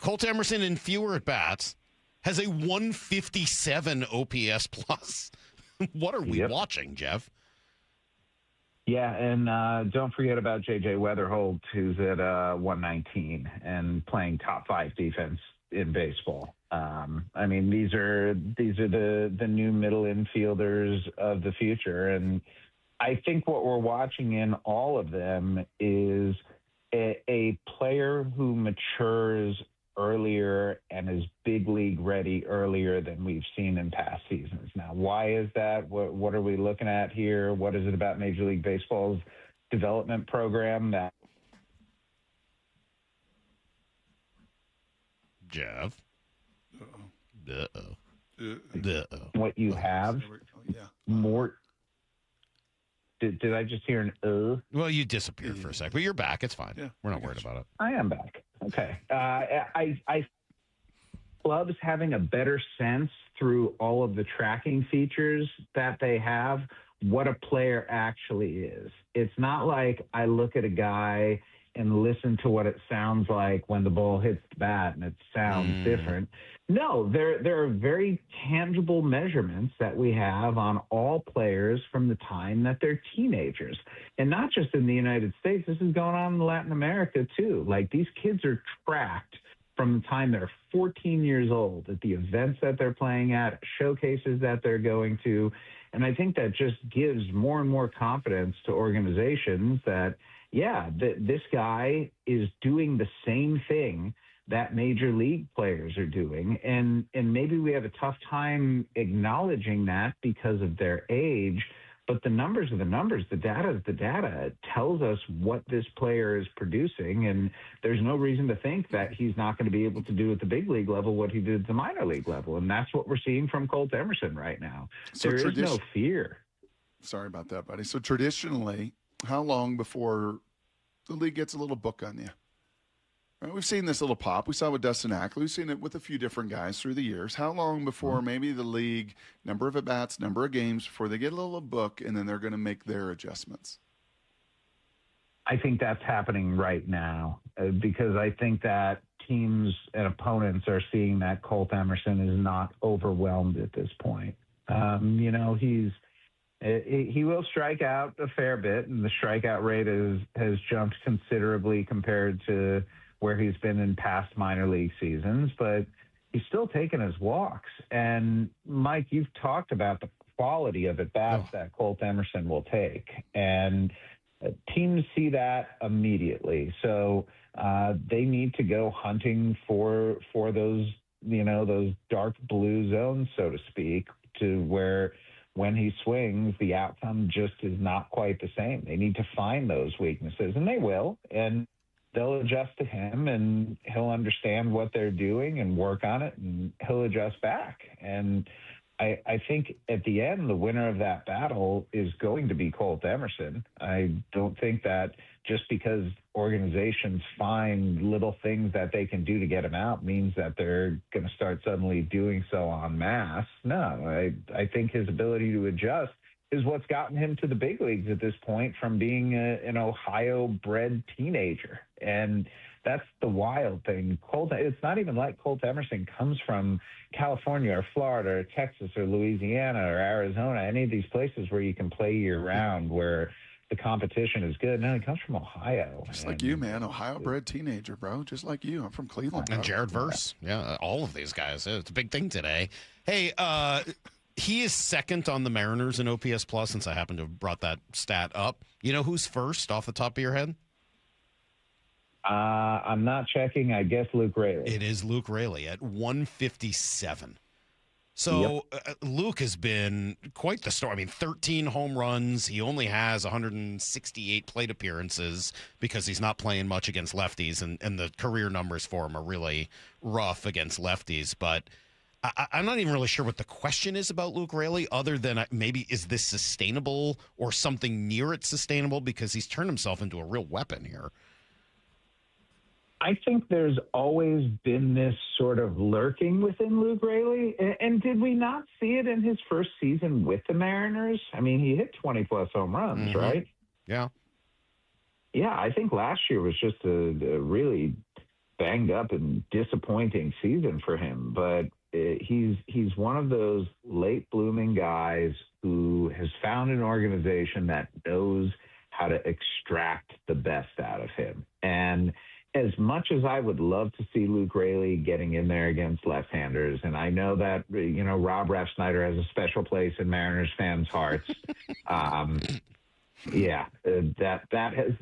Colt Emerson, in fewer at-bats, has a 157 OPS plus. What are we watching, Jeff? Yeah, and don't forget about J.J. Weatherholt, who's at 119 and playing top 5 defense in baseball. I mean, these are the new middle infielders of the future, and I think what we're watching in all of them is a player who matures earlier and is big league ready earlier than we've seen in past seasons. Now, why is that? What are we looking at here? What is it about Major League Baseball's development program that? Jeff. What you have more. Did I just hear an Well, you disappeared for a sec, but you're back. It's fine. Yeah, we're not worried about it. I am back. Okay. I clubs having a better sense through all of the tracking features that they have what a player actually is. It's not like I look at a guy and listen to what it sounds like when the ball hits the bat and it sounds different. No, there are very tangible measurements that we have on all players from the time that they're teenagers. And not just in the United States, this is going on in Latin America too. Like, these kids are tracked from the time they're 14 years old at the events that they're playing at, showcases that they're going to. And I think that just gives more and more confidence to organizations that, this guy is doing the same thing that major league players are doing. And maybe we have a tough time acknowledging that because of their age, but the numbers are the numbers. The data is the data. It tells us what this player is producing, and there's no reason to think that he's not going to be able to do at the big league level what he did at the minor league level. And that's what we're seeing from Colt Emerson right now. So there is no fear. Sorry about that, buddy. So traditionally, how long before the league gets a little book on you? Right, we've seen this little pop. We saw it with Dustin Ackley. We've seen it with a few different guys through the years. How long before maybe the league, number of at-bats, number of games, before they get a little book and then they're going to make their adjustments? I think that's happening right now because I think that teams and opponents are seeing that Colt Emerson is not overwhelmed at this point. He will strike out a fair bit, and the strikeout rate has jumped considerably compared to where he's been in past minor league seasons, but he's still taking his walks. And Mike, you've talked about the quality of at-bats that Colt Emerson will take, and teams see that immediately. So they need to go hunting for those, those dark blue zones, so to speak, to where when he swings, the outcome just is not quite the same. They need to find those weaknesses, and they will, and they'll adjust to him, and he'll understand what they're doing and work on it, and he'll adjust back. And I think at the end, the winner of that battle is going to be Colt Emerson. I don't think that just because organizations find little things that they can do to get him out means that they're going to start suddenly doing so en masse. No, I think his ability to adjust is what's gotten him to the big leagues at this point from being an Ohio-bred teenager. And that's the wild thing. It's not even like Colt Emerson comes from California or Florida or Texas or Louisiana or Arizona, any of these places where you can play year-round, where the competition is good. No, he comes from Ohio. Just like you, man. Ohio-bred teenager, bro. Just like you. I'm from Cleveland, bro. And Jared Verse. Yeah, all of these guys. It's a big thing today. Hey, he is second on the Mariners in OPS Plus, since I happen to have brought that stat up. You know who's first off the top of your head? I'm not checking. I guess Luke Raley. It is Luke Raley at 157. So Luke has been quite the story. I mean, 13 home runs. He only has 168 plate appearances because he's not playing much against lefties, and the career numbers for him are really rough against lefties. But I'm not even really sure what the question is about Luke Raley, other than maybe is this sustainable or something near it sustainable, because he's turned himself into a real weapon here. I think there's always been this sort of lurking within Luke Raley. And did we not see it in his first season with the Mariners? I mean, he hit 20-plus home runs, right? Yeah. Yeah, I think last year was just a really banged up and disappointing season for him. But he's one of those late blooming guys who has found an organization that knows how to extract the best out of him. And as much as I would love to see Luke Raley getting in there against left-handers, and I know that, Rob Refsnyder has a special place in Mariners fans' hearts. That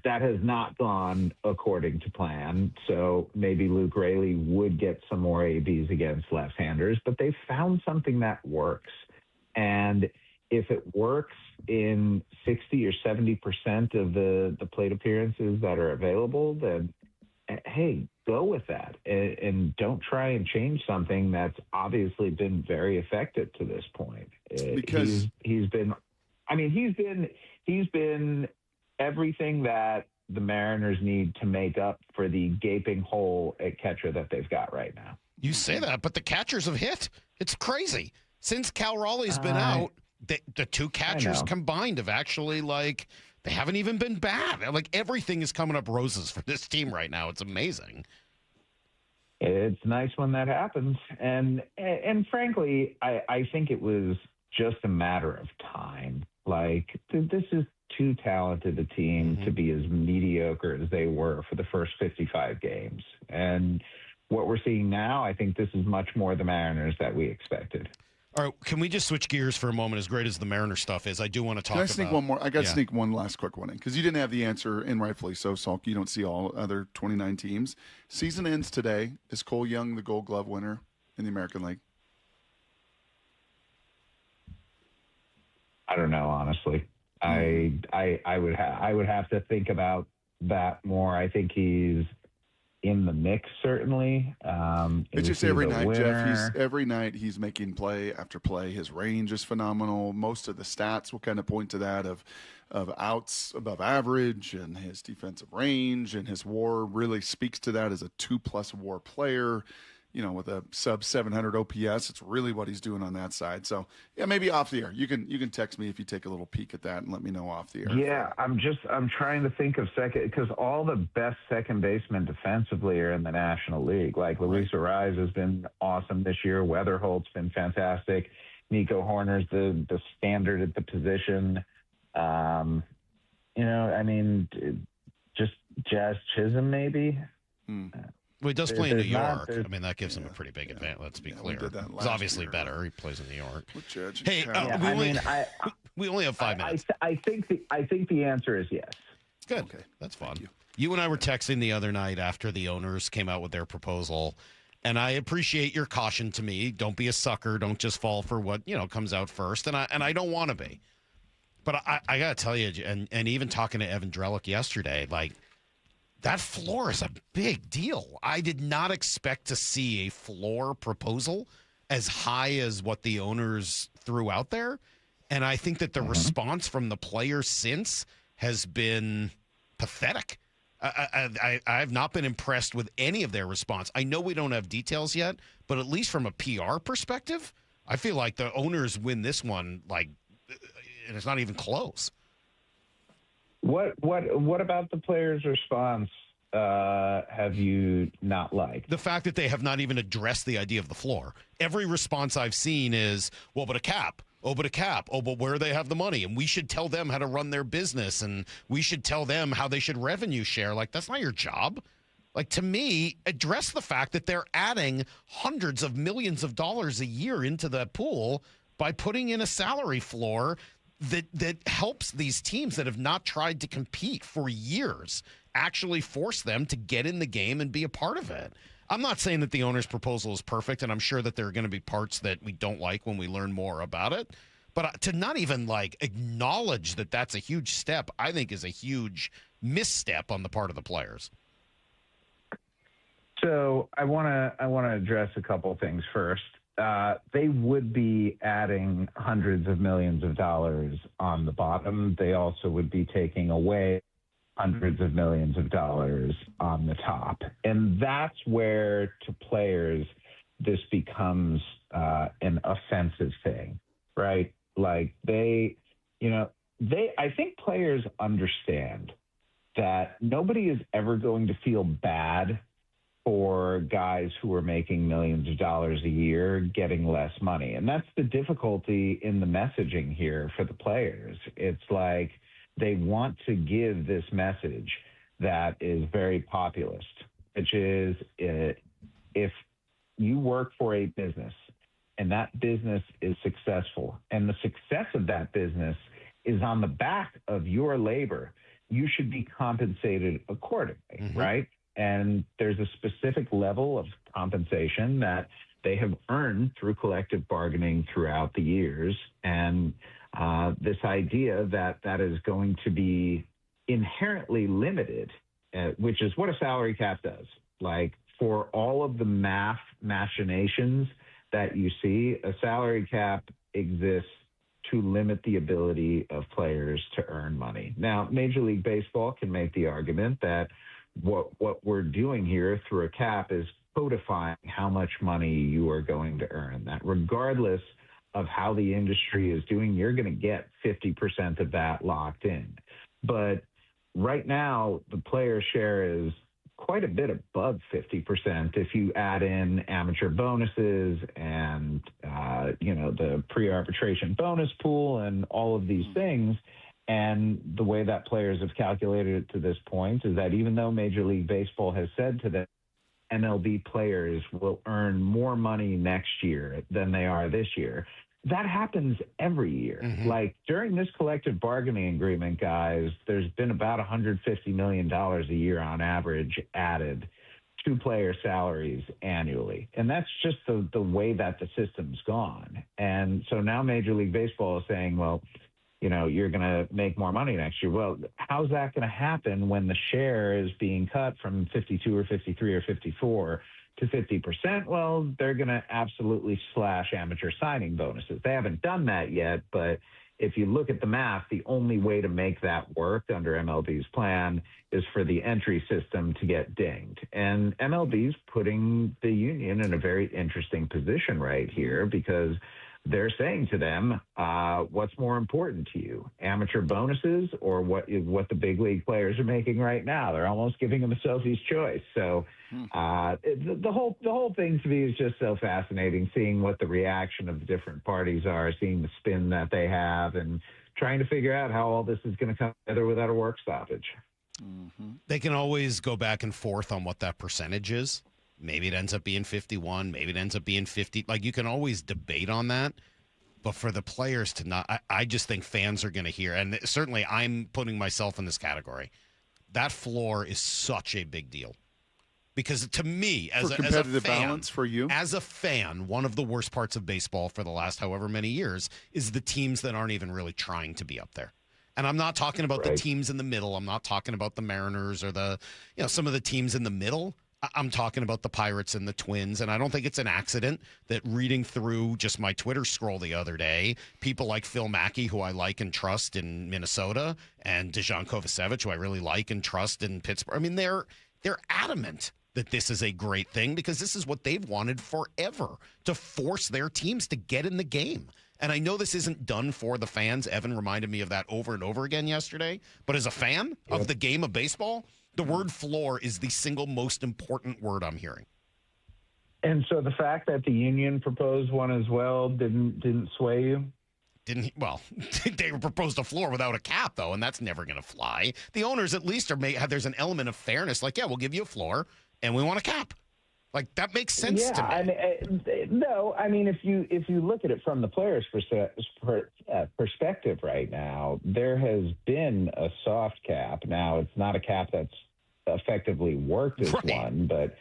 has not gone according to plan. So maybe Luke Raley would get some more ABs against left-handers, but they found something that works. And if it works in 60 or 70% of the plate appearances that are available, then hey, go with that and don't try and change something that's obviously been very effective to this point. Because he's been everything that the Mariners need to make up for the gaping hole at catcher that they've got right now. You say that, but the catchers have hit. It's crazy. Since Cal Raleigh's been out, the two catchers combined have actually, they haven't even been bad. Everything is coming up roses for this team right now. It's amazing. It's nice when that happens. And frankly, I think it was just a matter of time. This is too talented a team to be as mediocre as they were for the first 55 games. And what we're seeing now, I think this is much more the Mariners that we expected. All right, can we just switch gears for a moment? As great as the Mariner stuff is, I do want to talk about... Can I sneak one more? I got to sneak one last quick one in, because you didn't have the answer, and rightfully so, Salk. You don't see all other 29 teams. Season ends today. Is Cole Young the Gold Glove winner in the American League? I don't know, honestly. I would have to think about that more. I think he's in the mix, certainly. It's just every night, Jeff. Every night he's making play after play. His range is phenomenal. Most of the stats will kind of point to that of outs above average, and his defensive range and his WAR really speaks to that as a 2+ WAR player. With a sub 700 OPS, it's really what he's doing on that side. So, yeah, maybe off the air. You can text me if you take a little peek at that and let me know off the air. Yeah, I'm trying to think of second, because all the best second basemen defensively are in the National League. Luis Arraez has been awesome this year. Weatherholt's been fantastic. Nico Horner's the standard at the position. Just Jazz Chisholm maybe. Well, he does play in New York. That gives him a pretty big advantage. Let's be clear. He's obviously better. He plays in New York. Hey, we only have 5 minutes. I think the answer is yes. Good. Okay. That's fun. You and I were texting the other night after the owners came out with their proposal, and I appreciate your caution to me. Don't be a sucker. Don't just fall for what comes out first. And I don't want to be. But I got to tell you, and even talking to Evan Drellich yesterday, that floor is a big deal. I did not expect to see a floor proposal as high as what the owners threw out there. And I think that the response from the players since has been pathetic. I have not been impressed with any of their response. I know we don't have details yet, but at least from a PR perspective, I feel like the owners win this one, and it's not even close. What about the players' response have you not liked? The fact that they have not even addressed the idea of the floor. Every response I've seen is, well, but a cap. Oh, but a cap. Oh, but where they have the money. And we should tell them how to run their business. And we should tell them how they should revenue share. That's not your job. To me, address the fact that they're adding hundreds of millions of dollars a year into the pool by putting in a salary floor that helps these teams that have not tried to compete for years actually force them to get in the game and be a part of it. I'm not saying that the owner's proposal is perfect, and I'm sure that there are going to be parts that we don't like when we learn more about it. But to not even acknowledge that that's a huge step, I think is a huge misstep on the part of the players. So I want to address a couple of things first. They would be adding hundreds of millions of dollars on the bottom. They also would be taking away hundreds of millions of dollars on the top. And that's where, to players, this becomes an offensive thing, right? I think players understand that nobody is ever going to feel bad for guys who are making millions of dollars a year getting less money. And that's the difficulty in the messaging here for the players. It's they want to give this message that is very populist. which is if you work for a business and that business is successful and the success of that business is on the back of your labor, you should be compensated accordingly, right? And there's a specific level of compensation that they have earned through collective bargaining throughout the years. And this idea that that is going to be inherently limited, which is what a salary cap does. Like, for all of the math machinations that you see, a salary cap exists to limit the ability of players to earn money. Now, Major League Baseball can make the argument that what we're doing here through a cap is codifying how much money you are going to earn. That regardless of how the industry is doing, you're going to get 50% of that locked in. But right now, the player share is quite a bit above 50% if you add in amateur bonuses and, the pre-arbitration bonus pool and all of these things. And the way that players have calculated it to this point is that even though Major League Baseball has said to them, MLB players will earn more money next year than they are this year, that happens every year. Like, during this collective bargaining agreement, guys, there's been about $150 million a year on average added to player salaries annually. And that's just the way that the system's gone. And so now Major League Baseball is saying, well, you're going to make more money next year. Well, how's that going to happen when the share is being cut from 52 or 53 or 54 to 50%? Well, they're going to absolutely slash amateur signing bonuses. They haven't done that yet, but if you look at the math, the only way to make that work under MLB's plan is for the entry system to get dinged. And MLB's putting the union in a very interesting position right here, because they're saying to them, what's more important to you, amateur bonuses or what the big league players are making right now? They're almost giving them a Sophie's choice. So the whole thing to me is just so fascinating, seeing what the reaction of the different parties are, seeing the spin that they have, and trying to figure out how all this is going to come together without a work stoppage. They can always go back and forth on what that percentage is. Maybe it ends up being 51. Maybe it ends up being 50. Like, you can always debate on that. But for the players to not, I just think fans are going to hear, and certainly I'm putting myself in this category. That floor is such a big deal. Because to me, as a fan, balance for you, as a fan, one of the worst parts of baseball for the last however many years is the teams that aren't even really trying to be up there. And I'm not talking about the teams in the middle. I'm not talking about the Mariners or some of the teams in the middle. I'm talking about the Pirates and the Twins, and I don't think it's an accident that reading through just my Twitter scroll the other day, people like Phil Mackey, who I like and trust in Minnesota, and Dejan Kovacevic, who I really like and trust in Pittsburgh. I mean, they're adamant that this is a great thing because this is what they've wanted forever, to force their teams to get in the game. And I know this isn't done for the fans. Evan reminded me of that over and over again yesterday. But as a fan of the game of baseball, the word floor is the single most important word I'm hearing. And so the fact that the union proposed one as well didn't sway you? Well, they proposed a floor without a cap, though, and that's never going to fly. The owners at least there's an element of fairness. Like, yeah, we'll give you a floor, and we want a cap. Like, that makes sense to me. If you look at it from the player's perspective right now, there has been a soft cap. Now, it's not a cap that's effectively worked as one, but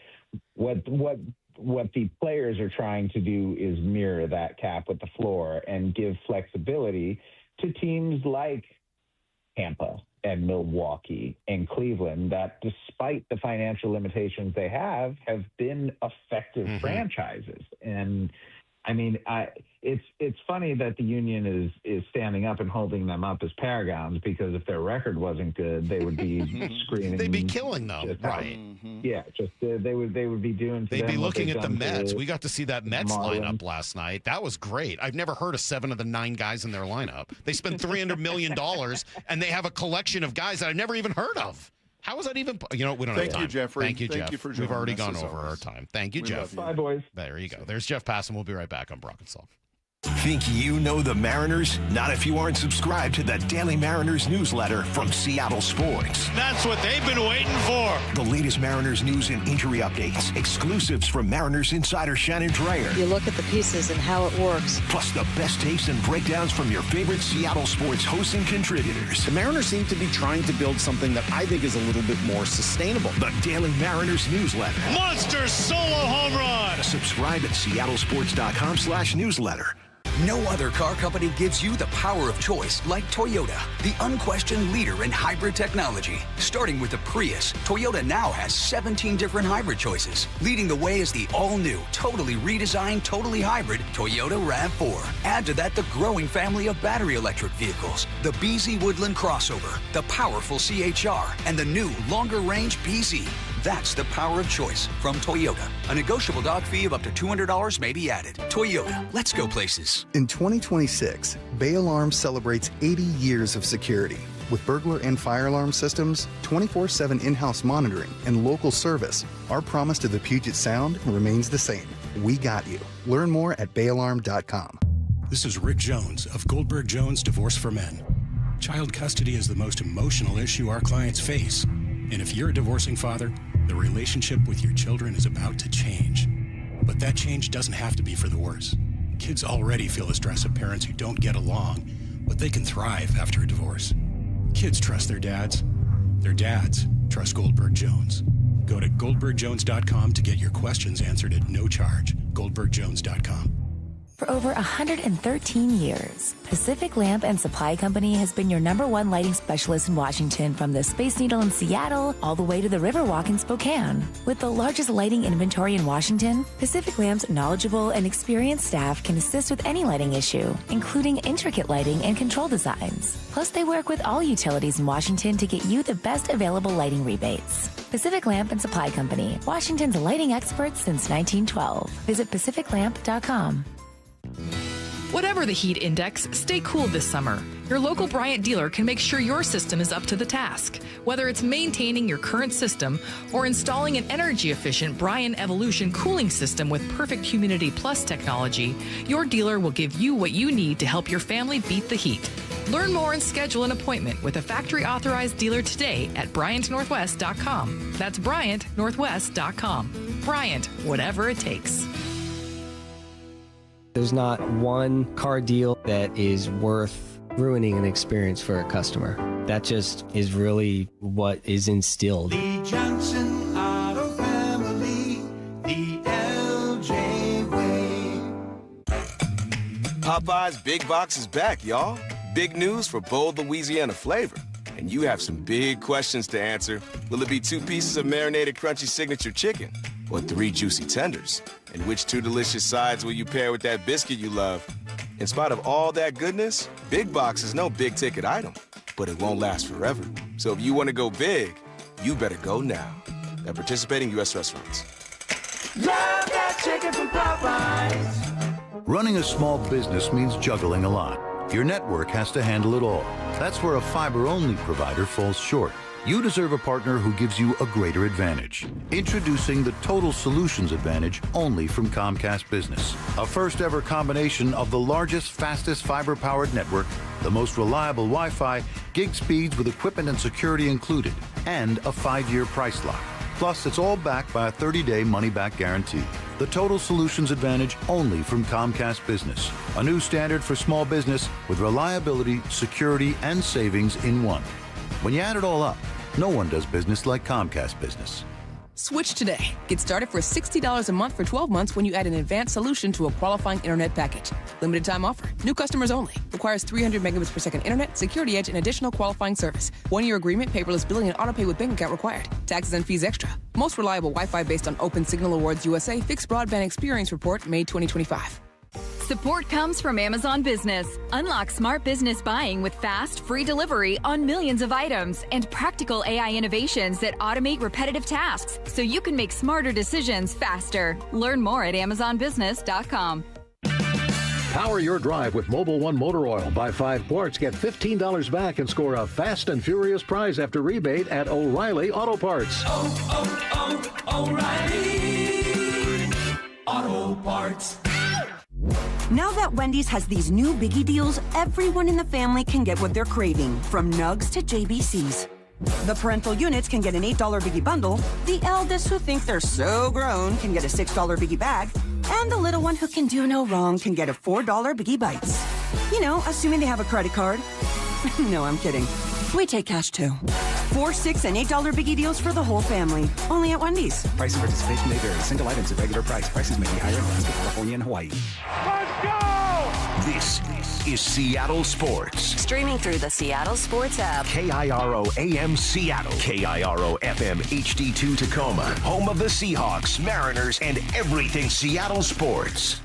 what the players are trying to do is mirror that cap with the floor and give flexibility to teams like Tampa and Milwaukee and Cleveland that, despite the financial limitations they have been effective franchises. And I mean, it's funny that the union is standing up and holding them up as paragons, because if their record wasn't good, they would be screaming. They'd be killing them, right? Yeah, they would be doing. They'd be looking at the Mets. We got to see that Mets lineup last night. That was great. I've never heard of 7 of the 9 guys in their lineup. They spent $300 million, and they have a collection of guys that I've never even heard of. How is that even? We don't have time. Thank you, Jeffrey. Thank you, Jeff. Thank you for joining We've already us, gone as over always. our time. Thank you, Jeff. Bye, boys. There you go. There's Jeff Passan. We'll be right back on Brock and Salk. Think you know the Mariners? Not if you aren't subscribed to the Daily Mariners newsletter from Seattle Sports. That's what they've been waiting for. The latest Mariners news and injury updates, exclusives from Mariners insider Shannon Dreyer. You look at the pieces and how it works. Plus the best takes and breakdowns from your favorite Seattle sports hosts and contributors. The Mariners seem to be trying to build something that I think is a little bit more sustainable. The Daily Mariners newsletter. Monster solo home run. Subscribe at seattlesports.com/newsletter. No other car company gives you the power of choice like Toyota, the unquestioned leader in hybrid technology. Starting with the Prius, Toyota now has 17 different hybrid choices. Leading the way is the all-new, totally redesigned, totally hybrid Toyota RAV4. Add to that the growing family of battery electric vehicles, the BZ Woodland crossover, the powerful CHR, and the new longer-range BZ. That's the power of choice from Toyota. A negotiable doc fee of up to $200 may be added. Toyota, let's go places. In 2026, Bay Alarm celebrates 80 years of security. With burglar and fire alarm systems, 24/7 in-house monitoring, and local service, our promise to the Puget Sound remains the same. We got you. Learn more at bayalarm.com. This is Rick Jones of Goldberg Jones Divorce for Men. Child custody is the most emotional issue our clients face. And if you're a divorcing father, the relationship with your children is about to change. But that change doesn't have to be for the worse. Kids already feel the stress of parents who don't get along, but they can thrive after a divorce. Kids trust their dads. Their dads trust Goldberg Jones. Go to goldbergjones.com to get your questions answered at no charge. goldbergjones.com. For over 113 years, Pacific Lamp and Supply Company has been your #1 lighting specialist in Washington, from the Space Needle in Seattle all the way to the Riverwalk in Spokane. With the largest lighting inventory in Washington, Pacific Lamp's knowledgeable and experienced staff can assist with any lighting issue, including intricate lighting and control designs. Plus, they work with all utilities in Washington to get you the best available lighting rebates. Pacific Lamp and Supply Company, Washington's lighting experts since 1912. Visit pacificlamp.com. Whatever the heat index, stay cool this summer. Your local Bryant dealer can make sure your system is up to the task. Whether it's maintaining your current system or installing an energy-efficient Bryant Evolution cooling system with Perfect Humidity Plus technology, your dealer will give you what you need to help your family beat the heat. Learn more and schedule an appointment with a factory-authorized dealer today at BryantNorthwest.com. That's BryantNorthwest.com. Bryant, whatever it takes. There's not one car deal that is worth ruining an experience for a customer. That just is really what is instilled. The Johnson Auto Family, the LJ way. Popeye's Big Box is back, y'all. Big news for bold Louisiana flavor. And you have some big questions to answer. Will it be 2 pieces of marinated crunchy signature chicken? Or 3 juicy tenders? And which 2 delicious sides will you pair with that biscuit you love? In spite of all that goodness, Big Box is no big-ticket item, but it won't last forever. So if you want to go big, you better go now. At participating U.S. restaurants. Love that chicken from Popeyes. Running a small business means juggling a lot. Your network has to handle it all. That's where a fiber-only provider falls short. You deserve a partner who gives you a greater advantage. Introducing the Total Solutions Advantage only from Comcast Business. A first-ever combination of the largest, fastest fiber-powered network, the most reliable Wi-Fi, gig speeds with equipment and security included, and a 5-year price lock. Plus, it's all backed by a 30-day money-back guarantee. The Total Solutions Advantage only from Comcast Business. A new standard for small business with reliability, security, and savings in one. When you add it all up, no one does business like Comcast Business. Switch today. Get started for $60 a month for 12 months when you add an advanced solution to a qualifying internet package. Limited time offer. New customers only. Requires 300 megabits per second internet, security edge, and additional qualifying service. 1-year agreement, paperless billing, and autopay with bank account required. Taxes and fees extra. Most reliable Wi-Fi based on Open Signal Awards USA Fixed Broadband Experience Report, May 2025. Support comes from Amazon Business. Unlock smart business buying with fast, free delivery on millions of items and practical AI innovations that automate repetitive tasks so you can make smarter decisions faster. Learn more at amazonbusiness.com. Power your drive with Mobil 1 motor oil. Buy 5 quarts, get $15 back, and score a fast and furious prize after rebate at O'Reilly Auto Parts. O'Reilly Auto Parts. Now that Wendy's has these new biggie deals, everyone in the family can get what they're craving, from nugs to JBCs. The parental units can get an $8 biggie bundle, the eldest who think they're so grown can get a $6 biggie bag, and the little one who can do no wrong can get a $4 biggie bites. You know, assuming they have a credit card. No, I'm kidding. We take cash too. 4, 6, and $8 biggie deals for the whole family. Only at Wendy's. Price and participation may vary. Single items at regular price. Prices may be higher in Alaska, California, and Hawaii. Let's go! This is Seattle Sports. Streaming through the Seattle Sports app. KIRO AM Seattle. KIRO FM HD2 Tacoma. Home of the Seahawks, Mariners, and everything Seattle sports.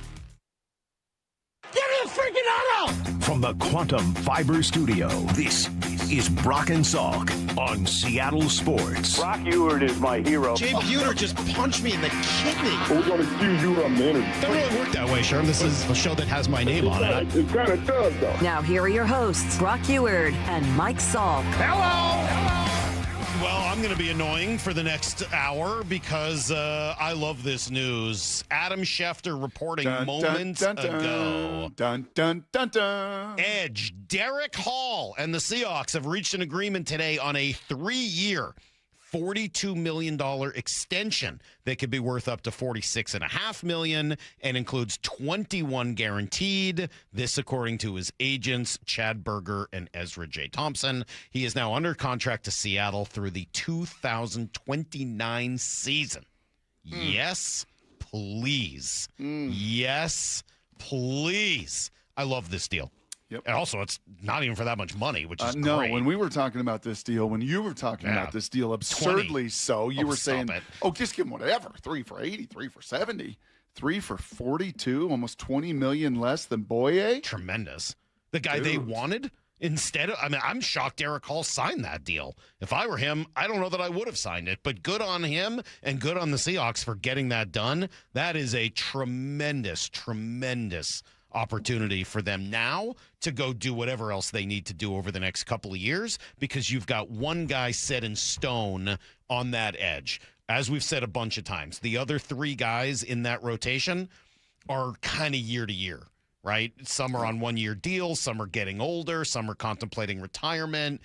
Give me a freaking auto! From the Quantum Fiber Studio, this is Brock and Salk on Seattle Sports. Brock Ewert is my hero. Jay Buhner just punched me in the kidney. We're going to accuse you of murder. Doesn't really work that way, Sherm. This is a show that has my name on it. It kind of does, though. Now here are your hosts, Brock Ewert and Mike Salk. Hello! Well, I'm going to be annoying for the next hour because I love this news. Adam Schefter reporting moments ago. Edge, Derick Hall, and the Seahawks have reached an agreement today on a 3-year, $42 million extension that could be worth up to $46.5 million and includes 21 guaranteed. This, according to his agents, Chad Berger and Ezra J. Thompson. He is now under contract to Seattle through the 2029 season. Yes, please. Yes, please. I love this deal. Yep. And also, it's not even for that much money, which is no, great. when we were talking about this deal, when you were talking about this deal, absurdly 20. so, you were saying, it. just give him whatever. 3 for 80, 3 for 70, 3 for 42, almost $20 million less than Boye. Tremendous. The guy they wanted instead of, I'm shocked Derick Hall signed that deal. If I were him, I don't know that I would have signed it, but good on him and good on the Seahawks for getting that done. That is a tremendous, tremendous opportunity for them now to go do whatever else they need to do over the next couple of years, because you've got one guy set in stone on that edge. As we've said a bunch of times, the other 3 guys in that rotation are kind of year to year, right? Some are on 1-year deals, some are getting older, some are contemplating retirement,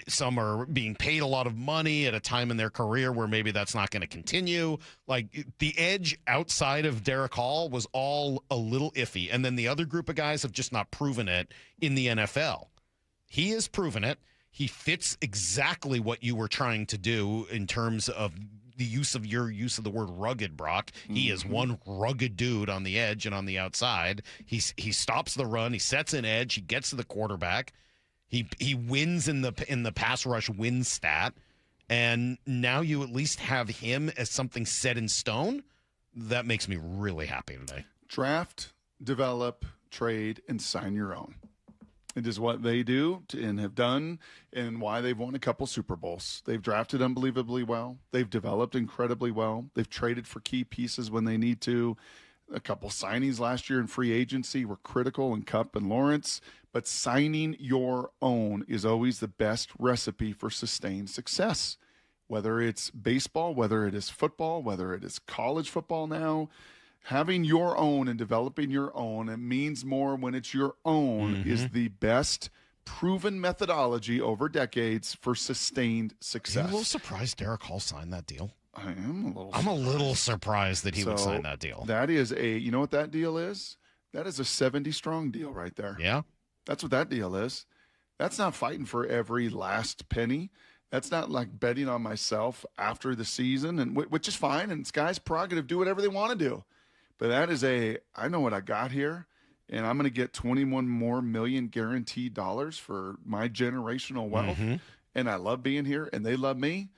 some are being paid a lot of money at a time in their career where maybe that's not going to continue. Like, the edge outside of Derick Hall was all a little iffy. And then the other group of guys have just not proven it in the NFL. He has proven it. He fits exactly what you were trying to do in terms of the use of the word rugged, Brock. He is one rugged dude on the edge and on the outside. He stops the run. He sets an edge. He gets to the quarterback. He wins in the pass rush win stat, and now you at least have him as something set in stone. That makes me really happy today. Draft, develop, trade, and sign your own. It is what they do and have done, and why they've won a couple Super Bowls. They've drafted unbelievably well. They've developed incredibly well. They've traded for key pieces when they need to. A couple signings last year in free agency were critical in Kupp and Lawrence, but signing your own is always the best recipe for sustained success. Whether it's baseball, whether it is football, whether it is college football now, having your own and developing your own, it means more when it's your own, is the best proven methodology over decades for sustained success. Are you a little surprised Derick Hall signed that deal? I am a little I'm a little surprised that he would sign that deal. That is you know what that deal is? That is a 70-strong deal right there. Yeah. That's what that deal is. That's not fighting for every last penny. That's not like betting on myself after the season, and which is fine, and it's guys' prerogative, do whatever they want to do. But that is I know what I got here, and I'm going to get 21 more million guaranteed dollars for my generational wealth. And I love being here, and they love me.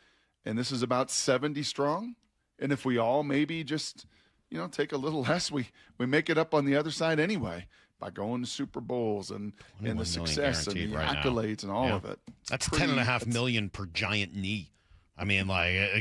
And this is about 70 strong. And if we all maybe just, take a little less, we make it up on the other side anyway by going to Super Bowls and the success and the accolades and all of it. That's $10.5 million per giant knee. I mean,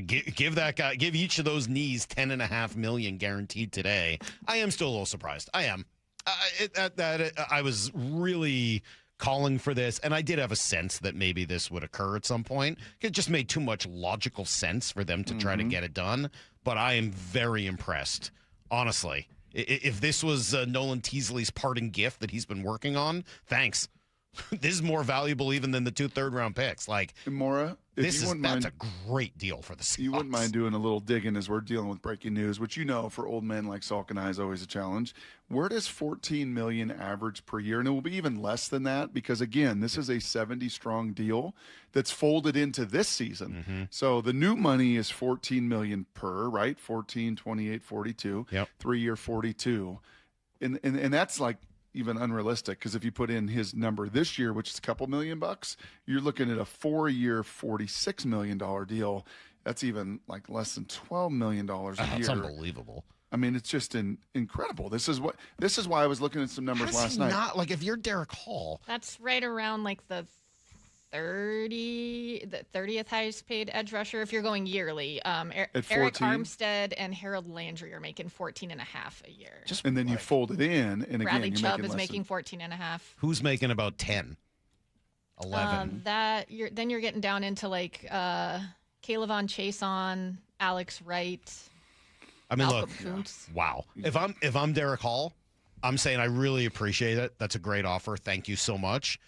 give that guy, give each of those knees $10.5 million guaranteed today. I am still a little surprised. I am. I was really calling for this, and I did have a sense that maybe this would occur at some point. It just made too much logical sense for them to try to get it done. But I am very impressed, honestly, If this was Nolan Teasley's parting gift that he's been working on, thanks. This is more valuable even than the 2 third-round picks. Like, Mora, that's a great deal for the Seahawks. You wouldn't mind doing a little digging as we're dealing with breaking news, which for old men like Salk and I is always a challenge. Where does $14 million average per year? And it will be even less than that because, again, this is a 70-strong deal that's folded into this season. Mm-hmm. So the new money is $14 million per, right? 14, 28, 42. Yep. 3-year 42. And that's like even unrealistic because if you put in his number this year, which is a couple $1 million, you're looking at a 4-year $46 million deal. That's even like less than $12 million a year. That's unbelievable. I mean, it's just incredible. This is why I was looking at some numbers last night. Not like if you're Derick Hall, that's right around like the 30th highest paid edge rusher if you're going yearly. Eric Armstead and Harold Landry are making $14.5 a year. And then you fold it in, and Bradley again, Chubb is making $14.5. Who's making about 10, 11? Then you're getting down into like Kaylavon Chason, Alex Wright. I mean, Malcolm look, Kuntz. Wow. If I'm Derick Hall, I'm saying I really appreciate it. That's a great offer. Thank you so much.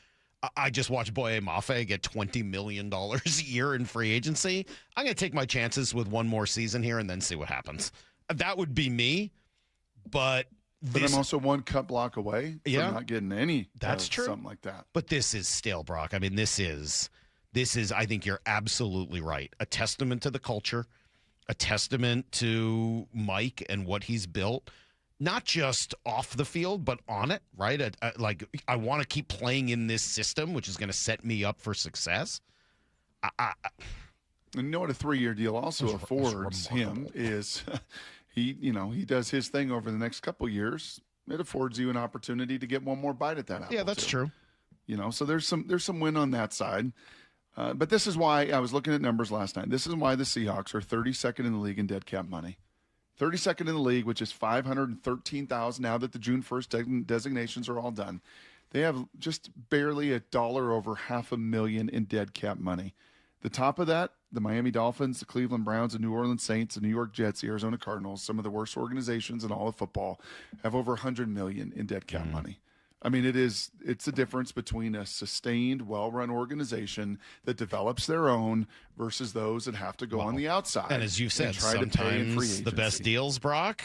I just watched Boye Mafe get $20 million a year in free agency. I'm going to take my chances with one more season here and then see what happens. That would be me, but I'm also one cut block away from not getting any. That's true. Something like that. But this is still, Brock. I mean, this is. I think you're absolutely right. A testament to the culture, a testament to Mike and what he's built. Not just off the field, but on it, right? I want to keep playing in this system, which is going to set me up for success. And you know what a 3-year deal also affords him is he does his thing over the next couple of years. It affords you an opportunity to get one more bite at that apple. Yeah, that's true. So there's some win on that side. But this is why I was looking at numbers last night. This is why the Seahawks are 32nd in the league in dead cap money. 32nd in the league, which is $513,000 now that the June 1st designations are all done. They have just barely $1 over $500,000 in dead cap money. The top of that, the Miami Dolphins, the Cleveland Browns, the New Orleans Saints, the New York Jets, the Arizona Cardinals, some of the worst organizations in all of football, have over $100 million in dead cap money. I mean, it's the difference between a sustained, well-run organization that develops their own versus those that have to go on the outside. And as you've said, sometimes the best deals, Brock,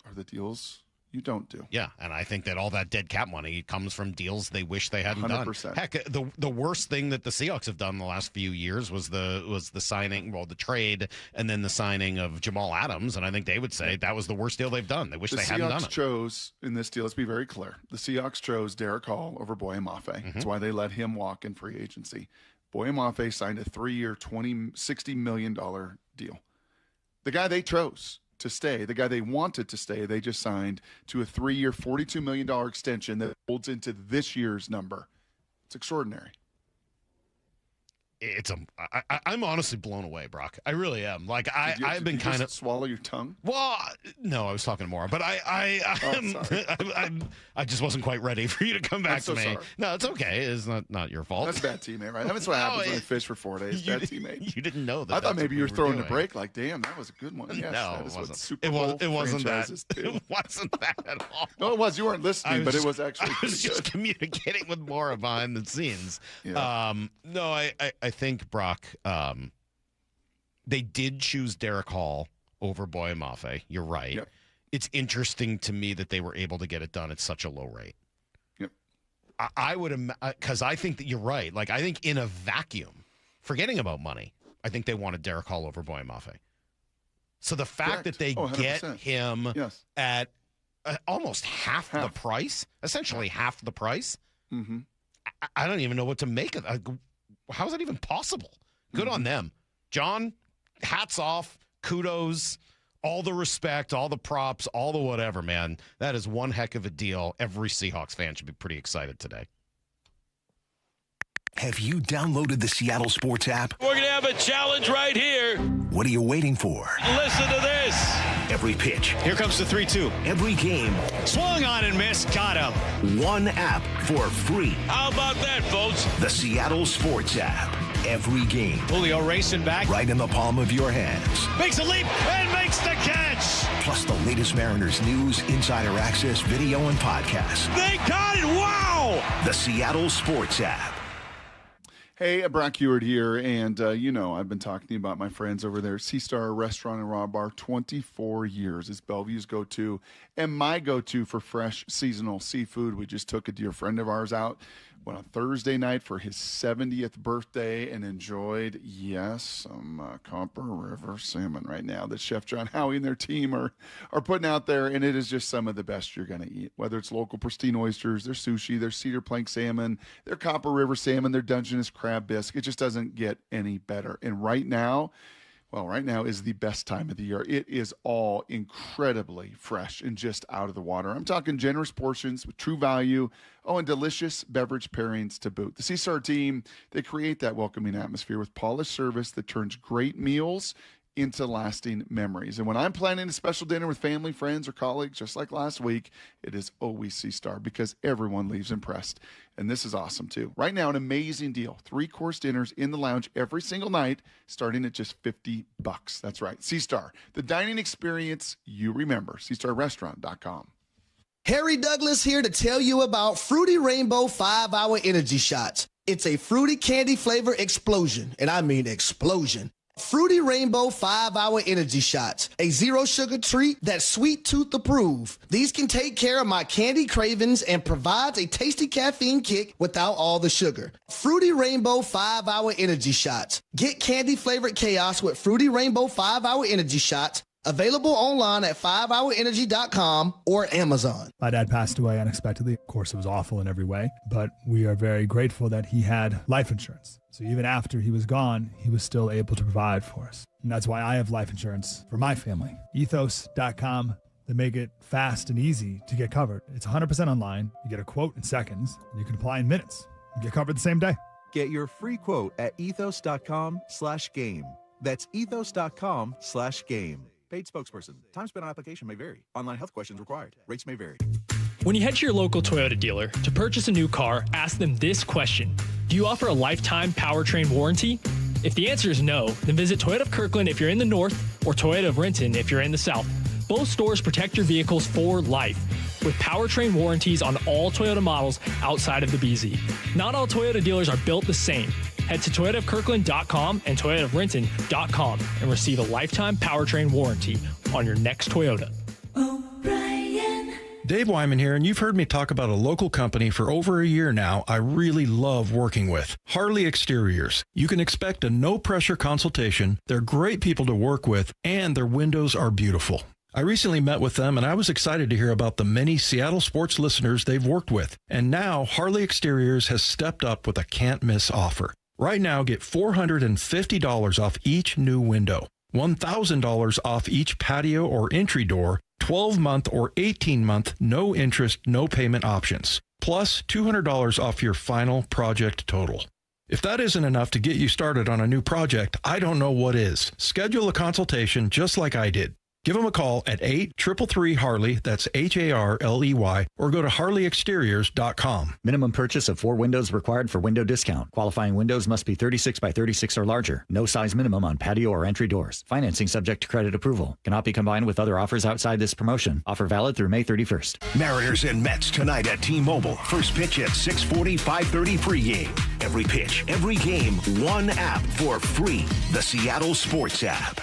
are the deals you don't do. Yeah, and I think that all that dead cap money comes from deals they wish they hadn't 100%. done. Heck, the worst thing that the Seahawks have done the last few years was the signing, the trade, and then the signing of Jamal Adams, and I think they would say that was the worst deal they've done. They wish they hadn't done it. The Seahawks chose, in this deal, let's be very clear, the Seahawks chose Derick Hall over Boye Mafe. That's why they let him walk in free agency. Boye Mafe signed a 3-year, $60 million deal. The guy they chose to stay, the guy they wanted to stay, they just signed to a 3-year, $42 million extension that holds into this year's number. It's extraordinary. I'm honestly blown away, Brock. I really am. Like I've been kind of swallow your tongue. Well, no, I was talking more, but I just wasn't quite ready for you to come back to me. Sorry. No, it's okay. It's not your fault. That's a bad teammate, right? That's what happens when you fish for 4 days. Bad teammate. You didn't know that. I thought maybe you were throwing a break. Like, damn, that was a good one. Yes, no, that is it wasn't. What Super Bowl it wasn't that. Do. It wasn't that at all. No, it was. You weren't listening, but it was actually. I was just communicating with Maura behind the scenes. Yeah. No, I think Brock. They did choose Derick Hall over Boye Mafe. You're right. Yep. It's interesting to me that they were able to get it done at such a low rate. Yep. I would, because I think that you're right. Like, I think in a vacuum, forgetting about money, I think they wanted Derick Hall over Boye Mafe. So the fact that they get him at almost half the price, essentially half the price, I don't even know what to make of it. How is that even possible? Good on them. John, hats off, kudos, all the respect, all the props, all the whatever, man. That is one heck of a deal. Every Seahawks fan should be pretty excited today. Have you downloaded the Seattle Sports app? We're going to have a challenge right here. What are you waiting for? Listen to this. Every pitch. Here comes the 3-2. Every game. Swung on and missed. Got him. One app for free. How about that, folks? The Seattle Sports app. every game. Julio racing back. Right in the palm of your hands. Makes a leap and makes the catch. Plus the latest Mariners news, insider access, video, and podcasts. They got it. Wow. The Seattle Sports app. Hey, Brock Salk here, and I've been talking to you about my friends over there, Sea Star Restaurant and Raw Bar, 24 years. It's Bellevue's go-to and my go-to for fresh seasonal seafood. We just took a dear friend of ours out, went on Thursday night for his 70th birthday and enjoyed, some Copper River salmon right now that Chef John Howie and their team are putting out there, and it is just some of the best you're going to eat, whether it's local pristine oysters, their sushi, their cedar plank salmon, their Copper River salmon, their Dungeness crab bisque. It just doesn't get any better. And right now is the best time of the year. It is all incredibly fresh and just out of the water. I'm talking generous portions with true value. And delicious beverage pairings to boot. The Sea Star team, they create that welcoming atmosphere with polished service that turns great meals into lasting memories. And when I'm planning a special dinner with family, friends, or colleagues, just like last week, it is always Sea Star because everyone leaves impressed. And this is awesome too. Right now, an amazing deal. 3-course dinners in the lounge every single night, starting at just $50. That's right. Sea Star, the dining experience you remember. SeaStarRestaurant.com. Harry Douglas here to tell you about Fruity Rainbow 5-Hour Energy Shots. It's a fruity candy flavor explosion, and I mean explosion. Fruity Rainbow 5-Hour Energy Shots, a zero-sugar treat that's sweet tooth approved. These can take care of my candy cravings and provides a tasty caffeine kick without all the sugar. Fruity Rainbow 5-Hour Energy Shots. Get candy-flavored chaos with Fruity Rainbow 5-Hour Energy Shots. Available online at 5hourenergy.com or Amazon. My dad passed away unexpectedly. Of course, it was awful in every way, but we are very grateful that he had life insurance. So even after he was gone, he was still able to provide for us. And that's why I have life insurance for my family. Ethos.com. They make it fast and easy to get covered. It's 100% online. You get a quote in seconds, and you can apply in minutes. You get covered the same day. Get your free quote at ethos.com/game. That's ethos.com/game. Paid spokesperson. Time spent on application may vary. Online health questions required. Rates may vary. When you head to your local Toyota dealer to purchase a new car, ask them this question. Do you offer a lifetime powertrain warranty? If the answer is no, then visit Toyota of Kirkland if you're in the north or Toyota of Renton if you're in the south. Both stores protect your vehicles for life with powertrain warranties on all Toyota models outside of the BZ. Not all Toyota dealers are built the same. Head to ToyotaofKirkland.com and ToyotaofRenton.com and receive a lifetime powertrain warranty on your next Toyota. Dave Wyman here, and you've heard me talk about a local company for over a year now I really love working with, Harley Exteriors. You can expect a no-pressure consultation. They're great people to work with, and their windows are beautiful. I recently met with them, and I was excited to hear about the many Seattle sports listeners they've worked with. And now Harley Exteriors has stepped up with a can't-miss offer. Right now, get $450 off each new window, $1,000 off each patio or entry door, 12-month or 18-month no interest, no payment options, plus $200 off your final project total. If that isn't enough to get you started on a new project, I don't know what is. Schedule a consultation just like I did. Give them a call at 833-HARLEY, that's HARLEY, or go to HarleyExteriors.com. Minimum purchase of 4 windows required for window discount. Qualifying windows must be 36 by 36 or larger. No size minimum on patio or entry doors. Financing subject to credit approval. Cannot be combined with other offers outside this promotion. Offer valid through May 31st. Mariners and Mets tonight at T-Mobile. First pitch at 6:40, 5:30 pregame. Every pitch, every game, one app for free. The Seattle Sports app.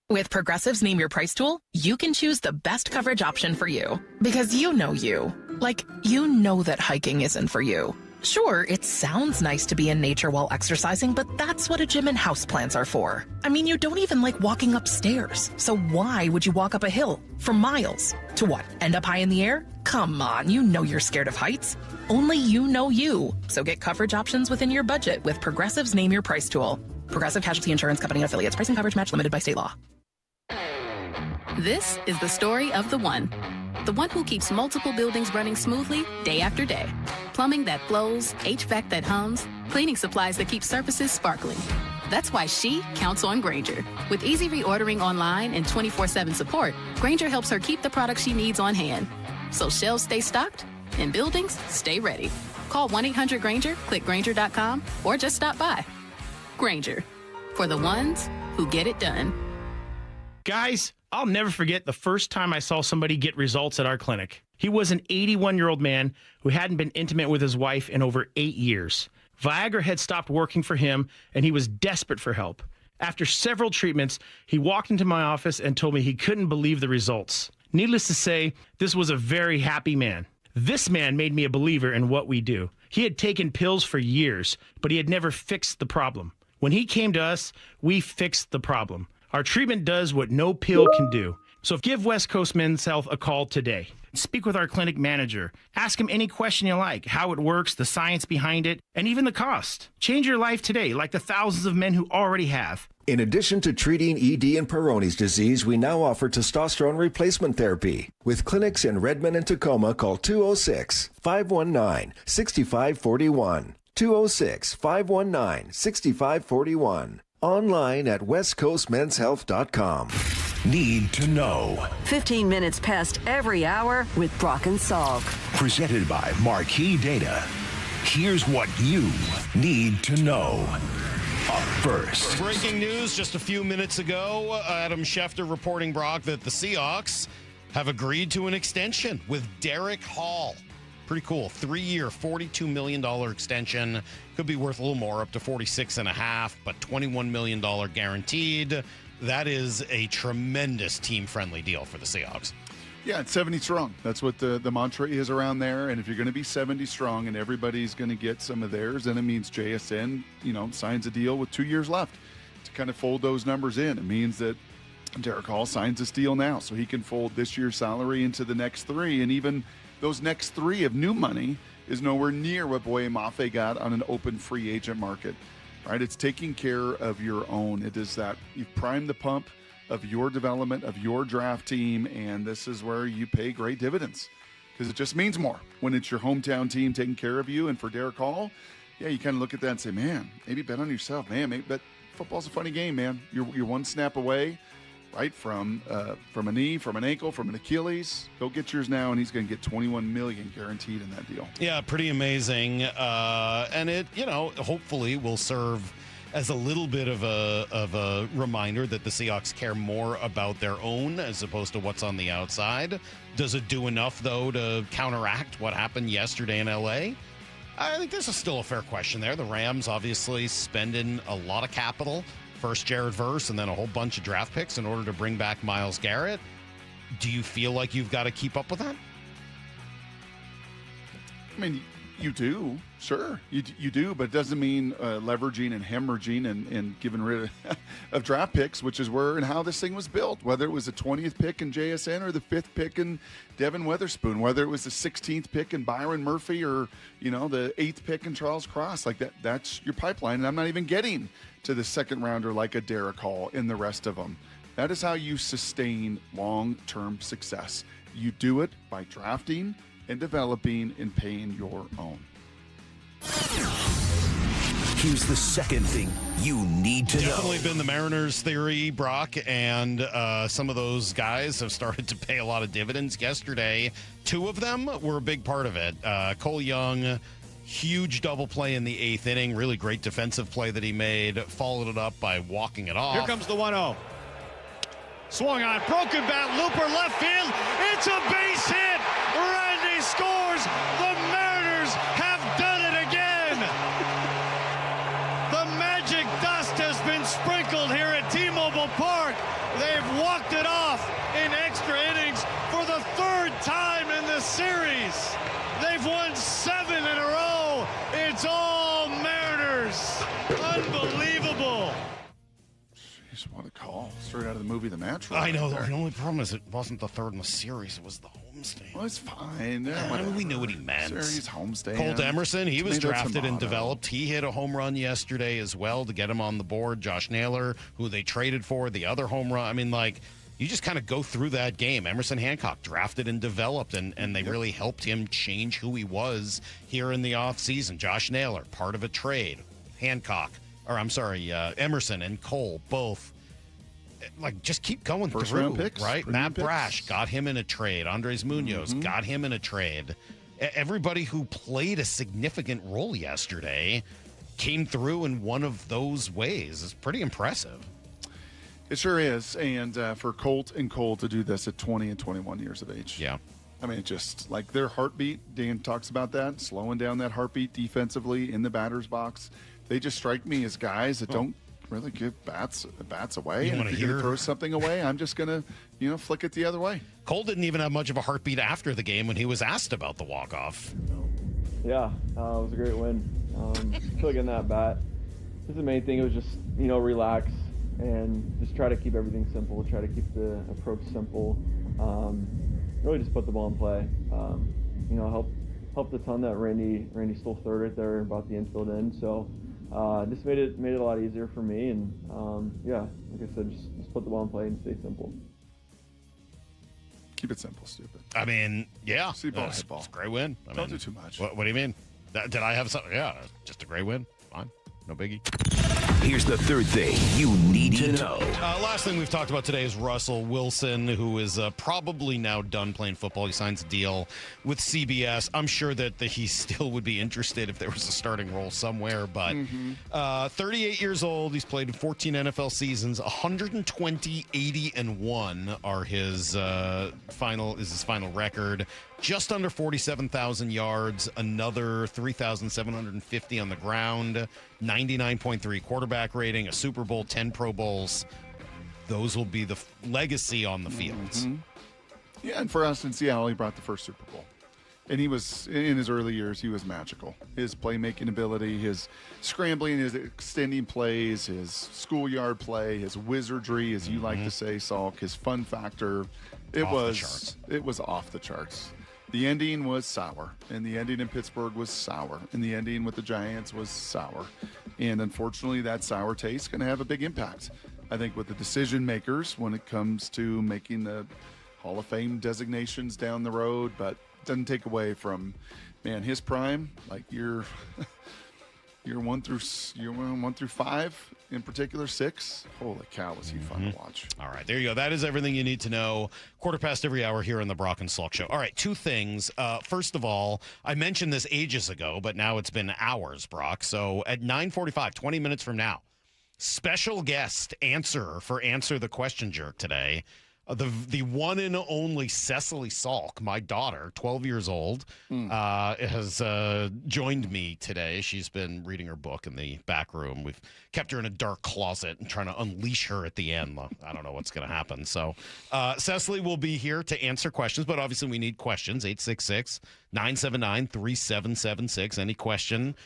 With Progressive's Name Your Price tool, you can choose the best coverage option for you. Because you know you. Like, you know that hiking isn't for you. Sure, it sounds nice to be in nature while exercising, but that's what a gym and houseplants are for. I mean, you don't even like walking upstairs. So why would you walk up a hill for miles? To what, end up high in the air? Come on, you know you're scared of heights. Only you know you. So get coverage options within your budget with Progressive's Name Your Price tool. Progressive Casualty Insurance Company and Affiliates. Price and coverage match limited by state law. This is the story of the one who keeps multiple buildings running smoothly day after day. Plumbing that flows, HVAC that hums, cleaning supplies that keep surfaces sparkling. That's why she counts on Grainger. With easy reordering online and 24/7 support, Grainger helps her keep the products she needs on hand. So shelves stay stocked and buildings stay ready. Call 1-800-GRANGER, click Grainger.com, or just stop by. Grainger, for the ones who get it done. Guys, I'll never forget the first time I saw somebody get results at our clinic. He was an 81-year-old man who hadn't been intimate with his wife in over 8 years. Viagra had stopped working for him, and he was desperate for help. After several treatments, he walked into my office and told me he couldn't believe the results. Needless to say, this was a very happy man. This man made me a believer in what we do. He had taken pills for years, but he had never fixed the problem. When he came to us, we fixed the problem. Our treatment does what no pill can do. So give West Coast Men's Health a call today. Speak with our clinic manager. Ask him any question you like, how it works, the science behind it, and even the cost. Change your life today, like the thousands of men who already have. In addition to treating ED and Peyronie's disease, we now offer testosterone replacement therapy. With clinics in Redmond and Tacoma, call 206-519-6541. 206-519-6541. Online at westcoastmenshealth.com. Need to know. 15 minutes past every hour with Brock and Salk. Presented by Marquee Data. Here's what you need to know. Up first. Breaking news just a few minutes ago. Adam Schefter reporting, Brock, that the Seahawks have agreed to an extension with Derick Hall. Pretty cool. 3-year, $42 million extension. Could be worth a little more, up to $46.5, but $21 million guaranteed. That is a tremendous team-friendly deal for the Seahawks. Yeah, it's 70 strong. That's what the mantra is around there. And if you're going to be 70 strong and everybody's going to get some of theirs, then it means JSN, signs a deal with 2 years left to kind of fold those numbers in. It means that Derick Hall signs this deal now so he can fold this year's salary into the next 3. And even those next 3 of new money is nowhere near what Boye Mafe got on an open free agent market. Right? It's taking care of your own. It is that you've primed the pump of your development, of your draft team, and this is where you pay great dividends because it just means more when it's your hometown team taking care of you. And for Derick Hall, yeah, you kind of look at that and say, man, maybe bet on yourself, man. But football's a funny game, man. You're one snap away, right, from a knee, from an ankle, from an Achilles. Go get yours now, and he's going to get $21 million guaranteed in that deal. Yeah, pretty amazing. And it, hopefully will serve as a little bit of a reminder that the Seahawks care more about their own as opposed to what's on the outside. Does it do enough, though, to counteract what happened yesterday in L.A.? I think this is still a fair question there. The Rams obviously spending a lot of capital. First Jared Verse and then a whole bunch of draft picks in order to bring back Myles Garrett. Do you feel like you've got to keep up with that? I mean, you do. Sure, you do, but it doesn't mean leveraging and hemorrhaging and getting rid of draft picks, which is where and how this thing was built, whether it was the 20th pick in JSN or the 5th pick in Devin Witherspoon, whether it was the 16th pick in Byron Murphy or, the 8th pick in Charles Cross. Like that's your pipeline, and I'm not even getting to the second rounder like a Derick Hall and the rest of them. That is how you sustain long-term success. You do it by drafting and developing and paying your own. Here's the second thing you need to know. Definitely been the Mariners' theory, Brock, and some of those guys have started to pay a lot of dividends. Yesterday, 2 of them were a big part of it. Cole Young, huge double play in the 8th inning. Really great defensive play that he made. Followed it up by walking it off. Here comes the 1-0. Swung on, broken bat, looper left field. It's a base hit. Randy scores. The Mariners have done it again. The magic dust has been sprinkled here at T-Mobile Park. They've walked it off in extra innings for the 3rd time in the series. They've won 7 in a row. It's all Mariners. Unbelievable. Jeez, what a call. Straight out of the movie The Match. I know. The only problem is it wasn't the 3rd in the series. It was the homestand. Well, it's fine. We knew what he meant. Series homestand. Colt Emerson, he was drafted and developed. He hit a home run yesterday as well to get him on the board. Josh Naylor, who they traded for, the other home run. I mean, you just kind of go through that game. Emerson Hancock drafted and developed, and they really helped him change who he was here in the offseason. Josh Naylor, part of a trade. Emerson and Cole, both. Just keep going First through, round picks, right? Matt Brash got him in a trade. Andres Munoz got him in a trade. everybody who played a significant role yesterday came through in one of those ways. It's pretty impressive. It sure is. And for Colt and Cole to do this at 20 and 21 years of age. Yeah. I mean, just like their heartbeat, Dan talks about that, slowing down that heartbeat defensively in the batter's box. They just strike me as guys that don't really give bats away. And if you're going to throw something away, I'm just going to, flick it the other way. Cole didn't even have much of a heartbeat after the game when he was asked about the walk-off. Yeah, it was a great win. Feel like in that bat, just the main thing was just, relax and just try to keep everything simple, try to keep the approach simple. Really just put the ball in play. Helped a ton that Randy stole third right there and brought the infield in. So just made it a lot easier for me. And like I said, just put the ball in play and stay simple. Keep it simple, stupid. I mean, yeah. See ball, hit ball. It's a great win. Don't do too much. What do you mean? Did I have something? Yeah, just a great win. Fine. No biggie. Here's the third thing you need to know. Last thing we've talked about today is Russell Wilson, who is probably now done playing football. He signs a deal with CBS. I'm sure that he still would be interested if there was a starting role somewhere. But 38 years old. He's played in 14 NFL seasons. 120, 80, and 1 are his final record. Just under 47,000 yards, another 3,750 on the ground, 99.3 quarterback rating, a Super Bowl, 10 Pro Bowls. Those will be the legacy on the fields. Yeah, and for us in Seattle, he brought the first Super Bowl. And he was, in his early years, he was magical. His playmaking ability, his scrambling, his extending plays, his schoolyard play, his wizardry, as you like to say, Salk, his fun factor. It was off the charts. The ending was sour, and the ending in Pittsburgh was sour, and the ending with the Giants was sour. And unfortunately, that sour taste is going to have a big impact, I think, with the decision makers when it comes to making the Hall of Fame designations down the road. But doesn't take away from, man, his prime, like year 1 through 5, in particular 6. Holy cow, was he fun to watch. All right, there you go. That is everything you need to know. 1/4 every hour here on the Brock and Salk Show. All right, 2 things. First of all, I mentioned this ages ago, but now it's been hours, Brock. So at 9:45, 20 minutes from now, special guest Answer the Question Jerk today. The one and only Cecily Salk, my daughter, 12 years old, has joined me today. She's been reading her book in the back room. We've kept her in a dark closet and trying to unleash her at the end. I don't know what's going to happen. So Cecily will be here to answer questions, but obviously we need questions. 866-979-3776. Any question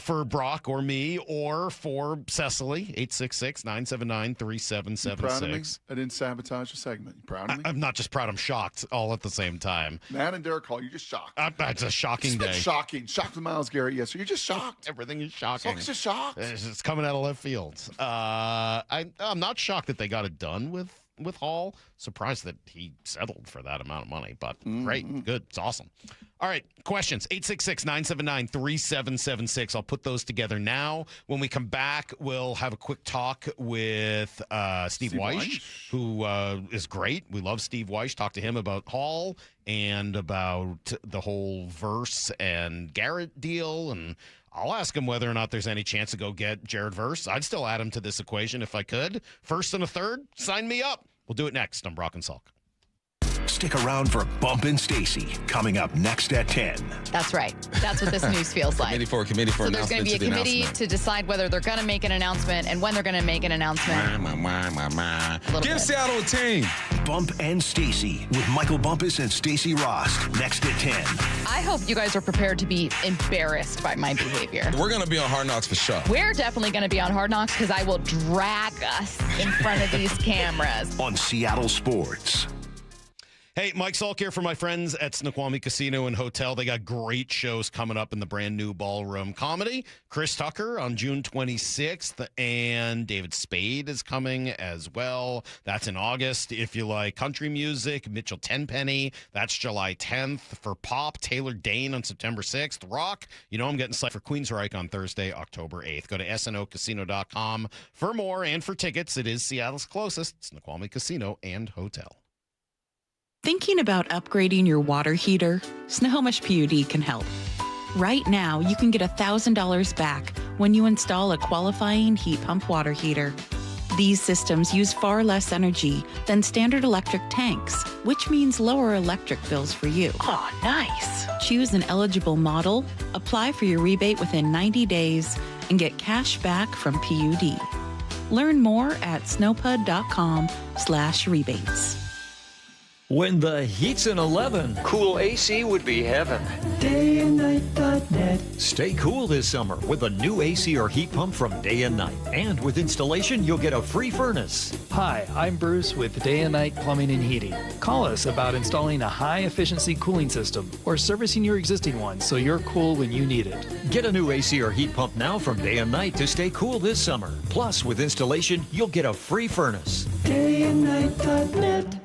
for Brock or me or for Cecily, 866-979-3776. You proud of me? I didn't sabotage the segment. You proud of me? I'm not just proud. I'm shocked all at the same time. Matt and Derick call you just shocked. It's a shocking day. Shocking. Shocked with Myles Garrett yesterday. You're just shocked. Everything is shocking. Salk's just shocked. It's coming out of left field. I'm not shocked that they got it done with Hall. Surprised that he settled for that amount of money, but great. Good. It's awesome. All right, questions. 866-979-3776. I'll put those together now. When we come back, we'll have a quick talk with Steve Wyche, who is great. We love Steve Wyche. Talk to him about Hall and about the whole Verse and Garrett deal, and I'll ask him whether or not there's any chance to go get Jared Verse. I'd still add him to this equation if I could. First and a third, sign me up. We'll do it next on Brock and Salk. Stick around for Bump and Stacy coming up next at 10. That's right. That's what this news feels like. Committee for So there's going to be a committee to decide whether they're going to make an announcement and when they're going to make an announcement. Give Seattle a team. Bump and Stacy with Michael Bumpus and Stacy Rost next at 10. I hope you guys are prepared to be embarrassed by my behavior. We're going to be on Hard Knocks for sure. We're definitely going to be on Hard Knocks because I will drag us in front of these cameras. On Seattle Sports. Hey, Mike Salk here for my friends at Snoqualmie Casino and Hotel. They got great shows coming up in the brand new Ballroom Comedy. Chris Tucker on June 26th, and David Spade is coming as well. That's in August. If you like country music, Mitchell Tenpenny, that's July 10th. For pop, Taylor Dane on September 6th. Rock, I'm getting psyched for Queensryche on Thursday, October 8th. Go to snocasino.com for more, and for tickets, it is Seattle's closest, Snoqualmie Casino and Hotel. Thinking about upgrading your water heater? Snohomish PUD can help. Right now, you can get $1,000 back when you install a qualifying heat pump water heater. These systems use far less energy than standard electric tanks, which means lower electric bills for you. Oh, nice. Choose an eligible model, apply for your rebate within 90 days, and get cash back from PUD. Learn more at snowpud.com/rebates. When the heat's an 11, cool AC would be heaven. DayandNight.net. Stay cool this summer with a new AC or heat pump from Day and Night. And with installation, you'll get a free furnace. Hi, I'm Bruce with Day and Night Plumbing and Heating. Call us about installing a high-efficiency cooling system or servicing your existing one so you're cool when you need it. Get a new AC or heat pump now from Day and Night to stay cool this summer. Plus, with installation, you'll get a free furnace. DayandNight.net.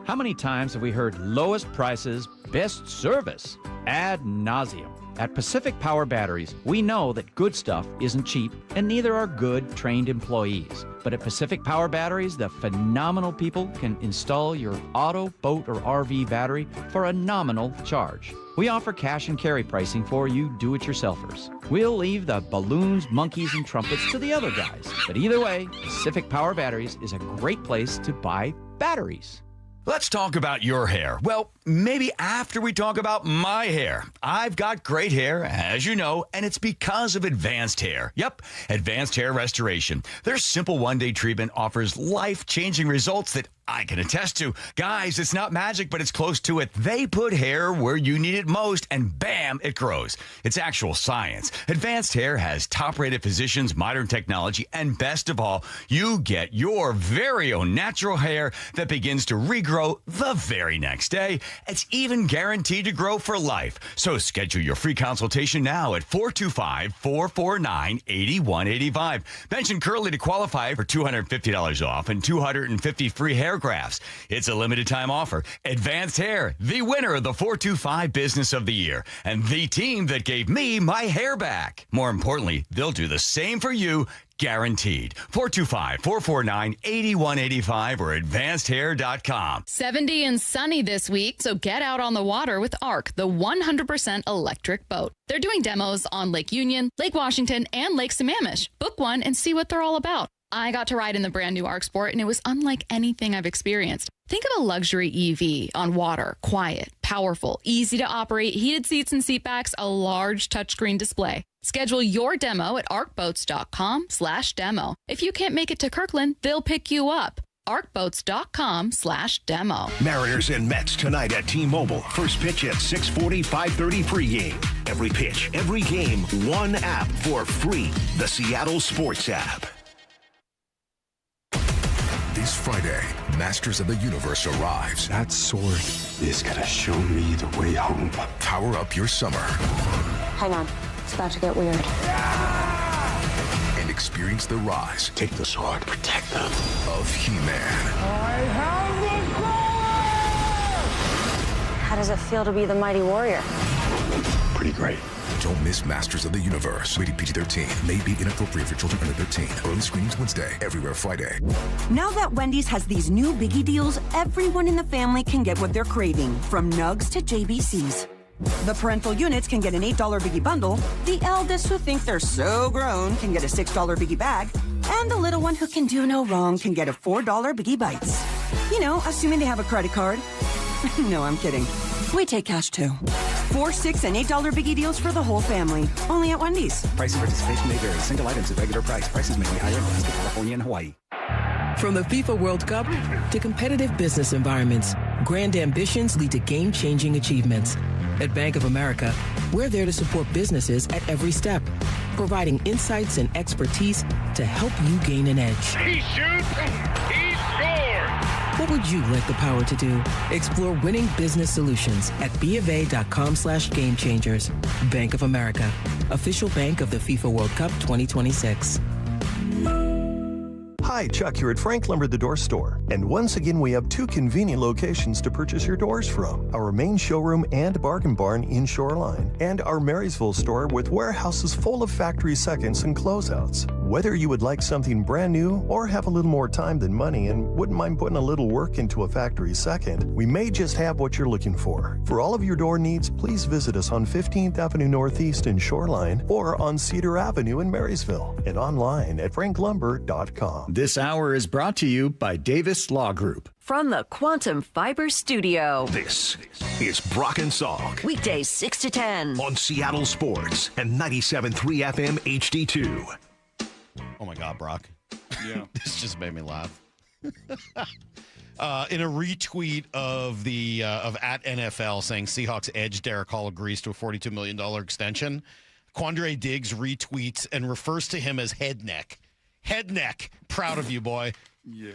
How many times have we heard lowest prices, best service ad nauseum? At Pacific Power Batteries, we know that good stuff isn't cheap, and neither are good, trained employees. But at Pacific Power Batteries, the phenomenal people can install your auto, boat, or RV battery for a nominal charge. We offer cash and carry pricing for you do-it-yourselfers. We'll leave the balloons, monkeys, and trumpets to the other guys. But either way, Pacific Power Batteries is a great place to buy batteries. Let's talk about your hair. Well, maybe after we talk about my hair. I've got great hair, as you know, and it's because of Advanced Hair. Yep, Advanced Hair Restoration. Their simple one-day treatment offers life-changing results that I can attest to. Guys, it's not magic, but it's close to it. They put hair where you need it most, and bam, it grows. It's actual science. Advanced Hair has top-rated physicians, modern technology, and best of all, you get your very own natural hair that begins to regrow the very next day. It's even guaranteed to grow for life. So schedule your free consultation now at 425-449-8185. Mention Curly to qualify for $250 off and 250 free hair grafts. It's a limited time offer. Advanced Hair, the winner of the 425 Business of the Year, and the team that gave me my hair back. More importantly, they'll do the same for you, guaranteed. 425-449-8185 or advancedhair.com. 70 and sunny this week, so get out on the water with ARC, the 100% electric boat. They're doing demos on Lake Union, Lake Washington, and Lake Sammamish. Book one and see what they're all about. I got to ride in the brand new ARC Sport, and it was unlike anything I've experienced. Think of a luxury EV on water, quiet, powerful, easy to operate, heated seats and seat backs, a large touchscreen display. Schedule your demo at arcboats.com/demo. If you can't make it to Kirkland, they'll pick you up. arcboats.com/demo. Mariners and Mets tonight at T-Mobile. First pitch at 6:40, 5:30 pregame. Every pitch, every game, one app for free. The Seattle Sports app. This Friday, Masters of the Universe arrives. That sword is gonna show me the way home. Power up your summer. Hang on, it's about to get weird. And experience the rise. Take the sword, protect them. Of He-Man. I have the power! How does it feel to be the mighty warrior? Pretty great. Don't miss Masters of the Universe. Rated PG-13. May be inappropriate for children under 13. Early screenings Wednesday. Everywhere Friday. Now that Wendy's has these new biggie deals, everyone in the family can get what they're craving, from nugs to JBCs. The parental units can get an $8 biggie bundle. The eldest who think they're so grown can get a $6 biggie bag. And the little one who can do no wrong can get a $4 biggie bites. You know, assuming they have a credit card. No, I'm kidding. We take cash too. 4, 6, and $8 biggie deals for the whole family. Only at Wendy's. Price and participation may vary. Single items at regular price. Prices may be higher in Alaska, California, and Hawaii. From the FIFA World Cup to competitive business environments, grand ambitions lead to game-changing achievements. At Bank of America, we're there to support businesses at every step, providing insights and expertise to help you gain an edge. He shoots, he scores! What would you like the power to do? Explore winning business solutions at BofA.com/gamechangers. Bank of America, official bank of the FIFA World Cup 2026. Hi, Chuck here at Frank Lumber the Door Store. And once again, we have 2 convenient locations to purchase your doors from. Our main showroom and bargain barn in Shoreline. And our Marysville store with warehouses full of factory seconds and closeouts. Whether you would like something brand new or have a little more time than money and wouldn't mind putting a little work into a factory second, we may just have what you're looking for. For all of your door needs, please visit us on 15th Avenue Northeast in Shoreline or on Cedar Avenue in Marysville and online at franklumber.com. This hour is brought to you by Davis Law Group. From the Quantum Fiber Studio. This is Brock and Salk. Weekdays 6 to 10. On Seattle Sports and 97.3 FM HD2. Oh, my God, Brock. Yeah. This just made me laugh. In a retweet of at NFL saying Seahawks edge, Derick Hall agrees to a $42 million extension. Quandre Diggs retweets and refers to him as head neck. Head neck. Proud of you, boy. Yeah.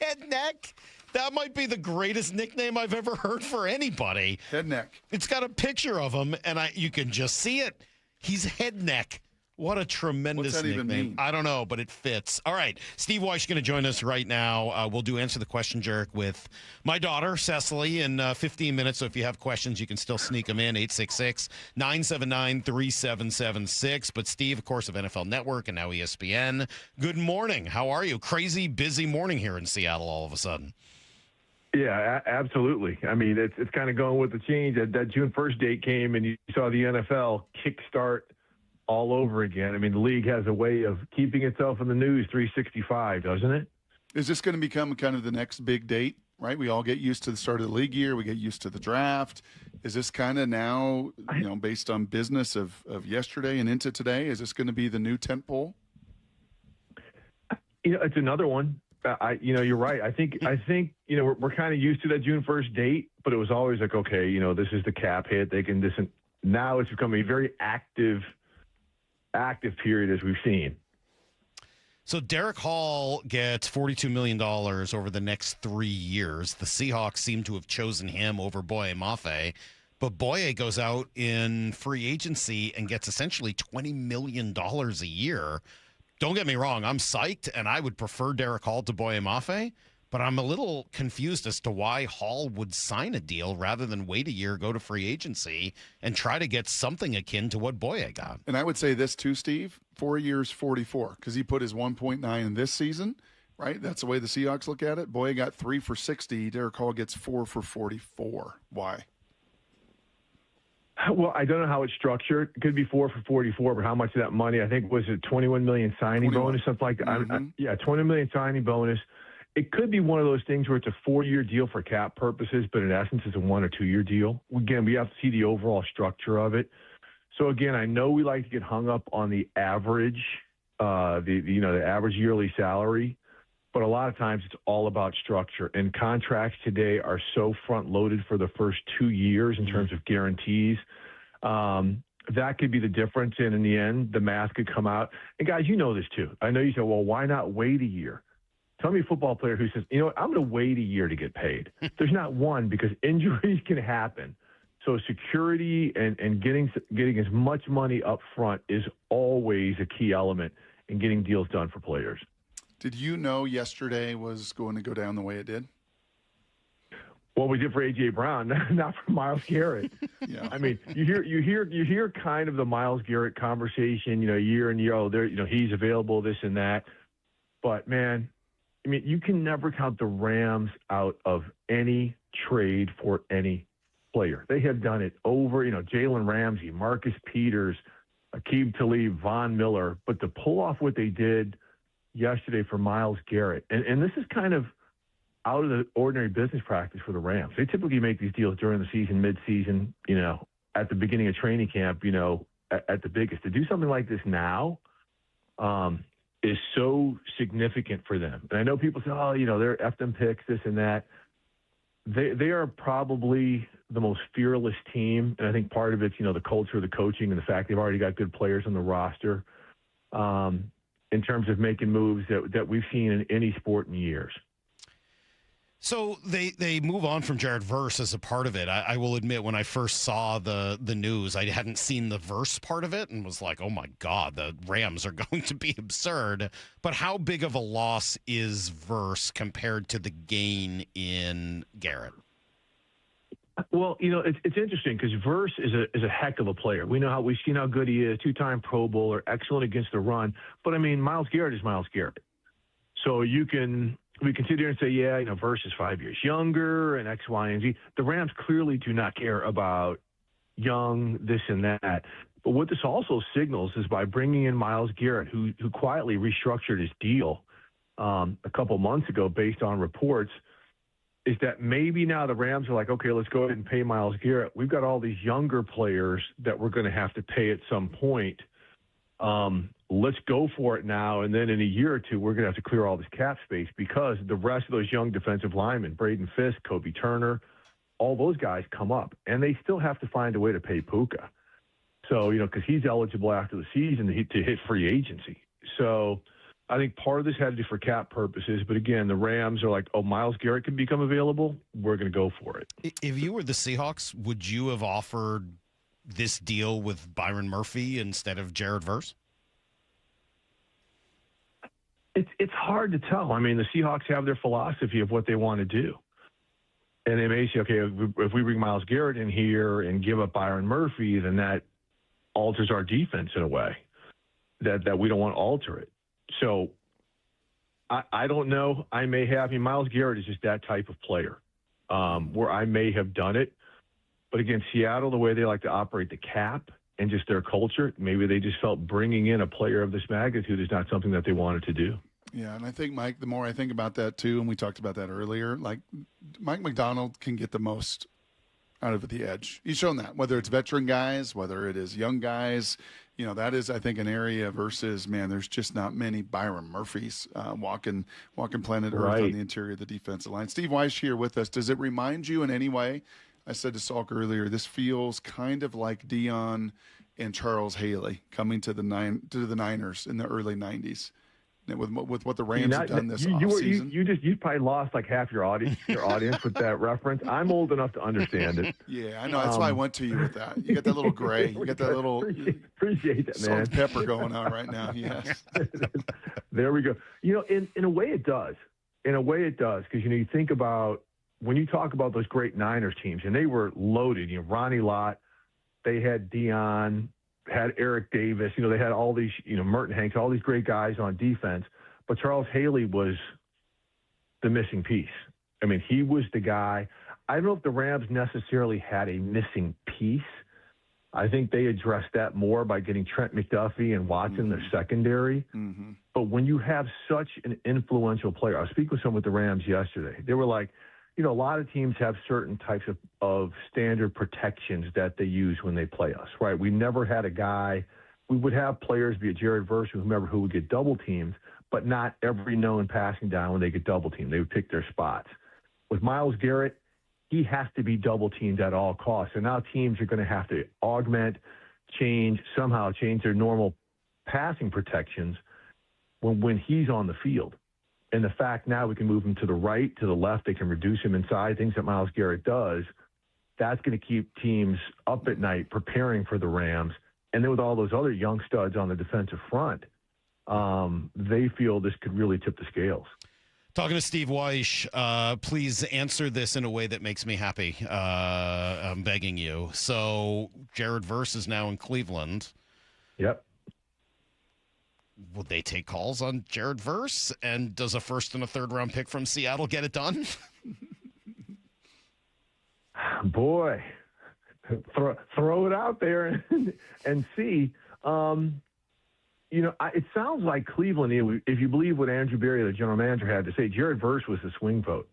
Head neck. That might be the greatest nickname I've ever heard for anybody. Head neck. It's got a picture of him, and you can just see it. He's head neck. What a tremendous What's that nickname. even mean? I don't know, but it fits. All right. Steve Wyche is going to join us right now. We'll do Answer the Question, Derick, with my daughter, Cecily, in 15 minutes. So if you have questions, you can still sneak them in, 866-979-3776. But Steve, of course, of NFL Network and now ESPN. Good morning. How are you? Crazy, busy morning here in Seattle all of a sudden. Yeah, absolutely. I mean, it's kind of going with the change. That June 1st date came, and you saw the NFL kickstart all over again. I mean, the league has a way of keeping itself in the news 365, doesn't it? Is this going to become kind of the next big date, right? We all get used to the start of the league year. We get used to the draft. Is this kind of now, based on business of yesterday and into today, is this going to be the new tentpole? It's another one. You're right. I think we're kind of used to that June 1st date, but it was always like, okay, this is the cap hit. They can this. Now it's become a very active period as we've seen. So Derick Hall gets $42 million over the next 3 years. The Seahawks seem to have chosen him over Boye Mafe, but Boye goes out in free agency and gets essentially $20 million a year. Don't get me wrong, I'm psyched, and I would prefer Derick Hall to Boye Mafe, but I'm a little confused as to why Hall would sign a deal rather than wait a year, go to free agency, and try to get something akin to what Boye got. And I would say this too, Steve, 4 years, 44, because he put his 1.9 in this season, right? That's the way the Seahawks look at it. Boye got 3 for 60. Derick Hall gets 4 for 44. Why? Well, I don't know how it's structured. It could be 4 for 44, but how much of that money? I think was it $21 million signing bonus, something like that. Mm-hmm. $20 million signing bonus. It could be one of those things where it's a 4-year deal for cap purposes, but in essence, it's a 1 or 2 year deal. Again, we have to see the overall structure of it. So again, I know we like to get hung up on the average, the average yearly salary, but a lot of times it's all about structure. And contracts today are so front loaded for the first 2 years in terms of guarantees. That could be the difference. And in the end, the math could come out. And guys, you know this too. I know you say, well, why not wait a year? Tell me a football player who says, I'm going to wait a year to get paid. There's not one, because injuries can happen. So security and getting as much money up front is always a key element in getting deals done for players. Did you know yesterday was going to go down the way it did? Well, we did for A.J. Brown, not for Myles Garrett. Yeah. I mean, you hear kind of the Myles Garrett conversation, year and year, he's available, this and that. But man, I mean, you can never count the Rams out of any trade for any player. They have done it over, Jalen Ramsey, Marcus Peters, Aqib Talib, Von Miller. But to pull off what they did yesterday for Myles Garrett, and this is kind of out of the ordinary business practice for the Rams. They typically make these deals during the season, mid-season, at the beginning of training camp, at the biggest. To do something like this now is so significant for them. And I know people say, they're F them picks, this and that. They are probably the most fearless team, and I think part of it's, the culture, the coaching, and the fact they've already got good players on the roster in terms of making moves that we've seen in any sport in years. So they move on from Jared Verse as a part of it. I will admit, when I first saw the news, I hadn't seen the Verse part of it and was like, oh, my God, the Rams are going to be absurd. But how big of a loss is Verse compared to the gain in Garrett? Well, it's interesting because Verse is a heck of a player. We've seen how good he is, 2-time Pro Bowler, excellent against the run. But I mean, Myles Garrett is Myles Garrett. So we can sit here and say, yeah, Verse is 5 years younger and X, Y, and Z. The Rams clearly do not care about young, this and that. But what this also signals is by bringing in Myles Garrett, who quietly restructured his deal a couple months ago based on reports, is that maybe now the Rams are like, okay, let's go ahead and pay Myles Garrett. We've got all these younger players that we're going to have to pay at some point. Let's go for it now, and then in a year or two, we're going to have to clear all this cap space because the rest of those young defensive linemen, Braden Fisk, Kobe Turner, all those guys come up, and they still have to find a way to pay Puka. So, because he's eligible after the season to hit free agency. So I think part of this had to do for cap purposes. But again, the Rams are like, oh, Myles Garrett can become available. We're going to go for it. If you were the Seahawks, would you have offered this deal with Byron Murphy instead of Jared Verse? It's hard to tell. I mean, the Seahawks have their philosophy of what they want to do. And they may say, okay, if we bring Myles Garrett in here and give up Byron Murphy, then that alters our defense in a way that we don't want to alter it. So I don't know. Myles Garrett is just that type of player where I may have done it. But again, Seattle, the way they like to operate the cap and just their culture, maybe they just felt bringing in a player of this magnitude is not something that they wanted to do. Yeah, and I think, Mike, the more I think about that too, and we talked about that earlier, like Mike McDonald can get the most out of the edge. He's shown that, whether it's veteran guys, whether it is young guys, that is, I think, an area versus, man, there's just not many Byron Murphys walking planet Earth on the interior of the defensive line. Steve Wyche here with us. Does it remind you in any way? I said to Salk earlier, this feels kind of like Dion and Charles Haley coming to the Niners in the early 90s. With what the Rams have done this offseason. You probably lost like half your audience with that reference. I'm old enough to understand it. Yeah, I know. That's why I went to you with that. You got that little gray. You got that little appreciate that, salt man. and pepper going on right now. Yes. There we go. In a way it does. In a way it does, because you think about when you talk about those great Niners teams, and they were loaded. Ronnie Lott, they had Dion, had Eric Davis, they had all these, Merton Hanks, all these great guys on defense, but Charles Haley was the missing piece. I mean, he was the guy. I don't know if the Rams necessarily had a missing piece. I think they addressed that more by getting Trent McDuffie and Watson, their secondary. Mm-hmm. But when you have such an influential player, I was speaking with someone with the Rams yesterday. They were like, a lot of teams have certain types of standard protections that they use when they play us, right? We never had a guy. We would have players, be it Jared Verse or whomever, who would get double teamed, but not every known passing down when they get double teamed. They would pick their spots. With Myles Garrett, he has to be double teamed at all costs. And now teams are going to have to augment, somehow change their normal passing protections when he's on the field. And the fact now we can move him to the right, to the left, they can reduce him inside, things that Myles Garrett does, that's going to keep teams up at night preparing for the Rams. And then with all those other young studs on the defensive front, they feel this could really tip the scales. Talking to Steve Wyche, please answer this in a way that makes me happy. I'm begging you. So Jared Verse is now in Cleveland. Yep. Would they take calls on Jared Verse? And does a first and a third round pick from Seattle get it done? Boy, throw it out there and see. It sounds like Cleveland, if you believe what Andrew Berry, the general manager, had to say, Jared Verse was the swing vote.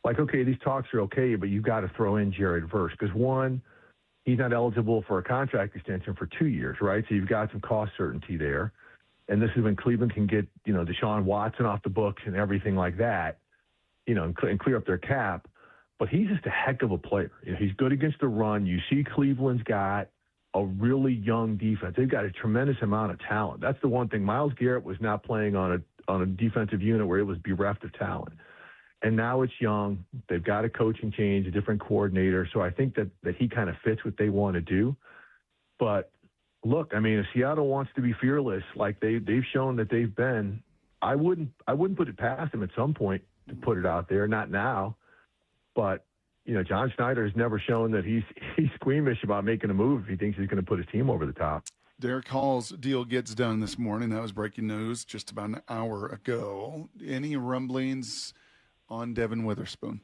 Like, okay, these talks are okay, but you've got to throw in Jared Verse because, one, he's not eligible for a contract extension for 2 years, right? So you've got some cost certainty there. And this is when Cleveland can get, Deshaun Watson off the books and everything like that, and clear up their cap. But he's just a heck of a player. He's good against the run. You see Cleveland's got a really young defense. They've got a tremendous amount of talent. That's the one thing. Myles Garrett was not playing on a defensive unit where it was bereft of talent. And now it's young. They've got a coaching change, a different coordinator. So I think that he kind of fits what they want to do. But look, I mean, if Seattle wants to be fearless, like they've shown that they've been, I wouldn't put it past them at some point to put it out there. Not now, but John Schneider has never shown that he's squeamish about making a move if he thinks he's going to put his team over the top. Derick Hall's deal gets done this morning. That was breaking news just about an hour ago. Any rumblings on Devin Witherspoon?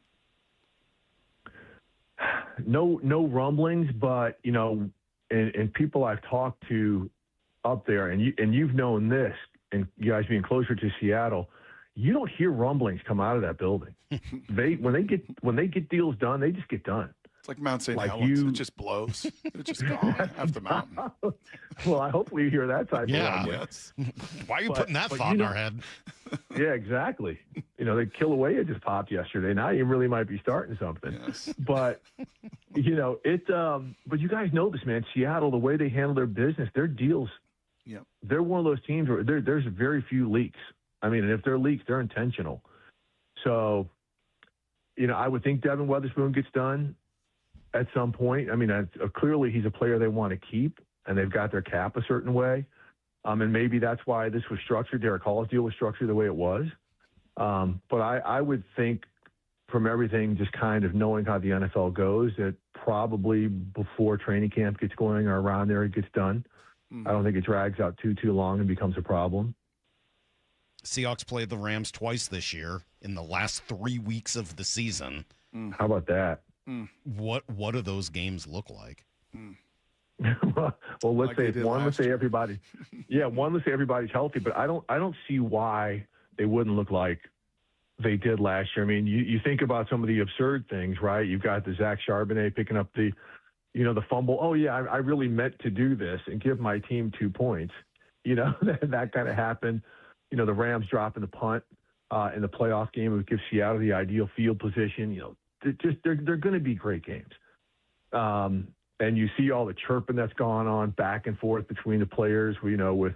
No rumblings, but and people I've talked to up there, and you've known this, and you guys being closer to Seattle, you don't hear rumblings come out of that building. When they get deals done, they just get done. It's like Mount St. Helens. It just blows. It's just gone off the mountain. Well, hopefully you hear that type of rumbling. Yes. Why are you putting that thought in our head? Yeah, exactly. The Kilauea just popped yesterday. Now you really might be starting something. Yes. But but you guys know this, man. Seattle, the way they handle their business, their deals. Yep. They're one of those teams where there's very few leaks. I mean, and if they're leaks, they're intentional. So, I would think Devin Witherspoon gets done at some point. I mean, clearly he's a player they want to keep, and they've got their cap a certain way. And maybe that's why this was structured. Derick Hall's deal was structured the way it was. But I would think from everything, just kind of knowing how the NFL goes, that probably before training camp gets going or around there, it gets done. I don't think it drags out too long and becomes a problem. Seahawks played the Rams twice this year in the last 3 weeks of the season. How about that? What do those games look like? Well, let's Like say they did one. Let's last say everybody. Yeah, one. Let's say everybody's healthy, but I don't see why they wouldn't look like they did last year. I mean, you think about some of the absurd things, right? You've got the Zach Charbonnet picking up the fumble. Oh yeah, I really meant to do this and give my team 2 points. That kind of happened. The Rams dropping the punt in the playoff game would give Seattle the ideal field position. They're going to be great games. And you see all the chirping that's gone on back and forth between the players, with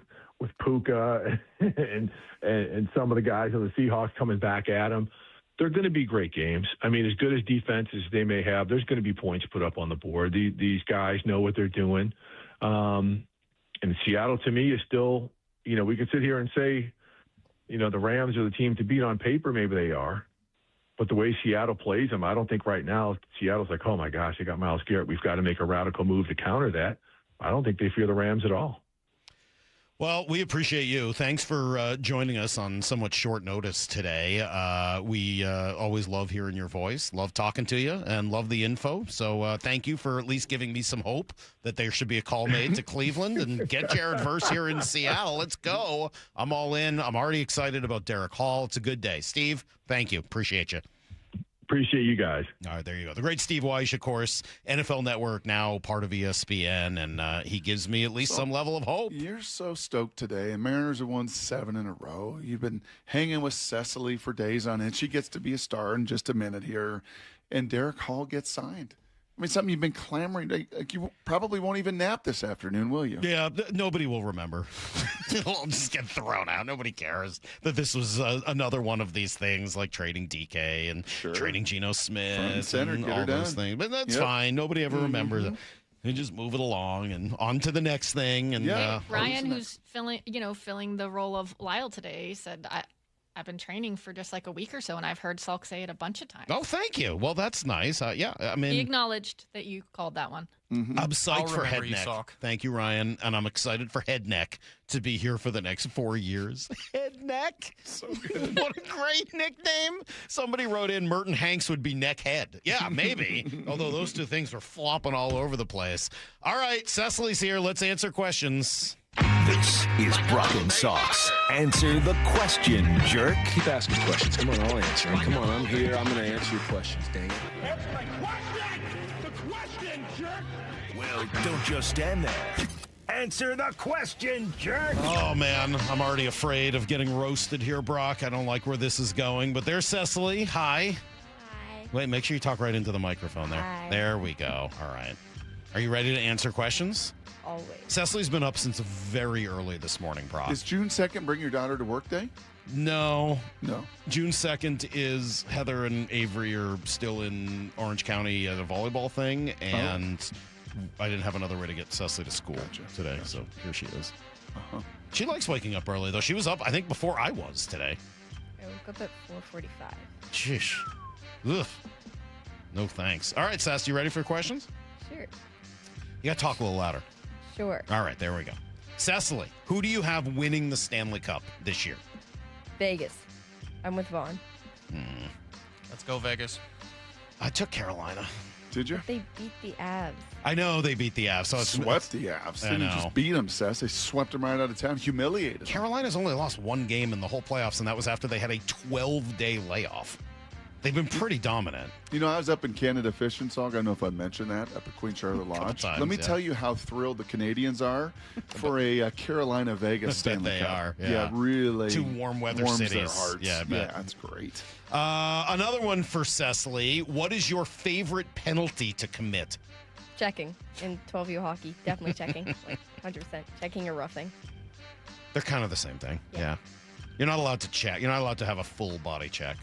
Puka and some of the guys on the Seahawks coming back at them. They're going to be great games. I mean, as good as defenses they may have, there's going to be points put up on the board. These guys know what they're doing. And Seattle, to me, is still, we could sit here and say, the Rams are the team to beat on paper. Maybe they are. But the way Seattle plays them, I don't think right now Seattle's like, oh, my gosh, they got Myles Garrett. We've got to make a radical move to counter that. I don't think they fear the Rams at all. Well, we appreciate you. Thanks for joining us on somewhat short notice today. We always love hearing your voice, love talking to you, and love the info. So thank you for at least giving me some hope that there should be a call made to Cleveland and get Jared Verse here in Seattle. Let's go. I'm all in. I'm already excited about Derick Hall. It's a good day. Steve, thank you. Appreciate you. Appreciate you guys. All right, there you go. The great Steve Wyche, of course, NFL Network, now part of ESPN, and he gives me at least some level of hope. You're so stoked today, and Mariners have won 7 in a row. You've been hanging with Cecily for days on end. She gets to be a star in just a minute here, and Derick Hall gets signed. I mean, something you've been clamoring. Like you probably won't even nap this afternoon, will you? Yeah, nobody will remember. It'll just get thrown out. Nobody cares that this was another one of these things, like trading DK and trading Geno Smith and all those things. But that's fine. Nobody ever remembers it. You just move it along and on to the next thing. And Ryan, who's filling the role of Lyle today, said, I've been training for just like a week or so, and I've heard Salk say it a bunch of times. Oh, thank you. Well, that's nice. Yeah, I mean, he acknowledged that you called that one. I'm psyched for Head Neck. Thank you, Ryan. And I'm excited for Head Neck to be here for the next 4 years. Head Neck. So good. What a great nickname. Somebody wrote in Merton Hanks would be Neck Head. Yeah, maybe. Although those two things were flopping all over the place. All right, Cecily's here. Let's answer questions. This is Brock and Salk's Answer the Question, Jerk. Keep asking questions. Come on, I'll answer them. Come on, I'm here. I'm going to answer your questions, dang it. Answer my question! The question, jerk! Well, don't just stand there. Answer the question, jerk! Oh, man, I'm already afraid of getting roasted here, Brock. I don't like where this is going. But there's Cecily. Hi. Hi. Wait, make sure you talk right into the microphone there. Hi. There we go. All right. Are you ready to answer questions? Always. Cecily's been up since very early this morning, Brock. Is June 2nd bring your daughter to work day? No. No. June 2nd is Heather and Avery are still in Orange County at a volleyball thing, and I didn't have another way to get Cecily to school today, so here she is. She likes waking up early, though. She was up, I think, before I was today. I woke up at 4:45. Sheesh. Ugh. No thanks. All right, Sass, you ready for questions? Sure. You got to talk a little louder. Sure. All right, there we go. Cecily, who do you have winning the Stanley Cup this year? Vegas. I'm with Vaughn. Let's go, Vegas. I took Carolina. Did you? They beat the Avs. I know they beat the Avs. So it's Swept the Avs. They didn't just beat them, Sess. They swept them right out of town, humiliated them. Carolina's only lost one game in the whole playoffs, and that was after they had a 12-day layoff. They've been pretty dominant. You know, I was up in Canada fishing, Salk. I don't know if I mentioned that, up at Queen Charlotte Lodge. Times, Let me tell you how thrilled the Canadians are for a Carolina-Vegas Stanley Cup. They are. Yeah, really. Two warm weather warms cities. their hearts. Yeah, I bet. Yeah, that's great. Another one for Cecily. What is your favorite penalty to commit? Checking in 12U hockey. Definitely checking. Like 100%. Checking or roughing. They're kind of the same thing. Yeah. You're not allowed to check. You're not allowed to have a full body check.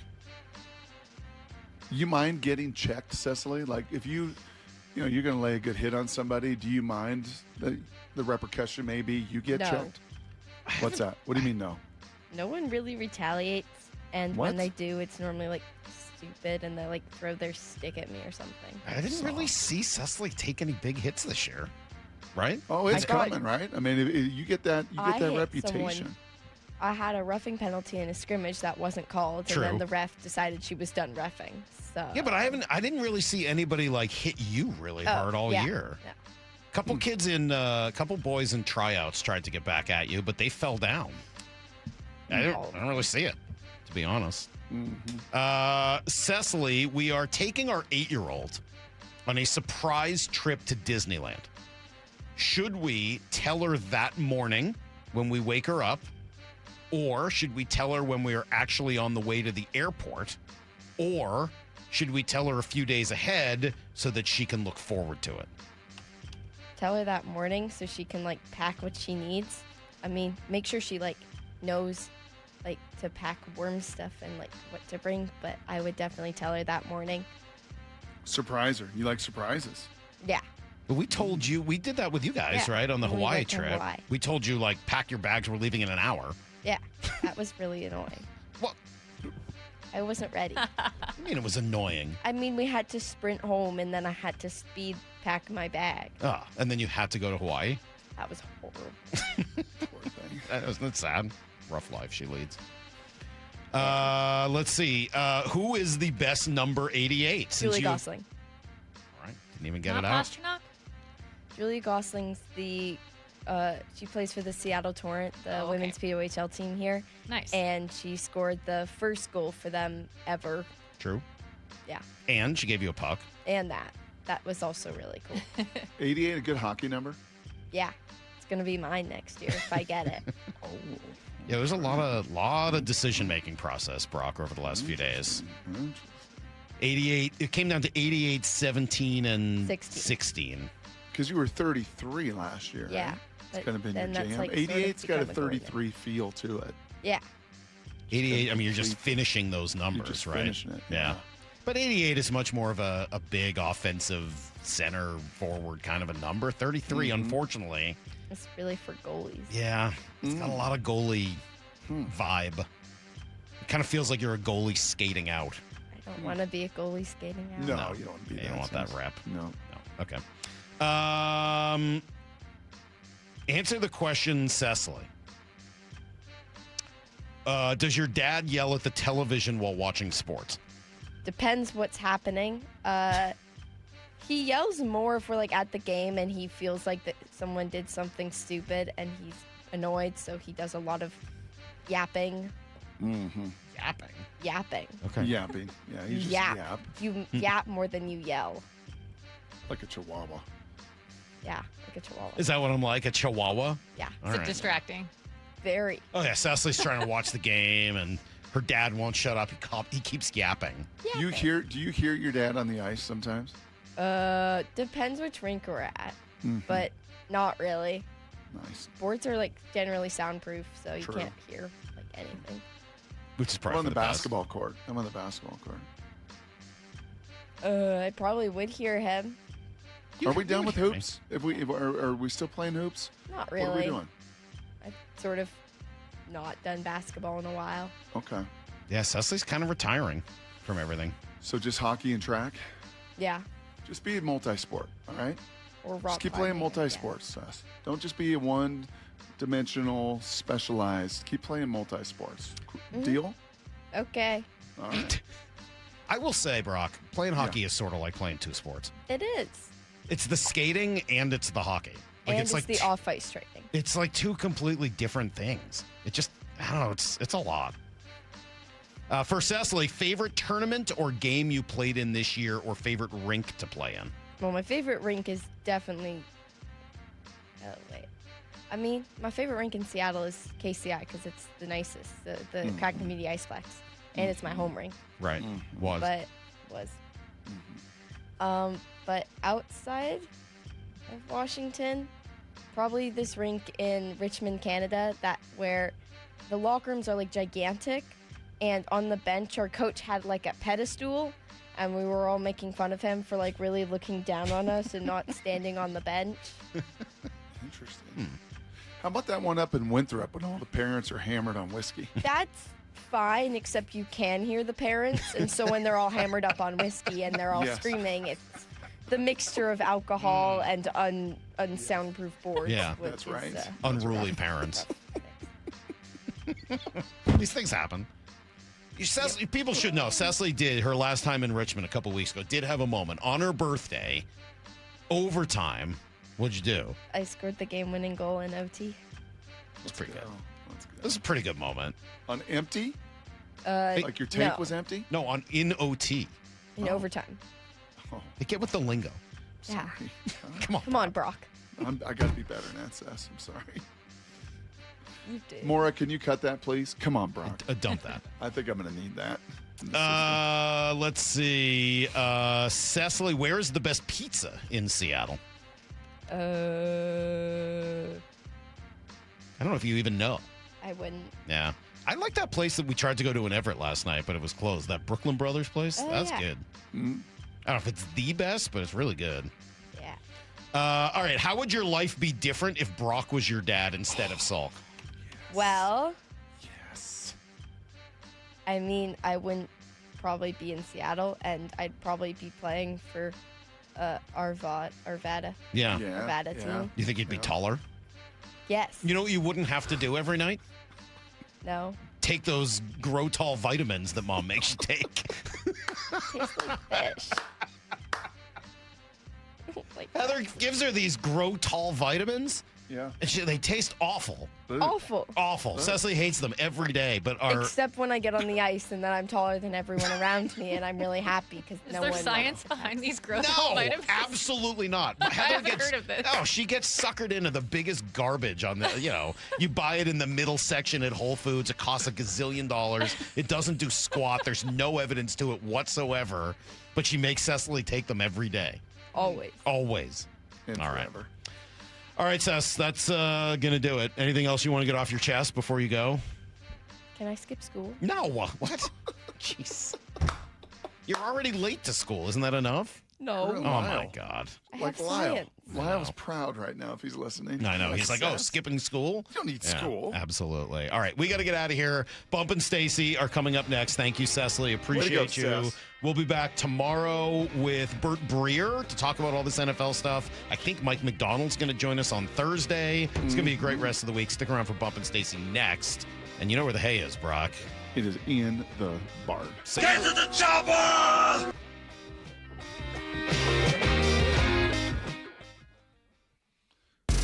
You mind getting checked, Cecily? Like, if you're going to lay a good hit on somebody, do you mind the repercussion maybe you get No. checked? What's that? What do you mean no? No one really retaliates, and What? when they do, it's normally like stupid, and they like throw their stick at me or something. I didn't really see Cecily take any big hits this year, right? Oh, it's coming, right? I mean, if you get that, I hit reputation. someone. I had a roughing penalty in a scrimmage that wasn't called, True. and then the ref decided she was done reffing. So Yeah, but I didn't really see anybody like hit you really hard all year. Yeah. Couple kids couple boys in tryouts tried to get back at you, but they fell down. I don't really see it, to be honest. Cecily, we are taking our 8-year-old on a surprise trip to Disneyland. Should we tell her that morning when we wake her up? Or should we tell her when we are actually on the way to the airport? Or should we tell her a few days ahead so that she can look forward to it? Tell her that morning so she can like pack what she needs. I mean, make sure she like knows like to pack worm stuff and like what to bring, but I would definitely tell her that morning. Surprise her. You like surprises? Yeah. But we told you, we did that with you guys, Yeah, right? On the when we Hawaii went to trip. Hawaii. We told you, like, pack your bags, we're leaving in an hour. Yeah. That was really annoying. What? I wasn't ready. I mean, it was annoying. I mean, we had to sprint home and then I had to speed pack my bag. And then you had to go to Hawaii? That was horrible. That's sad. Rough life she leads. Let's see. Who is the best number 88? Julie Gosling. All right. Didn't even get Not it out. Pasternak? Julie Gosling's she plays for the Seattle Torrent, the women's POHL team here. Nice. And she scored the first goal for them ever. True. Yeah. And she gave you a puck. And that was also really cool. 88, a good hockey number? Yeah. It's going to be mine next year if I get it. Yeah, there's a lot of decision-making process, Brock, over the last few days. 88, it came down to 88, 17, and 16. Because you were 33 last year, Yeah. right? It's kind of been your that's jam. like 88's got a become a goalie. 33 feel to it. Yeah. 88, I mean, you're just finishing those numbers, just right? finishing it, Yeah. yeah. But 88 is much more of a big offensive center forward kind of a number. 33, unfortunately. It's really for goalies. Yeah. It's got a lot of goalie vibe. It kind of feels like you're a goalie skating out. I don't want to be a goalie skating out. No, you don't want to be You that. don't want that rep. No. Okay. Answer the question, Cecily. Does your dad yell at the television while watching sports? Depends what's happening. He yells more if we're like at the game and he feels like that someone did something stupid and he's annoyed, so he does a lot of yapping. Mm-hmm. Yapping? Okay. Yapping. Yeah, you just yap. yap. You yap more than you yell. Like a chihuahua. Yeah, like a chihuahua. Is that what I'm like, a chihuahua? Yeah. All It's right. distracting. Very. Oh, yeah, Cecily's trying to watch the game, and her dad won't shut up. He keeps yapping. Do you hear your dad on the ice sometimes? Depends which rink we're at, Mhm. but not really. Nice. Boards are like generally soundproof, so you True. can't hear like anything. Which is I'm probably on for the best. basketball court. I'm on the basketball court. I probably would hear him. Are we done with hoops? Are we still playing hoops? Not really. What are we doing? I've sort of not done basketball in a while. Okay. Yeah, Cecily's kind of retiring from everything. So just hockey and track? Yeah. Just be a multi-sport, all right? Or rock Just keep playing climbing, multi-sports, Seth. Don't just be a one-dimensional, specialized. Keep playing multi-sports. Deal? Okay. All right. I will say, Brock, playing hockey is sort of like playing two sports. It is. It's the skating and it's the hockey. And it's like the off-ice training. It's like two completely different things. It just, I don't know, it's a lot. For Cecily, favorite tournament or game you played in this year or favorite rink to play in? Well, my favorite rink is definitely... my favorite rink in Seattle is KCI because it's the nicest, the Crack Media Iceplex. And it's my home rink. Right. Was. But outside of Washington, probably this rink in Richmond, Canada, where the locker rooms are like gigantic, and on the bench our coach had like a pedestal, and we were all making fun of him for like really looking down on us and not standing on the bench. Interesting. How about that one up in Winthrop when all the parents are hammered on whiskey? That's fine, except you can hear the parents, and so when they're all hammered up on whiskey and they're all screaming, it's the mixture of alcohol and unsoundproof boards. Yeah, that's right. Unruly parents. These things happen. People should know. Cecily did, her last time in Richmond a couple weeks ago, did have a moment on her birthday, overtime. What'd you do? I scored the game-winning goal in OT. That's pretty good. This is a pretty good moment. On empty? Like your tank was empty? No, in OT. In overtime. They get with the lingo. Yeah. Come on. Come on, Brock. I got to be better than that, Cess. I'm sorry. You did. Maura, can you cut that, please? Come on, Brock. Dump that. I think I'm going to need that. Let's see. Cecily, where is the best pizza in Seattle? I don't know if you even know. I wouldn't. Yeah. I like that place that we tried to go to in Everett last night, but it was closed. That Brooklyn Brothers place? That's good. Mm-hmm. I don't know if it's the best, but it's really good. Yeah. All right. How would your life be different if Brock was your dad instead of Salk? Well. Yes. I mean, I wouldn't probably be in Seattle, and I'd probably be playing for Arvada. Yeah. Arvada team. You think you'd be taller? Yes. You know what you wouldn't have to do every night? No. Take those grow tall vitamins that mom makes you take. Tastes like fish. Heather gives her these grow tall vitamins. Yeah. And they taste awful. Awful. Awful. Cecily hates them every day, but except when I get on the ice and then I'm taller than everyone around me, and I'm really happy because Is there science behind these growth vitamins? Absolutely not. I haven't heard of this. No, she gets suckered into the biggest garbage on the, you buy it in the middle section at Whole Foods. It costs $1 gazillion. It doesn't do squat. There's no evidence to it whatsoever, but she makes Cecily take them every day. Always. Always. And all right. forever. All right, Cess, that's going to do it. Anything else you want to get off your chest before you go? Can I skip school? No. What? Jeez. You're already late to school. Isn't that enough? No. Oh, my God. I Like have Lyle. science. Lyle's proud right now if he's listening. I know. He's like, skipping school? You don't need Yeah, school. Absolutely. All right, we got to get out of here. Bump and Stacy are coming up next. Thank you, Cecily. Appreciate you. Cess. We'll be back tomorrow with Bert Breer to talk about all this NFL stuff. I think Mike McDonald's going to join us on Thursday. It's going to be a great rest of the week. Stick around for Bump and Stacy next. And you know where the hay is, Brock. It is in the barn. Get to the chopper!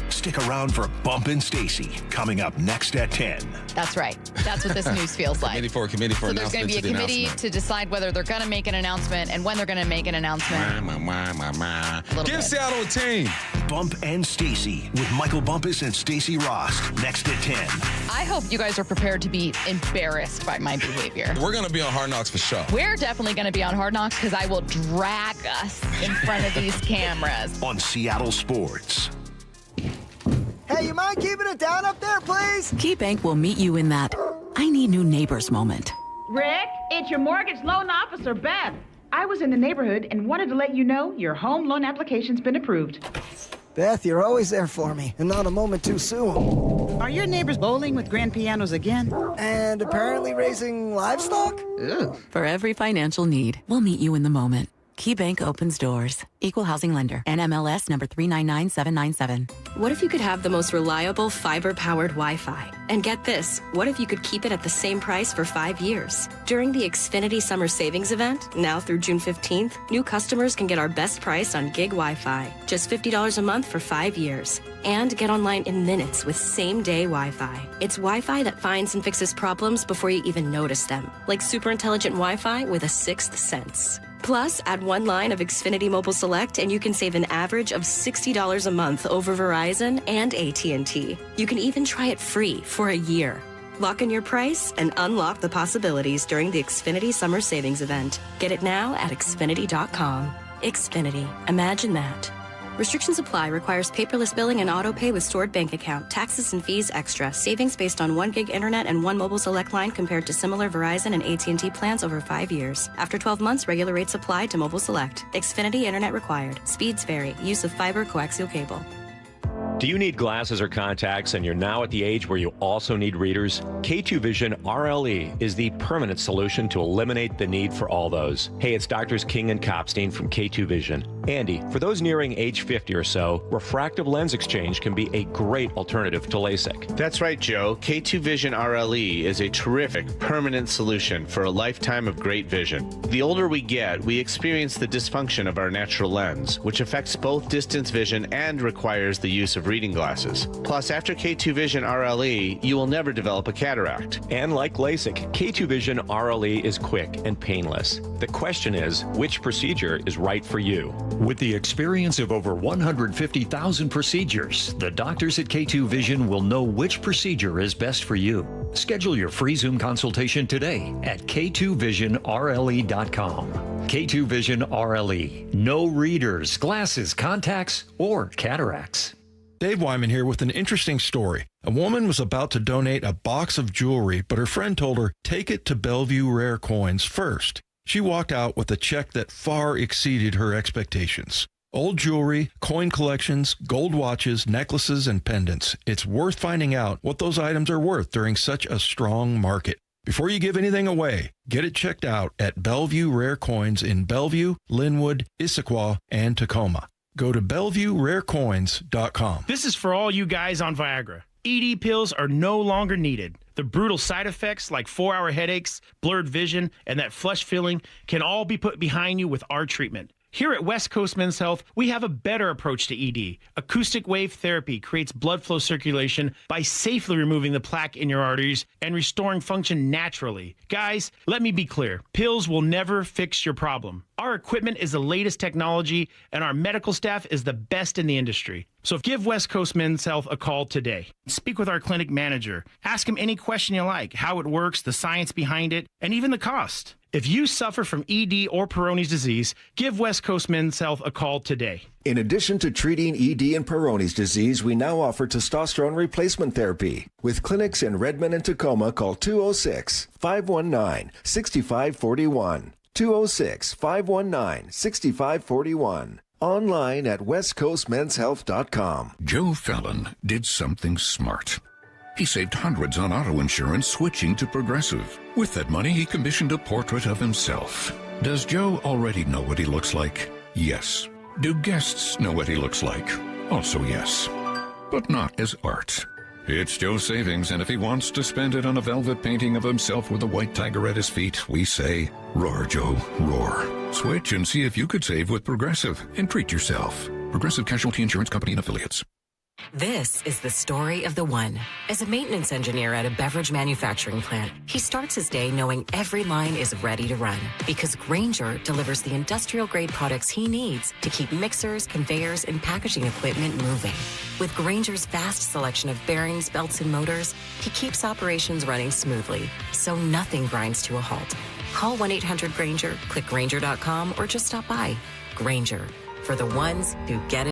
Stick around for Bump and Stacy coming up next at 10. That's right. That's what this news feels like. Committee for so there's going to be a committee to decide whether they're going to make an announcement and when they're going to make an announcement. Give Seattle a team. Bump and Stacy with Michael Bumpus and Stacy Rost next at 10. I hope you guys are prepared to be embarrassed by my behavior. We're going to be on Hard Knocks for sure. We're definitely going to be on Hard Knocks because I will drag us in front of these cameras. On Seattle Sports. Hey, you mind keeping it down up there, please? KeyBank will meet you in that I need new neighbors moment. Rick, it's your mortgage loan officer, Beth. I was in the neighborhood and wanted to let you know your home loan application's been approved. Beth, you're always there for me, and not a moment too soon. Are your neighbors bowling with grand pianos again? And apparently raising livestock? For every financial need, we'll meet you in the moment. KeyBank opens doors. Equal housing lender. NMLS number 399797. What if you could have the most reliable fiber-powered Wi-Fi? And get this, what if you could keep it at the same price for 5 years? During the Xfinity Summer Savings Event, now through June 15th, new customers can get our best price on gig Wi-Fi, just $50 a month for 5 years. And get online in minutes with same-day Wi-Fi. It's Wi-Fi that finds and fixes problems before you even notice them, like super intelligent Wi-Fi with a sixth sense. Plus, add one line of Xfinity Mobile Select and you can save an average of $60 a month over Verizon and AT&T. You can even try it free for a year. Lock in your price and unlock the possibilities during the Xfinity Summer Savings Event. Get it now at Xfinity.com. Xfinity. Imagine that. Restrictions apply. Requires paperless billing and auto pay with stored bank account. Taxes and fees extra. Savings based on 1 gig internet and 1 mobile select line compared to similar Verizon and AT&T plans over 5 years. After 12 months, regular rates apply to mobile select. Xfinity internet required. Speeds vary. Use of fiber coaxial cable. Do you need glasses or contacts and you're now at the age where you also need readers? K2 Vision RLE is the permanent solution to eliminate the need for all those. Hey, it's Doctors King and Kopstein from K2 Vision. Andy, for those nearing age 50 or so, refractive lens exchange can be a great alternative to LASIK. That's right, Joe. K2 Vision RLE is a terrific permanent solution for a lifetime of great vision. The older we get, we experience the dysfunction of our natural lens, which affects both distance vision and requires the use of reading glasses. Plus, after K2 Vision RLE, you will never develop a cataract. And like LASIK, K2 Vision RLE is quick and painless. The question is, which procedure is right for you? With the experience of over 150,000 procedures, the doctors at K2 Vision will know which procedure is best for you. Schedule your free Zoom consultation today at K2VisionRLE.com. K2 Vision RLE. No readers, glasses, contacts, or cataracts. Dave Wyman here with an interesting story. A woman was about to donate a box of jewelry, but her friend told her, take it to Bellevue Rare Coins first. She walked out with a check that far exceeded her expectations. Old jewelry, coin collections, gold watches, necklaces, and pendants. It's worth finding out what those items are worth during such a strong market. Before you give anything away, get it checked out at Bellevue Rare Coins in Bellevue, Linwood, Issaquah, and Tacoma. Go to BellevueRareCoins.com. This is for all you guys on Viagra. ED pills are no longer needed. The brutal side effects like 4-hour headaches, blurred vision, and that flush feeling can all be put behind you with our treatment. Here at West Coast Men's Health, we have a better approach to ED. Acoustic wave therapy creates blood flow circulation by safely removing the plaque in your arteries and restoring function naturally. Guys, let me be clear. Pills will never fix your problem. Our equipment is the latest technology, and our medical staff is the best in the industry. So give West Coast Men's Health a call today. Speak with our clinic manager. Ask him any question you like, how it works, the science behind it, and even the cost. If you suffer from ED or Peyronie's disease, give West Coast Men's Health a call today. In addition to treating ED and Peyronie's disease, we now offer testosterone replacement therapy. With clinics in Redmond and Tacoma, call 206-519-6541. 206-519-6541. Online at westcoastmenshealth.com. Joe Fallon did something smart. He saved hundreds on auto insurance switching to Progressive. With that money, he commissioned a portrait of himself. Does Joe already know what he looks like? Yes. Do guests know what he looks like? Also yes. But not as art. It's Joe's savings, and if he wants to spend it on a velvet painting of himself with a white tiger at his feet, we say, roar, Joe, roar. Switch and see if you could save with Progressive and treat yourself. Progressive Casualty Insurance Company and Affiliates. This is the story of the one. As a maintenance engineer at a beverage manufacturing plant, he starts his day knowing every line is ready to run because Grainger delivers the industrial-grade products he needs to keep mixers, conveyors, and packaging equipment moving. With Grainger's vast selection of bearings, belts, and motors, he keeps operations running smoothly, so nothing grinds to a halt. Call 1-800-GRAINGER, click Grainger.com, or just stop by. Grainger, for the ones who get it.